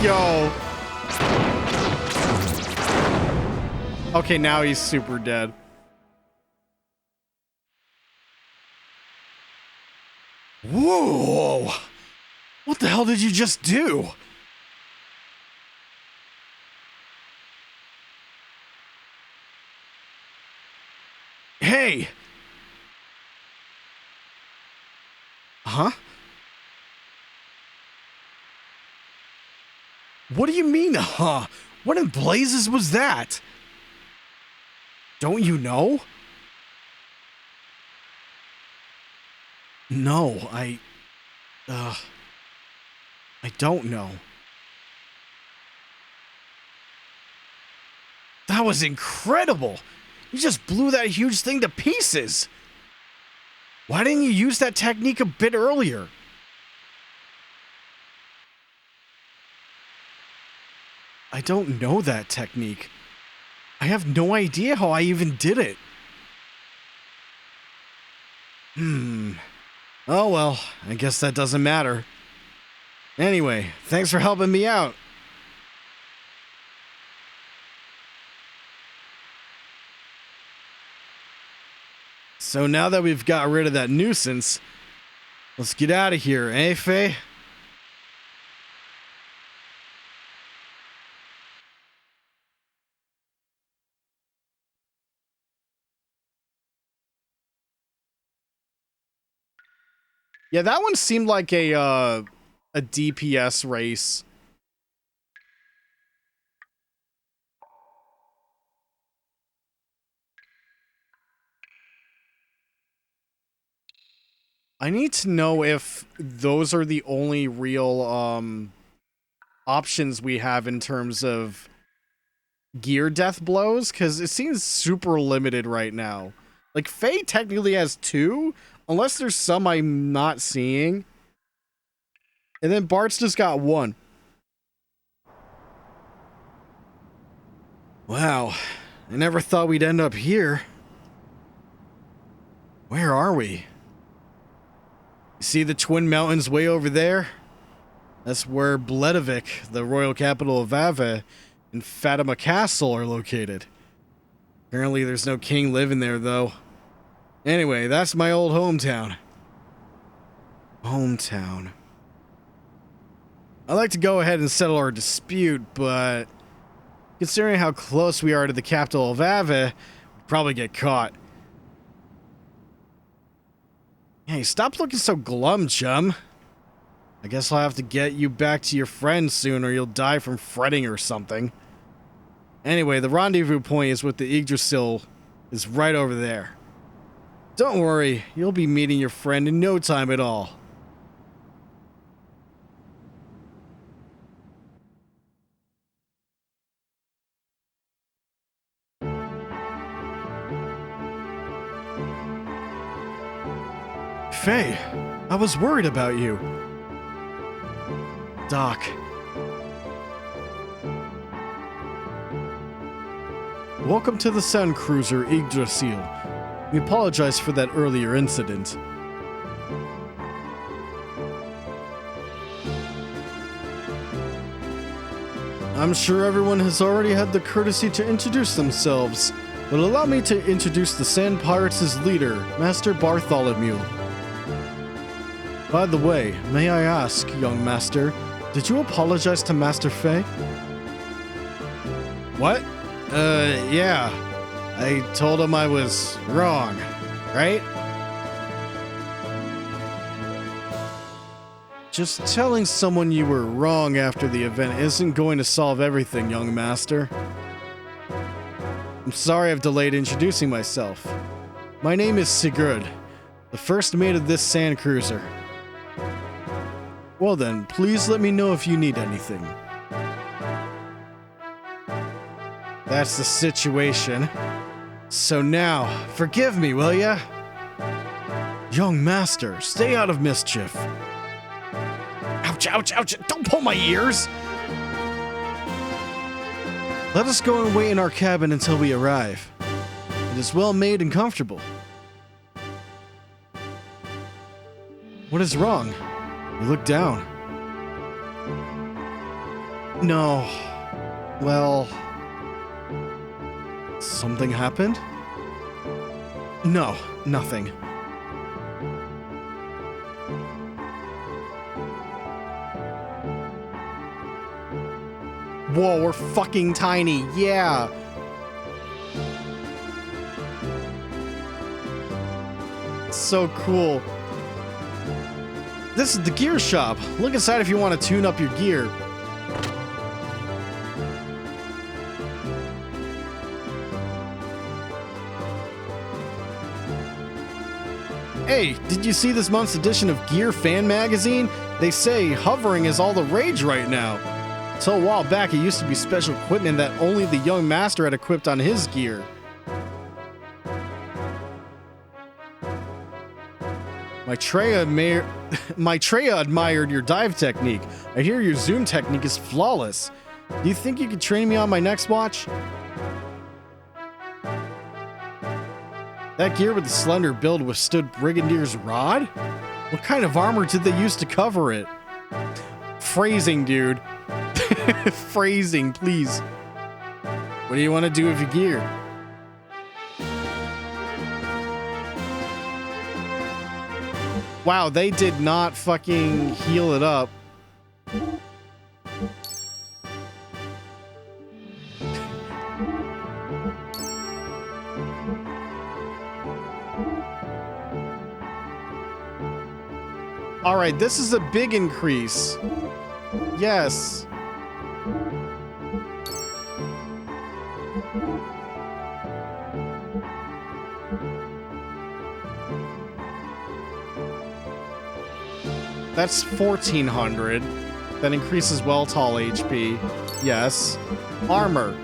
Yo. Okay, now he's super dead. Whoa. What the hell did you just do? Hey. Huh? What do you mean, huh? What in blazes was that? Don't you know? No, I don't know. That was incredible! You just blew that huge thing to pieces! Why didn't you use that technique a bit earlier? I don't know that technique. I have no idea how I even did it. Oh well, I guess that doesn't matter. Anyway, thanks for helping me out. So now that we've got rid of that nuisance, let's get out of here, eh, Faye? Yeah, that one seemed like a DPS race. I need to know if those are the only real options we have in terms of gear death blows, because it seems super limited right now. Like, Faye technically has 2, unless there's some I'm not seeing. And then Bart's just got 1. Wow, I never thought we'd end up here. Where are we? You see the Twin Mountains way over there? That's where Bledovik, the royal capital of Ava, and Fatima Castle are located. Apparently there's no king living there, though. Anyway, that's my old hometown. I'd like to go ahead and settle our dispute, but considering how close we are to the capital of Ava, we'd probably get caught. Hey, stop looking so glum, chum. I guess I'll have to get you back to your friends soon, or you'll die from fretting or something. Anyway, the rendezvous point is with the Yggdrasil is right over there. Don't worry, you'll be meeting your friend in no time at all. Faye, I was worried about you. Doc. Welcome to the Sun Cruiser Yggdrasil. We apologize for that earlier incident. I'm sure everyone has already had the courtesy to introduce themselves, but allow me to introduce the Sand Pirates' leader, Master Bartholomew. By the way, may I ask, young master, did you apologize to Master Faye? What? Yeah. I told him I was wrong, right? Just telling someone you were wrong after the event isn't going to solve everything, young master. I'm sorry I've delayed introducing myself. My name is Sigurd, the first mate of this sand cruiser. Well then, please let me know if you need anything. That's the situation. So now, forgive me, will ya? Young master, stay out of mischief. Ouch, ouch, ouch, don't pull my ears! Let us go and wait in our cabin until we arrive. It is well made and comfortable. What is wrong? You look down. No. Well... something happened? No, nothing. Whoa, we're fucking tiny, yeah! So cool. This is the gear shop. Look inside if you want to tune up your gear. Hey, did you see this month's edition of Gear Fan Magazine? They say hovering is all the rage right now. Till a while back, it used to be special equipment that only the young master had equipped on his gear. Maitreya admired your dive technique. I hear your zoom technique is flawless. Do you think you could train me on my next watch? That gear with the slender build withstood Brigandier's rod? What kind of armor did they use to cover it? Phrasing, dude. Phrasing, please. What do you want to do with your gear? Wow, they did not fucking heal it up. All right, this is a big increase. Yes. That's 1400. That increases Weltall HP. Yes. Armor.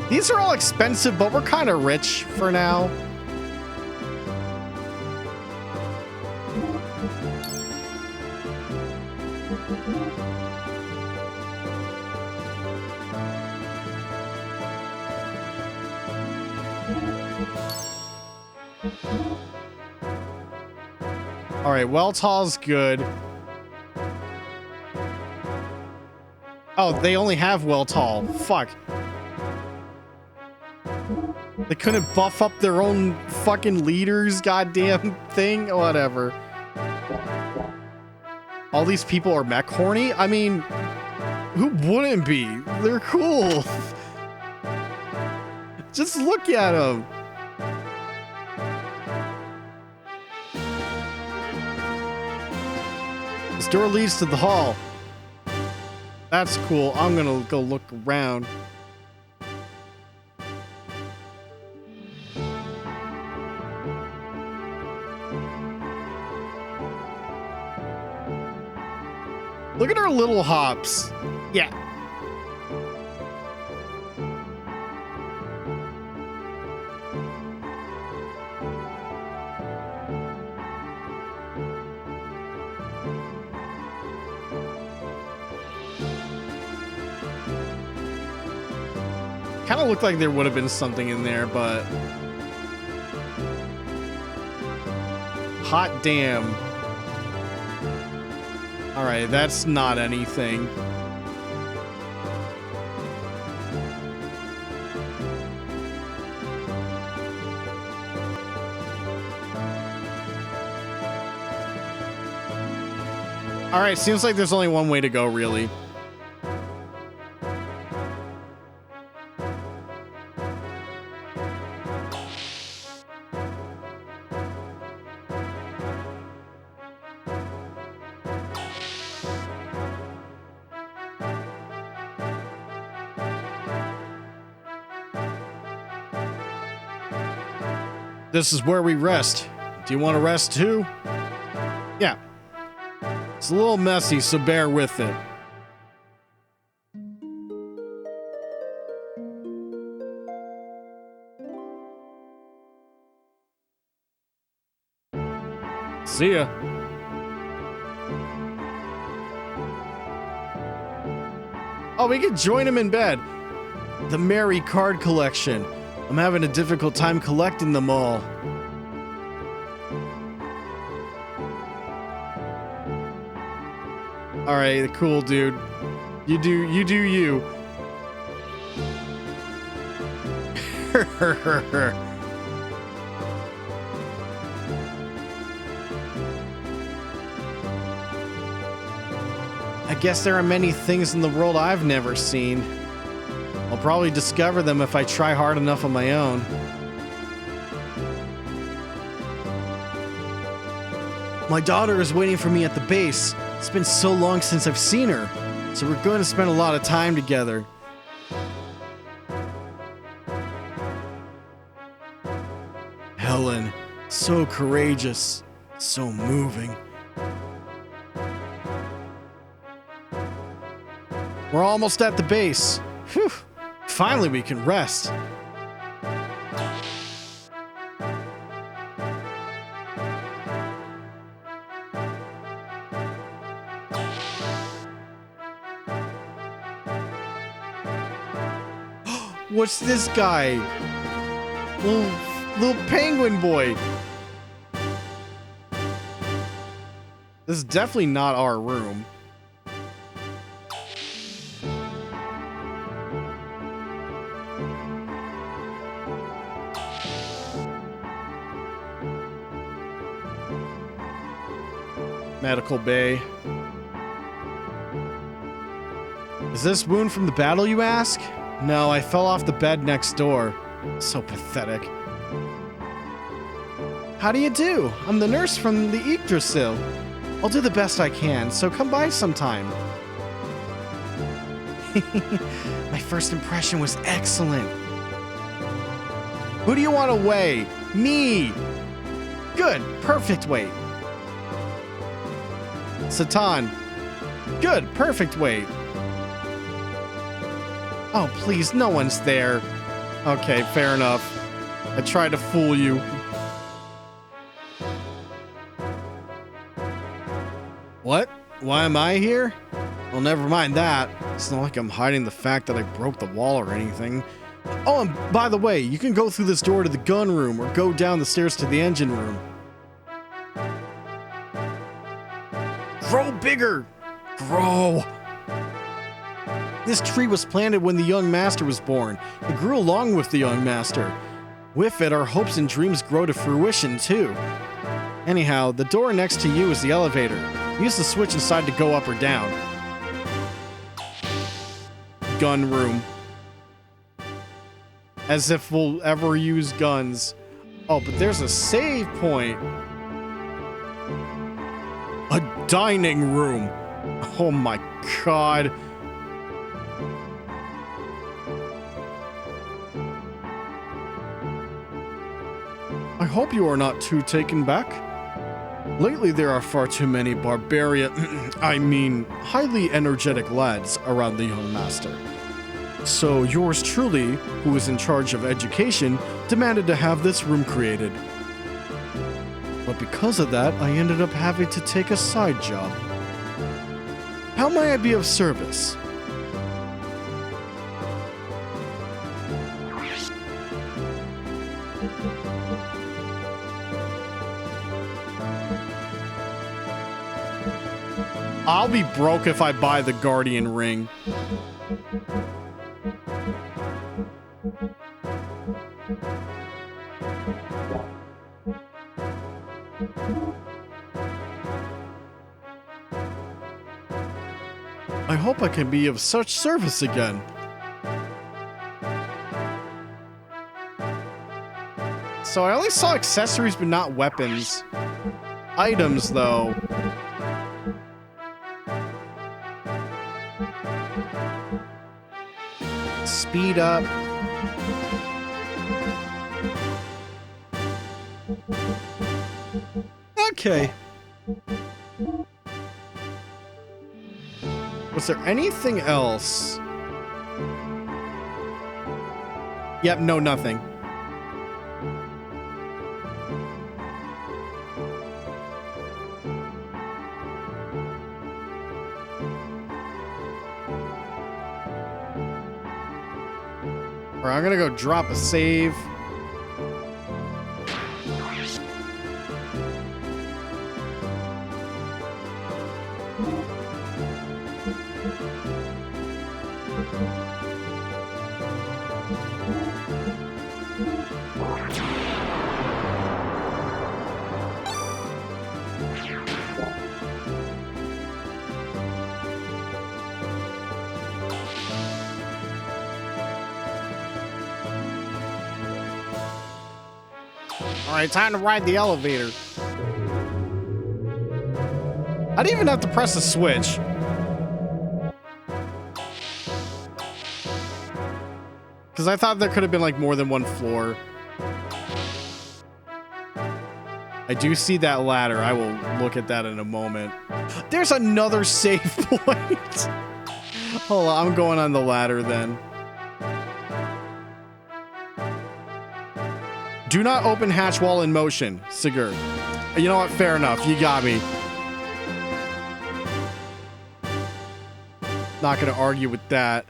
These are all expensive, but we're kind of rich for now. All right, Weltall's good. Oh, they only have Weltall. Fuck. They couldn't buff up their own fucking leaders, goddamn thing? Whatever. All these people are mech horny? I mean, who wouldn't be? They're cool. Just look at them. This door leads to the hall. That's cool. I'm gonna go look around. Look at her little hops. Yeah. Kind of looked like there would have been something in there, but hot damn. All right, that's not anything. All right, seems like there's only one way to go, really. This is where we rest. Do you want to rest too? Yeah. It's a little messy, so bear with it. See ya. Oh, we could join him in bed. The Merry card collection. I'm having a difficult time collecting them all. All right, cool, dude. You do you. I guess there are many things in the world I've never seen. I'll probably discover them if I try hard enough on my own. My daughter is waiting for me at the base. It's been so long since I've seen her, so we're going to spend a lot of time together. Helen, so courageous, so moving. We're almost at the base. Whew. Finally, we can rest. What's this guy? Little penguin boy. This is definitely not our room. Medical bay. Is this wound from the battle, you ask? No, I fell off the bed next door. So pathetic. How do you do? I'm the nurse from the Yggdrasil. I'll do the best I can, so come by sometime. My first impression was excellent. Who do you want away? Me! Good, perfect weight. Satan. Good, perfect weight. Oh, please, no one's there. Okay, fair enough. I tried to fool you. What? Why am I here? Well, never mind that. It's not like I'm hiding the fact that I broke the wall or anything. Oh, and by the way, you can go through this door to the gun room or go down the stairs to the engine room. Grow bigger! Grow! This tree was planted when the young master was born. It grew along with the young master. With it, our hopes and dreams grow to fruition, too. Anyhow, the door next to you is the elevator. Use the switch inside to go up or down. Gun room. As if we'll ever use guns. Oh, but there's a save point. A dining room. Oh my god. I hope you are not too taken back. Lately there are far too many barbarian, highly energetic lads around the young master. So yours truly, who is in charge of education, demanded to have this room created. But because of that, I ended up having to take a side job. How may I be of service? I'll be broke if I buy the Guardian ring. I hope I can be of such service again. So I only saw accessories but not weapons. Items though. Speed up. Okay. Was there anything else? Yep, no, nothing. Alright, I'm gonna go drop a save. Alright, time to ride the elevator. I didn't even have to press a switch. Because I thought there could have been like more than one floor. I do see that ladder. I will look at that in a moment. There's another save point. Hold on, I'm going on the ladder then. Do not open hatch while in motion, Sigurd. You know what? Fair enough. You got me. Not gonna argue with that.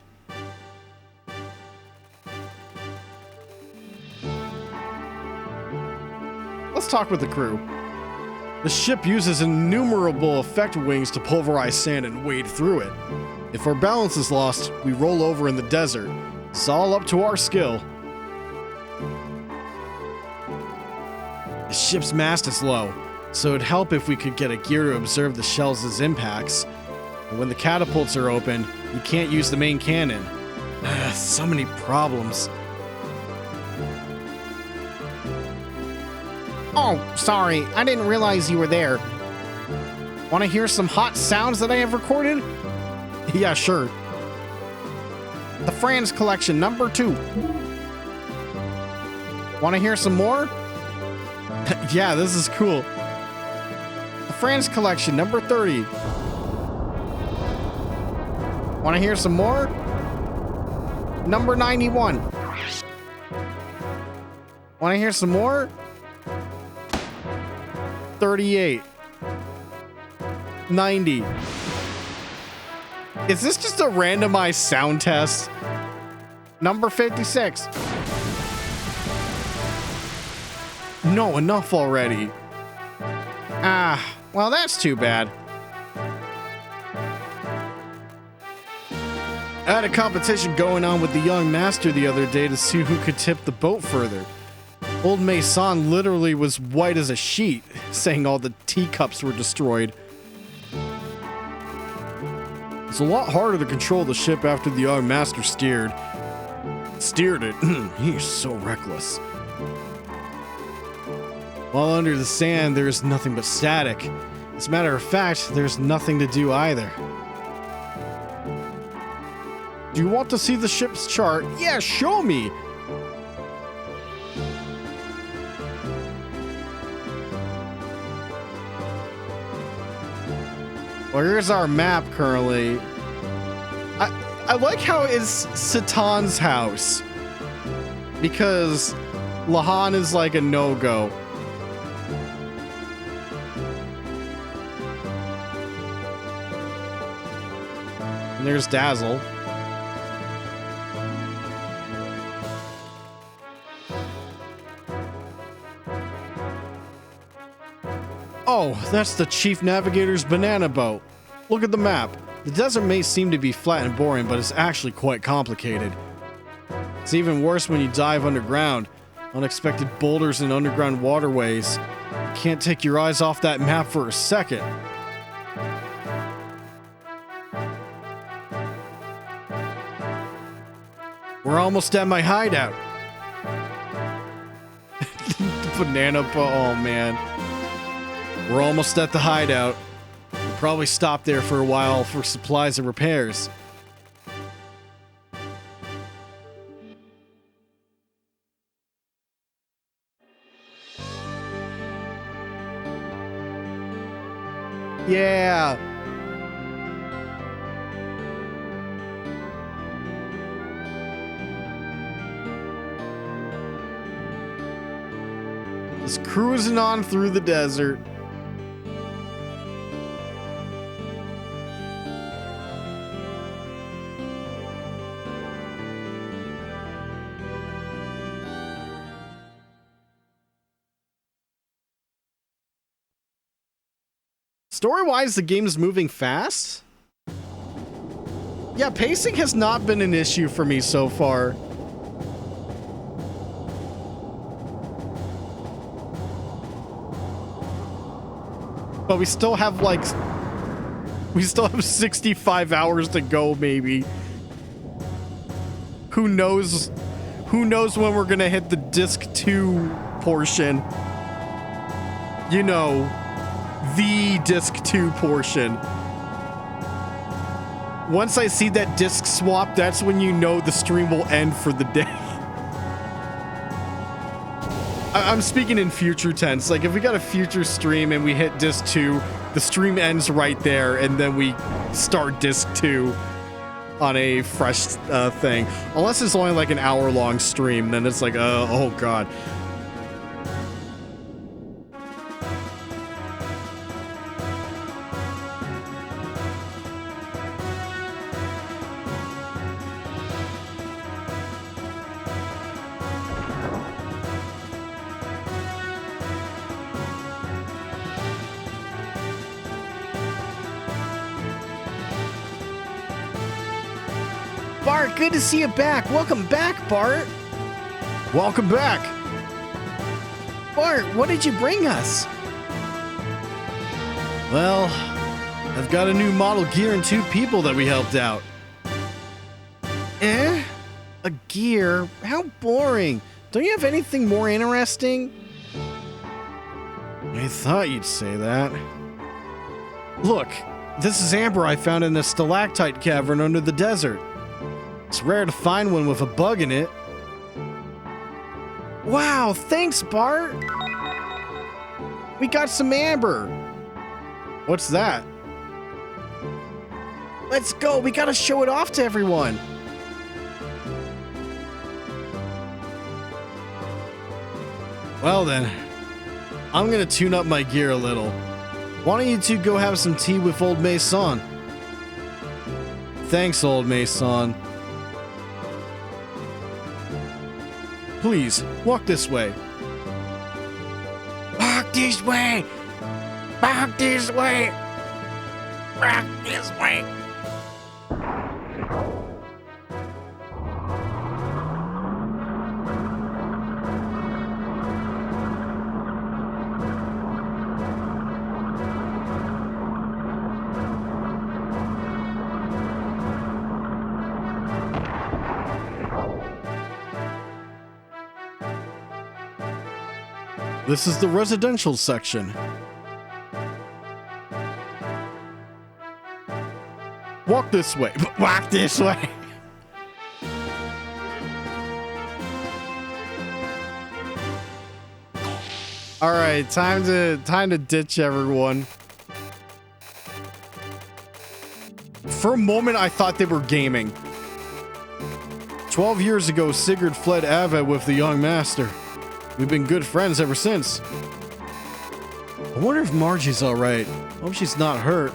Let's talk with the crew. The ship uses innumerable effect wings to pulverize sand and wade through it. If our balance is lost, we roll over in the desert. It's all up to our skill. The ship's mast is low, so it'd help if we could get a gear to observe the shells' impacts. And when the catapults are open, you can't use the main cannon. So many problems. Oh, sorry, I didn't realize you were there. Want to hear some hot sounds that I have recorded? Yeah, sure. The Franz Collection, #2. Want to hear some more? Yeah, this is cool. The France Collection, number 30. Want to hear some more? Number 91. Want to hear some more? 38. 90. Is this just a randomized sound test? Number 56. No, enough already. Ah, well, that's too bad. I had a competition going on with the young master the other day to see who could tip the boat further. Old Mason literally was white as a sheet, saying all the teacups were destroyed. It's a lot harder to control the ship after the young master steered it. He's so reckless. While under the sand, there is nothing but static. As a matter of fact, there's nothing to do either. Do you want to see the ship's chart? Yeah, show me! Well, here's our map currently. I like how it's Satan's house. Because Lahan is like a no-go. And there's Dazzle. Oh, that's the Chief Navigator's banana boat. Look at the map. The desert may seem to be flat and boring, but it's actually quite complicated. It's even worse when you dive underground. Unexpected boulders and underground waterways. You can't take your eyes off that map for a second. We're almost at my hideout. Banana boat, oh man. We're almost at the hideout. We'll probably stop there for a while for supplies and repairs. Yeah. Just cruising on through the desert. Story-wise, the game's moving fast. Yeah, pacing has not been an issue for me so far. But we still have 65 hours to go, maybe. Who knows when we're gonna hit the disc 2 portion. You know, the disc 2 portion. Once I see that disc swap, that's when you know the stream will end for the day. I'm speaking in future tense. Like, if we got a future stream and we hit disc 2, the stream ends right there, and then we start disc 2 on a fresh thing. Unless it's only like an hour-long stream, then it's like, oh god. Bart, good to see you back. Welcome back, Bart. Welcome back. Bart, what did you bring us? Well, I've got a new model gear and 2 people that we helped out. Eh? A gear? How boring. Don't you have anything more interesting? I thought you'd say that. Look, this is amber I found in a stalactite cavern under the desert. It's rare to find one with a bug in it. Wow, thanks, Bart. We got some amber. What's that? Let's go. We gotta show it off to everyone. Well then, I'm gonna tune up my gear a little. Why don't you two go have some tea with old Mason? Thanks, old Mason. Please, walk this way. Walk this way! Walk this way! Walk this way! This is the residential section. Walk this way. Walk this way. All right, time to ditch everyone. For a moment, I thought they were gaming. 12 years ago, Sigurd fled Ava with the young master. We've been good friends ever since. I wonder if Margie's alright. Hope she's not hurt.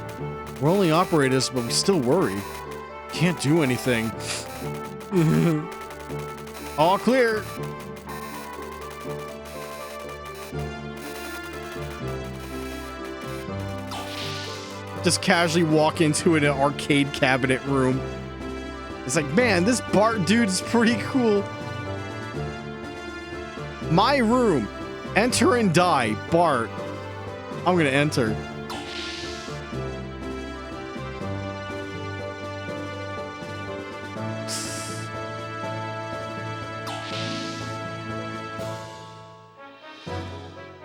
We're only operators, but we still worry. Can't do anything. All clear. Just casually walk into an arcade cabinet room. It's like, man, this Bart dude is pretty cool. My room. Enter and die. Bart. I'm gonna enter.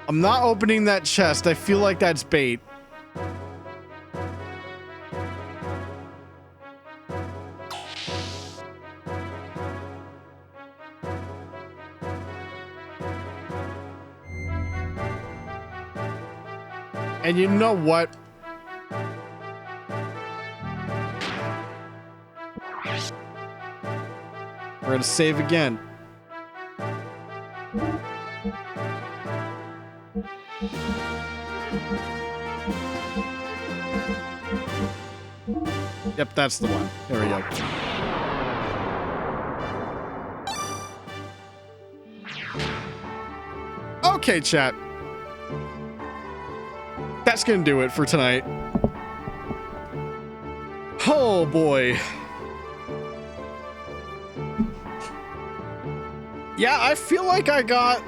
I'm not opening that chest. I feel like that's bait. And you know what? We're gonna save again. Yep, that's the one. There we go. Okay, chat. That's gonna do it for tonight. Oh boy. Yeah, I feel like I got...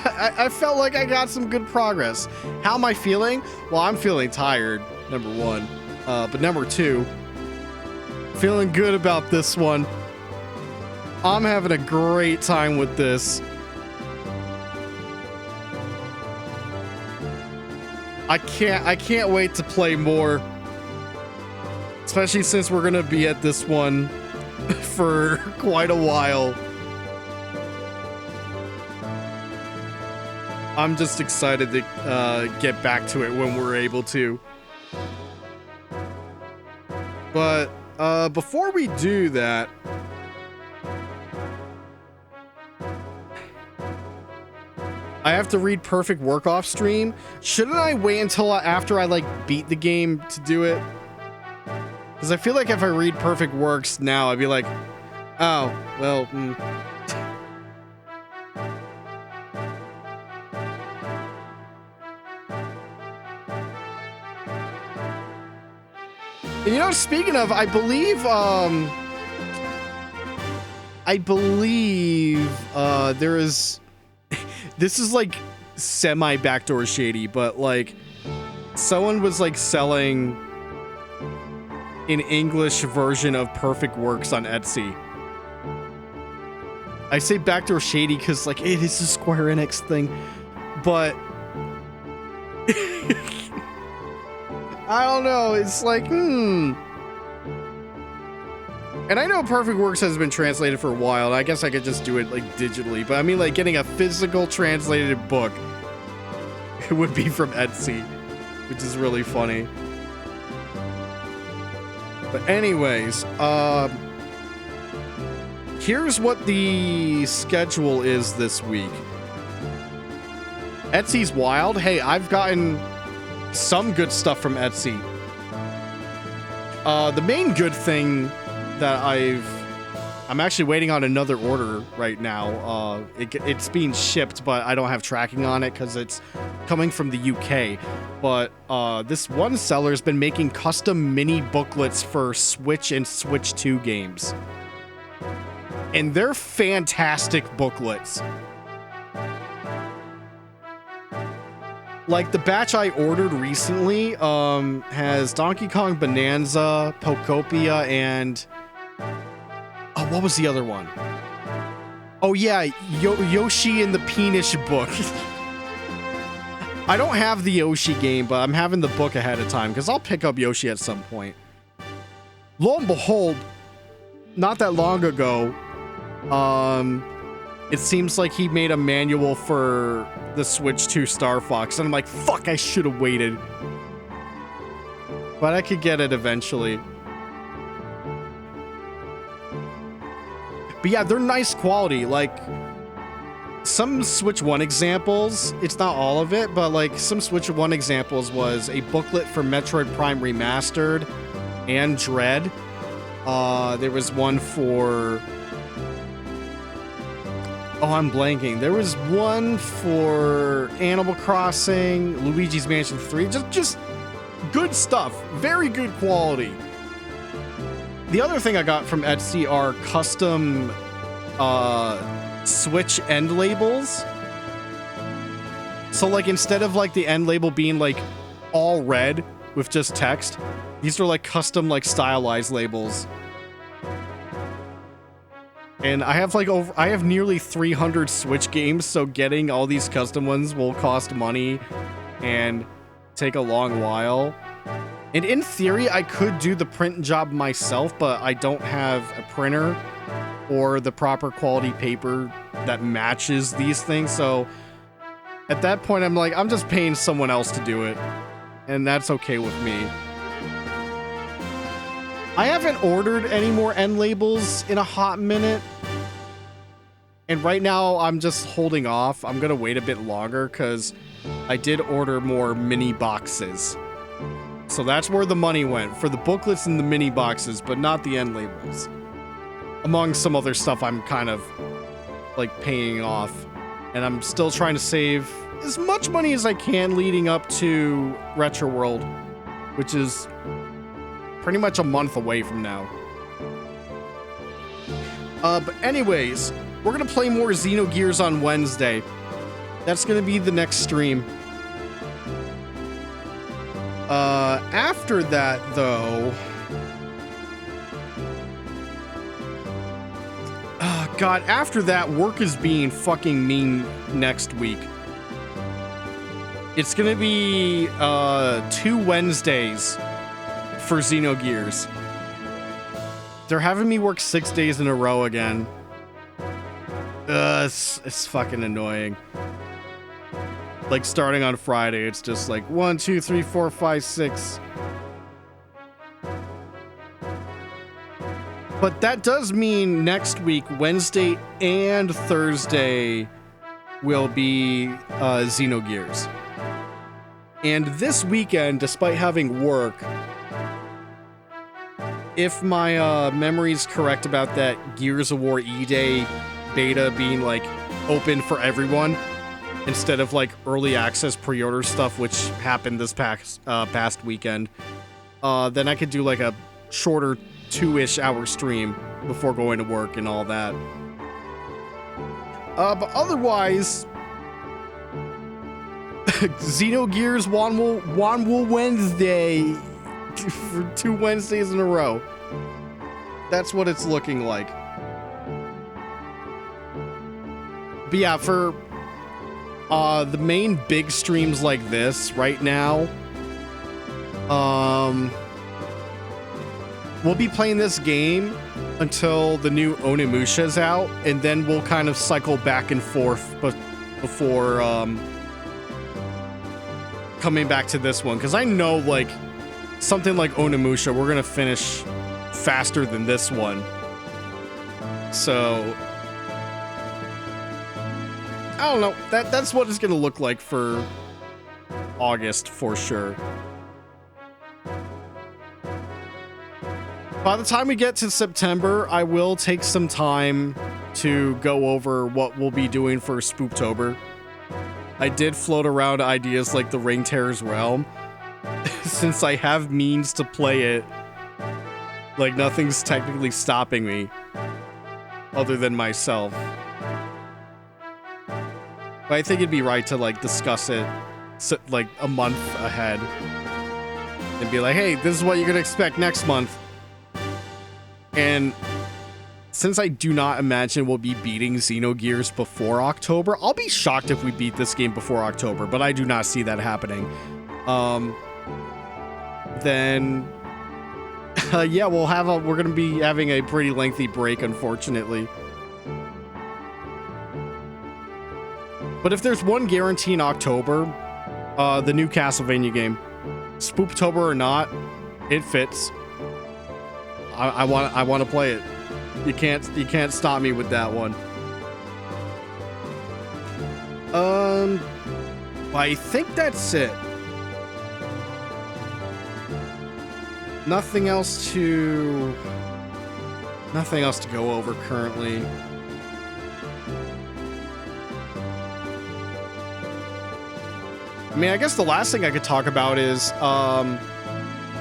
I felt like I got some good progress. How am I feeling? Well, I'm feeling tired, number one. But number two, feeling good about this one. I'm having a great time with this. I can't wait to play more. Especially since we're gonna be at this one for quite a while. I'm just excited to get back to it when we're able to. But before we do that, I have to read Perfect Work off stream. Shouldn't I wait until after I like beat the game to do it? Because I feel like if I read Perfect Works now, I'd be like, oh, well, And you know, speaking of, I believe there is, this is like semi backdoor shady, but like someone was like selling an English version of Perfect Works on Etsy. I say backdoor shady because like it is a Square Enix thing, but I don't know. It's like, And I know Perfect Works has been translated for a while, and I guess I could just do it like digitally, but I mean like getting a physical translated book would be from Etsy, which is really funny. But anyways, here's what the schedule is this week. Etsy's wild. Hey, I've gotten some good stuff from Etsy. The main good thing that I'm actually waiting on another order right now. It's being shipped, but I don't have tracking on it because it's coming from the UK. But this one seller's been making custom mini booklets for Switch and Switch 2 games. And they're fantastic booklets. Like the batch I ordered recently has Donkey Kong Bonanza, Pokopia, and what was the other one? Oh yeah, Yoshi and the Penis book. I don't have the Yoshi game, but I'm having the book ahead of time because I'll pick up Yoshi at some point. Lo and behold, not that long ago, it seems like he made a manual for the Switch 2 Star Fox, and I'm like, fuck, I should have waited. But I could get it eventually. But yeah, they're nice quality. Like, some Switch 1 examples, it's not all of it, but like some Switch 1 examples was a booklet for Metroid Prime Remastered and Dread. There was one for... Oh, I'm blanking. There was one for Animal Crossing, Luigi's Mansion 3. Just good stuff. Very good quality. The other thing I got from Etsy are custom Switch end labels. So like instead of like the end label being like all red with just text, these are like custom like stylized labels. And I have nearly 300 Switch games, so getting all these custom ones will cost money and take a long while. And in theory, I could do the print job myself, but I don't have a printer or the proper quality paper that matches these things. So at that point, I'm like, I'm just paying someone else to do it. And that's okay with me. I haven't ordered any more end labels in a hot minute. And right now, I'm just holding off. I'm going to wait a bit longer because I did order more mini boxes. So that's where the money went, for the booklets and the mini boxes, but not the end labels. Among some other stuff I'm kind of like paying off. And I'm still trying to save as much money as I can leading up to Retro World, which is pretty much a month away from now. But anyways, we're going to play more Xenogears on Wednesday. That's going to be the next stream. After that, though... Oh, God, after that, work is being fucking mean next week. It's going to be 2 Wednesdays for Xenogears. They're having me work 6 days in a row again. It's fucking annoying. Like, starting on Friday, it's just like 1, 2, 3, 4, 5, 6. But that does mean next week, Wednesday and Thursday, will be Xenogears. And this weekend, despite having work, if my memory's correct about that Gears of War E-Day beta being like open for everyone instead of like early access pre-order stuff, which happened this past weekend, then I could do like a shorter 2-ish hour stream before going to work and all that. But otherwise, Xenogears Wanwu Wednesday for 2 Wednesdays in a row. That's what it's looking like. But yeah, for the main big streams like this right now, we'll be playing this game until the new Onimusha is out, and then we'll kind of cycle back and forth before coming back to this one, because I know like something like Onimusha we're gonna finish faster than this one. So I don't know. That's what it's gonna look like for August for sure. By the time we get to September, I will take some time to go over what we'll be doing for Spooktober. I did float around ideas like the Ring Terror's Realm. Since I have means to play it, like nothing's technically stopping me other than myself. But I think it'd be right to like discuss it like a month ahead and be like, hey, this is what you're gonna expect next month. And since I do not imagine we'll be beating Xenogears before October, I'll be shocked if we beat this game before October, but I do not see that happening. Then yeah, we're gonna be having a pretty lengthy break, unfortunately. But if there's one guarantee in October, the new Castlevania game, Spooktober or not, it fits. I want to play it. You can't stop me with that one. I think that's it. Nothing else to go over currently. I mean, I guess the last thing I could talk about is,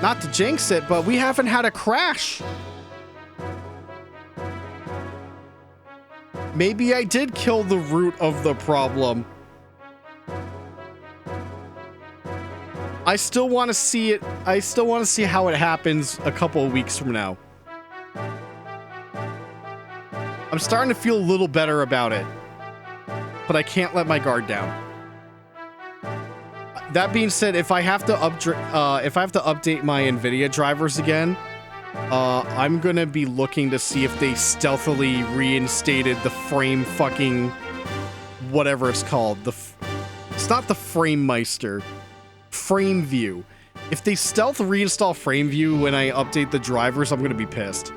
not to jinx it, but we haven't had a crash. Maybe I did kill the root of the problem. I still want to see it. I still want to see how it happens a couple of weeks from now. I'm starting to feel a little better about it, but I can't let my guard down. That being said, if I have to update my NVIDIA drivers again, I'm gonna be looking to see if they stealthily reinstated the frame fucking whatever it's called. It's not the Frame Meister. Frame View. If they stealth reinstall Frame View when I update the drivers, I'm gonna be pissed.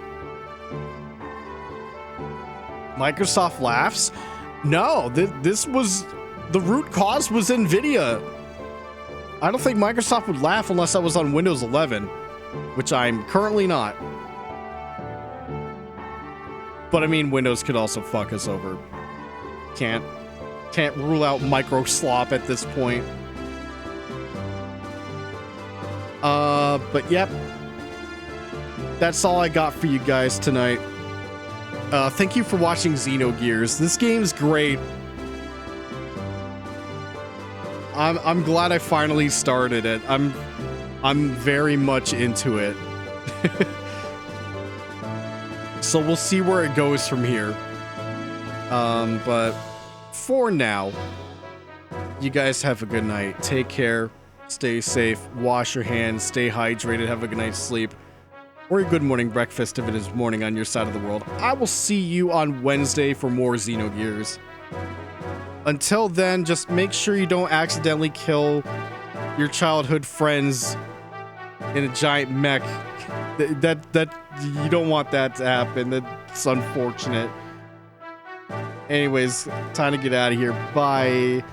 Microsoft laughs. No, this was the root cause was NVIDIA. I don't think Microsoft would laugh unless I was on Windows 11, which I'm currently not. But I mean, Windows could also fuck us over. Can't rule out micro slop at this point. But yep. That's all I got for you guys tonight. Thank you for watching Xenogears. This game's great. I'm glad I finally started it. I'm very much into it. So we'll see where it goes from here. But for now, you guys have a good night. Take care. Stay safe. Wash your hands. Stay hydrated. Have a good night's sleep. Or a good morning breakfast if it is morning on your side of the world. I will see you on Wednesday for more Xenogears. Until then, just make sure you don't accidentally kill your childhood friends in a giant mech. That you don't want that to happen. That's unfortunate. Anyways, time to get out of here. Bye.